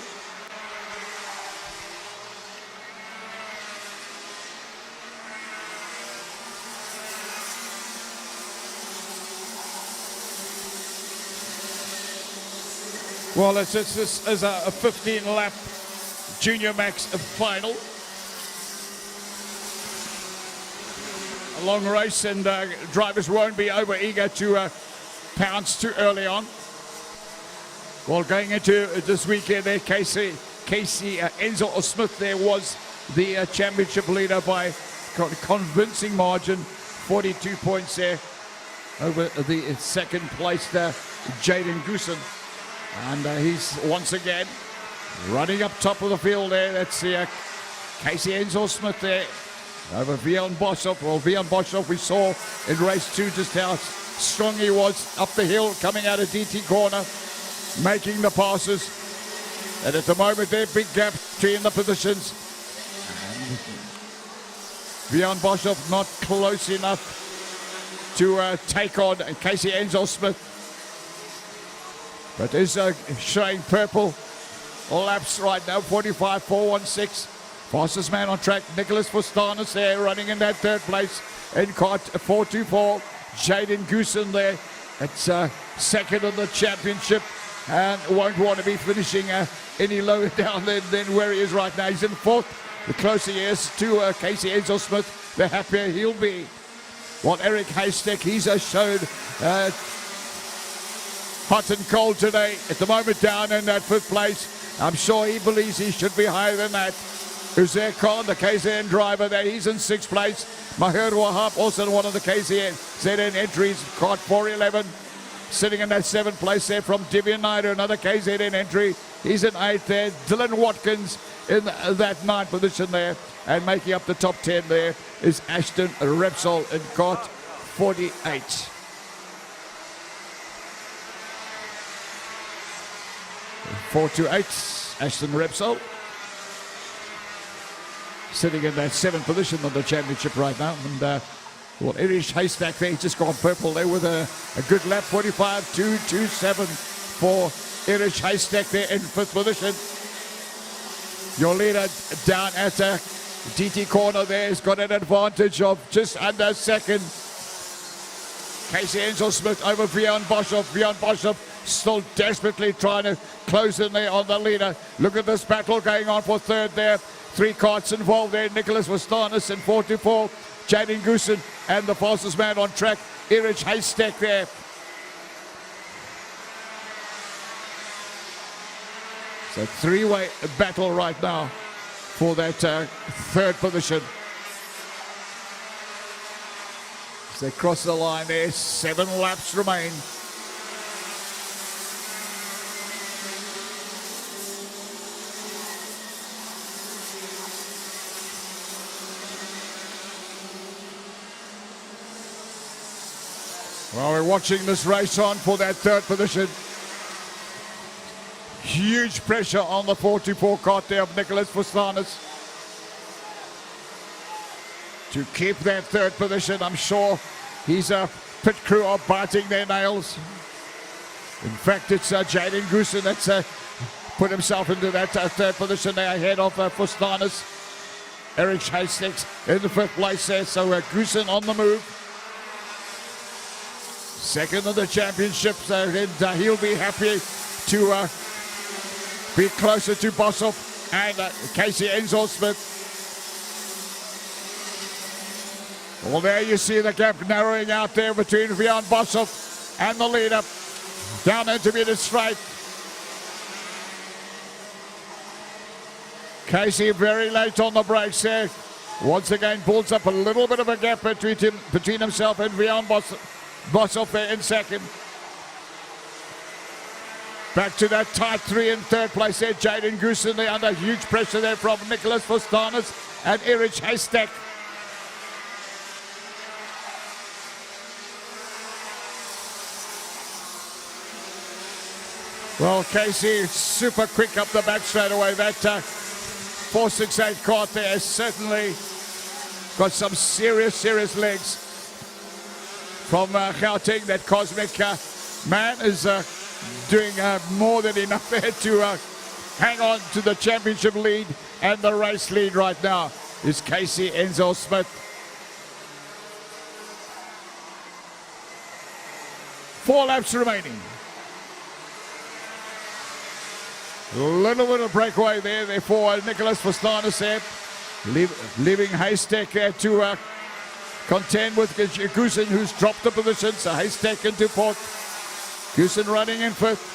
C: Well, this is a 15-lap Junior Max final. A long race, and drivers won't be over eager to pounce too early on. Well, going into this weekend there, Casey Enzo Smith there was the championship leader by convincing margin, 42 points there over the second place there, Jaden Goosen. And he's once again running up top of the field there. That's Casey Enzo Smith there over Vian Boshoff. Well, Vian Boshoff, we saw in race 2 just how strong he was up the hill coming out of DT corner, making the passes. And at the moment there, big gap between the positions. And Vian Boshoff not close enough to take on Casey Enzo Smith. But is showing purple laps right now, 45.416. Fastest man on track, Nicholas Fustanis there, running in that third place in Kart 424. Jaden Goosen there, it's second in the championship and won't want to be finishing any lower down than where he is right now. He's in fourth. The closer he is to Casey Enzo Smith, the happier he'll be. Well, Eric Haystack, he's shown hot and cold today. At the moment down in that 5th place. I'm sure he believes he should be higher than that. Uzair Khan, the KZN driver there, he's in 6th place. Maher Wahab, also one of the KZN entries, Kart 411. Sitting in that 7th place there from Divian Naidu, another KZN entry. He's in 8th there. Dylan Watkins in that 9th position there. And making up the top 10 there is Ashton Repsol in Kart 48. Four to 8, Ashton Repsol. Sitting in that 7th position on the championship right now. And well, Irish Haystack there, he's just gone purple there with a good lap, 45.227 for Irish Haystack there in 5th position. Your leader down at DT corner there has got an advantage of just under 2nd. Casey Enzo Smith over Vian Boshoff. Vian Boshoff still desperately trying to close in there on the leader. Look at this battle going on for 3rd there. 3 karts involved there. Nicholas Vastanis in 44. Jaden Goosen and the fastest man on track, Erich Haystack there. It's a 3-way battle right now for that 3rd position. As they cross the line there, 7 laps remain. Well, we're watching this race on for that 3rd position. Huge pressure on the 424 kart there of Nicholas Fustanis to keep that 3rd position. I'm sure his pit crew are biting their nails. In fact, it's Jaden Goosen that's put himself into that 3rd position there ahead of Fustanis. Eric Haystack in the 5th place there, so Goosen on the move. 2nd of the championship, so he'll be happy to be closer to Boshoff and Casey Enzo Smith. Well, there you see the gap narrowing out there between Vian Boshoff and the lead up down intermediate straight. Casey very late on the brakes there. Once again builds up a little bit of a gap between himself and Vian Boshoff there in second. Back to that tight 3 in third place there. Jaden Goosen there under huge pressure there from Nicholas Fostanis and Erich Haystack. Well, Casey super quick up the back straight away. That 468 Kart there has certainly got some serious legs from Gauteng. That Cosmic man is doing more than enough there to hang on to the championship lead, and the race lead right now is Casey Enzo Smith. 4 laps remaining. A little bit of breakaway there for Nicholas Fostanis there, leaving Haystack there to contend with Goosen, who's dropped the position. So Haystack into 4th. Goosen running in 5th.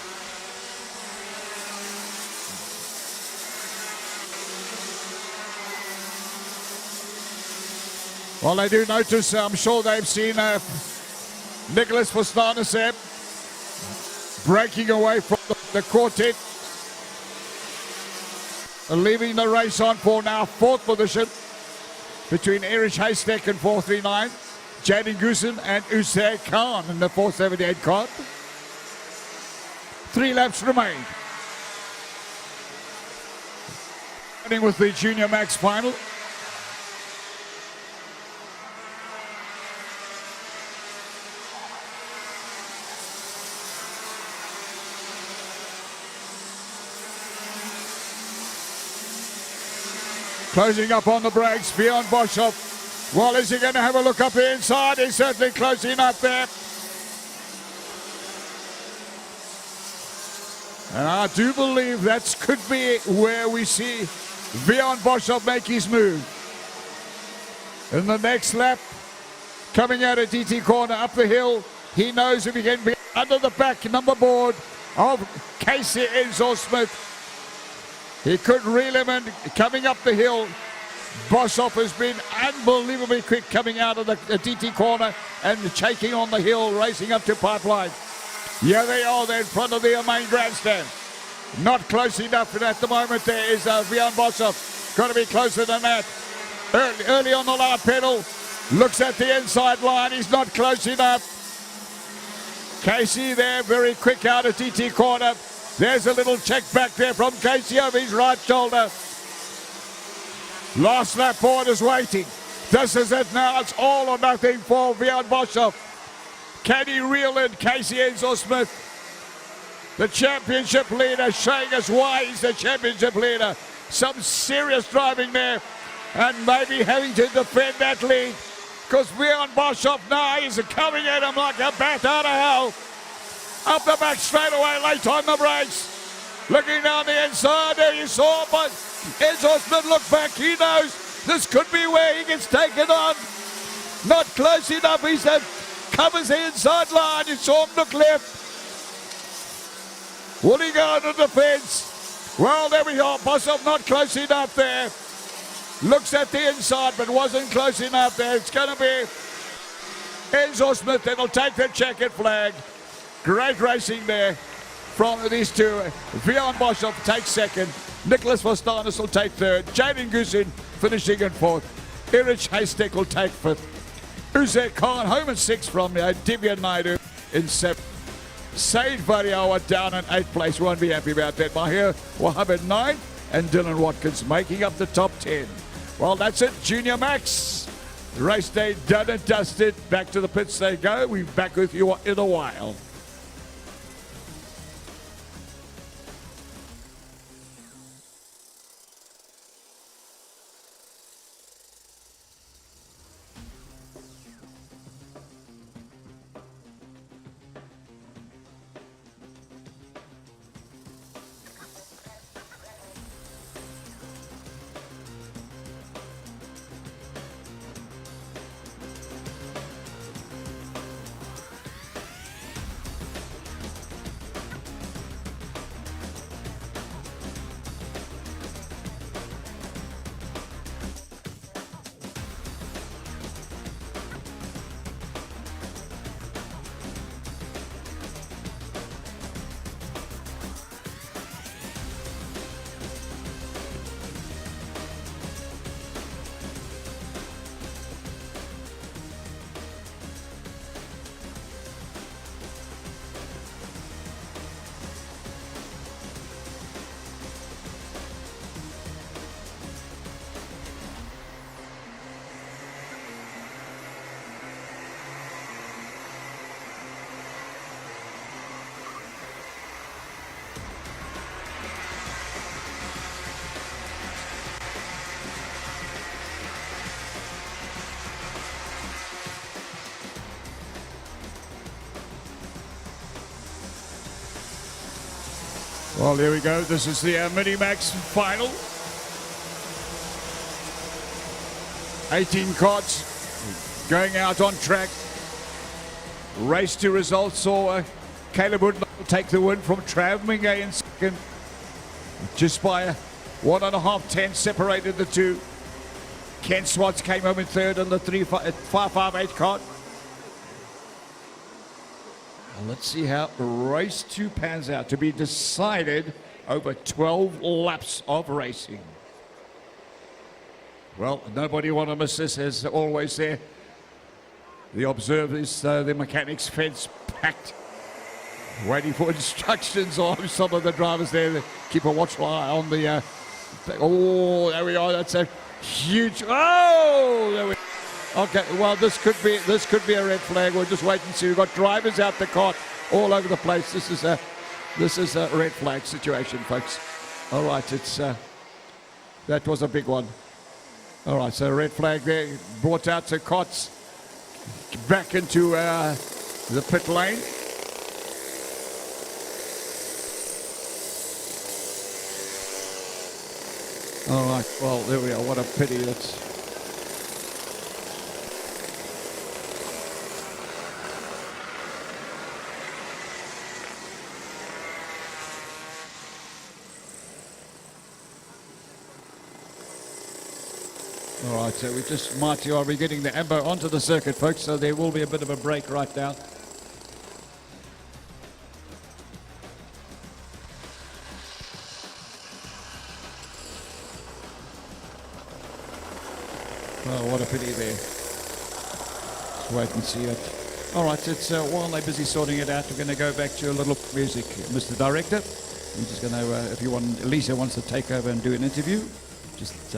C: Well, I do notice, I'm sure they've seen Nicholas Fostanis there breaking away from the quartet, leaving the race on for now 4th position between Erich Haystack and 439, Jaden Goosen and Usair Khan in the 478 Kart. 3 laps remain. Running with the Junior Max final. Closing up on the brakes, Bjorn Boshoff. Well, is he going to have a look up the inside? He's certainly closing up there. And I do believe that could be where we see Bjorn Boshoff make his move. In the next lap, coming out of DT corner up the hill, he knows if he can be under the back number board of Casey Enzo Smith, he could reel him in coming up the hill. Boshoff has been unbelievably quick coming out of the DT corner and shaking on the hill, racing up to Pipeline. Yeah, they are there in front of the main grandstand. Not close enough, and at the moment there is Bjorn Boshoff. Got to be closer than that. Early on the lower pedal, looks at the inside line. He's not close enough. Casey there, very quick out of DT corner. There's a little check back there from Casey over his right shoulder. Last lap forward is waiting. This is it now. It's all or nothing for Bjorn Boshoff. Can he reel in Casey Enzo Smith? The championship leader, showing us why he's the championship leader. Some serious driving there, and maybe having to defend that lead, because Bjorn Boshoff now is coming at him like a bat out of hell. Up the back straight away, late on the brakes. Looking down the inside, there you saw, but Enzo Smith look back. He knows this could be where he gets taken on. Not close enough, he said. Covers the inside line. You saw him look left. Will he go to the fence? Well, there we are. Boshoff not close enough there. Looks at the inside, but wasn't close enough there. It's going to be Enzo Smith that'll take the checkered flag. Great racing there from these two. Bjorn Boshoff takes second. Nicholas Fostanis will take third. Jaden Goosen finishing in 4th. Erich Haystack will take 5th. Uzair Khan home in 6th from Divya Naidu in 7th. Said Variawa down in 8th place. Won't be happy about that. Mahir Wahab in 9th, and Dylan Watkins making up the top 10. Well, that's it. Junior Max. Race day done and dusted. Back to the pits they go. We'll be back with you in a while. Well, there we go. This is the Mini-Max final. 18 carts going out on track. Race to results saw Caleb Woodland take the win from Trav Mingay in second. Just by 1.5 tenths separated the two. Ken Swats came home in third on the 558 cart. Well, let's see how race 2 pans out, to be decided over 12 laps of racing. Well, nobody want to miss this, as always there. The observers, the mechanics fence packed, waiting for instructions on some of the drivers there. They keep a watchful eye on the, oh, there we are, that's a huge, oh, there we go. Okay, well, this could be a red flag. We'll just wait and see. We've got drivers out the cart all over the place. This is a red flag situation, folks. All right, it's that was a big one. All right, so red flag there, brought out the carts back into the pit lane. All right, well, there we are. What a pity. That's all right, so we just might are we getting the Ambo onto the circuit, folks, so there will be a bit of a break right now. Oh, what a pity there. Let's wait and see it. All right, it's while they're busy sorting it out, we're going to go back to a little music. Mr. Director, I'm just going to, if you want, Lisa wants to take over and do an interview, just...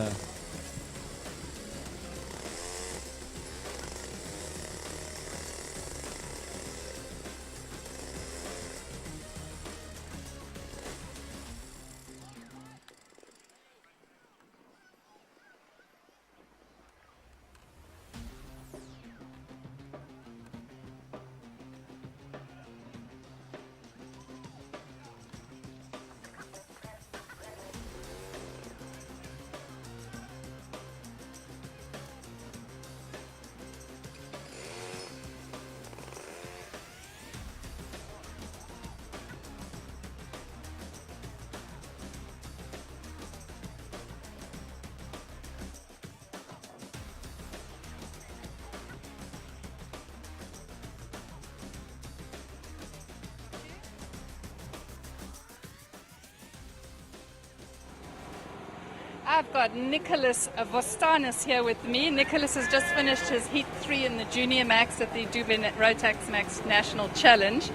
B: I've got Nicholas Vostanis here with me. Nicholas has just finished his Heat 3 in the Junior Max at the iDube Rotax Max National Challenge.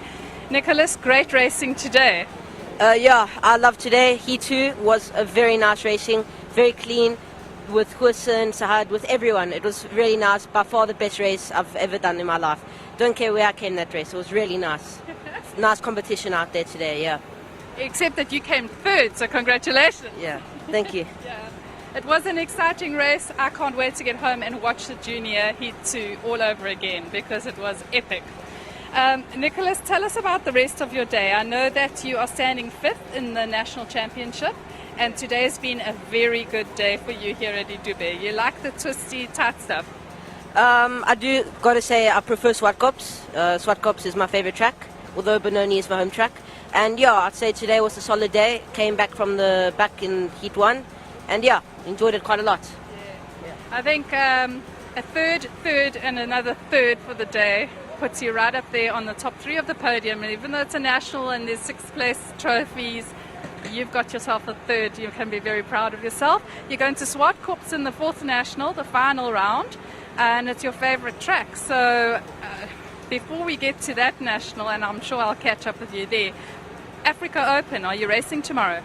B: Nicholas, great racing today.
T: Yeah, I love today. Heat 2 was a very nice racing, very clean, with Hussein, Sahad, with everyone. It was really nice, by far the best race I've ever done in my life. Don't care where I came that race, it was really nice. Nice competition out there today, yeah.
B: Except that you came third, so congratulations.
T: Yeah, thank you.
B: Yeah. It was an exciting race. I can't wait to get home and watch the Junior Heat 2 all over again because it was epic. Nicholas, tell us about the rest of your day. I know that you are standing 5th in the National Championship, and today's been a very good day for you here at iDube. You like the twisty, tight stuff?
T: I do, got to say, I prefer Swartkops. Swartkops is my favorite track, although Benoni is my home track. And yeah, I'd say today was a solid day. Came back from the back in Heat 1. And yeah, enjoyed it quite a lot.
B: Yeah. I think a third, and another third for the day puts you right up there on the top 3 of the podium. And even though it's a national and there's 6th place trophies, you've got yourself a third. You can be very proud of yourself. You're going to Swartkops in the 4th national, the final round, and it's your favorite track. So before we get to that national, and I'm sure I'll catch up with you there, Africa Open, are you racing tomorrow?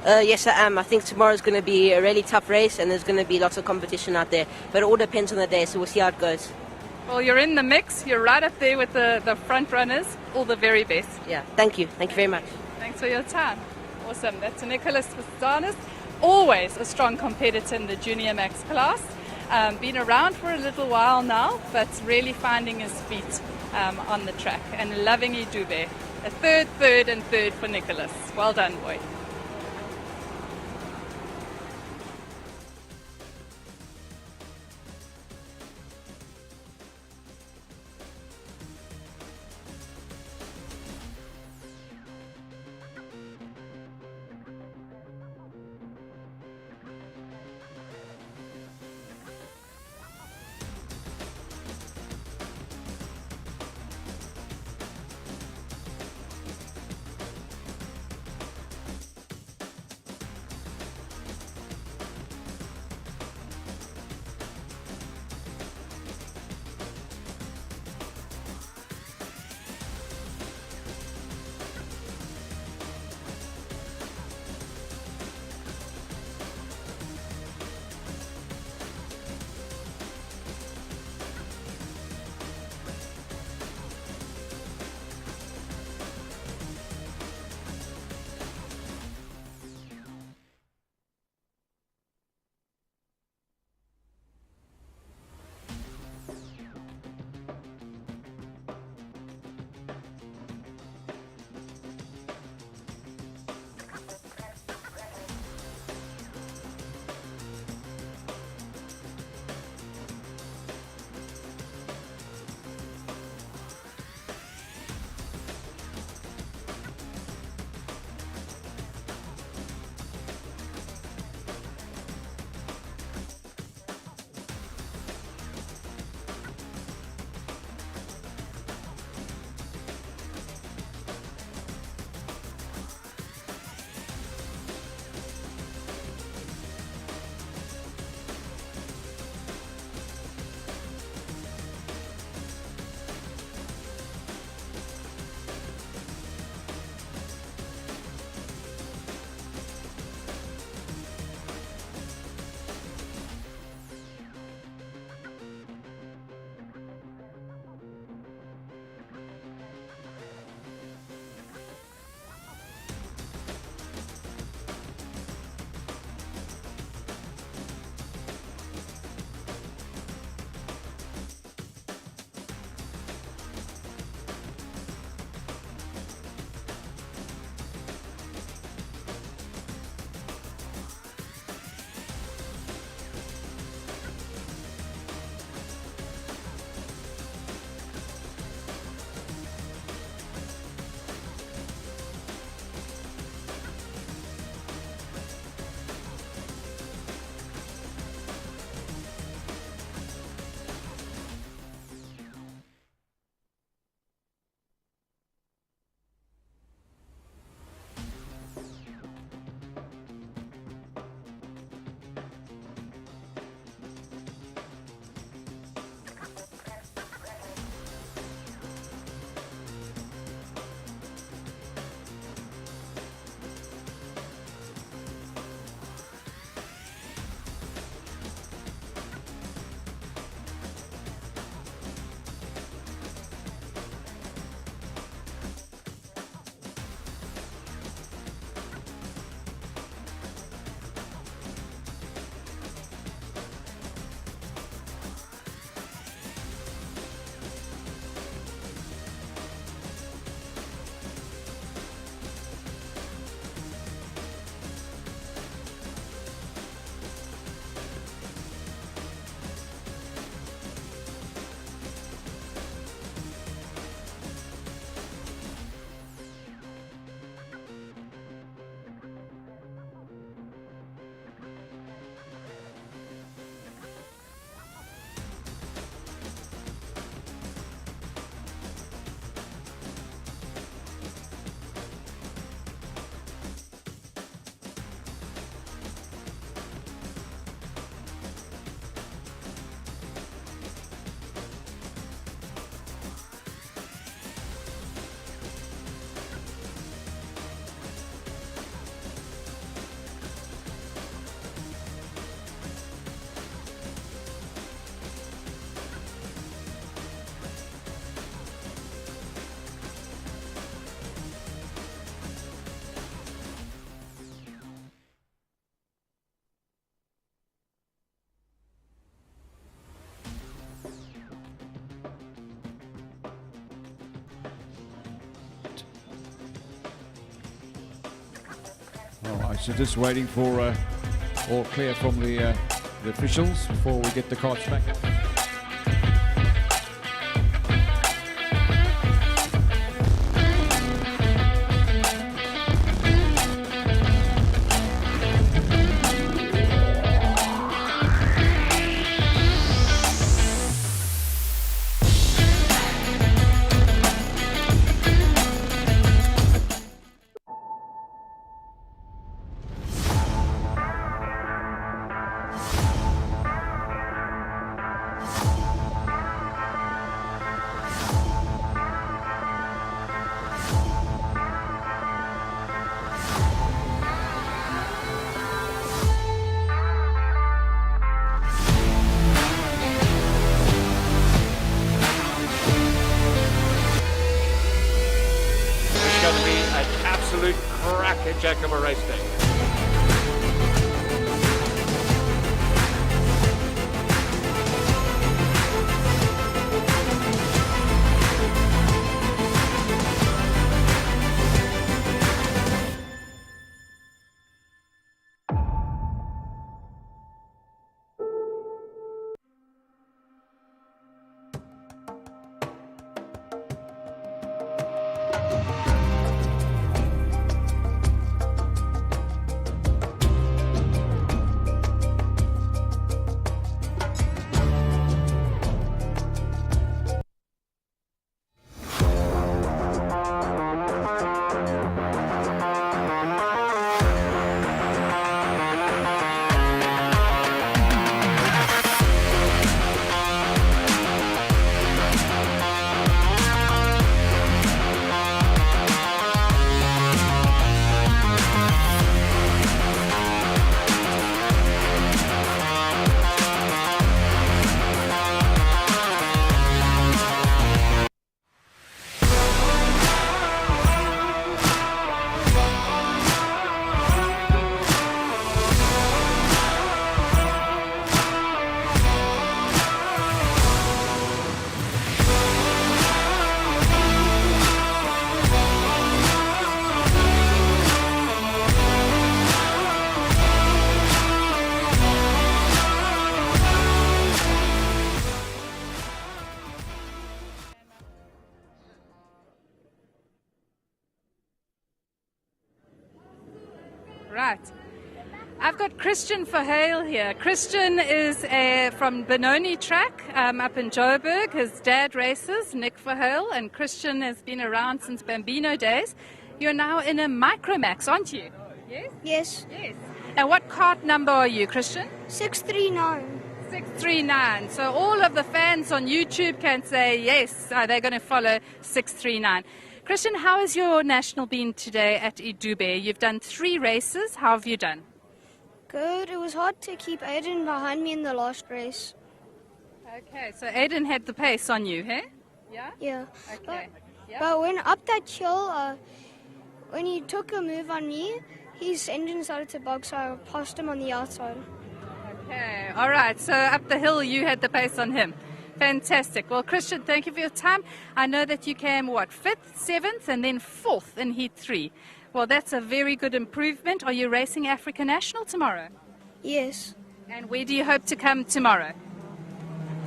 T: Yes, I am. I think tomorrow's going to be a really tough race and there's going to be lots of competition out there. But it all depends on the day, so we'll see how it goes.
B: Well, you're in the mix. You're right up there with the front runners. All the very best.
T: Yeah, thank you. Thank you very much.
B: Thanks for your time. Awesome. That's Nicholas Vostanis. Always a strong competitor in the Junior Max class. Been around for a little while now, but really finding his feet on the track and loving iDube. A third, and third for Nicholas. Well done, boy.
C: All right, so just waiting for all clear from the officials before we get the carts back.
A: Going to be an absolute crackerjack of a race day.
B: Right. I've got Christian Verheil here. Christian is from Benoni track up in Joburg. His dad races, Nick Verheil, and Christian has been around since Bambino days. You're now in a Micromax, aren't you? Yes?
D: Yes.
B: Yes. And what kart number are you, Christian?
D: 639.
B: 639. So all of the fans on YouTube can say yes, they're going to follow 639. Christian, how has your national been today at iDube? You've done 3 races. How have you done?
D: Good. It was hard to keep Aiden behind me in the last race.
B: Okay, so Aiden had the pace on you, hey? Yeah?
D: Yeah.
B: Okay.
D: But when up that hill, when he took a move on me, his engine started to bug, so I passed him on the outside.
B: Okay, all right. So up the hill, you had the pace on him. Fantastic. Well, Christian, thank you for your time. I know that you came, 5th, 7th, and then 4th in Heat 3. Well, that's a very good improvement. Are you racing Africa National tomorrow?
D: Yes.
B: And where do you hope to come tomorrow?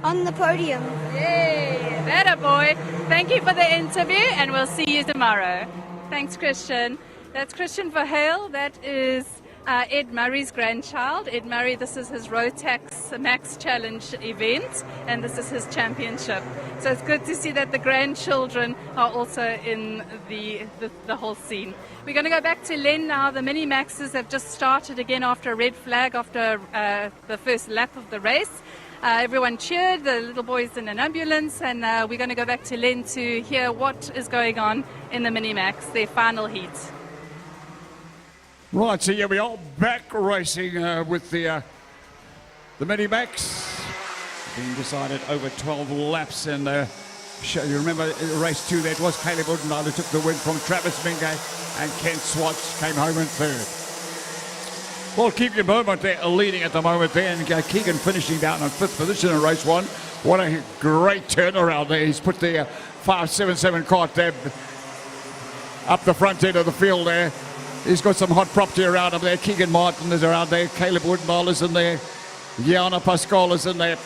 D: On the podium.
B: Yay, that a boy. Thank you for the interview, and we'll see you tomorrow. Thanks, Christian. That's Christian Verheil. That is Ed Murray's grandchild. Ed Murray, this is his Rotax Max Challenge event, and this is his championship. So it's good to see that the grandchildren are also in the whole scene. We're going to go back to Len now. The Mini Maxes have just started again after a red flag after the first lap of the race. Everyone cheered, the little boys in an ambulance, and we're going to go back to Len to hear what is going on in the Mini Max, their final heat.
C: Right, so yeah, we are back racing with the Mini Max. Being decided over 12 laps, and you remember race 2, that was Caleb Udenal who took the win from Travis Mingay, and Ken Swatch came home in 3rd. Well, Keegan Beaumont there leading at the moment there, and Keegan finishing down on 5th position in race 1. What a great turnaround there. He's put the 577 kart there up the front end of the field there. He's got some hot property around him there. Keegan Martin is around there. Caleb Woodnall is in there. Gianna Pascal is in there.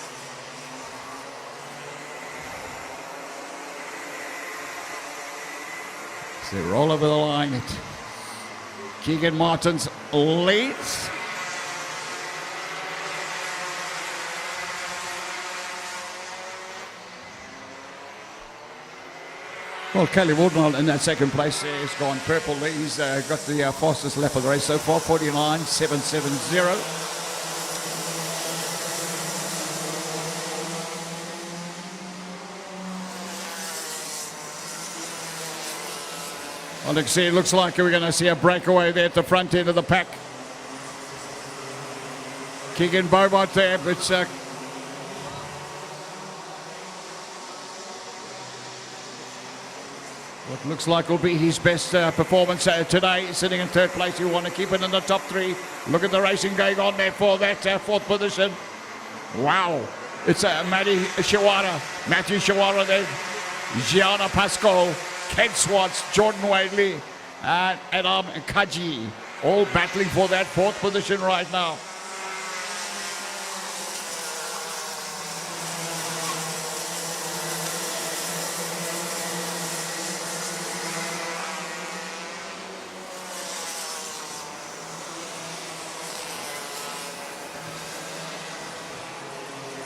C: So they're all over the line. Keegan Martin's leads. Well, Caleb Woodnall in that second place has gone purple. He's got the fastest lap of the race so far, 49.770. Well, you can see it looks like we're going to see a breakaway there at the front end of the pack. Keegan Beaumont there, but what looks like will be his best performance today, sitting in third place. You want to keep it in the top three. Look at the racing going on there for that fourth position. Wow. It's Matthew Shawara there, Gianna Pascal, Ken Swartz, Jordan Wadley, and Adam Kaji, all battling for that fourth position right now.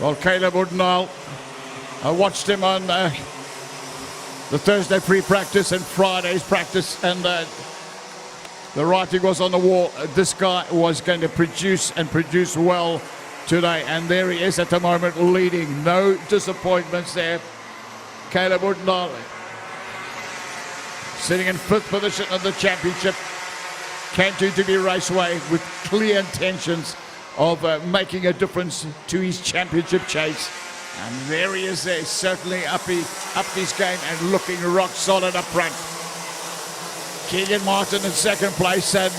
C: Well, Caleb Woodnall, I watched him on the Thursday pre-practice and Friday's practice, and the writing was on the wall. This guy was going to produce and produce well today, and there he is at the moment leading. No disappointments there. Caleb Woodnall sitting in fifth position in the championship. Cantu to be Raceway with clear intentions of making a difference to his championship chase. And there he is there, certainly up his game and looking rock solid up front. Keegan Martin in second place, and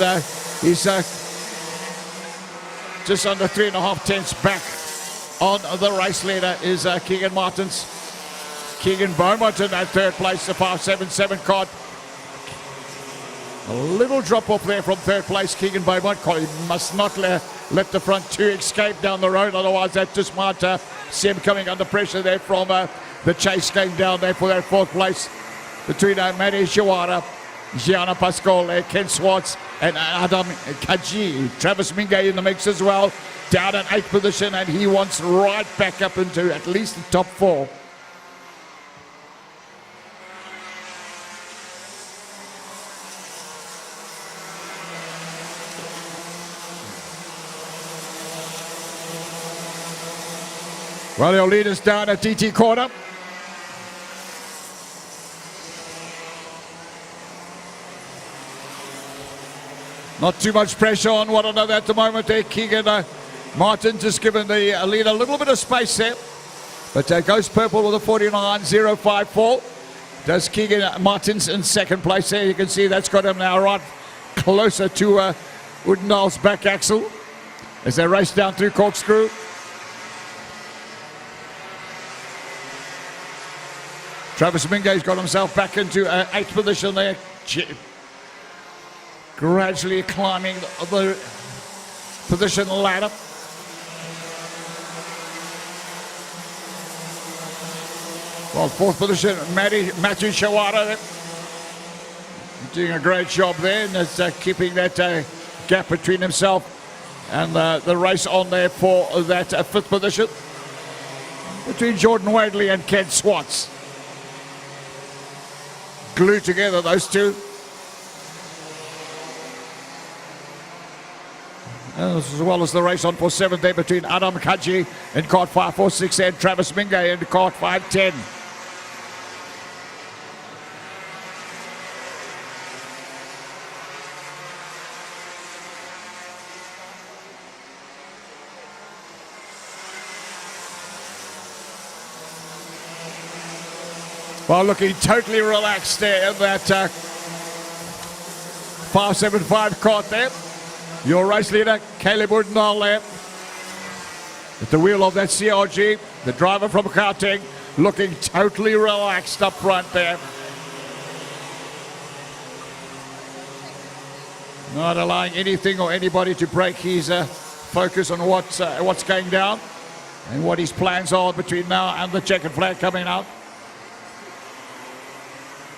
C: he's just under 3.5 tenths back on the race leader is Keegan Martins. Keegan Beaumont in that third place, the 577 Kart. A little drop off there from third place, Keegan Beaumont. He must not let the front two escape down the road, otherwise that just might see him coming under pressure there from the chase game down there for that fourth place between Matty Shawara, Gianna Pascal, Ken Swartz, and Adam Kaji. Travis Mingay in the mix as well, down in 8th position, and he wants right back up into at least the top 4. Well, he'll lead us down at DT corner. Not too much pressure on one another at the moment there. Keegan Martin just giving the lead a little bit of space there. But goes purple with a 49.054. Does Keegan Martins in second place there. You can see that's got him now right closer to Woodnall's back axle as they race down through Corkscrew. Travis Mingay's got himself back into 8th position there. Gradually climbing the position ladder. Well, 4th position, Matthew Shawara there. Doing a great job there, and that's keeping that gap between himself and the race on there for that 5th position. Between Jordan Wadley and Ken Swartz. Glued together, those two. As well as the race on for 7th there between Adam Kaji in Kart 546 and Travis Mingay in Kart 510. Well, looking totally relaxed there in that 575 Kart there. Your race leader, Caleb Woodnall there. At the wheel of that CRG, the driver from Gauteng, looking totally relaxed up front there. Not allowing anything or anybody to break his focus on what's going down and what his plans are between now and the checkered flag coming out.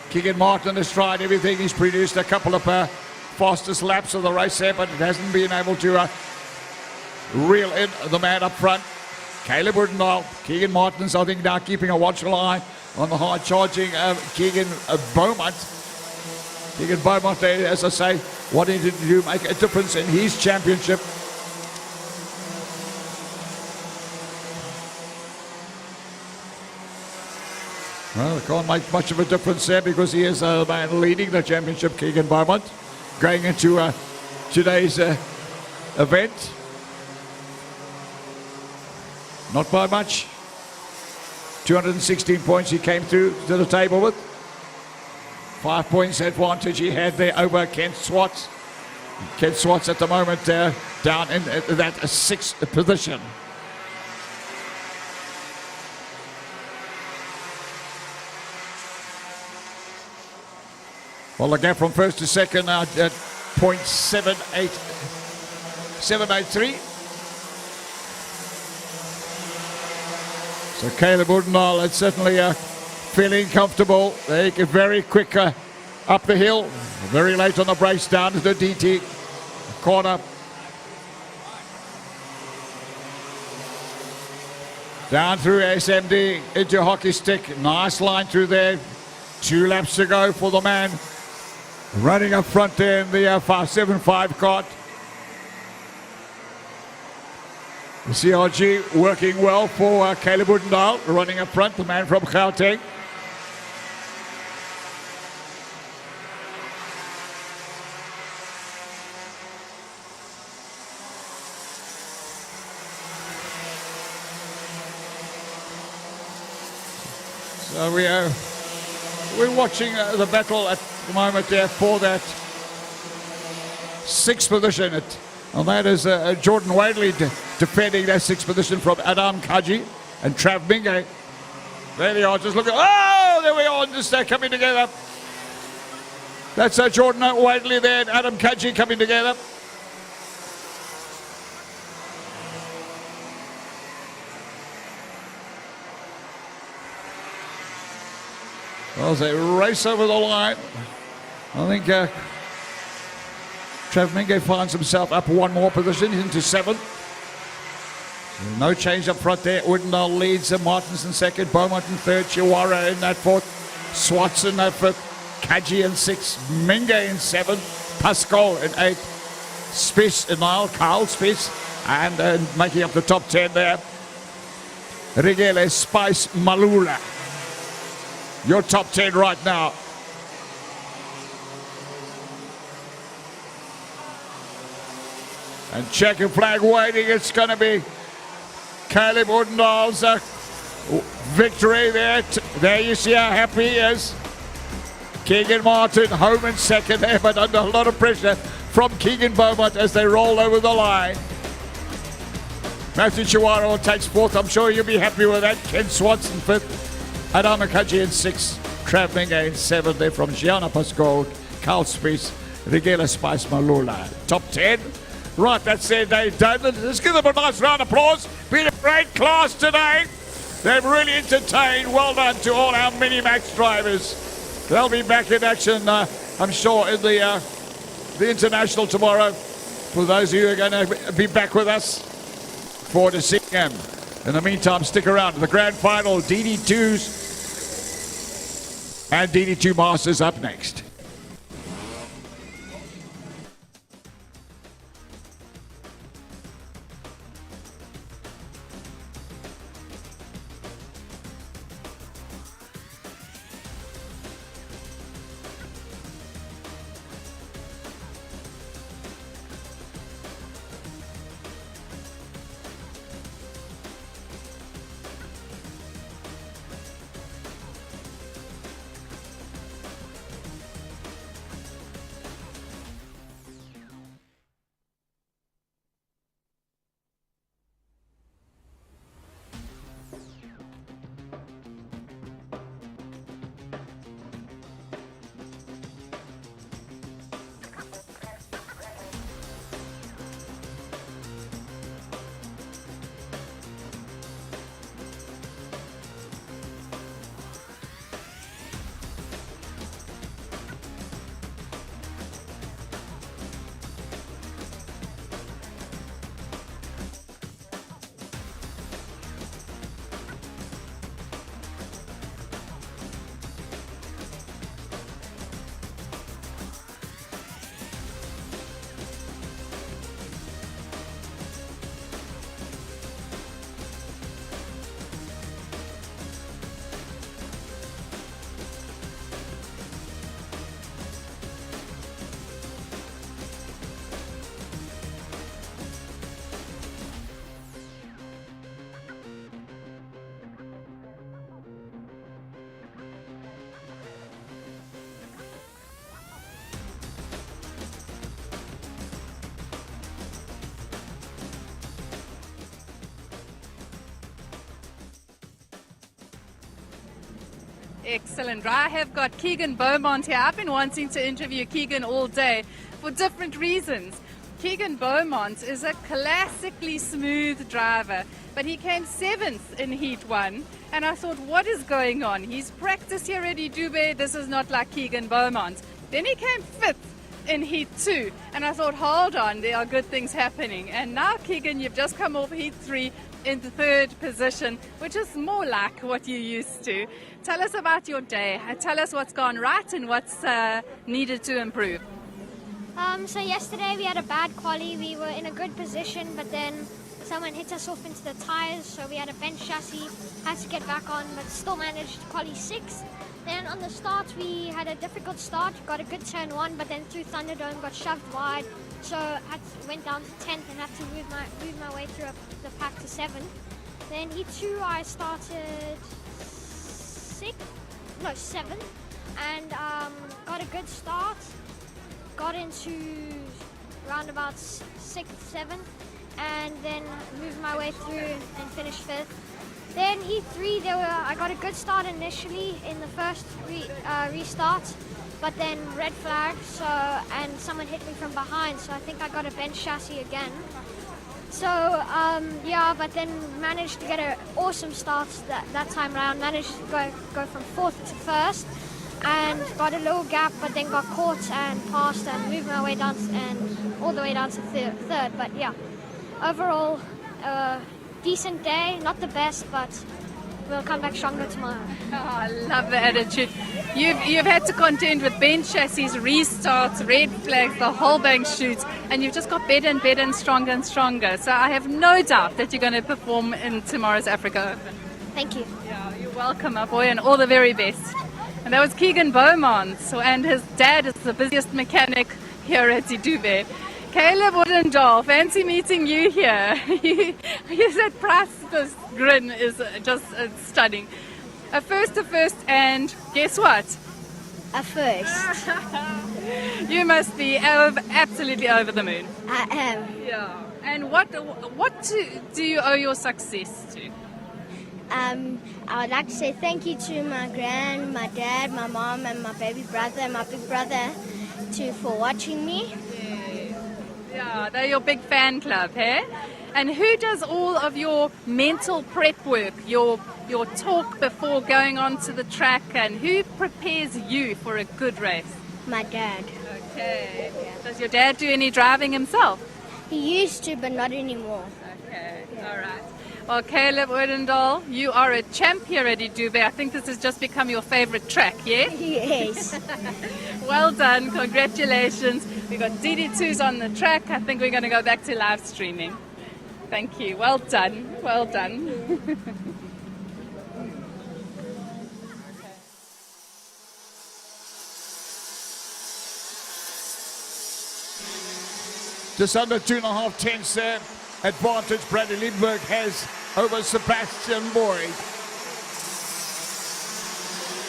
C: Keegan Martin has tried everything. He's produced a couple of fastest laps of the race there, but it hasn't been able to reel in the man up front. Caleb Woodendale, Keegan Martin's, I think, now keeping a watchful eye on the hard charging Keegan Beaumont. Keegan Beaumont there, as I say, wanting to make a difference in his championship. Well, it can't make much of a difference there because he is the man leading the championship, Keegan Beaumont, going into today's event. Not by much. 216 points he came through to the table with. 5 points advantage he had there over Kent Swartz. Kent Swartz at the moment down in that 6th position. Well, the gap from first to second now at 0.783. So Caleb Woodendale is certainly feeling comfortable. They get very quick up the hill. Very late on the brakes down to the DT corner. Down through SMD into Hockey Stick. Nice line through there. 2 laps to go for the man running up front there in the 575 Kart. The CRG working well for Caleb Woodendale, running up front, the man from Gauteng. So we're watching the battle at the moment there for that 6th position. And that is Jordan Wadley defending that 6th position from Adam Kaji and Trav Minge. There they are, just looking. Oh, there we are, just coming together. That's Jordan Wadley there and Adam Kaji coming together. Well, they race over the line. I think Trav Minge finds himself up 1 more position into 7th. So no change up front there. Woodendale leads. Martins in 2nd. Beaumont in 3rd. Chihuahua in that 4th. Swartz in that 5th. Kaji in 6th. Minge in 7th. Pascal in 8th. Spies in 9th. Carl Spies. And making up the top 10 there. Rigele Spice Malula. Your top 10 right now. And checkered flag waiting. It's going to be Caleb Woodendale's victory there. There you see how happy he is. Keegan Martin home in 2nd there, but under a lot of pressure from Keegan Beaumont as they roll over the line. Matthew Chihuahua takes 4th. I'm sure you'll be happy with that. Ken Swanson 5th. Adam Kaji in 6th. Trav Minge in 7th there from Gianna Pascal. Carl Spies. Rigela Spice Malula. Top 10. Right, that's their day done. Let's give them a nice round of applause. Been a great class today. They've really entertained. Well done to all our Minimax drivers. They'll be back in action, I'm sure, in the International tomorrow. For those of you who are going to be back with us, forward to seeing them. In the meantime, stick around. The grand final, DD2s and DD2 Masters up next.
B: Excellent. I have got Keegan Beaumont here. I've been wanting to interview Keegan all day for different reasons. Keegan Beaumont is a classically smooth driver, but he came 7th in Heat 1, and I thought, what is going on? He's practiced here at iDube. This is not like Keegan Beaumont. Then he came 5th in Heat 2, and I thought, hold on, there are good things happening. And now, Keegan, you've just come off Heat 3 in the 3rd position, which is more like what you used to. Tell us about your day. Tell us what's gone right and what's needed to improve.
D: So yesterday we had a bad quali. We were in a good position, but then someone hit us off into the tires, so we had a bench chassis, had to get back on, but still managed to quali 6. Then on the start we had a difficult start, got a good turn 1, but then through Thunderdome got shoved wide, so went down to 10th and had to move my way through the pack to 7th. Then Heat 2 I started 7th, and got a good start. Got into round about 6th, 7th, and then moved my way through and finished 5th. Then Heat 3, I got a good start initially in the first restart, but then red flag, and someone hit me from behind, so I think I got a bench chassis again. So yeah, but then managed to get an awesome start that time round. Managed to go from 4th to 1st. And got a little gap, but then got caught and passed and moved my way down and all the way down to 3rd. But yeah, overall, decent day, not the best, but we'll come back stronger tomorrow.
B: Oh, I love the attitude. You've had to contend with bench chassis, restarts, red flags, the whole bang shoots, and you've just got better and better and stronger. So I have no doubt that you're going to perform in tomorrow's Africa Open.
D: Thank you.
B: Yeah, you're welcome, my boy, and all the very best. And that was Keegan Beaumont, and his dad is the busiest mechanic here at iDube. Caleb Woodendahl, fancy meeting you here. That priceless grin is just stunning. A first, and guess what?
D: A first.
B: You must be absolutely over the moon.
D: I am.
B: Yeah. And what do you owe your success to?
D: I would like to say thank you to my dad, my mom, and my baby brother, and my big brother, for watching me.
B: Yeah, they're your big fan club, hey? And who does all of your mental prep work, your talk before going onto the track, and who prepares you for a good race?
D: My dad.
B: Okay. Does your dad do any driving himself?
D: He used to, but not anymore.
B: Okay, all right. Well, Caleb Woodendahl, you are a champ here at iDube. I think this has just become your favorite track, yes?
D: Yes.
B: Well done, congratulations. We've got DD2s on the track. I think we're going to go back to live streaming. Thank you. Well done. Well done.
C: Just under 2.5 tenths there. Advantage Bradley Lindbergh has over Sebastian Boyd.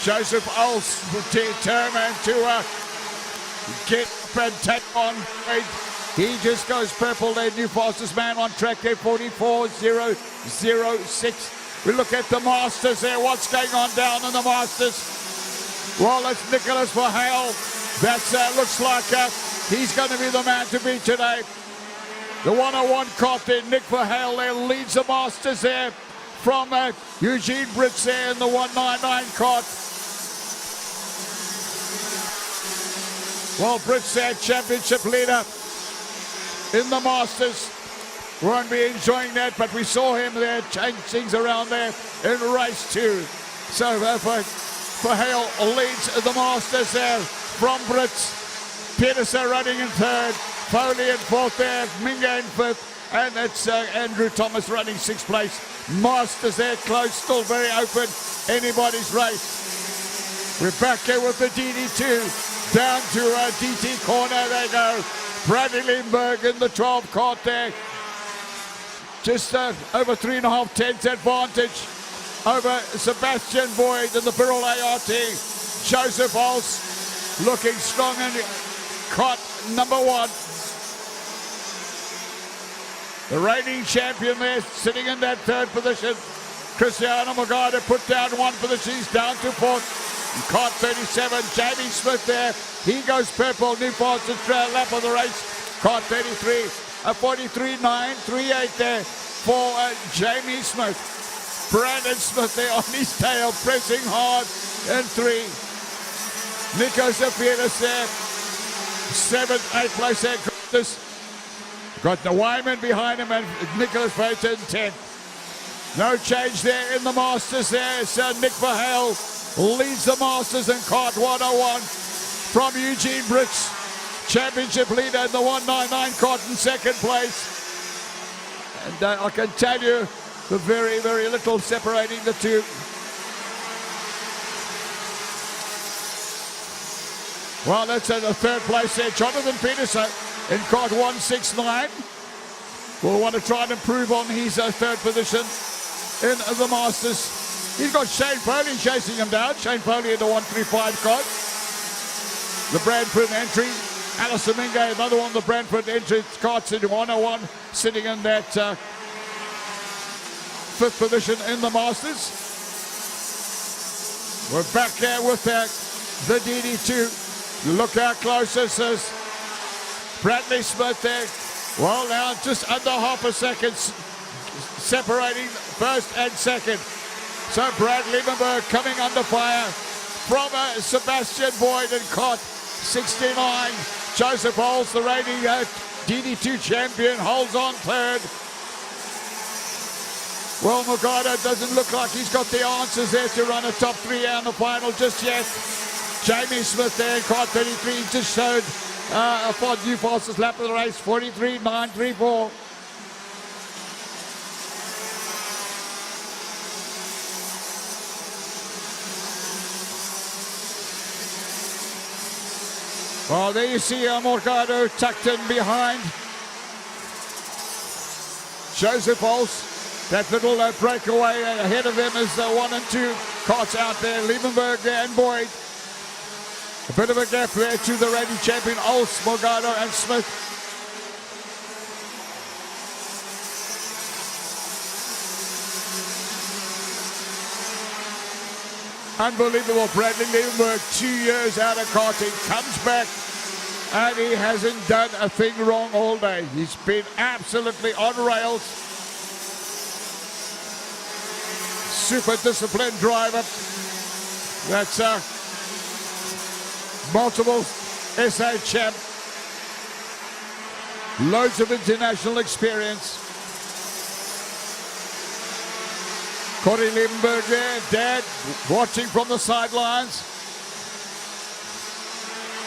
C: Joseph Ulst determined to get up and take on. He just goes purple there, new fastest man on track there, 44.006. We look at the Masters there, what's going on down in the Masters? Well, it's Nicholas Verheul. That looks like he's going to be the man to beat today. The 101 Kart there, Nick Verheul there leads the Masters there from Eugene Brits there in the 199 Kart. Well, Brits there, championship leader in the Masters. Won't be enjoying that, but we saw him there change things around there in race 2. So Verheul leads the Masters there from Brits. Peterson running in 3rd. Foley in 4th there, Minga in 5th, and it's Andrew Thomas running 6th place. Masters there, close, still very open, anybody's race. We're back here with the DD2, down to DT corner, they go. Bradley Lindbergh in the 12 Kart there. Just over 3.5 tenths advantage over Sebastian Boyd in the Birrell ART. Joseph Ulst looking strong in Kart number 1. The reigning champion there, sitting in that 3rd position. Cristiano Magada put down 1 position. He's down to 4th. Kart 37, Jamie Smith there. He goes purple, new fastest lap of the race. Kart 33, a 43.9, 38 there for Jamie Smith. Brandon Smith there on his tail, pressing hard in 3. Nico Zafiris there, 7th, 8th place there. Got the Wyman behind him and Nicholas Frater in 10th. No change there in the Masters there. So Nick Verheul leads the Masters in Kart 101 from Eugene Brits. Championship leader in the 199 Kart in 2nd place. And I can tell you the very, very little separating the two. Well, that's in the 3rd place there. Jonathan Peterson in Kart 169 will want to try and improve on his 3rd position in the Masters. He's got Shane Foley chasing him down. Shane Foley in the 135 Kart. The Brantford entry. Alison Mingo, another one of the Brantford entry Karts in 101, sitting in that 5th position in the Masters. We're back there with the DD2. Look how close this is. Bradley Smith there. Well, now just under half a second separating 1st and 2nd. So Brad Liebenberg coming under fire from Sebastian Boyd in Kart 69. Joseph Holmes, the reigning DD2 champion, holds on 3rd. Well, Morgado doesn't look like he's got the answers there to run a top 3 out in the final just yet. Jamie Smith there in Kart 33 just showed a new fastest lap of the race, 43.934. Well, there you see Morgado tucked in behind. Joseph Holst, that little breakaway ahead of him is 1 and 2 Karts out there. Liebenberg there and Boyd. A bit of a gap there to the reigning champion, Olds, Morgado and Smith. Unbelievable, Bradley Liebenberg, 2 years out of karting, comes back and he hasn't done a thing wrong all day. He's been absolutely on rails. Super disciplined driver. That's multiple SA champ. Loads of international experience. Corey Liebenberg there, Dad, watching from the sidelines.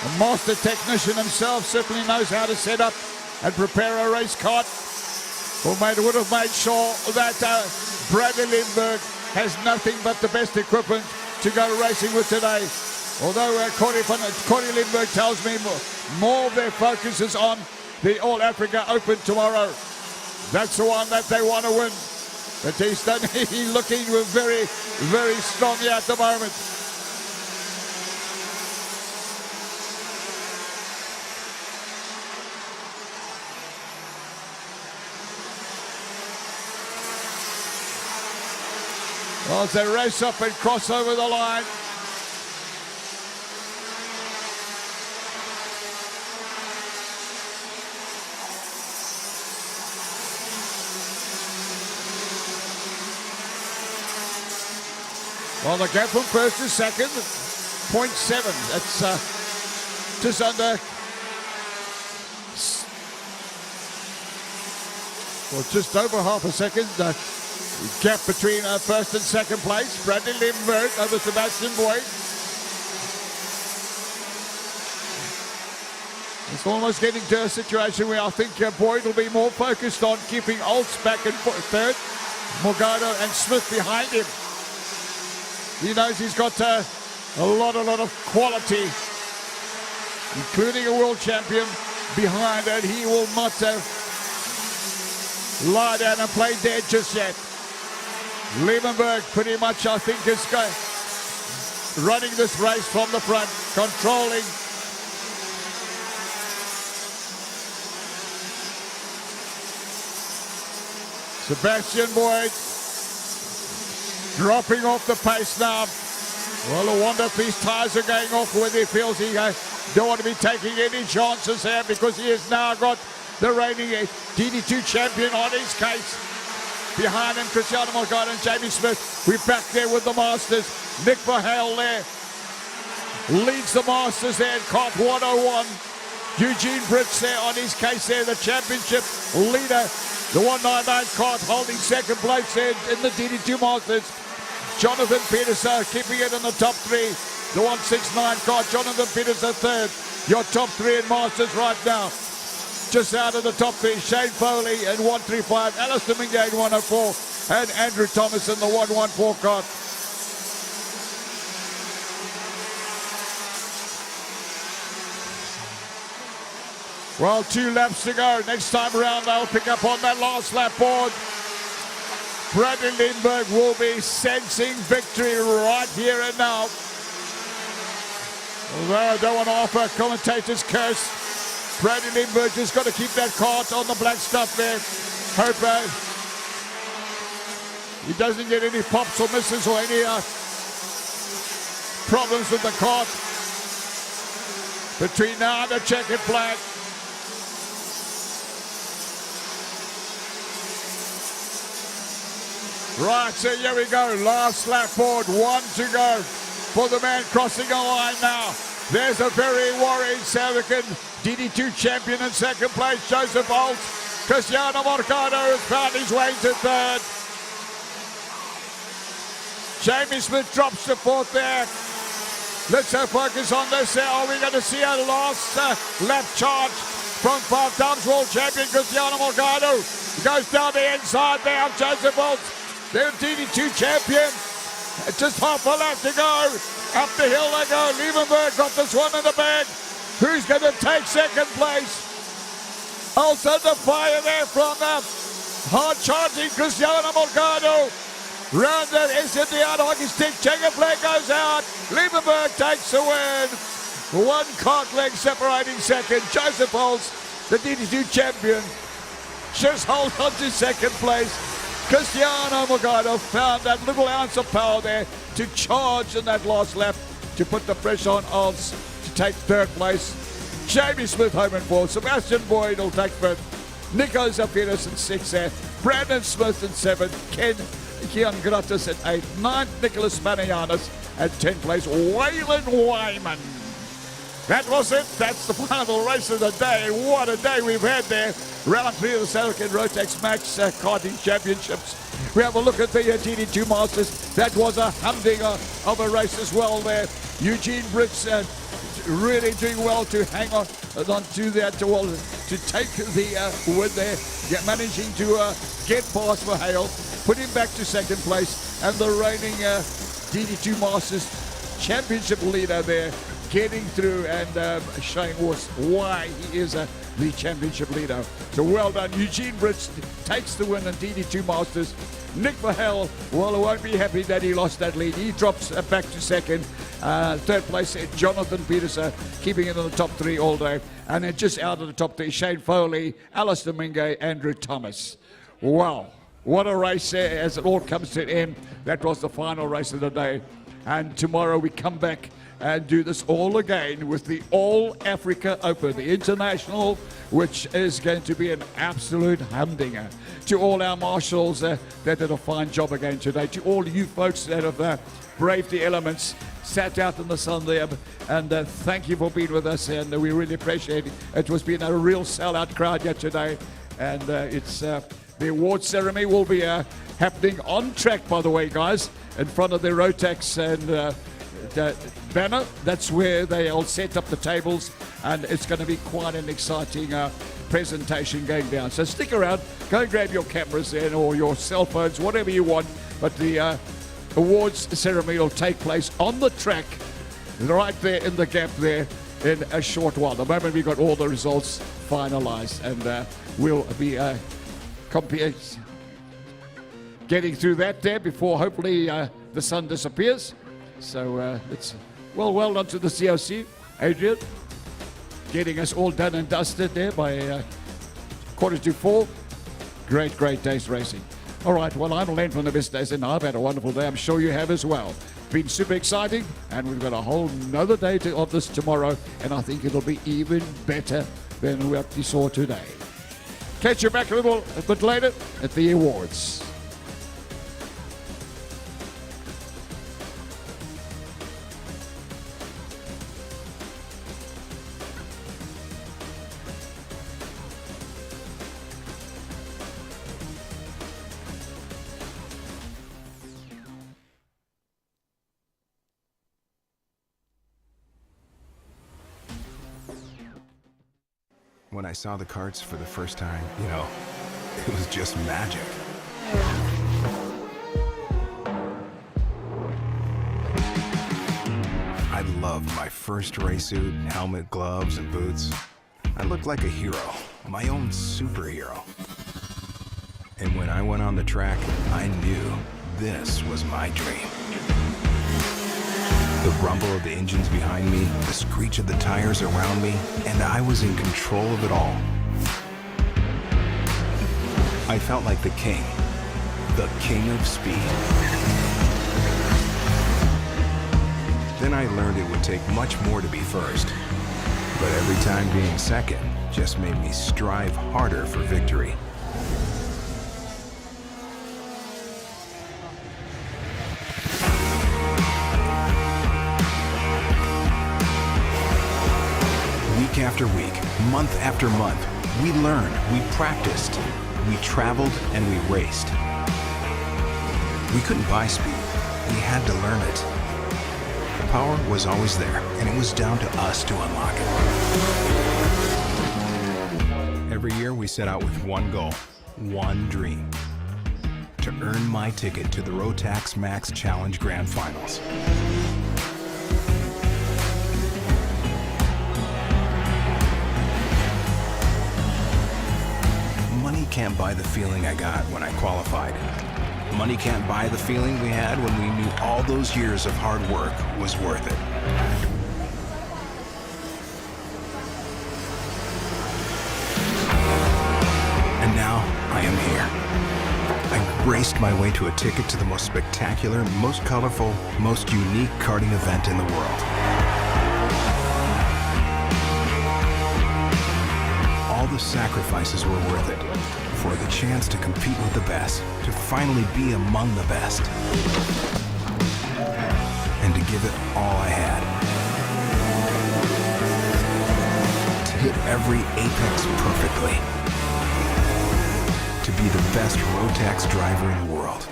C: A master technician himself, certainly knows how to set up and prepare a race kart. Would have made sure that Bradley Liebenberg has nothing but the best equipment to go racing with today. Although Corey Liebenberg tells me more of their focus is on the All Africa Open tomorrow. That's the one that they want to win. But he's looking very, very strong here at the moment. Well, as they race up and cross over the line. Well, the gap from 1st to 2nd, 0.7. That's just under, well, just over half a second. Gap between 1st and 2nd place. Bradley Liebenberg over Sebastian Boyd. It's almost getting to a situation where I think Boyd will be more focused on keeping Olds back in 3rd, Morgado and Smith behind him. He knows he's got a lot of quality, including a world champion behind, and he will not lie down and play dead just yet. Liebenberg pretty much, I think, is running this race from the front, controlling. Sebastian Boyd dropping off the pace now. Well, I wonder if these tyres are going off, whether he feels he don't want to be taking any chances here, because he has now got the reigning DD2 champion on his case. Behind him, Cristiano Morgado and Jamie Smith. We're back there with the Masters. Nick Verheul there leads the Masters there in Kart 101. Eugene Brits there on his case there, the championship leader. The 199 Kart holding second place there in the DD2 Masters. Jonathan Peterson keeping it in the top three. The 169 Kart, Jonathan Peterson third. Your top three in Masters right now. Just out of the top three, Shane Foley in 135, Alistair Mingay in 104, and Andrew Thomas in the 114 Kart. Well, 2 laps to go. Next time around, they'll pick up on that last lap board. Bradley Lindbergh will be sensing victory right here and now. Although I don't want to offer commentators curse, Bradley Lindbergh just got to keep that kart on the black stuff there. Hope he doesn't get any pops or misses or any problems with the kart between now and the checkered flag. Right, so here we go. Last lap board, 1 to go for the man crossing the line now. There's a very worried South African DD2 champion in second place, Joseph Holt. Cristiano Morgado has found his way to third. Jamie Smith drops to fourth there. Let's focus on this. Are we going to see a last lap charge from 5 times world champion Cristiano Morgado? He goes down the inside there of Joseph Holt. They're DD2 champion. Just half a lap to go. Up the hill they go. Liebenberg got this one in the bag. Who's going to take second place? Also the fire there from hard charging Cristiano Morgado. Round that SND out hockey stick. Checker flag goes out. Liebenberg takes the win. 1 kart leg separating second. Joseph Holtz, the DD2 champion, just holds on to second place. Cristiano Morgado found that little ounce of power there to charge in that last lap to put the pressure on Olds to take third place. Jamie Smith home and fourth. Sebastian Boyd will take fifth. Nico Zafiris in sixth there. Brandon Smith in seventh. Kian Gratis at eighth. Ninth, Nicholas Manianis at 10th place. Waylon Wyman. That was it. That's the final race of the day. What a day we've had there. Round 3 of the South African Rotax Max Karting Championships. We have a look at the DD2 Masters. That was a humdinger of a race as well there. Eugene Brits really doing well to hang on to that, to take the win there. Managing to get past Verheul, put him back to second place, and the reigning DD2 Masters Championship leader there, getting through and showing us why he is the championship leader. So well done. Eugene Brits takes the win in DD2 Masters. Nick Verheul, well, won't be happy that he lost that lead. He drops back to second. Third place, Jonathan Peterson, keeping it in the top 3 all day. And then just out of the top 3, Shane Foley, Alistair Mingay, Andrew Thomas. Wow, what a race there as it all comes to an end. That was the final race of the day. And tomorrow we come back and do this all again with the All Africa Open, the international, which is going to be an absolute humdinger. To all our marshals that did a fine job again today, to all you folks that have braved the elements, sat out in the sun there, and thank you for being with us, and we really appreciate it. It was been a real sellout crowd here today, and it's the award ceremony will be happening on track, by the way, guys, in front of the Rotax and banner. That's where they'll set up the tables, and it's going to be quite an exciting presentation going down. So stick around, go and grab your cameras then, or your cell phones, whatever you want. But the awards ceremony will take place on the track, right there in the gap there, in a short while. The moment we've got all the results finalized, and we'll be getting through that there before hopefully the sun disappears. So it's well done to the COC, Adrian, getting us all done and dusted there by 3:45. Great day's racing. All right, well, I'm Len from the Best Days, and I've had a wonderful day. I'm sure you have as well. been super exciting, and we've got a whole nother day of this tomorrow, and I think it'll be even better than what we saw today. Catch you back a bit later at the awards.
J: When I saw the karts for the first time, you know, it was just magic. I loved my first race suit, helmet, gloves, and boots. I looked like a hero, my own superhero. And when I went on the track, I knew this was my dream. The rumble of the engines behind me, the screech of the tires around me, and I was in control of it all. I felt like the king of speed. Then I learned it would take much more to be first. But every time being second just made me strive harder for victory. Week after week, month after month, we learned, we practiced, we traveled, and we raced. We couldn't buy speed, we had to learn it. The power was always there, and it was down to us to unlock it. Every year we set out with one goal, one dream: to earn my ticket to the Rotax Max Challenge Grand Finals. Money can't buy the feeling I got when I qualified. Money can't buy the feeling we had when we knew all those years of hard work was worth it. And now I am here. I raced my way to a ticket to the most spectacular, most colorful, most unique karting event in the world. All the sacrifices were worth it for the chance to compete with the best, to finally be among the best, and to give it all I had. To hit every apex perfectly. To be the best Rotax driver in the world.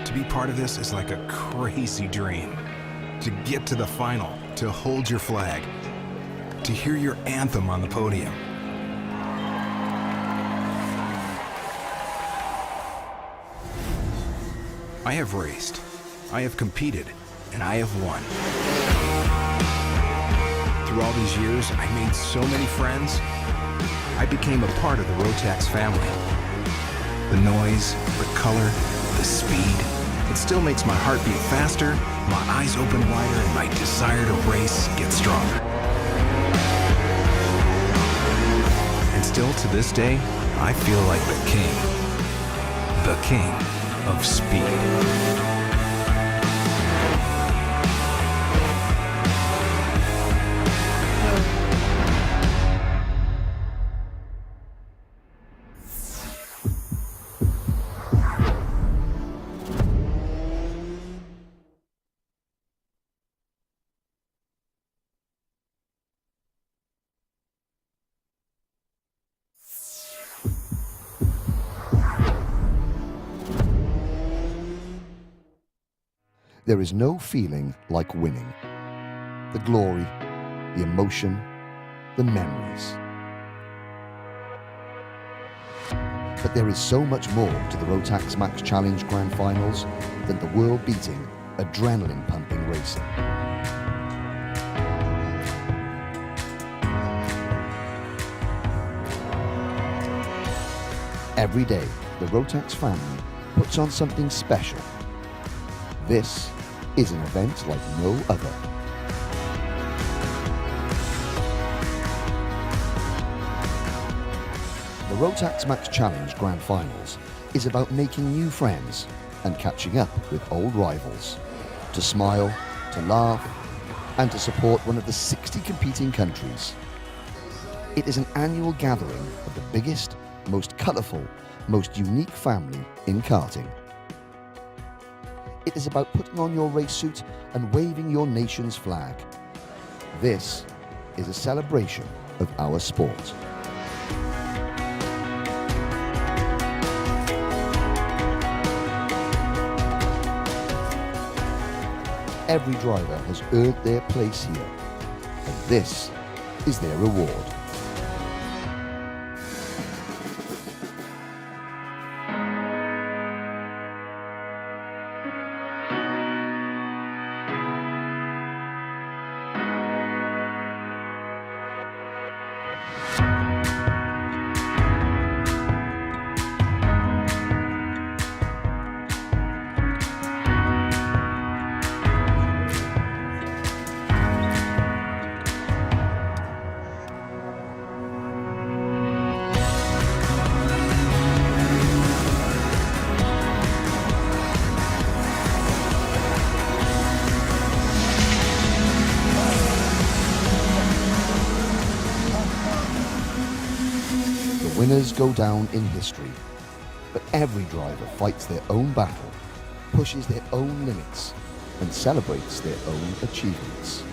J: To be part of this is like a crazy dream. To get to the final, to hold your flag, to hear your anthem on the podium. I have raced, I have competed, and I have won. Through all these years, I made so many friends. I became a part of the Rotax family. The noise, the color, the speed, it still makes my heart beat faster, my eyes open wider, and my desire to race get stronger. And still to this day, I feel like the king of speed.
K: There is no feeling like winning. The glory, the emotion, the memories. But there is so much more to the Rotax Max Challenge Grand Finals than the world-beating, adrenaline-pumping racing. Every day, the Rotax family puts on something special. This is an event like no other. The Rotax Max Challenge Grand Finals is about making new friends and catching up with old rivals, to smile, to laugh, and to support one of the 60 competing countries. It is an annual gathering of the biggest, most colourful, most unique family in karting. It is about putting on your race suit and waving your nation's flag. This is a celebration of our sport. Every driver has earned their place here, and this is their reward. Winners go down in history, but every driver fights their own battle, pushes their own limits, and celebrates their own achievements.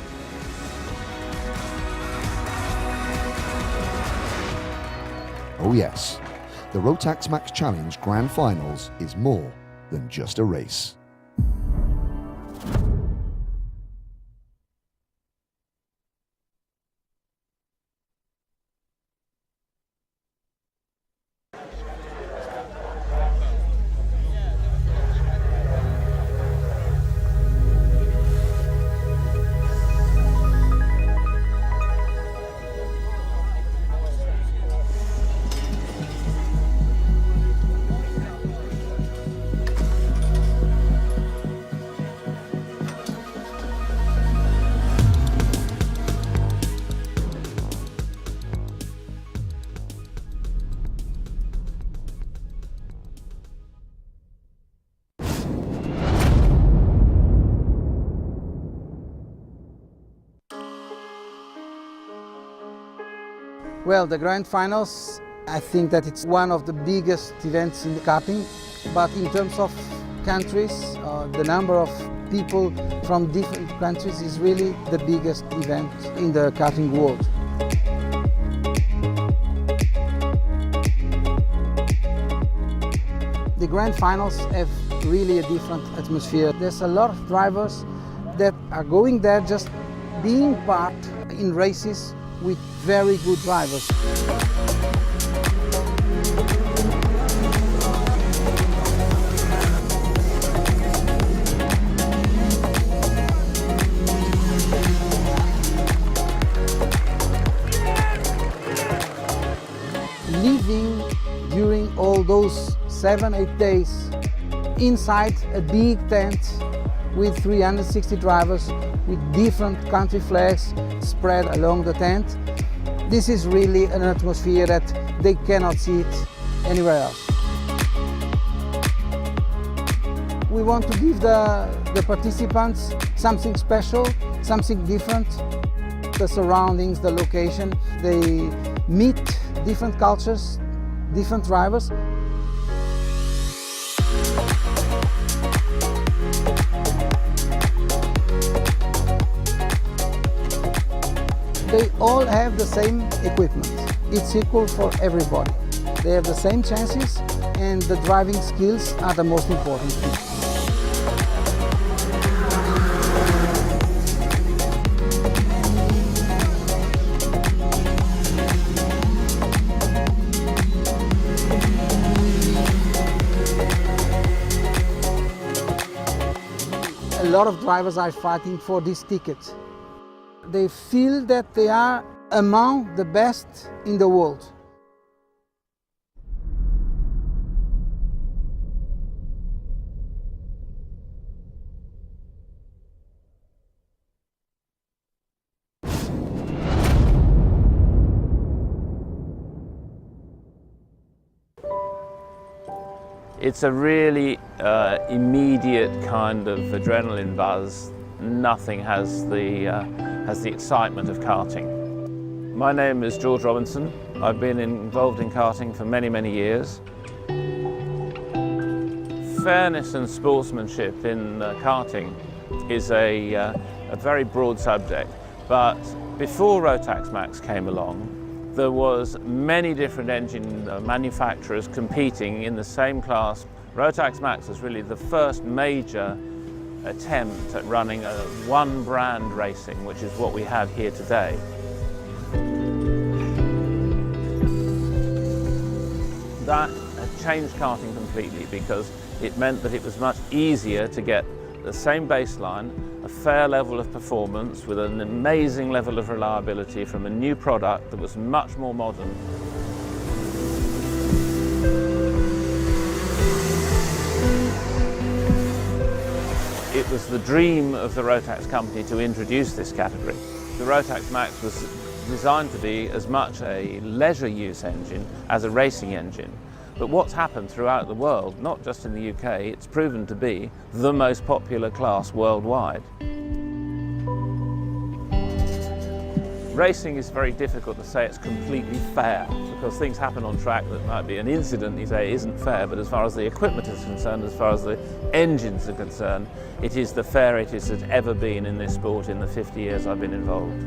K: Oh yes, the Rotax Max Challenge Grand Finals is more than just a race.
M: Well, the Grand Finals, I think that it's one of the biggest events in the karting, but in terms of countries, the number of people from different countries is really the biggest event in the karting world. The Grand Finals have really a different atmosphere. There's a lot of drivers that are going there just being part in races with very good drivers. Living during all those 7-8 days inside a big tent with 360 drivers with different country flags spread along the tent. This is really an atmosphere that they cannot see it anywhere else. We want to give the participants something special, something different. The surroundings, the location, they meet different cultures, different drivers. They all have the same equipment. It's equal for everybody. They have the same chances, and the driving skills are the most important thing. A lot of drivers are fighting for this ticket. They feel that they are among the best in the world.
N: It's a really immediate kind of adrenaline buzz. Nothing has the excitement of karting. My name is George Robinson. I've been involved in karting for many, many years. Fairness and sportsmanship in karting is a very broad subject, but before Rotax Max came along, there was many different engine manufacturers competing in the same class. Rotax Max was really the first major attempt at running a one brand racing, which is what we have here today. That changed karting completely because it meant that it was much easier to get the same baseline, a fair level of performance with an amazing level of reliability from a new product that was much more modern. It was the dream of the Rotax company to introduce this category. The Rotax Max was designed to be as much a leisure use engine as a racing engine. But what's happened throughout the world, not just in the UK, it's proven to be the most popular class worldwide. Racing is very difficult to say it's completely fair, because things happen on track that might be an incident you say isn't fair, but as far as the equipment is concerned, as far as the engines are concerned, it is the fairest it has ever been in this sport in the 50 years I've been involved.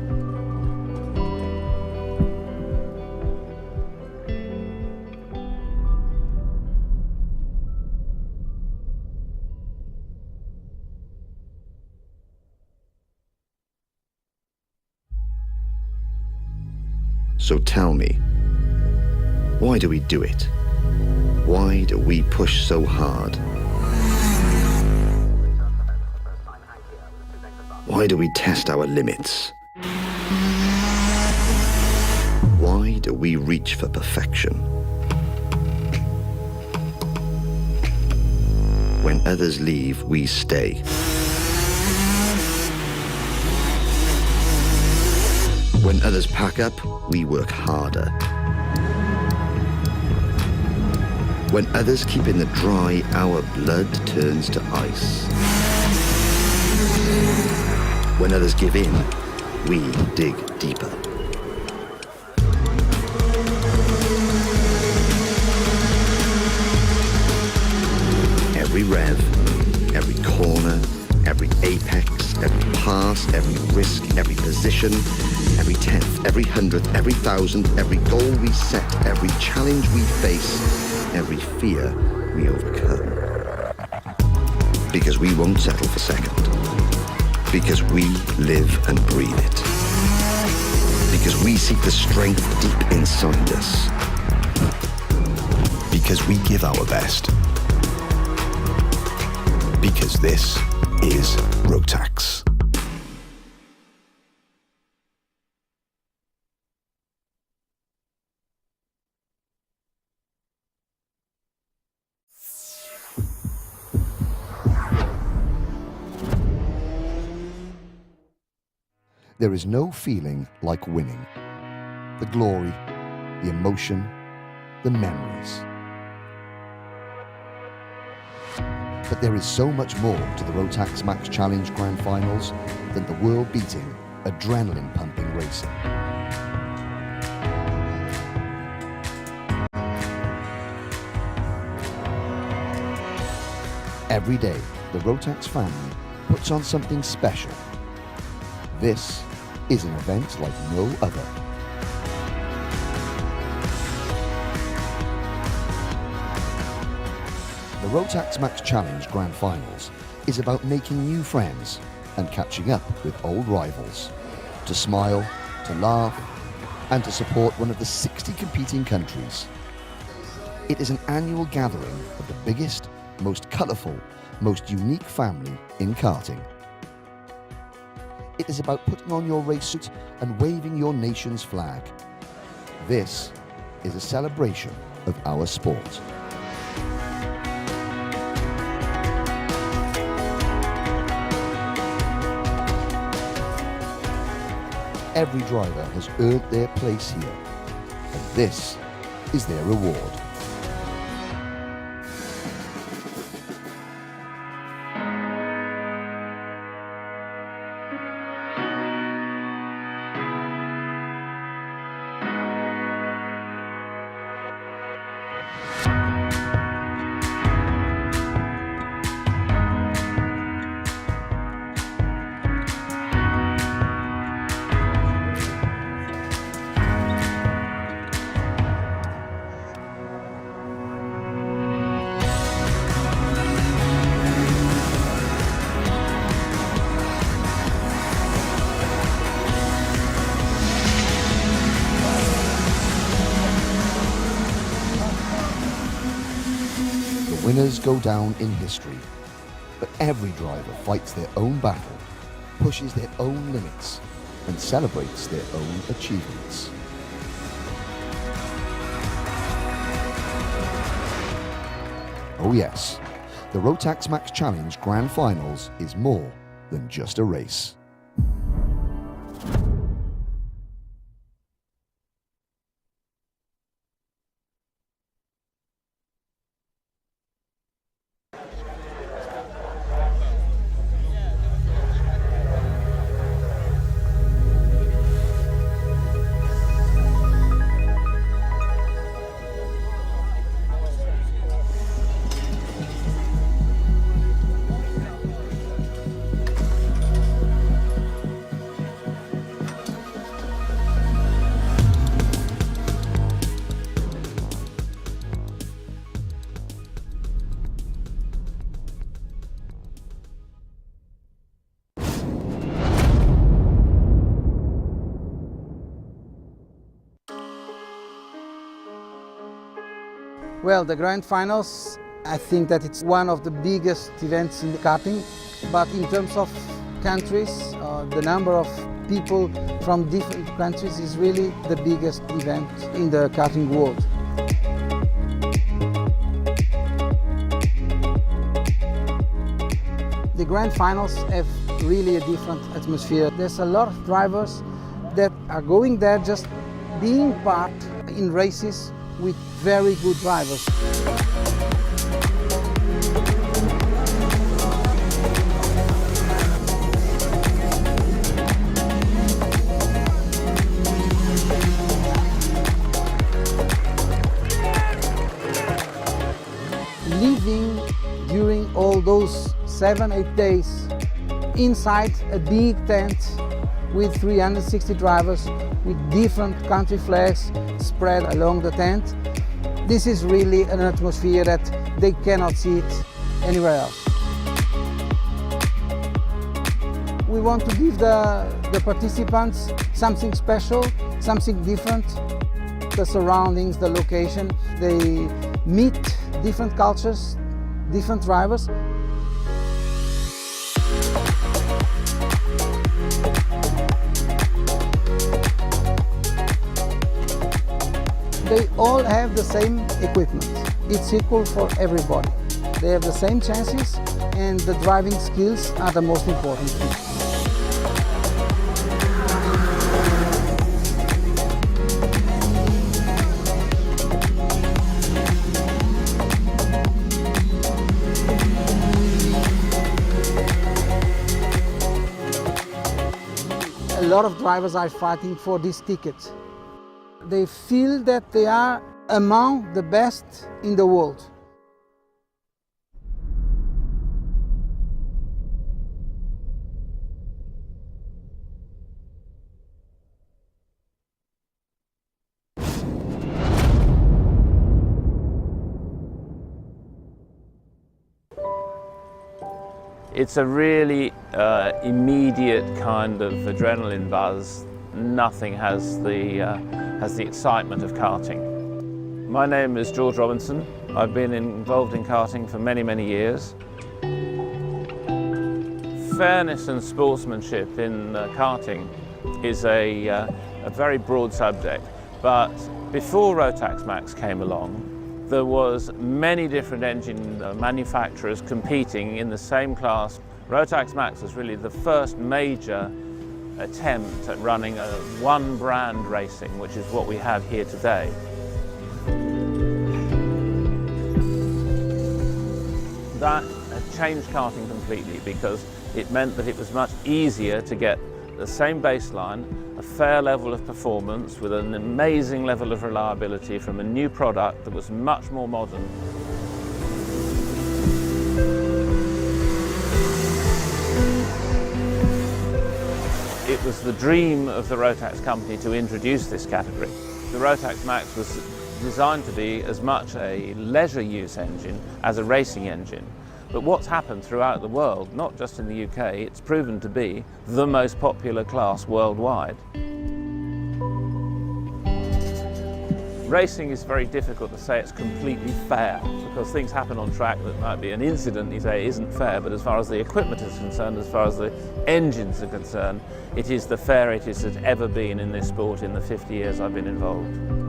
O: So tell me, why do we do it? Why do we push so hard? Why do we test our limits? Why do we reach for perfection? When others leave, we stay. When others pack up, we work harder. When others keep in the dry, our blood turns to ice. When others give in, we dig deeper. Every rev, every corner, every apex, every pass, every risk, every position, every tenth, every hundredth, every thousandth, every goal we set, every challenge we face, every fear we overcome. Because we won't settle for second. Because we live and breathe it. Because we seek the strength deep inside us.
J: Because we give our best. Because this is Rotax.
K: There is no feeling like winning. The glory, the emotion, the memories. But there is so much more to the Rotax Max Challenge Grand Finals than the world-beating, adrenaline-pumping racing. Every day, the Rotax family puts on something special. This is an event like no other. The Rotax Max Challenge Grand Finals is about making new friends and catching up with old rivals, to smile, to laugh, and to support one of the 60 competing countries. It is an annual gathering of the biggest, most colourful, most unique family in karting. It is about putting on your race suit and waving your nation's flag. This is a celebration of our sport. Every driver has earned their place here, and this is their reward. Winners go down in history, but every driver fights their own battle, pushes their own limits, and celebrates their own achievements. Oh yes, the Rotax Max Challenge Grand Finals is more than just a race.
M: Well, the Grand Finals, I think that it's one of the biggest events in the karting, but in terms of countries, the number of people from different countries is really the biggest event in the karting world. The Grand Finals have really a different atmosphere. There's a lot of drivers that are going there just being part in races with very good drivers. Living during all those 7-8 days inside a big tent with 360 drivers with different country flags spread along the tent. This is really an atmosphere that they cannot see it anywhere else. We want to give the participants something special, something different. The surroundings, the location, they meet different cultures, different drivers. They all have the same equipment. It's equal for everybody. They have the same chances, and the driving skills are the most important thing. A lot of drivers are fighting for this ticket. They feel that they are among the best in the world.
N: It's a really immediate kind of adrenaline buzz. Nothing has the excitement of karting. My name is George Robinson. I've been involved in karting for many, many years. Fairness and sportsmanship in karting is a very broad subject, but before Rotax Max came along, there was many different engine manufacturers competing in the same class. Rotax Max was really the first major attempt at running a one brand racing, which is what we have here today. That changed karting completely because it meant that it was much easier to get the same baseline, a fair level of performance with an amazing level of reliability from a new product that was much more modern. It was the dream of the Rotax company to introduce this category. The Rotax Max was designed to be as much a leisure use engine as a racing engine. But what's happened throughout the world, not just in the UK, it's proven to be the most popular class worldwide. Racing is very difficult to say it's completely fair, because things happen on track that might be an incident you say isn't fair, but as far as the equipment is concerned, as far as the engines are concerned, it is the fairest it has ever been in this sport in the 50 years I've been involved.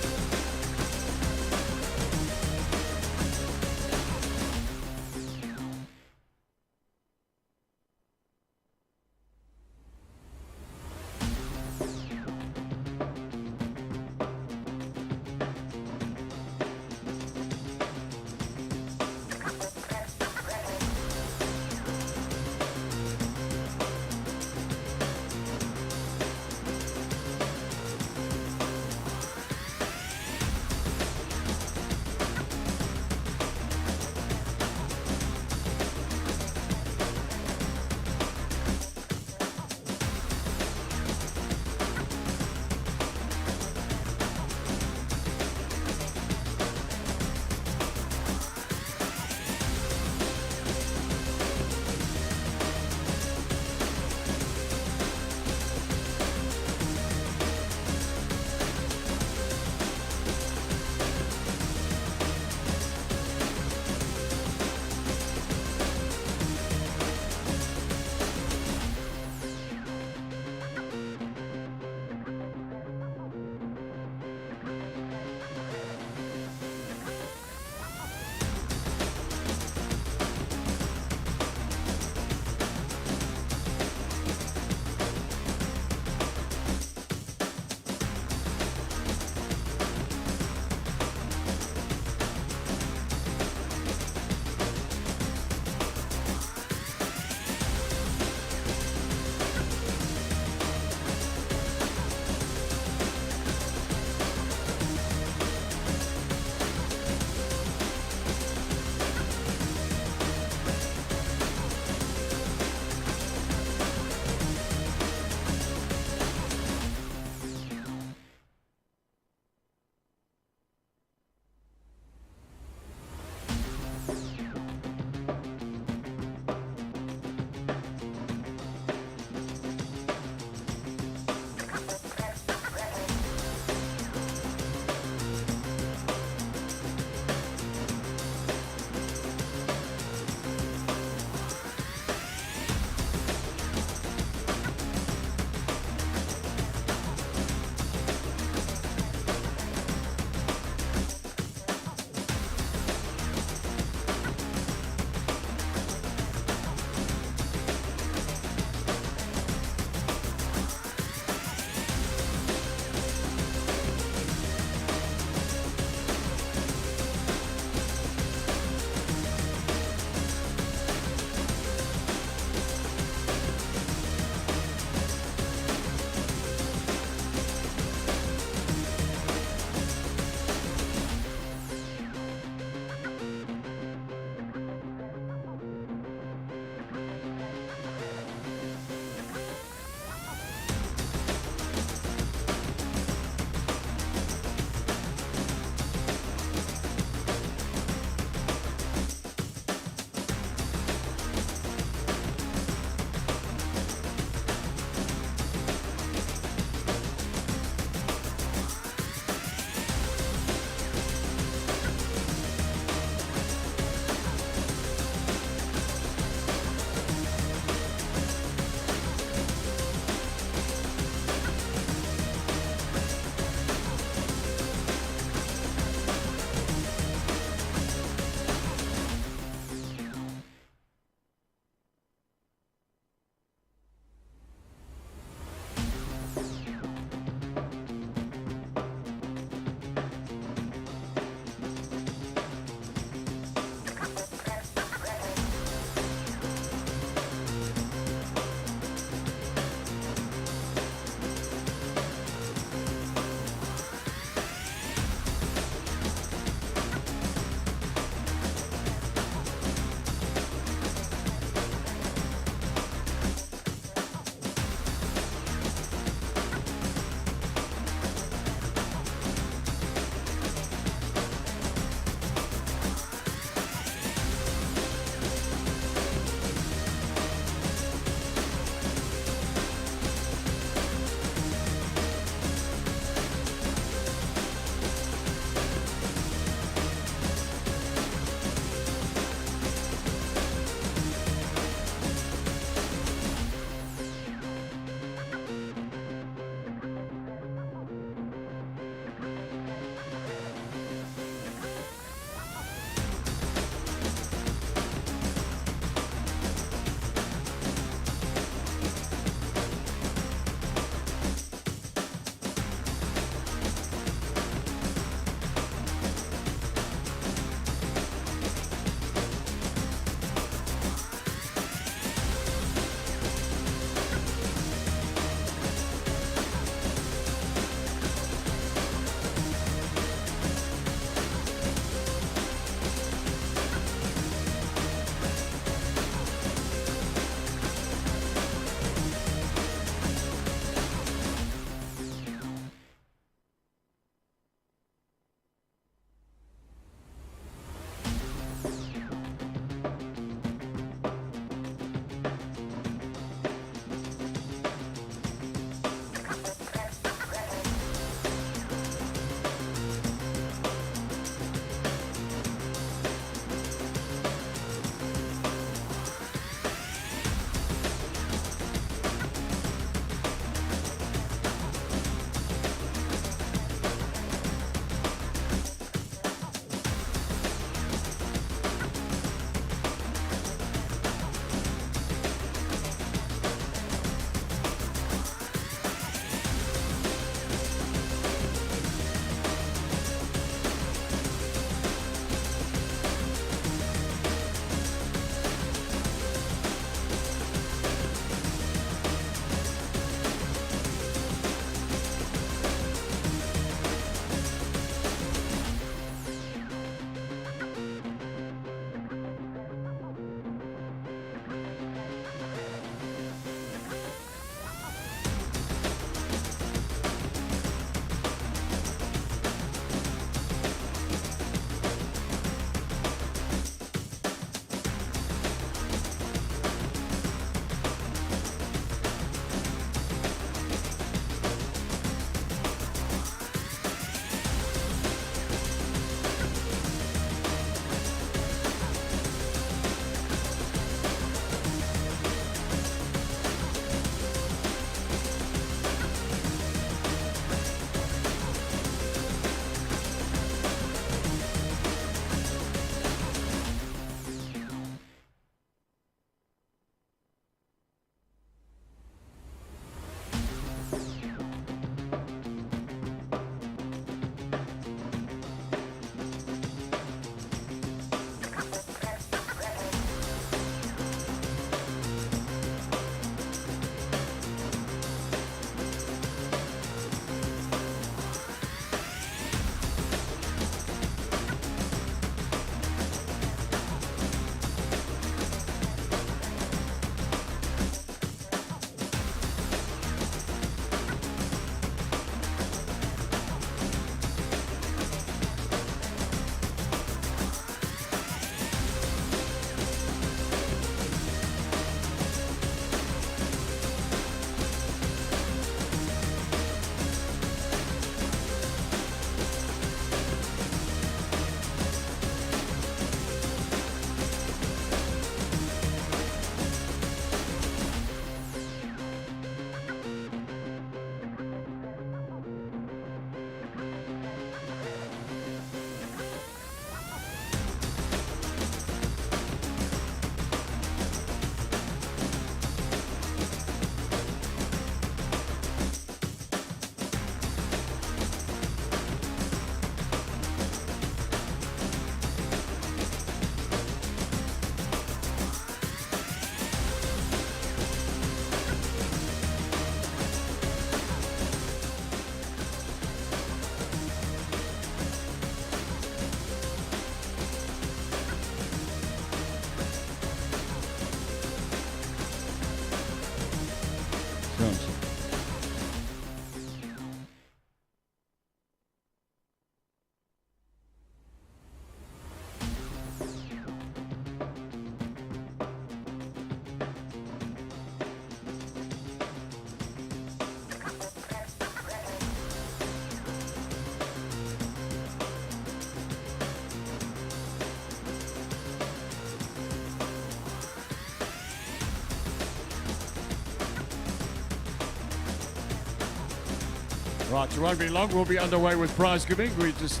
C: Right, it won't be long. We'll be underway with prize giving. We're just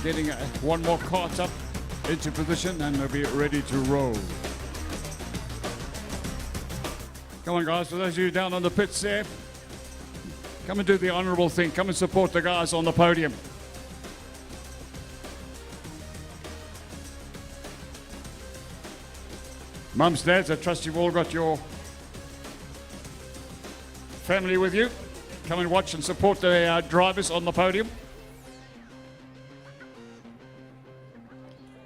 C: getting one more cart up into position and we'll be ready to roll. Come on, guys. For those of you down on the pits there, come and do the honourable thing. Come and support the guys on the podium. Mums, dads, I trust you've all got your family with you. Come and watch and support the drivers on the podium.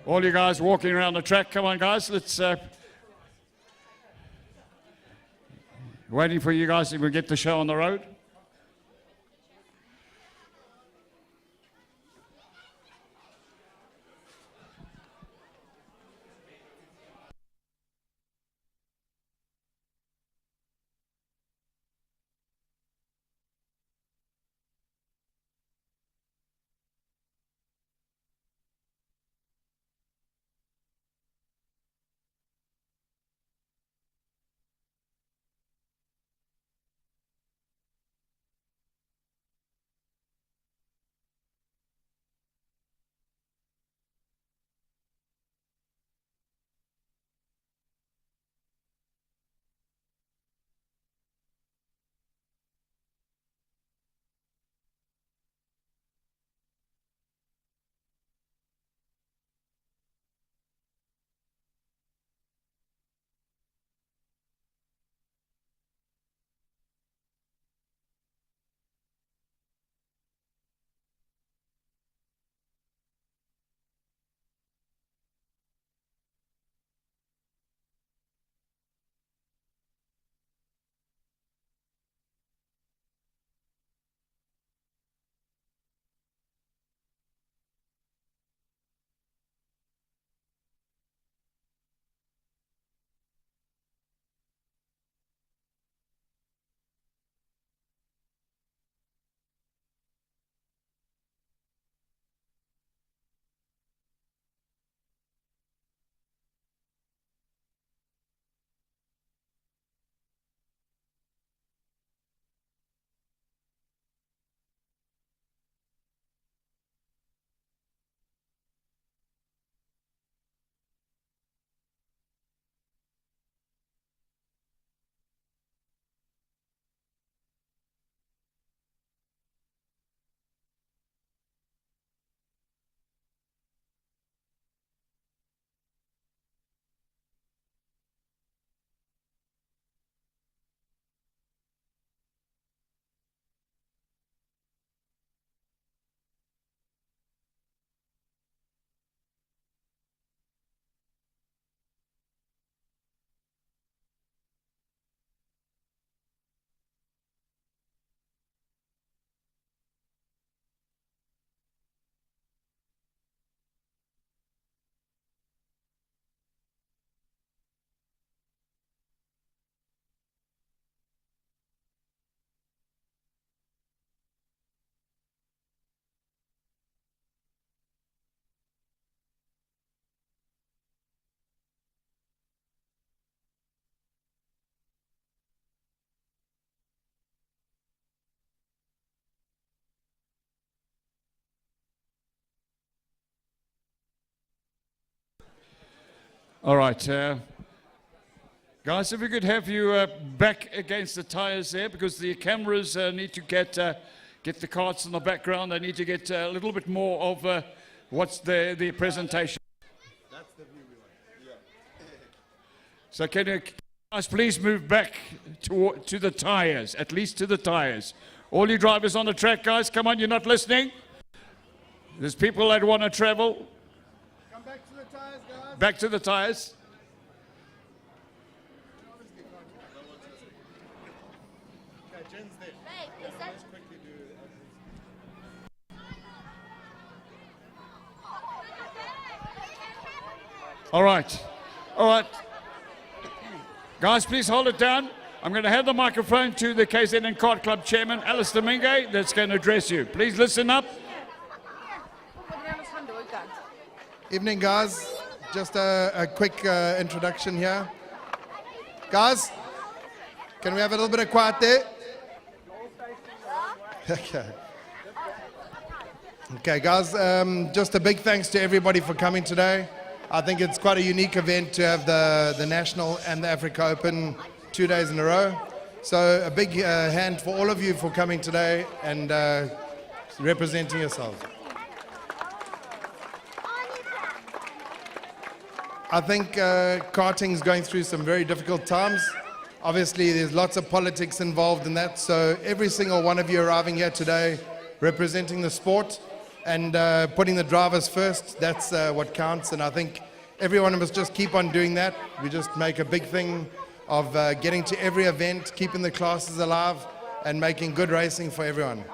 C: All you guys walking around the track, come on, guys. Let's waiting for you guys to get the show on the road. All right, guys, if we could have you back against the tyres there, because the cameras need to get the carts in the background. They need to get a little bit more of what's the presentation. That's the view we want. Yeah. So can you guys please move back to the tyres, at least to the tyres. All you drivers on the track, guys, come on, you're not listening. There's people that want to travel.
U: Come back to the tyres, guys.
C: Back to the tyres.
U: Okay, Jen's there. Let's quickly do
C: All right. All right. Guys, please hold it down. I'm going to hand the microphone to the KZN Kart Club Chairman, Alistair Minge, that's going to address you. Please listen up.
U: Evening, guys. Just a quick introduction here. Guys, can we have a little bit of quiet there?
E: Okay. Okay, guys, just a big thanks to everybody for coming today. I think it's quite a unique event to have the National and the Africa Open 2 days in a row. So a big hand for all of you for coming today and representing yourselves. I think karting is going through some very difficult times. Obviously, there's lots of politics involved in that. So every single one of you arriving here today, representing the sport and putting the drivers first, that's what counts. And I think everyone must just keep on doing that. We just make a big thing of getting to every event, keeping the classes alive, and making good racing for everyone.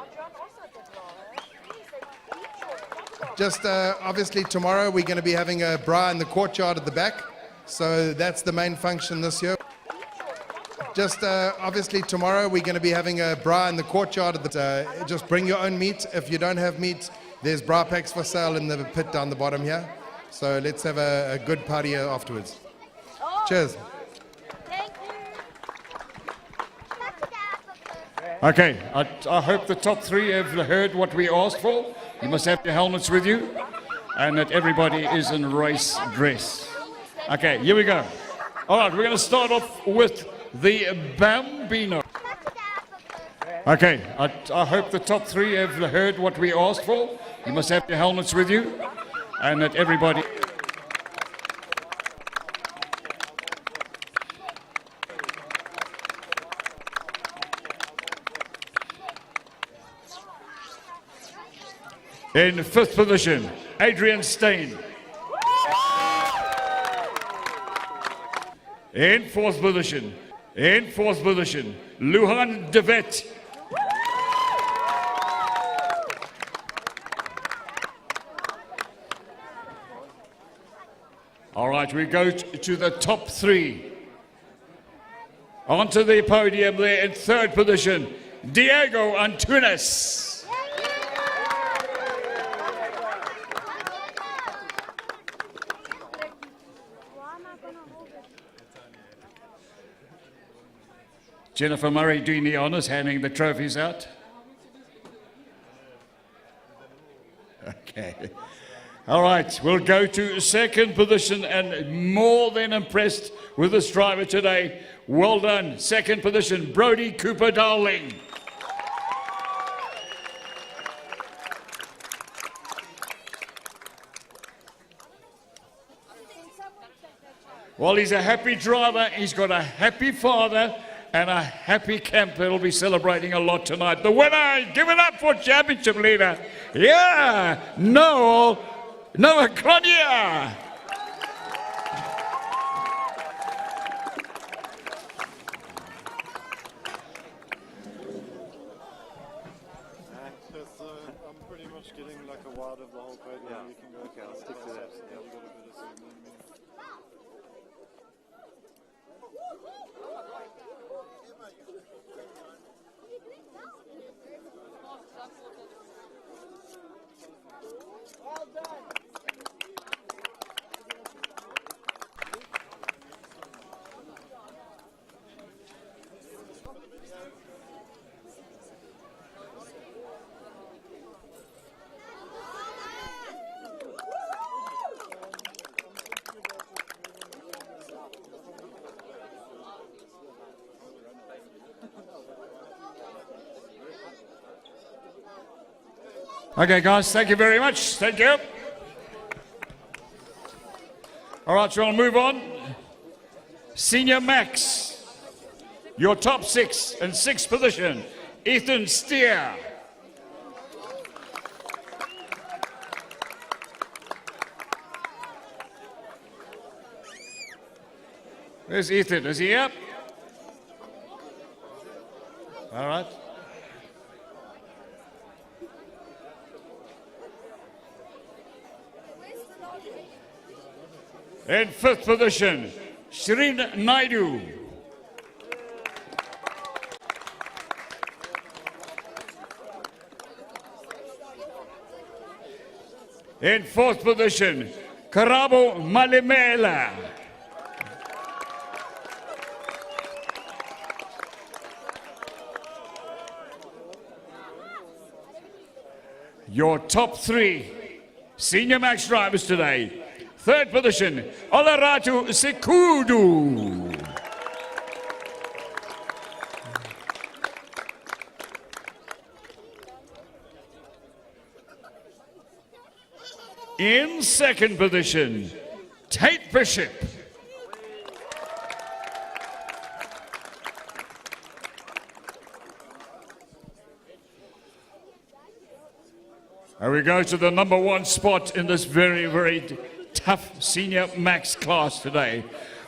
E: Just obviously tomorrow we're going to be having a bra in the courtyard at the back. So that's the main function this year. Just obviously tomorrow we're going to be having a bra in the courtyard. Just bring your own meat. If you don't have meat, there's bra packs for sale in the pit down the bottom here. So let's have a good party afterwards. Cheers.
C: Okay, I hope the top three have heard what we asked for. You must have your helmets with you and that everybody is in race dress. Okay, here we go. All right, we're going to start off with the Bambino. Okay, I hope the top three have heard what we asked for. You must have your helmets with you and that everybody... In fifth position, Adrian Stein. In fourth position, Luhan de Vet. All right, we go to the top three. Onto the podium there in third position, Diego Antunes. Jennifer Murray doing the honours, handing the trophies out. Okay. All right, we'll go to second position and more than impressed with this driver today. Well done. Second position, Brody Cooper Dowling. Well, he's a happy driver. He's got a happy father and a happy camp that'll be celebrating a lot tonight. The winner, give it up for championship leader. Yeah, Noah Claudia.
V: I'm pretty much getting like a wad of the whole podium. Yeah. You can go. Okay, I'll stick to that. Yeah, we've got a bit of ceremony. Well done.
C: Okay, guys, thank you very much. Thank you. All right, so we'll move on. Senior Max, your top six in sixth position, Ethan Steer. Where's Ethan? Is he up? All right. In fifth position, Shrin Naidu. In fourth position, Karabo Malimela. Your top 3 senior max drivers today. Third position, Olaratu Sekudu. In second position, Tate Bishop. And we go to the number 1 spot in this very, very tough senior max class today.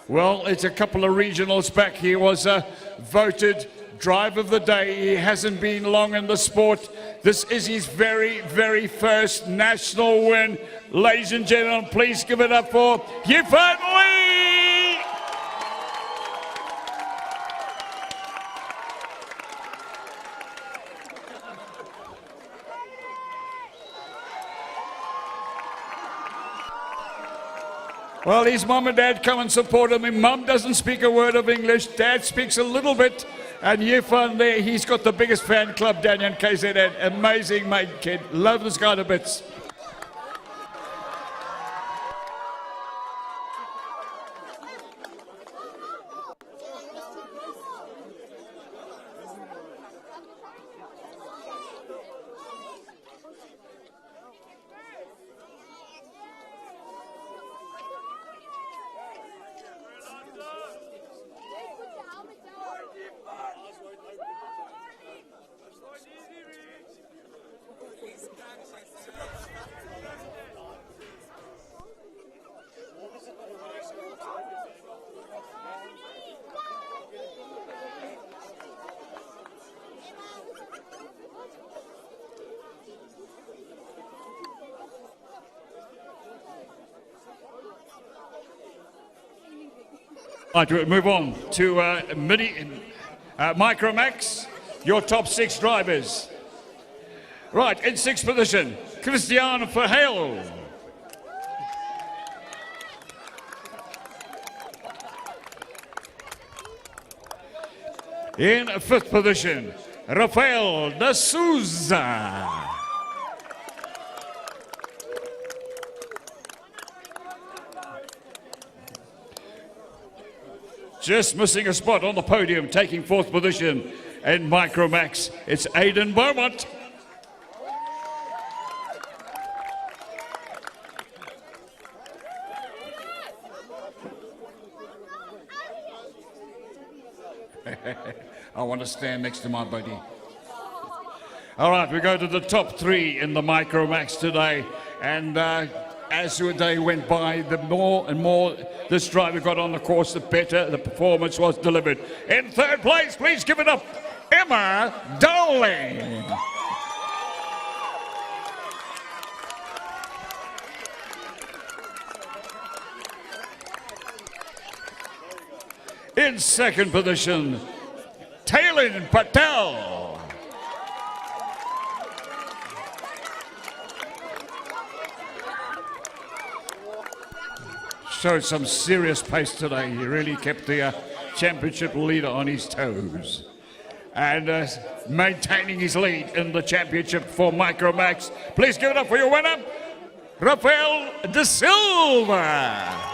C: Well, it's a couple of regionals back. He was voted driver of the day. He hasn't been long in the sport. This is his very, very first national win. Ladies and gentlemen, please give it up for Yifan Lee! Well, his mum and dad come and support him. Mum doesn't speak a word of English. Dad speaks a little bit. And Yifan there, he's got the biggest fan club down in KZN. Amazing mate kid. Love this guy to bits. Right, we'll move on to Micromax, your top 6 drivers. Right, in 6th position, Christian Verheul. In 5th position, Rafael de Souza. Just missing a spot on the podium, taking 4th position in Micromax. It's Aidan Beaumont. I want to stand next to my buddy. All right, we go to the top 3 in the Micromax today. And as the day went by, the more and more this driver got on the course, the better the performance was delivered. In 3rd place, please give it up, Emma Dowling. In 2nd position, Taylin Patel. Showed some serious pace today. He really kept the championship leader on his toes. And maintaining his lead in the championship for Micromax. Please give it up for your winner, Rafael de Silva.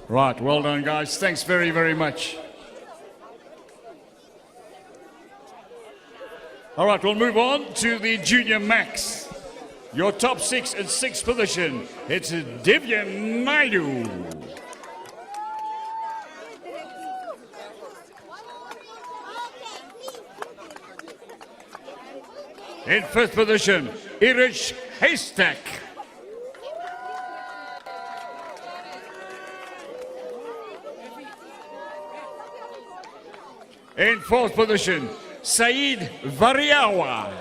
C: Right, well done, guys. Thanks very, very much. All right, we'll move on to the Junior Max. Your top 6 in 6th position. It's Divya Naidu. In fifth position, Irish Haystack. In fourth position, Saeed Variawa.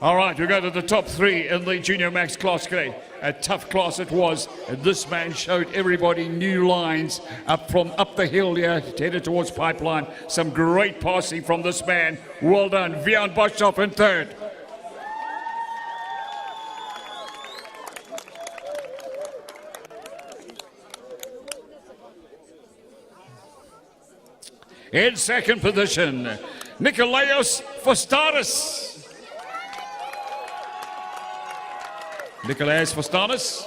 C: All right, we go to the top three in the Junior Max class today. A tough class it was, and this man showed everybody new lines up the hill here, headed towards Pipeline. Some great passing from this man. Well done, Vian Boshoff in third. In second position, Nikolaos Fostaris. Nikolaos Fostaris.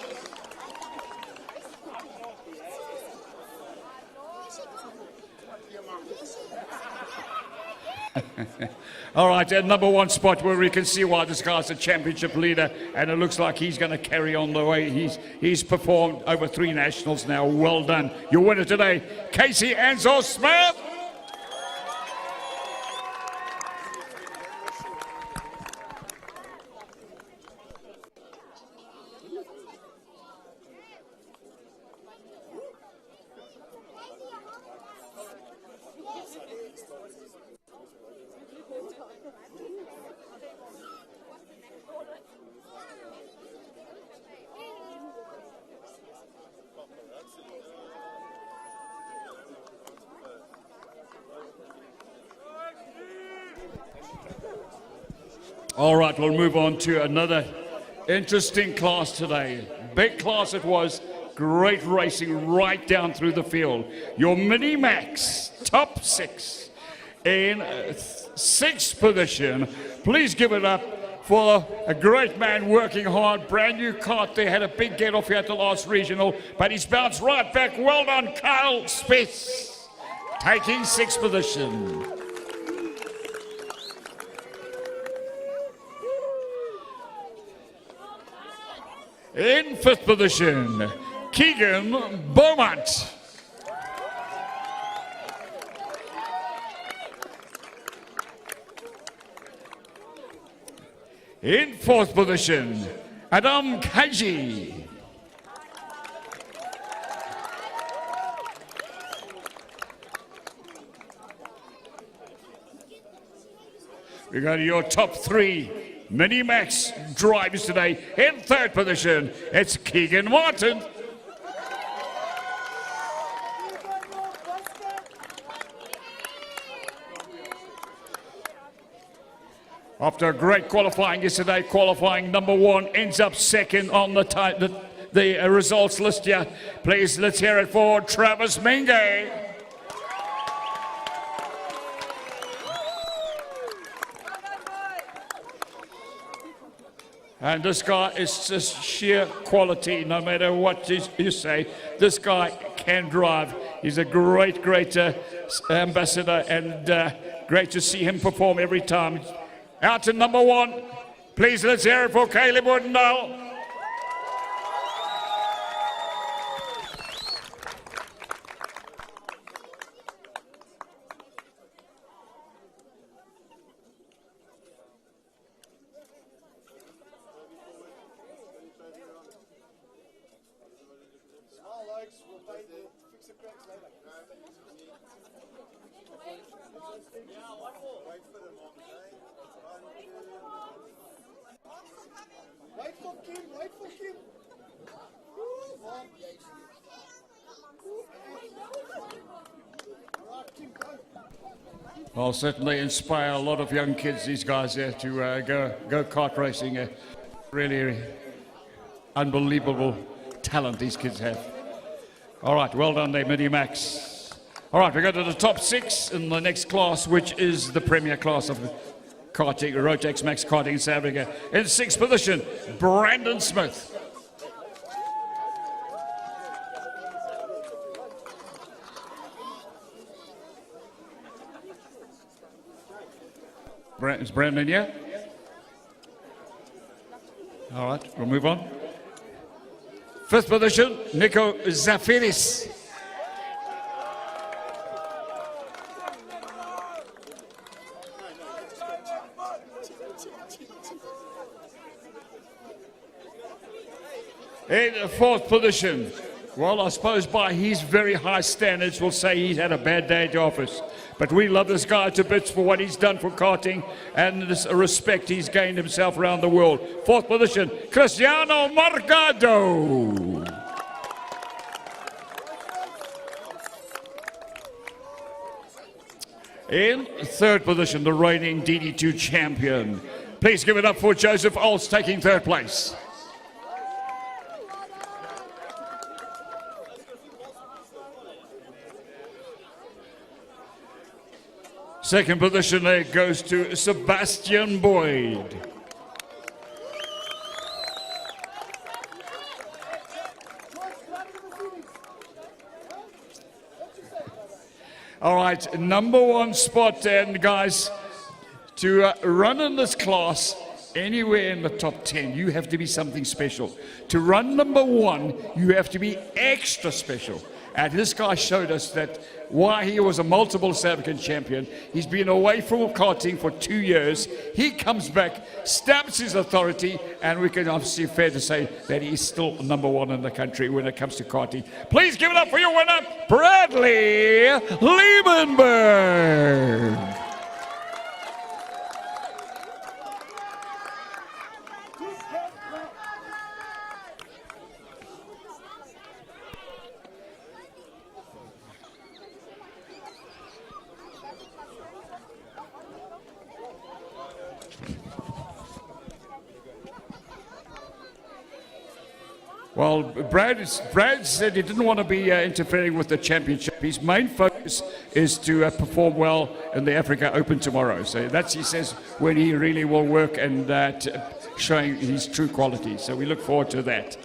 C: All right, at number one spot where we can see why this guy's a championship leader, and it looks like he's going to carry on the way he's performed over 3 nationals now. Well done. Your winner today, Casey Ansel Smith. All right, we'll move on to another interesting class today. Big class it was, great racing right down through the field. Your Mini Max top 6 in sixth position. Please give it up for a great man working hard. Brand new kart. They had a big get off here at the last regional, but he's bounced right back. Well done, Kyle Spitz, taking sixth position. In fifth position, Keegan Beaumont. In fourth position, Adam Kaji. We go to your top 3 Mini-Max drivers today. In third position, it's Keegan Martin. After a great qualifying yesterday, qualifying number 1, ends up second on the results list here. Please, let's hear it for Travis Menge. And this guy is just sheer quality, no matter what you say. This guy can drive. He's a great ambassador, and great to see him perform every time. Out to number 1. Please, let's hear it for Caleb Woodendale. Well, certainly inspire a lot of young kids, these guys here, to go kart racing. Really unbelievable talent these kids have. All right, well done there, Mini Max. All right, we go to the top 6 in the next class, which is the premier class of karting, Rotax Max Karting in South Africa. In 6th position, Brandon Smith. Is Brandon here? All right, we'll move on. 5th position, Nico Zafiris. In fourth position, well, I suppose by his very high standards, we'll say he's had a bad day at the office. But we love this guy to bits for what he's done for karting and this respect he's gained himself around the world. Fourth position, Cristiano Margado. In third position, the reigning DD2 champion. Please give it up for Joseph Olds taking third place. Second position there goes to Sebastian Boyd. All right, number one spot, and guys, to run in this class anywhere in the top 10, you have to be something special. To run number one, you have to be extra special. And this guy showed us that why he was a multiple South African champion. He's been away from karting for 2 years. He comes back, stamps his authority, and we can obviously fair to say that he's still number one in the country when it comes to karting. Please give it up for your winner, Bradley Liebenberg. Well, Brad said he didn't want to be interfering with the championship. His main focus is to perform well in the Africa Open tomorrow. So that's, he says, when he really will work and showing his true quality. So we look forward to that.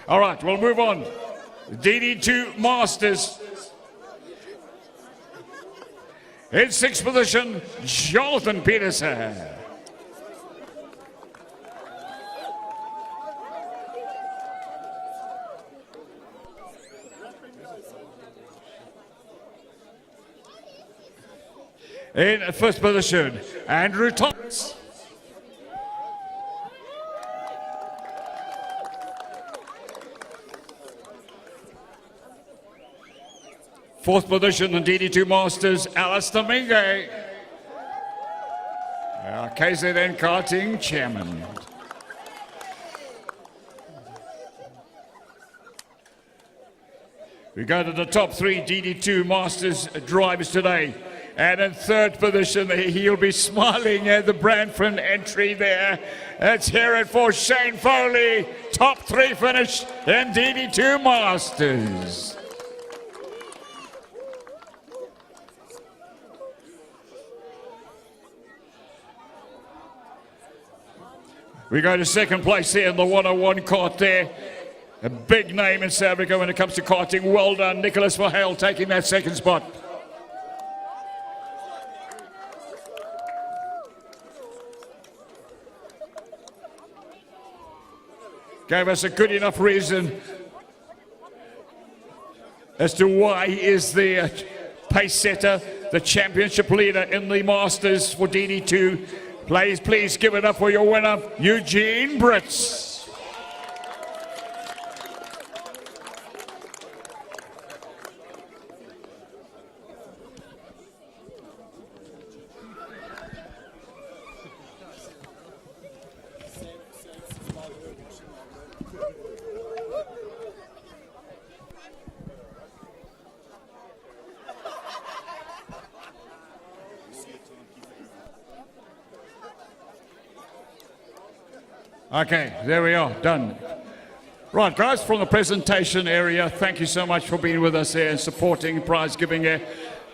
C: All right, we'll move on. DD2 Masters. In sixth position, Jonathan Peterson. In first position, Andrew Thomas. Fourth position, the DD2 Masters, Alistair Mingue. Our KZN karting chairman. We go to the top three DD2 Masters drivers today. And in third position, he'll be smiling at the Brantford entry there. Let's hear it for Shane Foley. Top three finish in DD2 Masters. We go to second place here in the 101 kart there. A big name in South Africa when it comes to karting. Well done, Nicholas Verheil, taking that second spot. Gave us a good enough reason as to why he is the pace setter, the championship leader in the Masters for DD2. Please give it up for your winner, Eugene Brits. Okay, there we are, done. Right, guys, from the presentation area, thank you so much for being with us here and supporting prize giving. A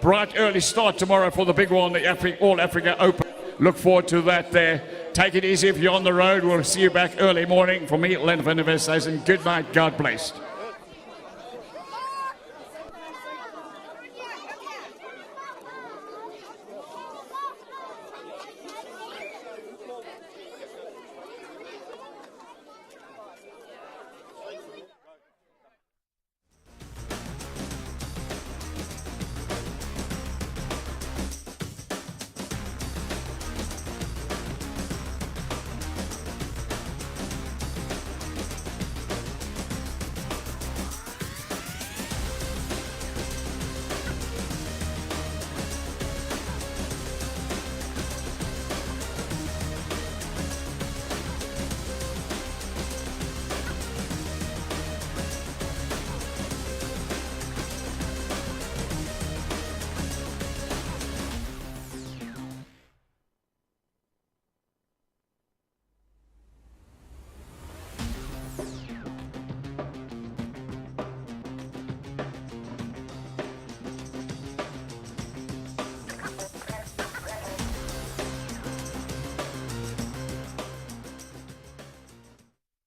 C: bright early start tomorrow for the big one, the All Africa Open. Look forward to that there. Take it easy if you're on the road. We'll see you back early morning. For me, Len van der West says, and good night, God bless.